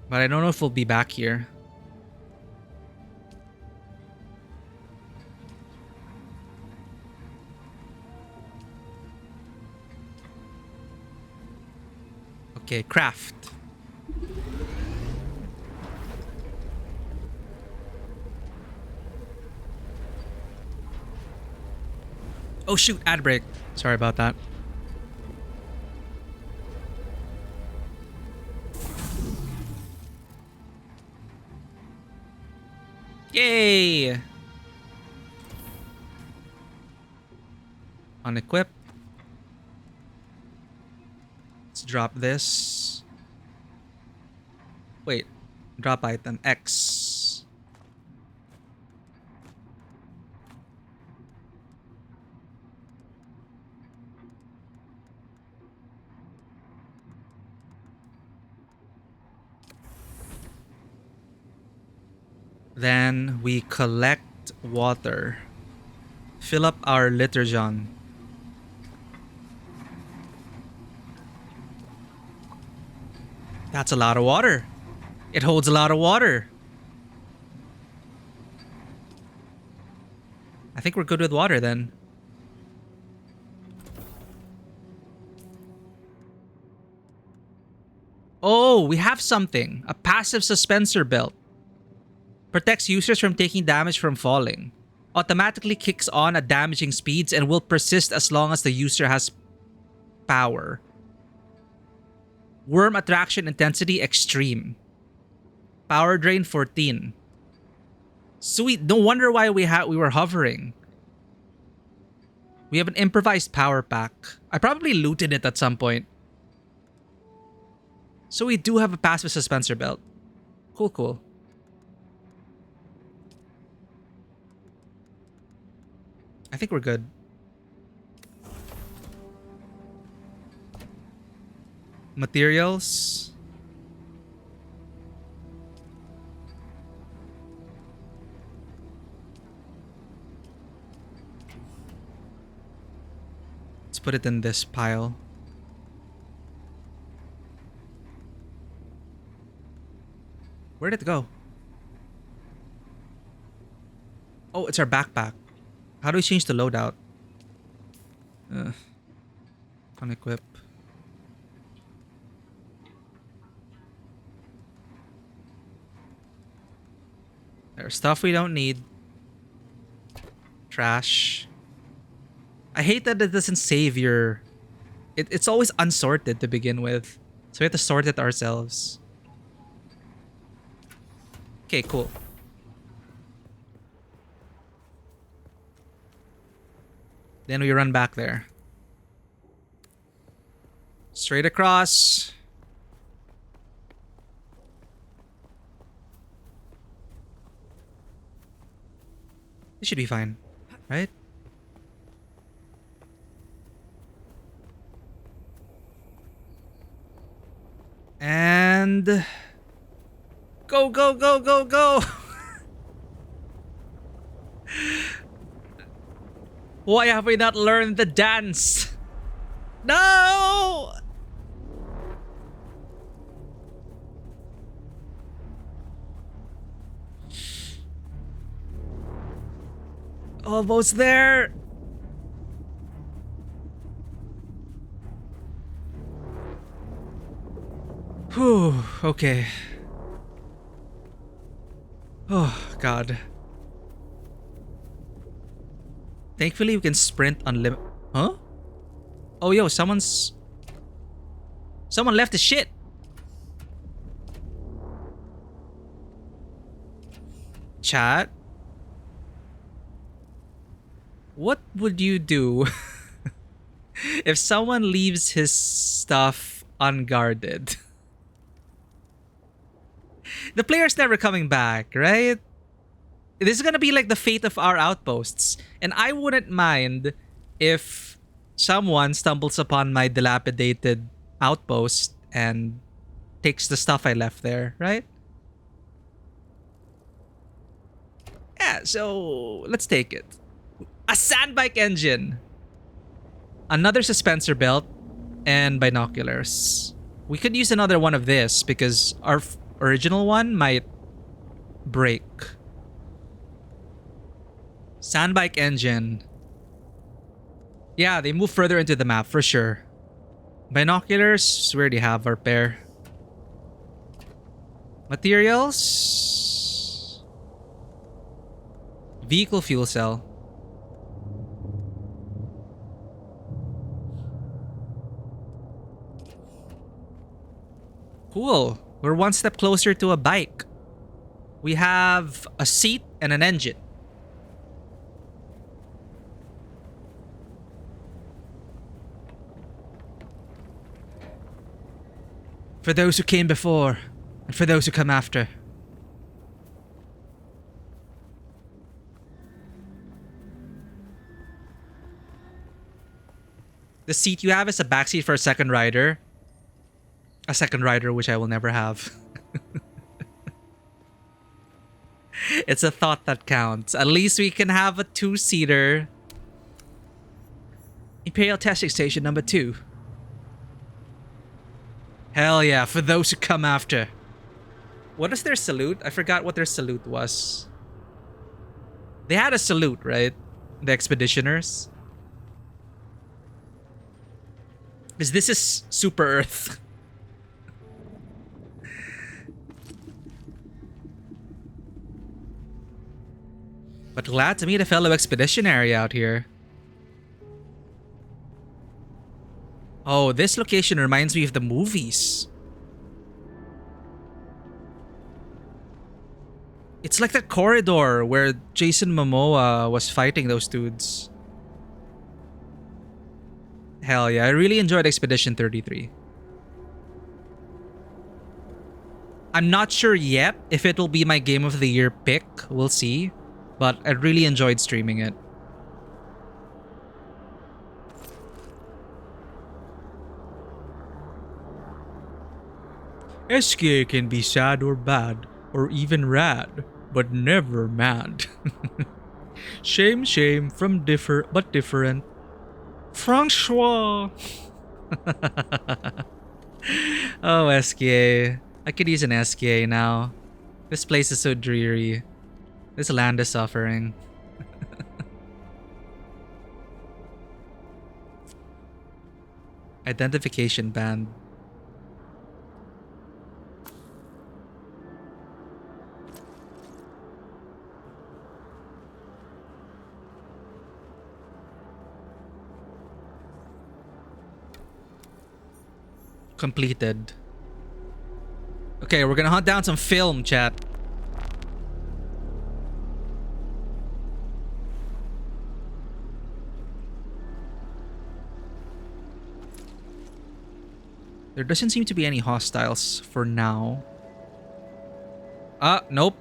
S1: But I don't know if we'll be back here. Okay, craft. Oh shoot, ad break. Sorry about that. Yay! Unequip. Let's drop this. Wait. Drop item X. Then we collect water. Fill up our litterjon. That's a lot of water. It holds a lot of water. I think we're good with water then. Oh, we have something. A passive suspensor belt. Protects users from taking damage from falling. Automatically kicks on at damaging speeds and will persist as long as the user has power. Worm attraction intensity extreme. Power drain 14. Sweet, no wonder why we were hovering. We have an improvised power pack. I probably looted it at some point. So we do have a passive suspensor belt. Cool, cool. I think we're good. Materials. Let's put it in this pile. Where did it go? Oh, it's our backpack. How do we change the loadout? Unequip. There's stuff we don't need. Trash. I hate that it doesn't save your... It's always unsorted to begin with. So we have to sort it ourselves. Okay, cool. Then we run back there. Straight across. This should be fine, right? And... Go, go, go, go, go! Why have we not learned the dance? No! Almost there. Whew, okay. Oh, God. Thankfully, we can sprint unlimited. Huh? Oh, yo, someone left the shit. Chat. What would you do if someone leaves his stuff unguarded? The player's never coming back, right? This is gonna be like the fate of our outposts. And I wouldn't mind if someone stumbles upon my dilapidated outpost and takes the stuff I left there, right? Yeah, so let's take it. A sandbike engine. Another suspensor belt and binoculars. We could use another one of this because our original one might break. Sandbike engine. Yeah, they move further into the map for sure. Binoculars, we already have our pair. Materials. Vehicle fuel cell. Cool. We're one step closer to a bike. We have a seat and an engine. For those who came before, and for those who come after. The seat you have is a backseat for a second rider. A second rider, which I will never have. It's a thought that counts. At least we can have a two-seater. Imperial Testing Station number 2. Hell yeah, for those who come after. What is their salute? I forgot what their salute was. They had a salute, right? The expeditioners. Because this is Super Earth. But glad to meet a fellow expeditionary out here. Oh, this location reminds me of the movies. It's like the corridor where Jason Momoa was fighting those dudes. Hell yeah, I really enjoyed Expedition 33. I'm not sure yet if it'll be my Game of the Year pick. We'll see. But I really enjoyed streaming it. SK can be sad or bad, or even rad, but never mad. Shame, shame, from but different. Francois! Oh, SKA. I could use an SKA now. This place is so dreary. This land is suffering. Identification band. Completed. Okay, we're gonna hunt down some film, chat. There doesn't seem to be any hostiles for now. Nope.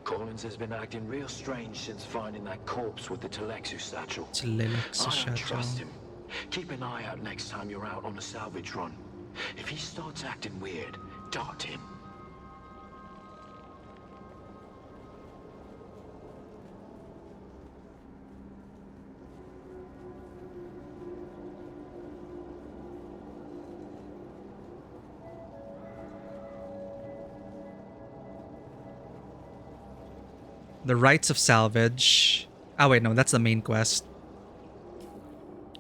S16: Collins has been acting real strange since finding that corpse with the Telexu satchel. I don't trust him. Keep an eye out next time you're out on a salvage run. If he starts acting weird, dart him.
S1: The Rites of Salvage. Oh wait, no, that's the main quest.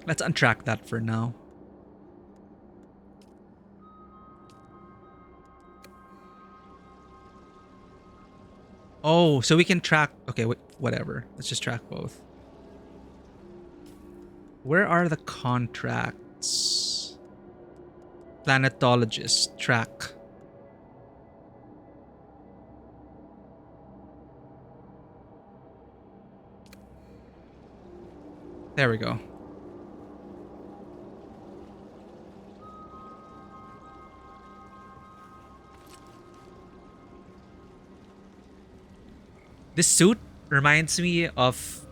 S1: Let's untrack that for now. Oh, so we can track... Okay, wait, whatever. Let's just track both. Where are the contracts? Planetologist, track. There we go. This suit reminds me of...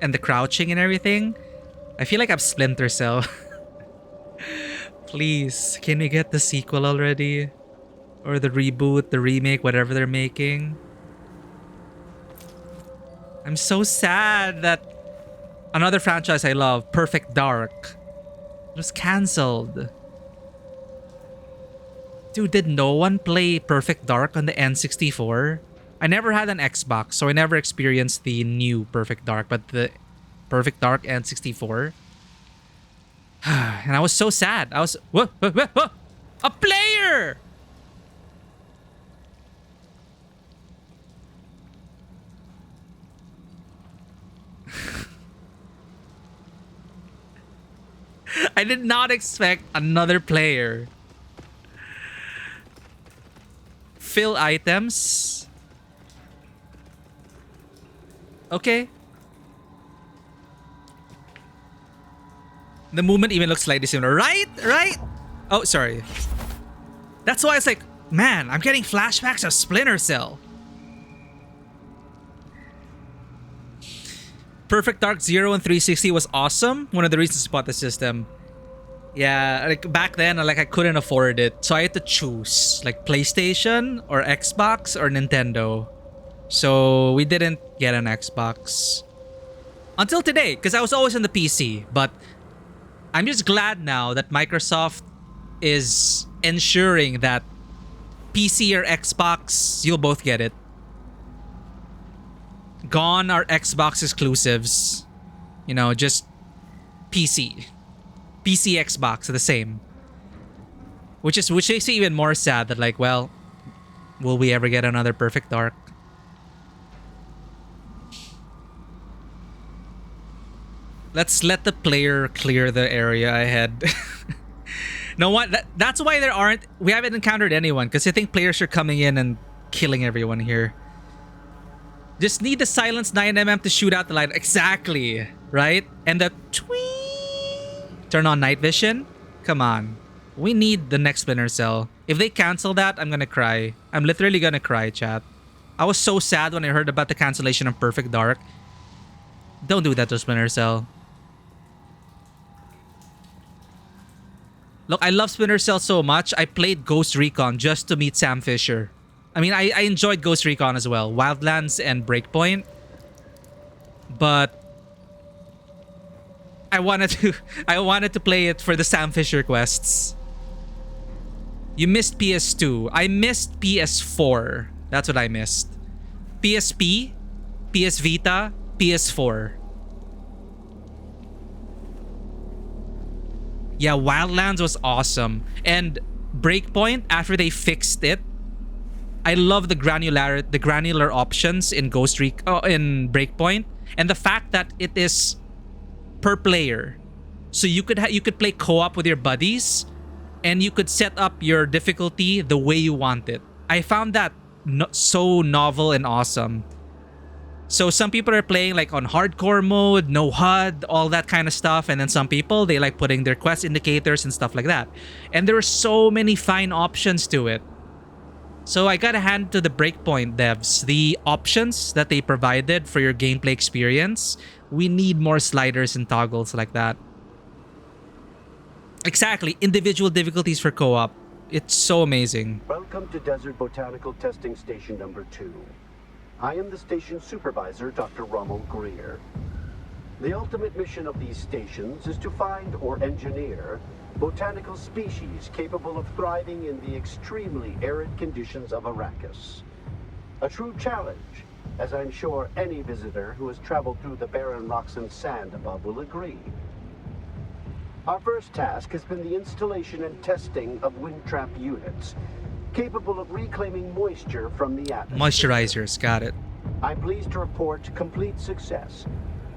S1: And the crouching and everything. I feel like I'm Splinter Cell. Please, can we get the sequel already? Or the reboot, the remake, whatever they're making. I'm so sad that another franchise I love, Perfect Dark, was cancelled. Dude, did no one play Perfect Dark on the N64? I never had an Xbox, so I never experienced the new Perfect Dark, but the Perfect Dark N64. And I was so sad. I was... What? A player! I did not expect another player. Fill items. Okay. The movement even looks slightly similar. Right? Right? Oh, sorry. That's why it's like, man, I'm getting flashbacks of Splinter Cell. Perfect Dark 0 and 360 was awesome. One of the reasons I bought the system. Yeah, like back then, like I couldn't afford it. So I had to choose like PlayStation or Xbox or Nintendo. So we didn't get an Xbox. Until today, because I was always on the PC. But I'm just glad now that Microsoft is ensuring that PC or Xbox, you'll both get it. Gone are Xbox exclusives. You know, just PC. PC, Xbox are the same. Which makes it even more sad that like, well, will we ever get another Perfect Dark? Let's let the player clear the area ahead. No, what? That's why we haven't encountered anyone, because I think players are coming in and killing everyone here. Just need the silence 9mm to shoot out the light. Exactly, right? And the tweet. Turn on night vision. Come on. We need the next Splinter Cell. If they cancel that, I'm gonna cry. I'm literally gonna cry, chat. I was so sad when I heard about the cancellation of Perfect Dark. Don't do that to Splinter Cell. Look, I love Splinter Cell so much, I played Ghost Recon just to meet Sam Fisher. I mean, I enjoyed Ghost Recon as well. Wildlands and Breakpoint. But I wanted to play it for the Sam Fisher quests. You missed PS2. I missed PS4. That's what I missed. PSP, PS Vita, PS4. Yeah, Wildlands was awesome. And Breakpoint, after they fixed it, I love the granular options in in Breakpoint, and the fact that it is per player. So you could play co-op with your buddies, and you could set up your difficulty the way you want it. I found that so novel and awesome. So some people are playing like on hardcore mode, no HUD, all that kind of stuff. And then some people, they like putting their quest indicators and stuff like that. And there are so many fine options to it. So I gotta hand to the Breakpoint devs. The options that they provided for your gameplay experience, we need more sliders and toggles like that. Exactly, individual difficulties for co-op. It's so amazing.
S17: Welcome to Desert Botanical Testing Station number 2. I am the station supervisor, Dr. Rommel Greer. The ultimate mission of these stations is to find or engineer botanical species capable of thriving in the extremely arid conditions of Arrakis. A true challenge, as I'm sure any visitor who has traveled through the barren rocks and sand above will agree. Our first task has been the installation and testing of wind trap units, capable of reclaiming moisture from the atmosphere.
S1: Moisturizers, got it.
S17: I'm pleased to report complete success,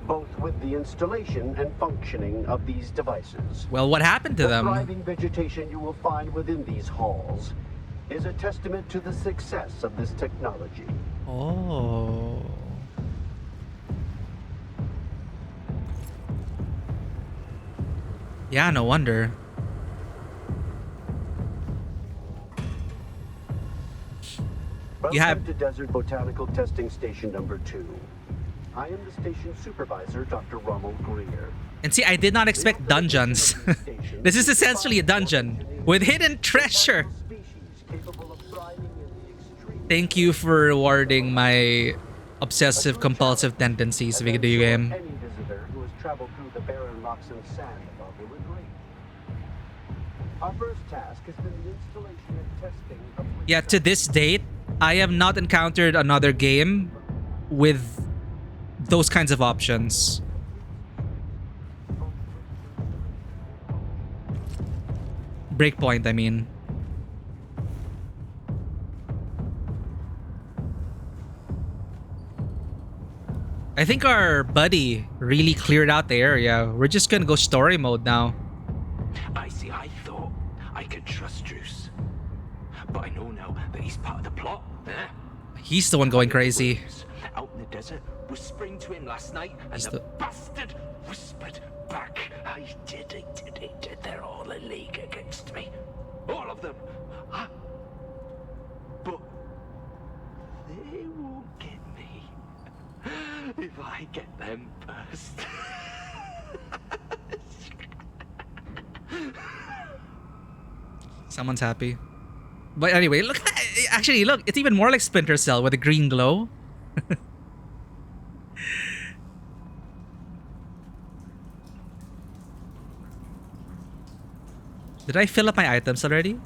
S17: both with the installation and functioning of these devices.
S1: Well, what happened to them?
S17: The thriving vegetation you will find within these halls is a testament to the success of this technology.
S1: Oh. Yeah, no wonder.
S17: Welcome to Desert Botanical Testing Station number 2. I am the station supervisor, Dr. Rommel Greer.
S1: And see, I did not expect dungeons. This is essentially a dungeon with hidden treasure. Thank you for rewarding my obsessive compulsive tendencies, video game.
S17: Any visitor who has traveled through the barren rocks and sand above will agree. Our first task has been the installation and testing of...
S1: Yeah, to this date, I have not encountered another game with those kinds of options. Breakpoint, I mean. I think our buddy really cleared out the area. We're just gonna go story mode now.
S16: I thought I could trust Juice. but I know now that he's part of the plot.
S1: He's the one going crazy.
S16: Out in the desert, whispering to him last night, and the bastard whispered back. I did. They're all a league against me. All of them. But they won't get me if I get them first.
S1: Someone's happy. But anyway, look. Actually, look. It's even more like Splinter Cell with a green glow. Did I fill up my items already?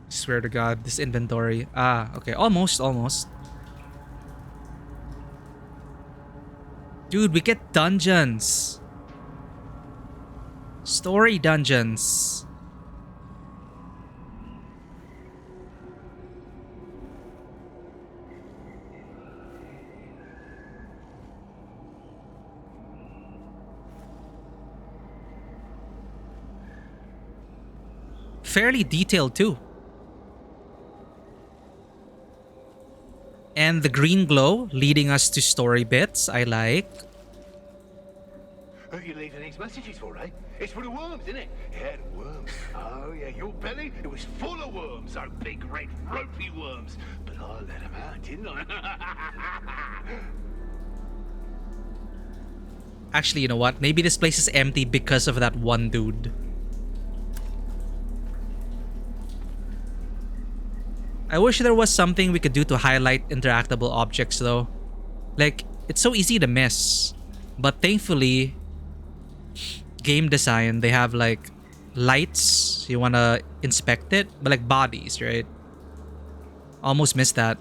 S1: Swear to God, this inventory. Okay. Almost. Dude, we get dungeons. Story dungeons. Fairly detailed too. And the green glow leading us to story bits, I like.
S4: Who you leaving these messages for, eh? It's for the worms, isn't it? Yeah, the worms. Oh, yeah, your belly, it was full of worms, those big red ropey worms. But I let them out, didn't I?
S1: Actually, you know what? Maybe this place is empty because of that one dude. I wish there was something we could do to highlight interactable objects though. Like, it's so easy to miss. But thankfully, game design, they have like lights. You want to inspect it, but like bodies, right? Almost missed that.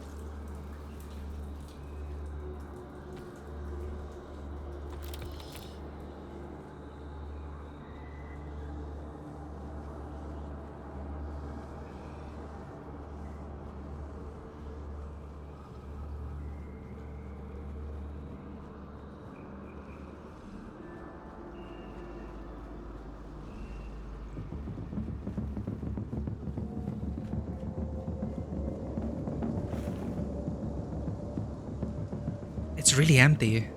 S1: It's really empty.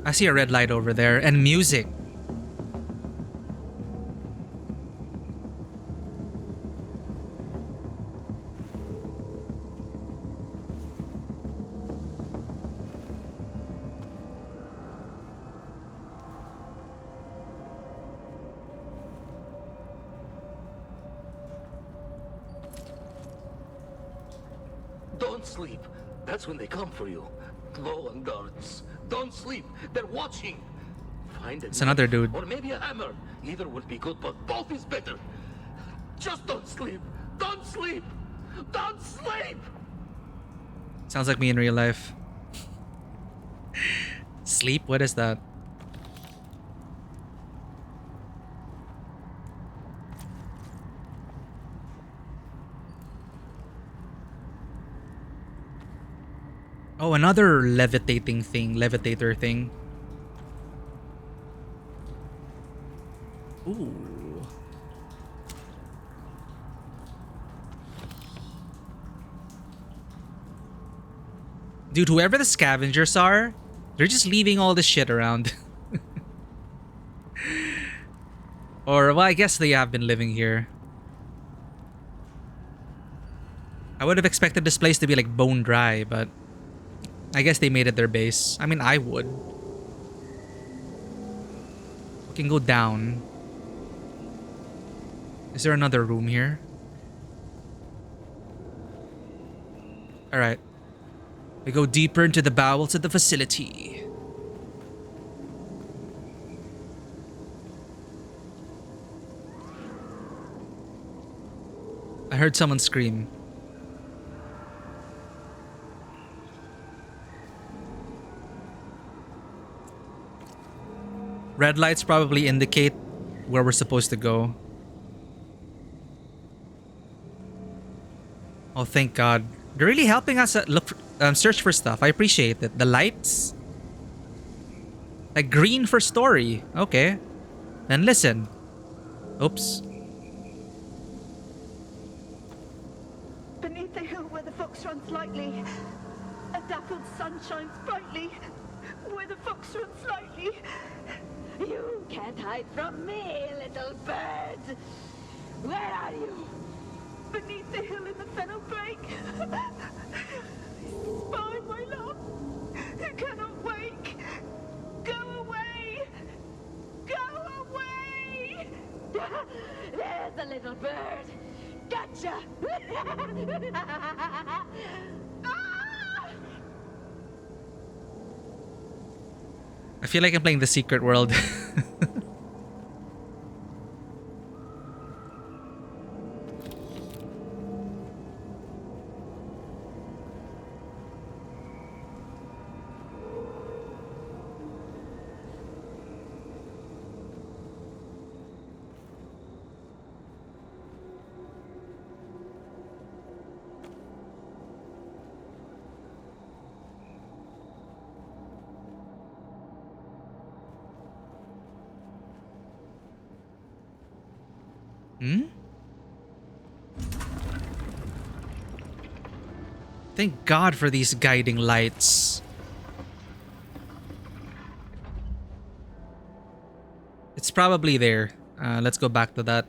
S1: I see a red light over there and music.
S18: Don't sleep. That's when they come for you. Low on guards. Don't sleep. They're watching. Find a
S1: It's another
S18: knife,
S1: dude.
S18: or maybe a hammer. Either would be good, but both is better. Just don't sleep. Don't sleep. Don't sleep.
S1: Sounds like me in real life. Sleep? What is that? Oh, another levitating thing, levitator thing. Ooh. Dude, whoever the scavengers are, they're just leaving all this shit around. Or, well, I guess they have been living here. I would have expected this place to be like bone dry, but I guess they made it their base. I mean, I would. We can go down. Is there another room here? Alright. We go deeper into the bowels of the facility. I heard someone scream. Red lights probably indicate where we're supposed to go. Oh, thank God. They're really helping us search for stuff. I appreciate it. The lights. Like green for story. Okay. Then listen. Oops.
S19: Beneath the hill where the fox runs lightly, a dappled sun shines brightly. Where the fox runs lightly. You can't hide from me, little bird. Where are you? Beneath the hill in the fennel brake. Spy, my love. You cannot wake. Go away. Go away. There's the little bird. Gotcha.
S1: I feel like I'm playing The Secret World. Thank God for these guiding lights. It's probably there. Let's go back to that.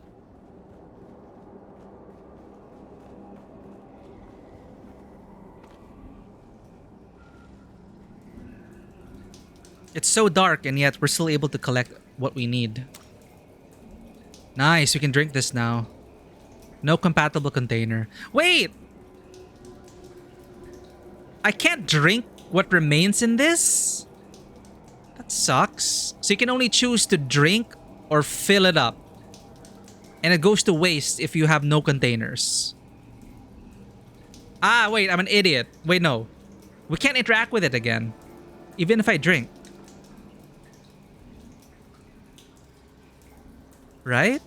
S1: It's so dark and yet we're still able to collect what we need. Nice, we can drink this now. No compatible container. Wait! I can't drink what remains in this? That sucks. So you can only choose to drink or fill it up. And it goes to waste if you have no containers. Ah, wait, I'm an idiot. Wait, no. We can't interact with it again. Even if I drink. Right?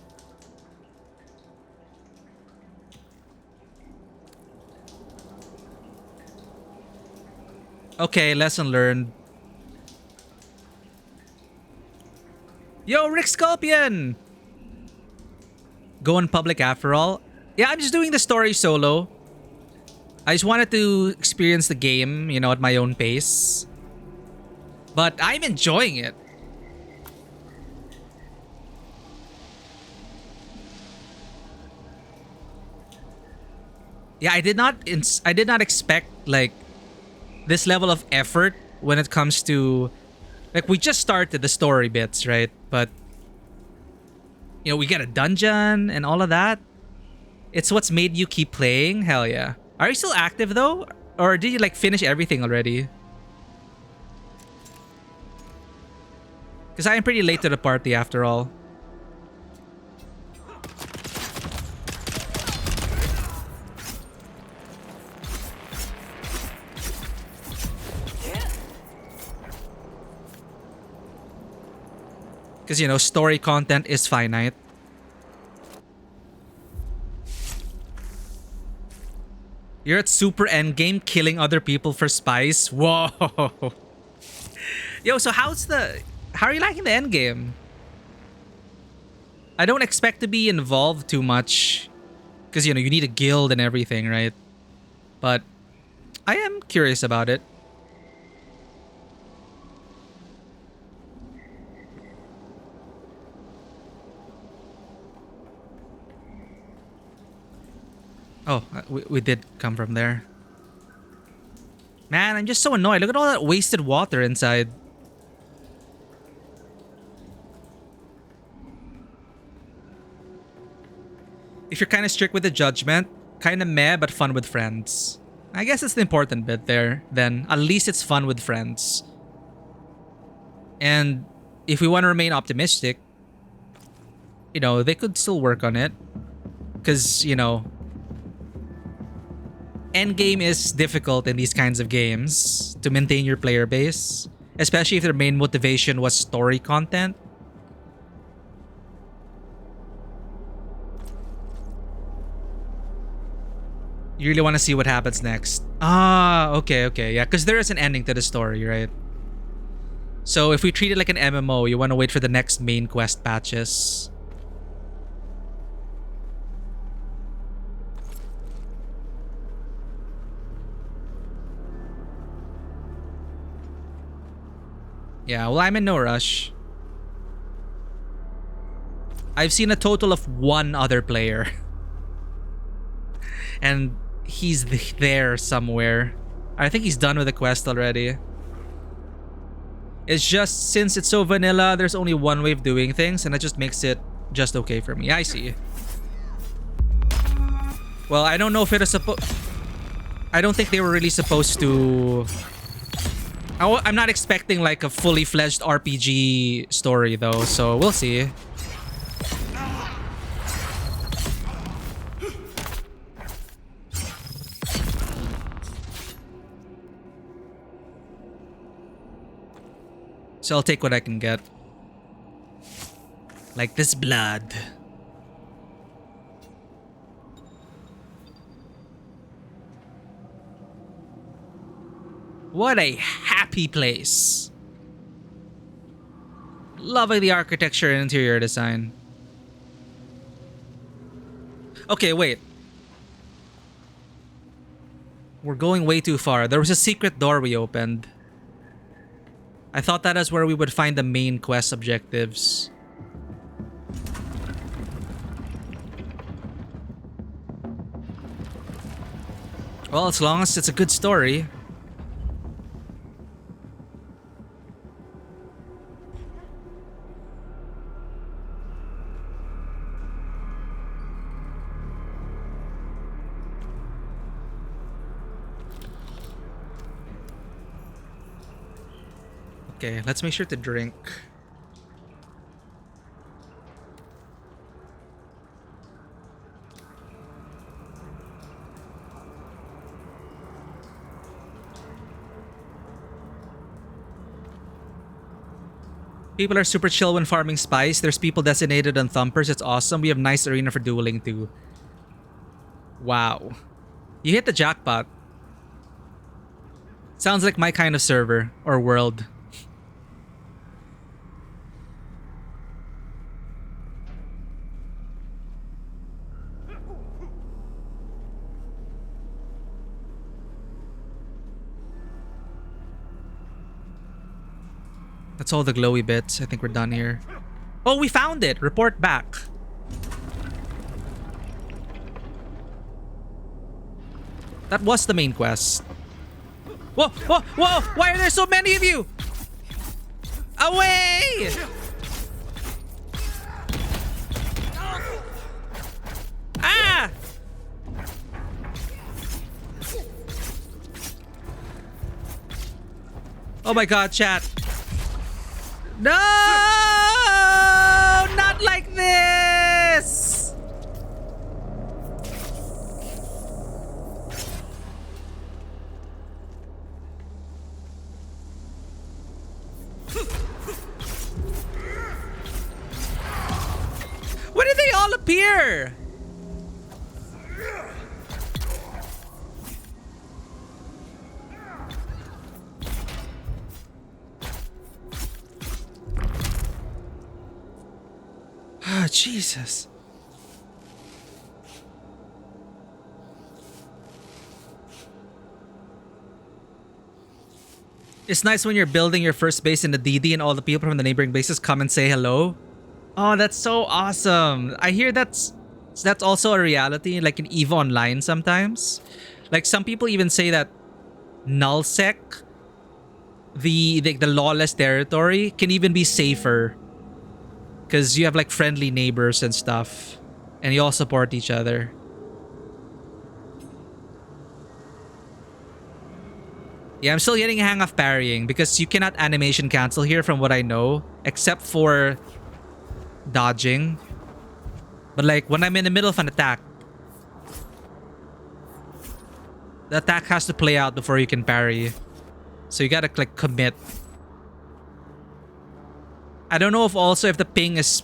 S1: Okay, lesson learned. Yo, Rick Scorpion! Go in public after all. Yeah, I'm just doing the story solo. I just wanted to experience the game, you know, at my own pace. But I'm enjoying it. Yeah, I did not expect like this level of effort when it comes to, like, we just started the story bits, right? But you know, we get a dungeon and all of that. It's what's made you keep playing. Hell yeah. Are you still active though? Or did you like finish everything already? Because I am pretty late to the party after all. Because, you know, story content is finite. You're at super endgame killing other people for spice? Whoa. Yo, so how are you liking the endgame? I don't expect to be involved too much. Because, you know, you need a guild and everything, right? But I am curious about it. Oh, we did come from there. Man, I'm just so annoyed. Look at all that wasted water inside. If you're kind of strict with the judgment, kind of meh but fun with friends. I guess that's the important bit there. Then at least it's fun with friends. And if we want to remain optimistic, you know, they could still work on it. Because, you know, endgame is difficult in these kinds of games to maintain your player base, especially if their main motivation was story content. You really want to see what happens next. Ah, okay. Yeah, because there is an ending to the story, right? So if we treat it like an MMO, you want to wait for the next main quest patches. Yeah, well, I'm in no rush. I've seen a total of one other player. And he's there somewhere. I think he's done with the quest already. It's just, since it's so vanilla, there's only one way of doing things, and that just makes it just okay for me. I see. Well, I don't know if it is supposed... I don't think they were really supposed to... I'm not expecting like a fully fledged RPG story though, so we'll see. So I'll take what I can get. Like this blood. What a happy place. Loving the architecture and interior design. Okay, wait. We're going way too far. There was a secret door we opened. I thought that is where we would find the main quest objectives. Well, as long as it's a good story. Okay, let's make sure to drink. People are super chill when farming spice. There's people designated on thumpers. It's awesome. We have nice arena for dueling too. Wow. You hit the jackpot. Sounds like my kind of server or world. That's all the glowy bits. I think we're done here. Oh, we found it! Report back. That was the main quest. Whoa! Whoa! Whoa! Why are there so many of you? Away! Ah! Oh my god, chat. No! Not like this! Where did they all appear? Ah, Jesus. It's nice when you're building your first base in the DD and all the people from the neighboring bases come and say hello. Oh, that's so awesome. I hear that's also a reality, like in EVE Online sometimes. Like some people even say that nullsec, the lawless territory, can even be safer. Because you have like friendly neighbors and stuff. And you all support each other. Yeah, I'm still getting a hang of parrying. Because you cannot animation cancel here from what I know. Except for dodging. But like when I'm in the middle of an attack, the attack has to play out before you can parry. So you gotta like commit. I don't know if the ping is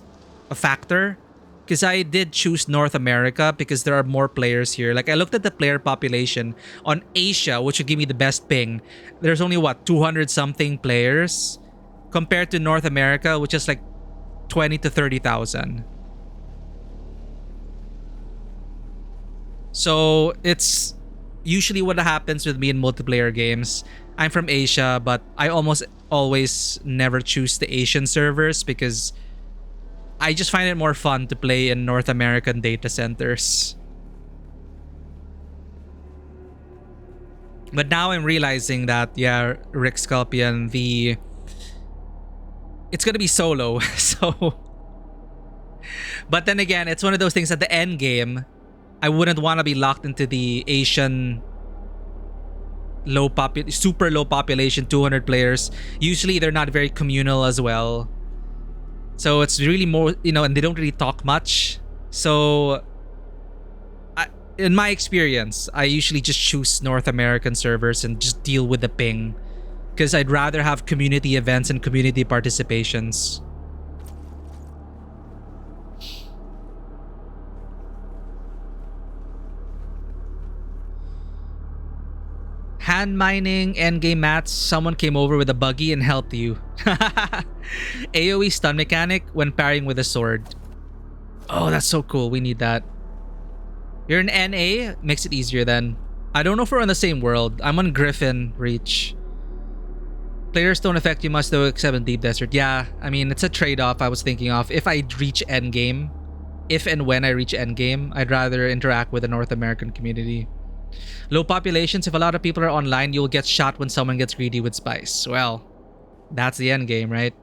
S1: a factor, Because I did choose North America because there are more players here. Like I looked at the player population on Asia, which would give me the best ping. There's only what, 200 something players compared to North America, which is like 20 to 30,000. So it's usually what happens with me in multiplayer games. I'm from Asia, but I almost always never choose the Asian servers because I just find it more fun to play in North American data centers. But now I'm realizing that, yeah, Rick Sculpion, it's gonna be solo. So, but then again, it's one of those things at the end game, I wouldn't want to be locked into the Asian super low population, 200 players. Usually they're not very communal as well. So it's really more, and they don't really talk much. So in my experience, I usually just choose North American servers and just deal with the ping. Because I'd rather have community events and community participations. Hand mining, endgame mats, someone came over with a buggy and helped you. AoE stun mechanic when parrying with a sword. Oh, that's so cool. We need that. You're an NA? Makes it easier then. I don't know if we're on the same world. I'm on Griffin Reach. Players don't affect you much though, except in Deep Desert. Yeah, I mean, it's a trade-off I was thinking of. If I reach endgame, if and when I reach endgame, I'd rather interact with the North American community. Low populations, if a lot of people are online, you'll get shot when someone gets greedy with spice. Well, that's the end game, right?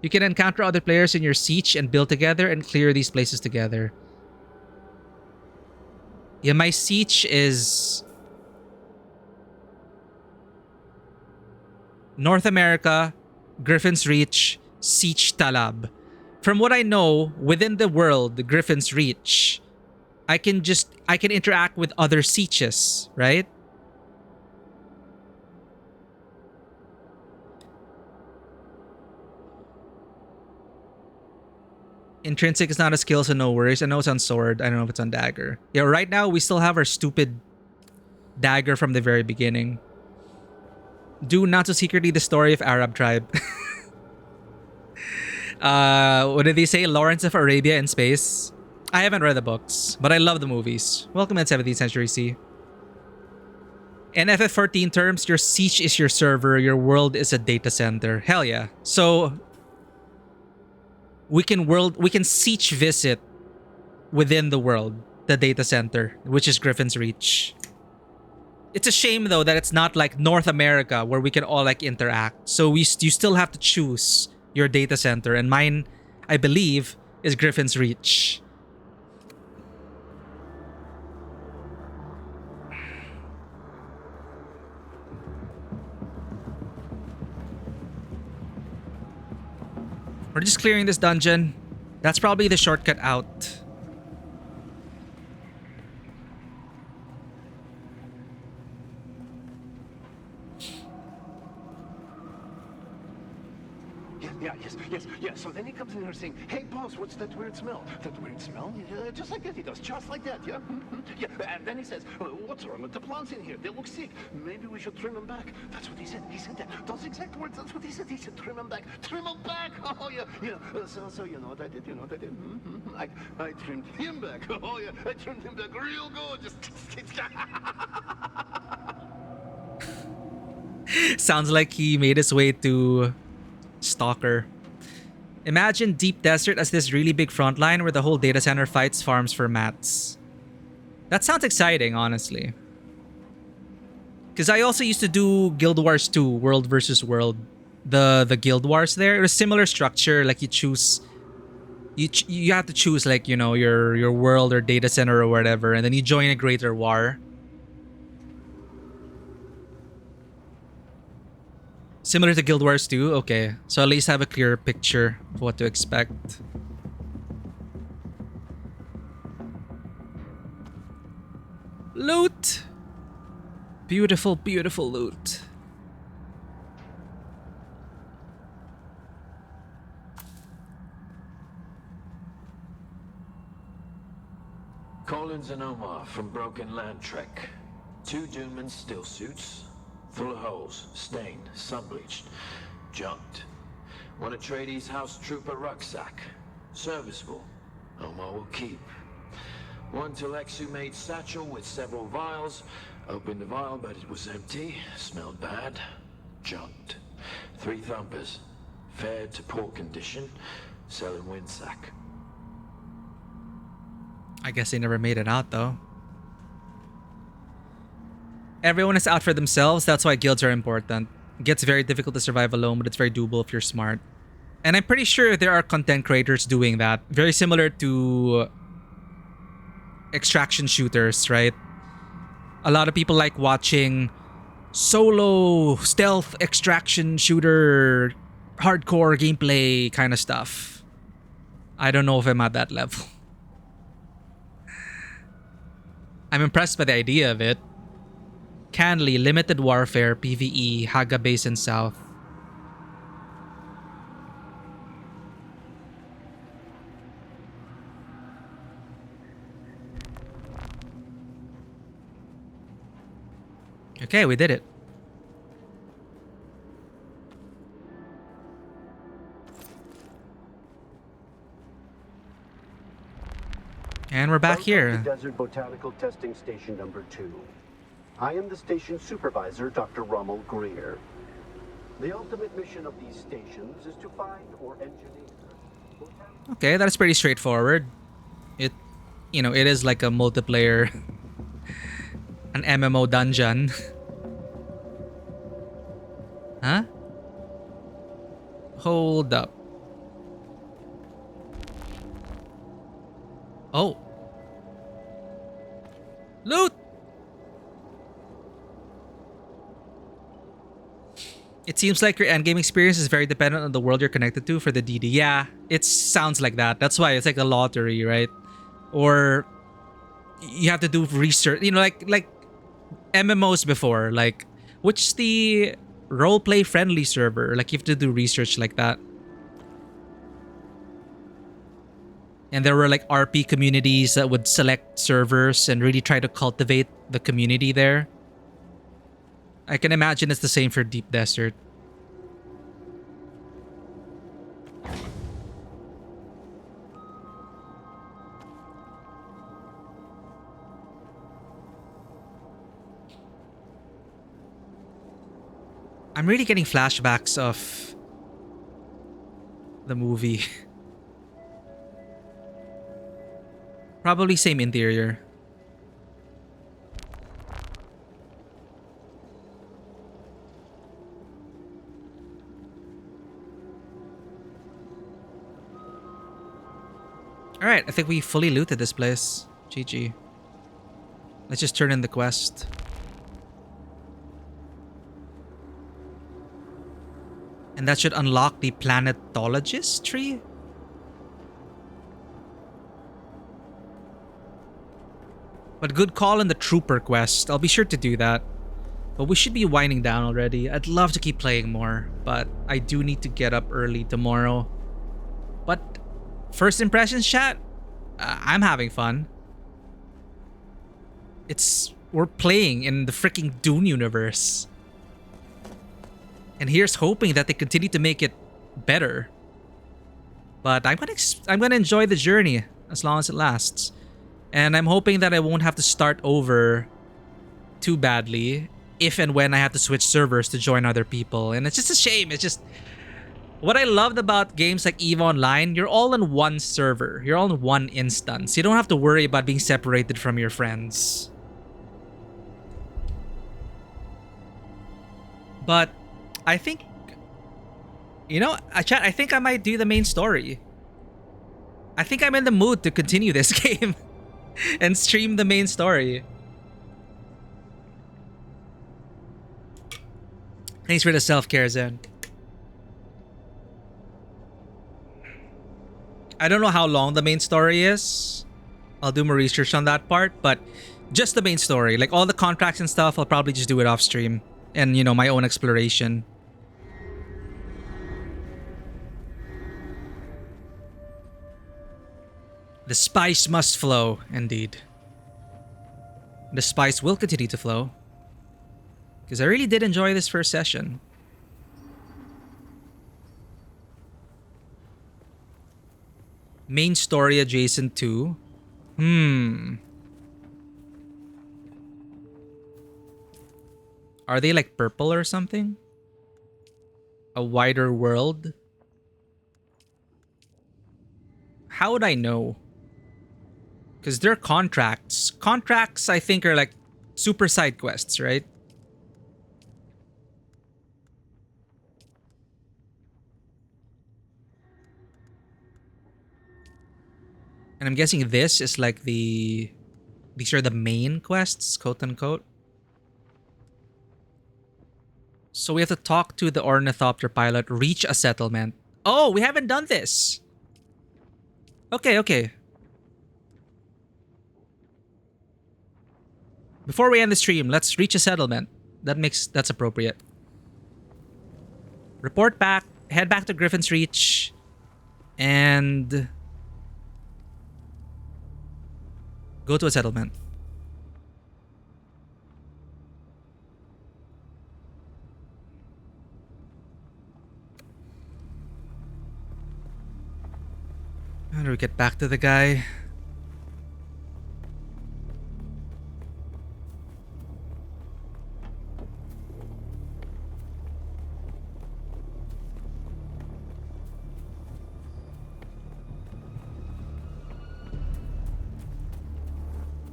S1: You can encounter other players in your siege and build together and clear these places together. Yeah, my siege is North America, Griffin's Reach, Siege Talab. From what I know, within the world, the Griffin's Reach, I can interact with other sieges, right? Intrinsic is not a skill, so no worries. I know it's on sword. I don't know if it's on dagger. Yeah, right now we still have our stupid dagger from the very beginning. Dune, not so secretly the story of Arab tribe. What did they say? Lawrence of Arabia in space? I haven't read the books, but I love the movies. Welcome in 17th Century C. In FF14 terms, your siege is your server, your world is a data center. Hell yeah. So we can siege visit within the world, the data center, which is Griffin's Reach. It's a shame though that it's not like North America where we can all like interact. So you still have to choose your data center, and mine, I believe, is Griffin's Reach. We're just clearing this dungeon. That's probably the shortcut out.
S18: Yeah. So then he comes in here saying, "Hey, boss, what's that weird smell? That weird smell?" Yeah, just like that he does, just like that, yeah? Yeah, and then he says, "What's wrong with the plants in here? They look sick. Maybe we should trim them back." That's what he said. He said that. Those exact words, that's what he said. He said, "Trim them back. Trim them back." Oh, yeah. So you know what I did? You know what I did? I trimmed him back. Oh, yeah. I trimmed him back real good.
S1: Sounds like he made his way to Stalker. Imagine Deep Desert as this really big front line where the whole data center fights farms for mats. That sounds exciting, honestly. Because I also used to do Guild Wars 2, World versus World. The Guild Wars there. It was similar structure, like you choose... You have to choose like, your world or data center or whatever, and then you join a greater war. Similar to Guild Wars 2? Okay. So at least I have a clearer picture of what to expect. Loot! Beautiful, beautiful loot.
S16: Collins and Omar from Broken Land Trek. 2 Duneman still suits, full of holes, stained, sun-bleached, junked. Want to trade his house trooper rucksack. Serviceable. Omar will keep. 1 Telexu-made satchel with several vials. Opened the vial, but it was empty. Smelled bad. Junked. 3 thumpers. Fared to poor condition. Selling windsack.
S1: I guess they never made it out, though. Everyone is out for themselves. That's why guilds are important. It gets very difficult to survive alone, but it's very doable if you're smart. And I'm pretty sure there are content creators doing that. Very similar to extraction shooters, right? A lot of people like watching solo stealth extraction shooter hardcore gameplay kind of stuff. I don't know if I'm at that level. I'm impressed by the idea of it. Canley, limited warfare, PvE, Haga Basin South. Okay, we did it. And we're back here.
S17: Desert Botanical Testing Station number 2. I am the station supervisor, Dr. Rommel Greer. The ultimate mission of these stations is to find or engineer.
S1: Okay, that's pretty straightforward. It is like a multiplayer, an MMO dungeon. Huh? Hold up. Oh. Loot! It seems like your endgame experience is very dependent on the world you're connected to for the DD. Yeah, it sounds like that. That's why it's like a lottery, right? Or you have to do research, like MMOs before, like which the roleplay friendly server, like you have to do research like that. And there were like RP communities that would select servers and really try to cultivate the community there. I can imagine it's the same for Deep Desert. I'm really getting flashbacks of the movie. Probably same interior. Alright, I think we fully looted this place. GG. Let's just turn in the quest. And that should unlock the planetologist tree? But good call on the trooper quest. I'll be sure to do that. But we should be winding down already. I'd love to keep playing more, but I do need to get up early tomorrow. But first impressions, chat? I'm having fun. We're playing in the freaking Dune universe. And here's hoping that they continue to make it better. But I'm gonna enjoy the journey as long as it lasts. And I'm hoping that I won't have to start over too badly if and when I have to switch servers to join other people. And it's just a shame. It's just what I loved about games like EVE Online, you're all in one server. You're all in one instance. You don't have to worry about being separated from your friends. But I think, chat, I think I might do the main story. I think I'm in the mood to continue this game and stream the main story. Thanks for the self-care, Zen. I don't know how long the main story is. I'll do more research on that part, but just the main story. Like all the contracts and stuff, I'll probably just do it off stream. And, my own exploration. The spice must flow, indeed. The spice will continue to flow. Because I really did enjoy this first session. Main story adjacent to... Are they like purple or something? A wider world? How would I know? Because they're contracts. Contracts, I think, are like super side quests, right? And I'm guessing this is like the... These are the main quests, quote unquote. So we have to talk to the ornithopter pilot, reach a settlement. Oh, we haven't done this. Okay. Before we end the stream, let's reach a settlement. That's appropriate. Report back, head back to Griffin's Reach, and go to a settlement. How do we get back to the guy?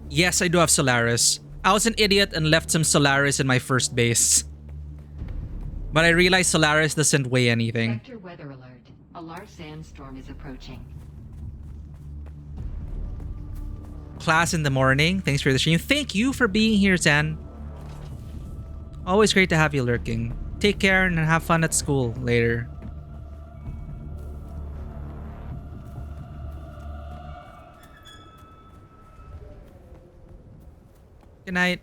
S1: Yes, I do have Solaris. I was an idiot and left some Solaris in my first base. But I realized Solaris doesn't weigh anything.
S8: Sector weather alert. A large sandstorm is approaching.
S1: Class in the morning. Thanks for the stream. Thank you for being here, Zan. Always great to have you lurking. Take care and have fun at school later. Good night.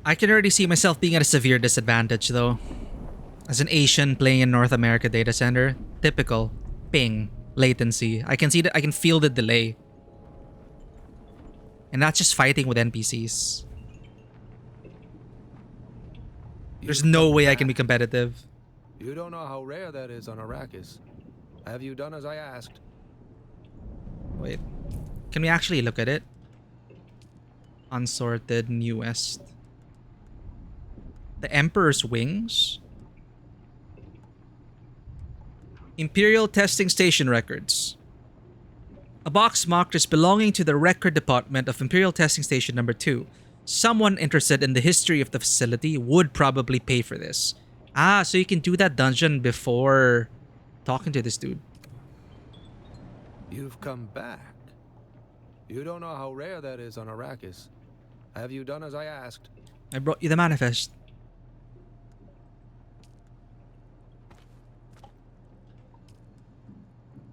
S1: I can already see myself being at a severe disadvantage though. As an Asian playing in North America data center, typical ping latency. I can see that I can feel the delay. And that's just fighting with NPCs. There's no way I can be competitive.
S15: You don't know how rare that is on Arrakis. Have you done as I asked?
S1: Wait. Can we actually look at it? Unsorted New West. The Emperor's Wings? Imperial Testing Station Records. A box marked as belonging to the record department of Imperial Testing Station number 2. Someone interested in the history of the facility would probably pay for this. Ah, so you can do that dungeon before talking to this dude.
S15: You've come back. You don't know how rare that is on Arrakis. Have you done as I asked?
S1: I brought you the manifest.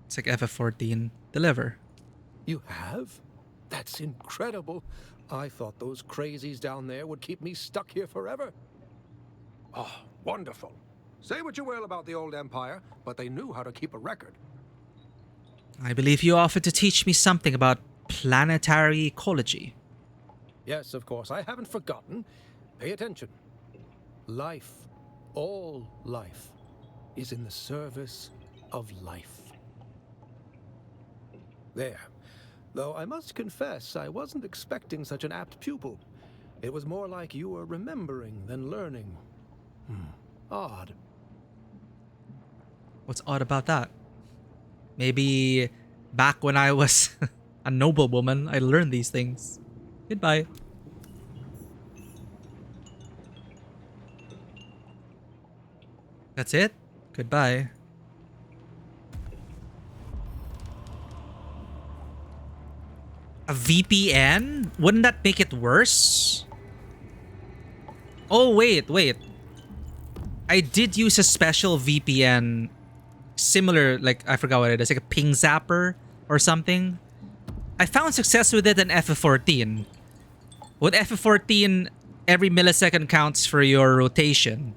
S1: It's like FF14. Deliver.
S15: You have? That's incredible. I thought those crazies down there would keep me stuck here forever. Oh, wonderful. Say what you will about the old empire, but they knew how to keep a record.
S1: I believe you offered to teach me something about planetary ecology.
S15: Yes, of course. I haven't forgotten. Pay attention. Life, all life, is in the service of life. There. Though I must confess, I wasn't expecting such an apt pupil. It was more like you were remembering than learning. Odd.
S1: What's odd about that? Maybe back when I was a noblewoman, I learned these things. Goodbye. That's it? Goodbye. A VPN? Wouldn't that make it worse? Oh, wait. I did use a special VPN. Similar, like, I forgot what it is. Like a ping zapper or something. I found success with it in FF14. With FF14, every millisecond counts for your rotation.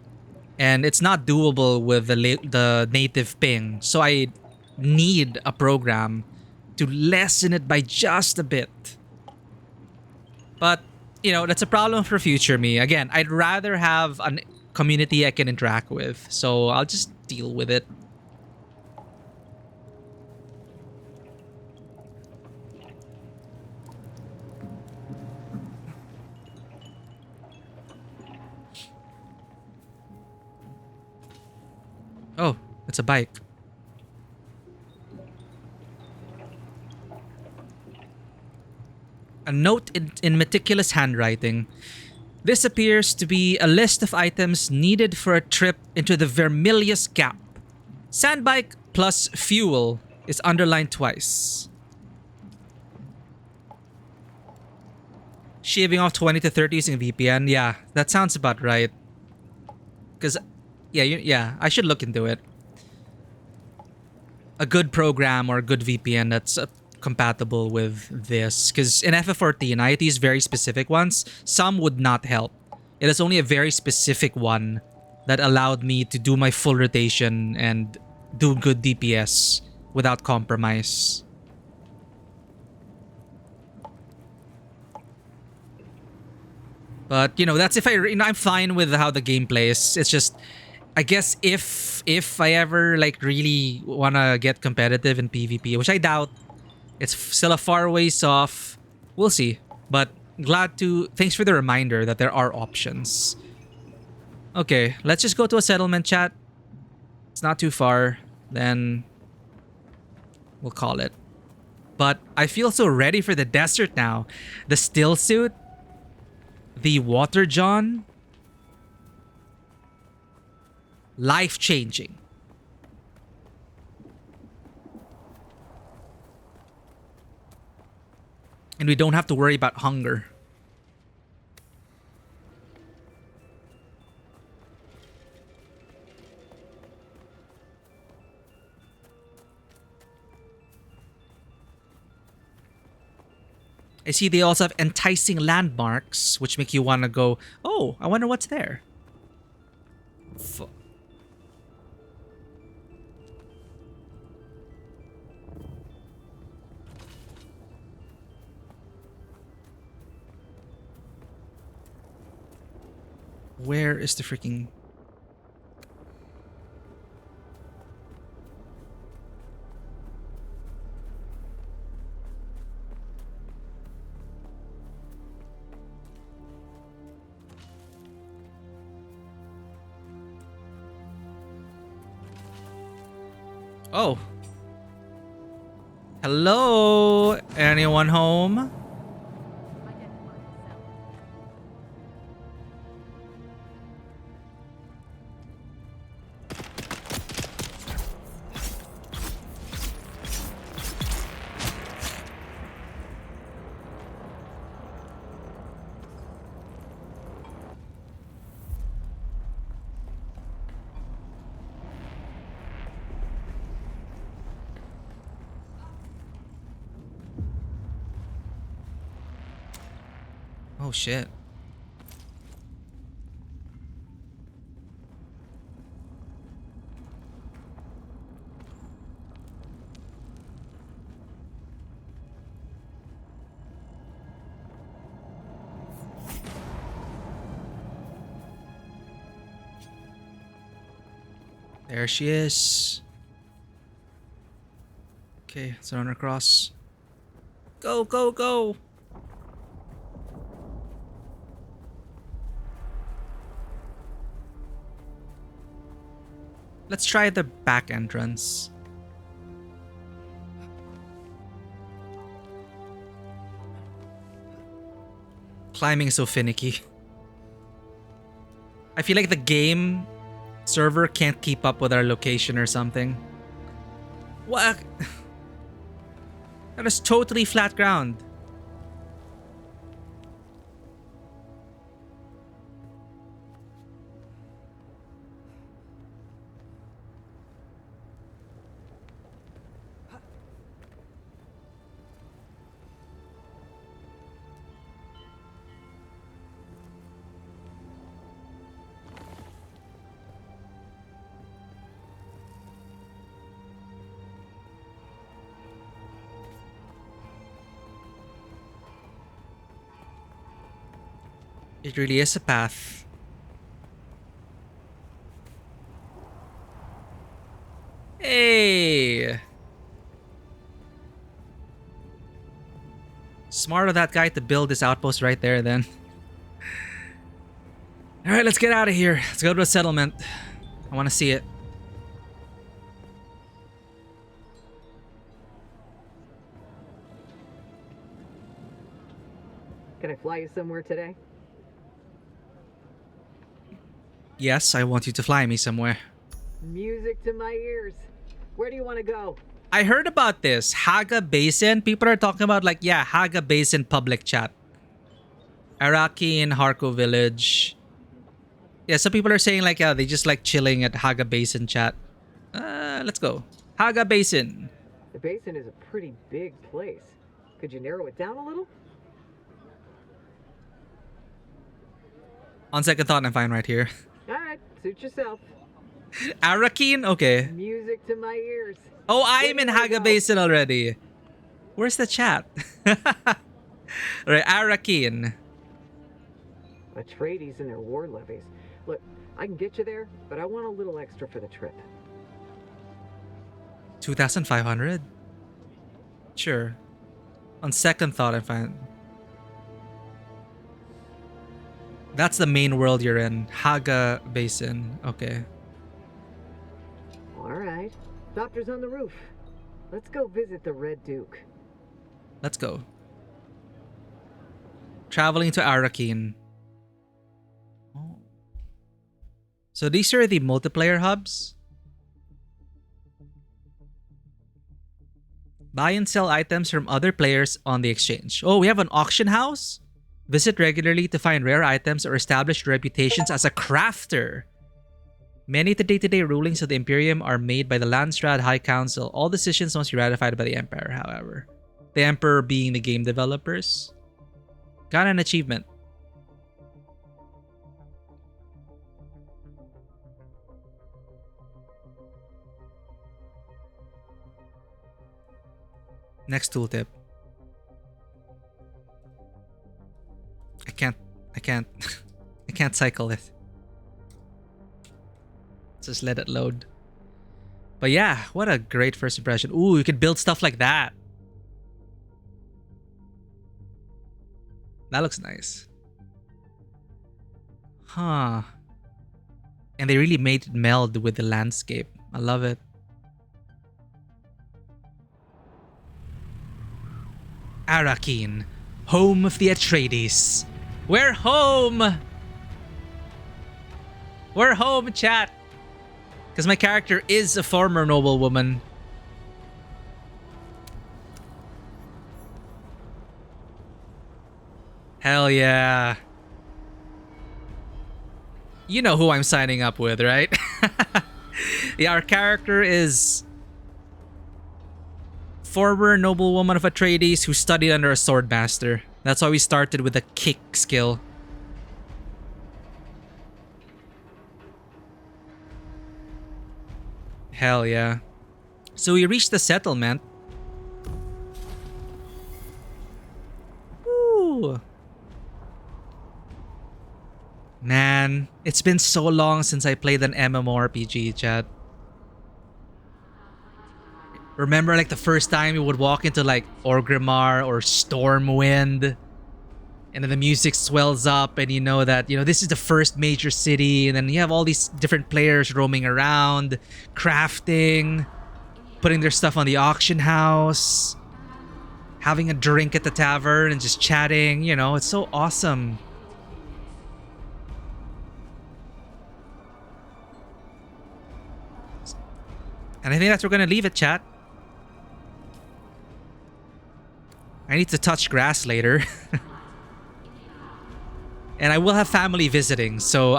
S1: And it's not doable with the native ping. So I need a program to lessen it by just a bit. But, you know, that's a problem for future me. Again, I'd rather have a community I can interact with. So I'll just deal with it. Oh, it's a bike. A note in meticulous handwriting. This appears to be a list of items needed for a trip into the Vermilius Gap. Sandbike plus fuel is underlined twice. Shaving off 20 to 30 using VPN. Yeah, that sounds about right. Because, yeah, I should look into it. A good program or a good VPN that's compatible with this. Because in FF14, I had these very specific ones. Some would not help. It is only a very specific one that allowed me to do my full rotation and do good DPS without compromise. But, you know, that's if I'm fine with how the game plays. It's just, I guess if I ever like really want to get competitive in PvP, which I doubt, it's still a far ways off. We'll see. But thanks for the reminder that there are options. Okay, let's just go to a settlement, chat. It's not too far. Then we'll call it. But I feel so ready for the desert now. The still suit. The water John. Life-changing. And we don't have to worry about hunger. I see they also have enticing landmarks, which make you want to go, oh, I wonder what's there. Where is the freaking... Oh. Hello? Anyone home? Oh shit. There she is. Okay, let's run across. Go, go, go! Let's try the back entrance. Climbing is so finicky. I feel like the game server can't keep up with our location or something. What? That is totally flat ground. It really is a path. Hey! Smart of that guy to build this outpost right there then. Alright, let's get out of here. Let's go to a settlement. I want to see it.
S7: Can I fly you somewhere today?
S1: Yes, I want you to fly me somewhere.
S7: Music to my ears. Where do you want to go?
S1: I heard about this. Haga Basin. People are talking about like, yeah, Haga Basin public chat. Iraqi in Harko village. Yeah, some people are saying like, yeah, they just like chilling at Haga Basin chat. Let's go. Haga Basin.
S7: The basin is a pretty big place. Could you narrow it down a little?
S1: On second thought, I'm fine right here.
S7: Alright, suit yourself.
S1: Arakin? Okay.
S7: Music to my ears.
S1: Oh, I'm in Haga Basin already. Where's the chat? Right, Arakin.
S7: Atreides and their war levies. Look, I can get you there, but I want a little extra for the trip.
S1: 2,500? Sure. On second thought, I'm fine. That's the main world you're in. Haga Basin. Okay.
S7: Alright. Doctor's on the roof. Let's go visit the Red Duke.
S1: Let's go. Traveling to Arakin. Oh. So these are the multiplayer hubs. Buy and sell items from other players on the exchange. Oh, we have an auction house? Visit regularly to find rare items or establish reputations as a crafter. Many of the day-to-day rulings of the Imperium are made by the Landstrad High Council. All decisions must be ratified by the Emperor, however. The Emperor being the game developers. Got an achievement. Next tooltip. I can't cycle it. Just let it load. But yeah, what a great first impression. Ooh, you can build stuff like that. That looks nice. Huh. And they really made it meld with the landscape. I love it. Arakin, home of the Atreides. We're home! We're home, chat! Because my character is a former noblewoman. Hell yeah. You know who I'm signing up with, right? Yeah, our character is former noblewoman of Atreides who studied under a swordmaster. That's why we started with a kick skill. Hell yeah. So we reached the settlement. Woo. Man, it's been so long since I played an MMORPG, chat. Remember like the first time you would walk into like Orgrimmar or Stormwind, and then the music swells up and you know that, you know, this is the first major city, and then you have all these different players roaming around, crafting, putting their stuff on the auction house, having a drink at the tavern and just chatting, you know, it's so awesome. And I think that's where we're gonna leave it, chat. I need to touch grass later. And I will have family visiting, so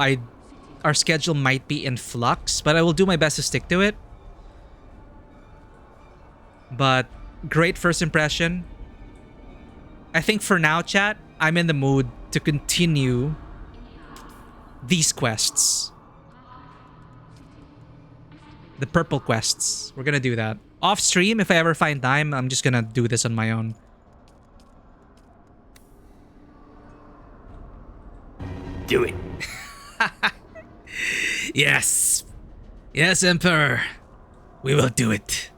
S1: our schedule might be in flux, but I will do my best to stick to it. But great first impression. I think for now, chat, I'm in the mood to continue these quests. The purple quests. We're gonna do that. Off stream, if I ever find time, I'm just gonna do this on my own. do it. Yes. Yes, Emperor. We will do it.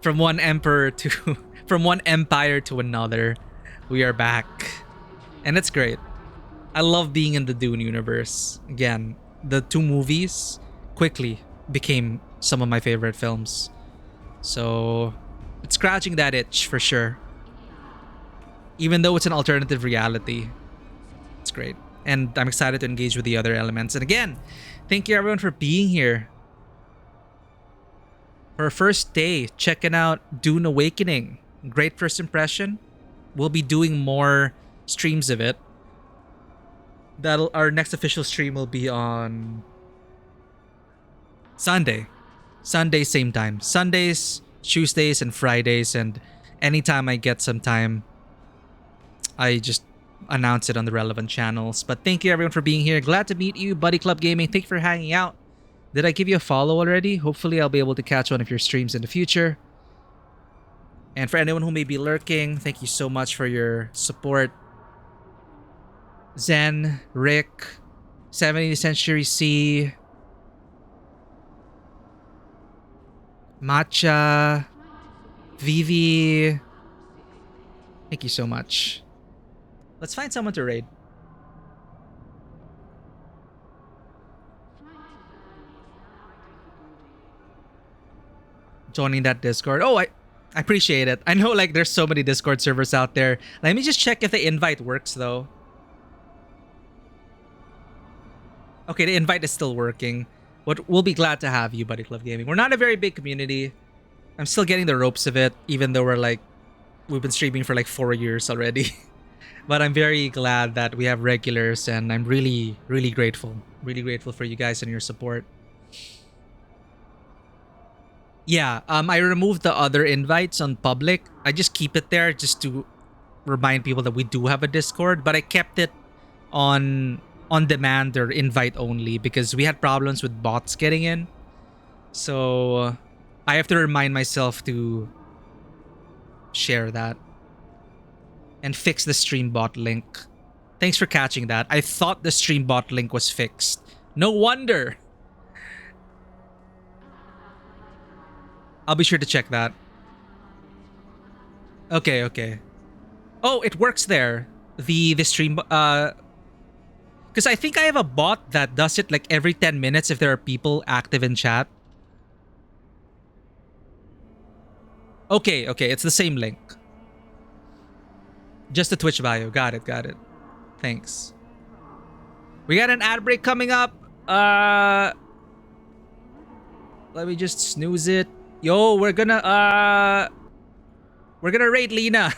S1: From one emperor to from one empire to another, we are back. And it's great. I love being in the Dune universe. Again, the two movies quickly became some of my favorite films. So, it's scratching that itch for sure. Even though it's an alternative reality, it's great. And I'm excited to engage with the other elements. And again, thank you everyone for being here. For our first day, checking out Dune Awakening. Great first impression. We'll be doing more streams of it. Our next official stream will be on Sunday. Sunday, same time. Sundays, Tuesdays, and Fridays. And anytime I get some time, I just announce it on the relevant channels. But thank you everyone for being here. Glad to meet you, Buddy Club Gaming. Thank you for hanging out. Did I give you a follow already? Hopefully I'll be able to catch one of your streams in the future. And for anyone who may be lurking, thank you so much for your support. Zen, Rick, 70th Century C, Matcha, Vivi. Thank you so much. Let's find someone to raid. Joining that Discord. Oh, I appreciate it. I know like there's so many Discord servers out there. Let me just check if the invite works though. Okay, the invite is still working. But we'll be glad to have you, Buddy Club Gaming. We're not a very big community. I'm still getting the ropes of it, even though we've been streaming for like 4 years already. But I'm very glad that we have regulars, and I'm really, really grateful. Really grateful for you guys and your support. Yeah, I removed the other invites on public. I just keep it there just to remind people that we do have a Discord, but I kept it on demand or invite only because we had problems with bots getting in. So I have to remind myself to share that and fix the stream bot link. Thanks for catching that. I thought the stream bot link was fixed. No wonder. I'll be sure to check that. Okay, okay. Oh, it works there. The stream because I think I have a bot that does it like every 10 minutes if there are people active in chat. Okay, okay, it's the same link. Just the Twitch bio. Got it, got it. Thanks. We got an ad break coming up. Let me just snooze it. Yo, we're gonna raid Lena.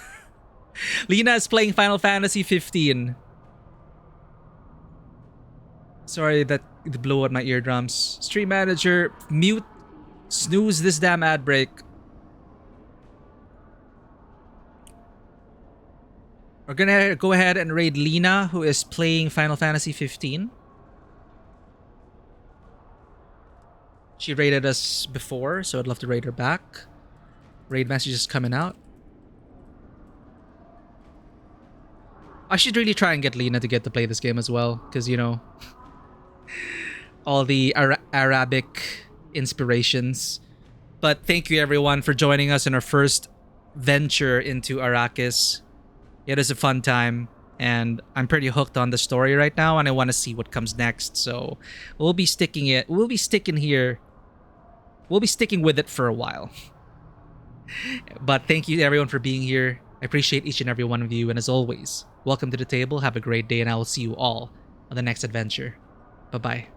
S1: Lena is playing Final Fantasy 15. Sorry that it blew out my eardrums. Stream manager, mute, snooze this damn ad break. We're gonna go ahead and raid Lena, who is playing Final Fantasy 15. She raided us before, so I'd love to raid her back. Raid messages coming out. I should really try and get Lena to get to play this game as well, because, you know, all the Arabic inspirations. But thank you everyone for joining us in our first venture into Arrakis. It is a fun time, and I'm pretty hooked on the story right now, and I want to see what comes next. So we'll be sticking here. We'll be sticking with it for a while. But thank you everyone for being here. I appreciate each and every one of you, and as always, welcome to the table. Have a great day, and I will see you all on the next adventure. Bye-bye.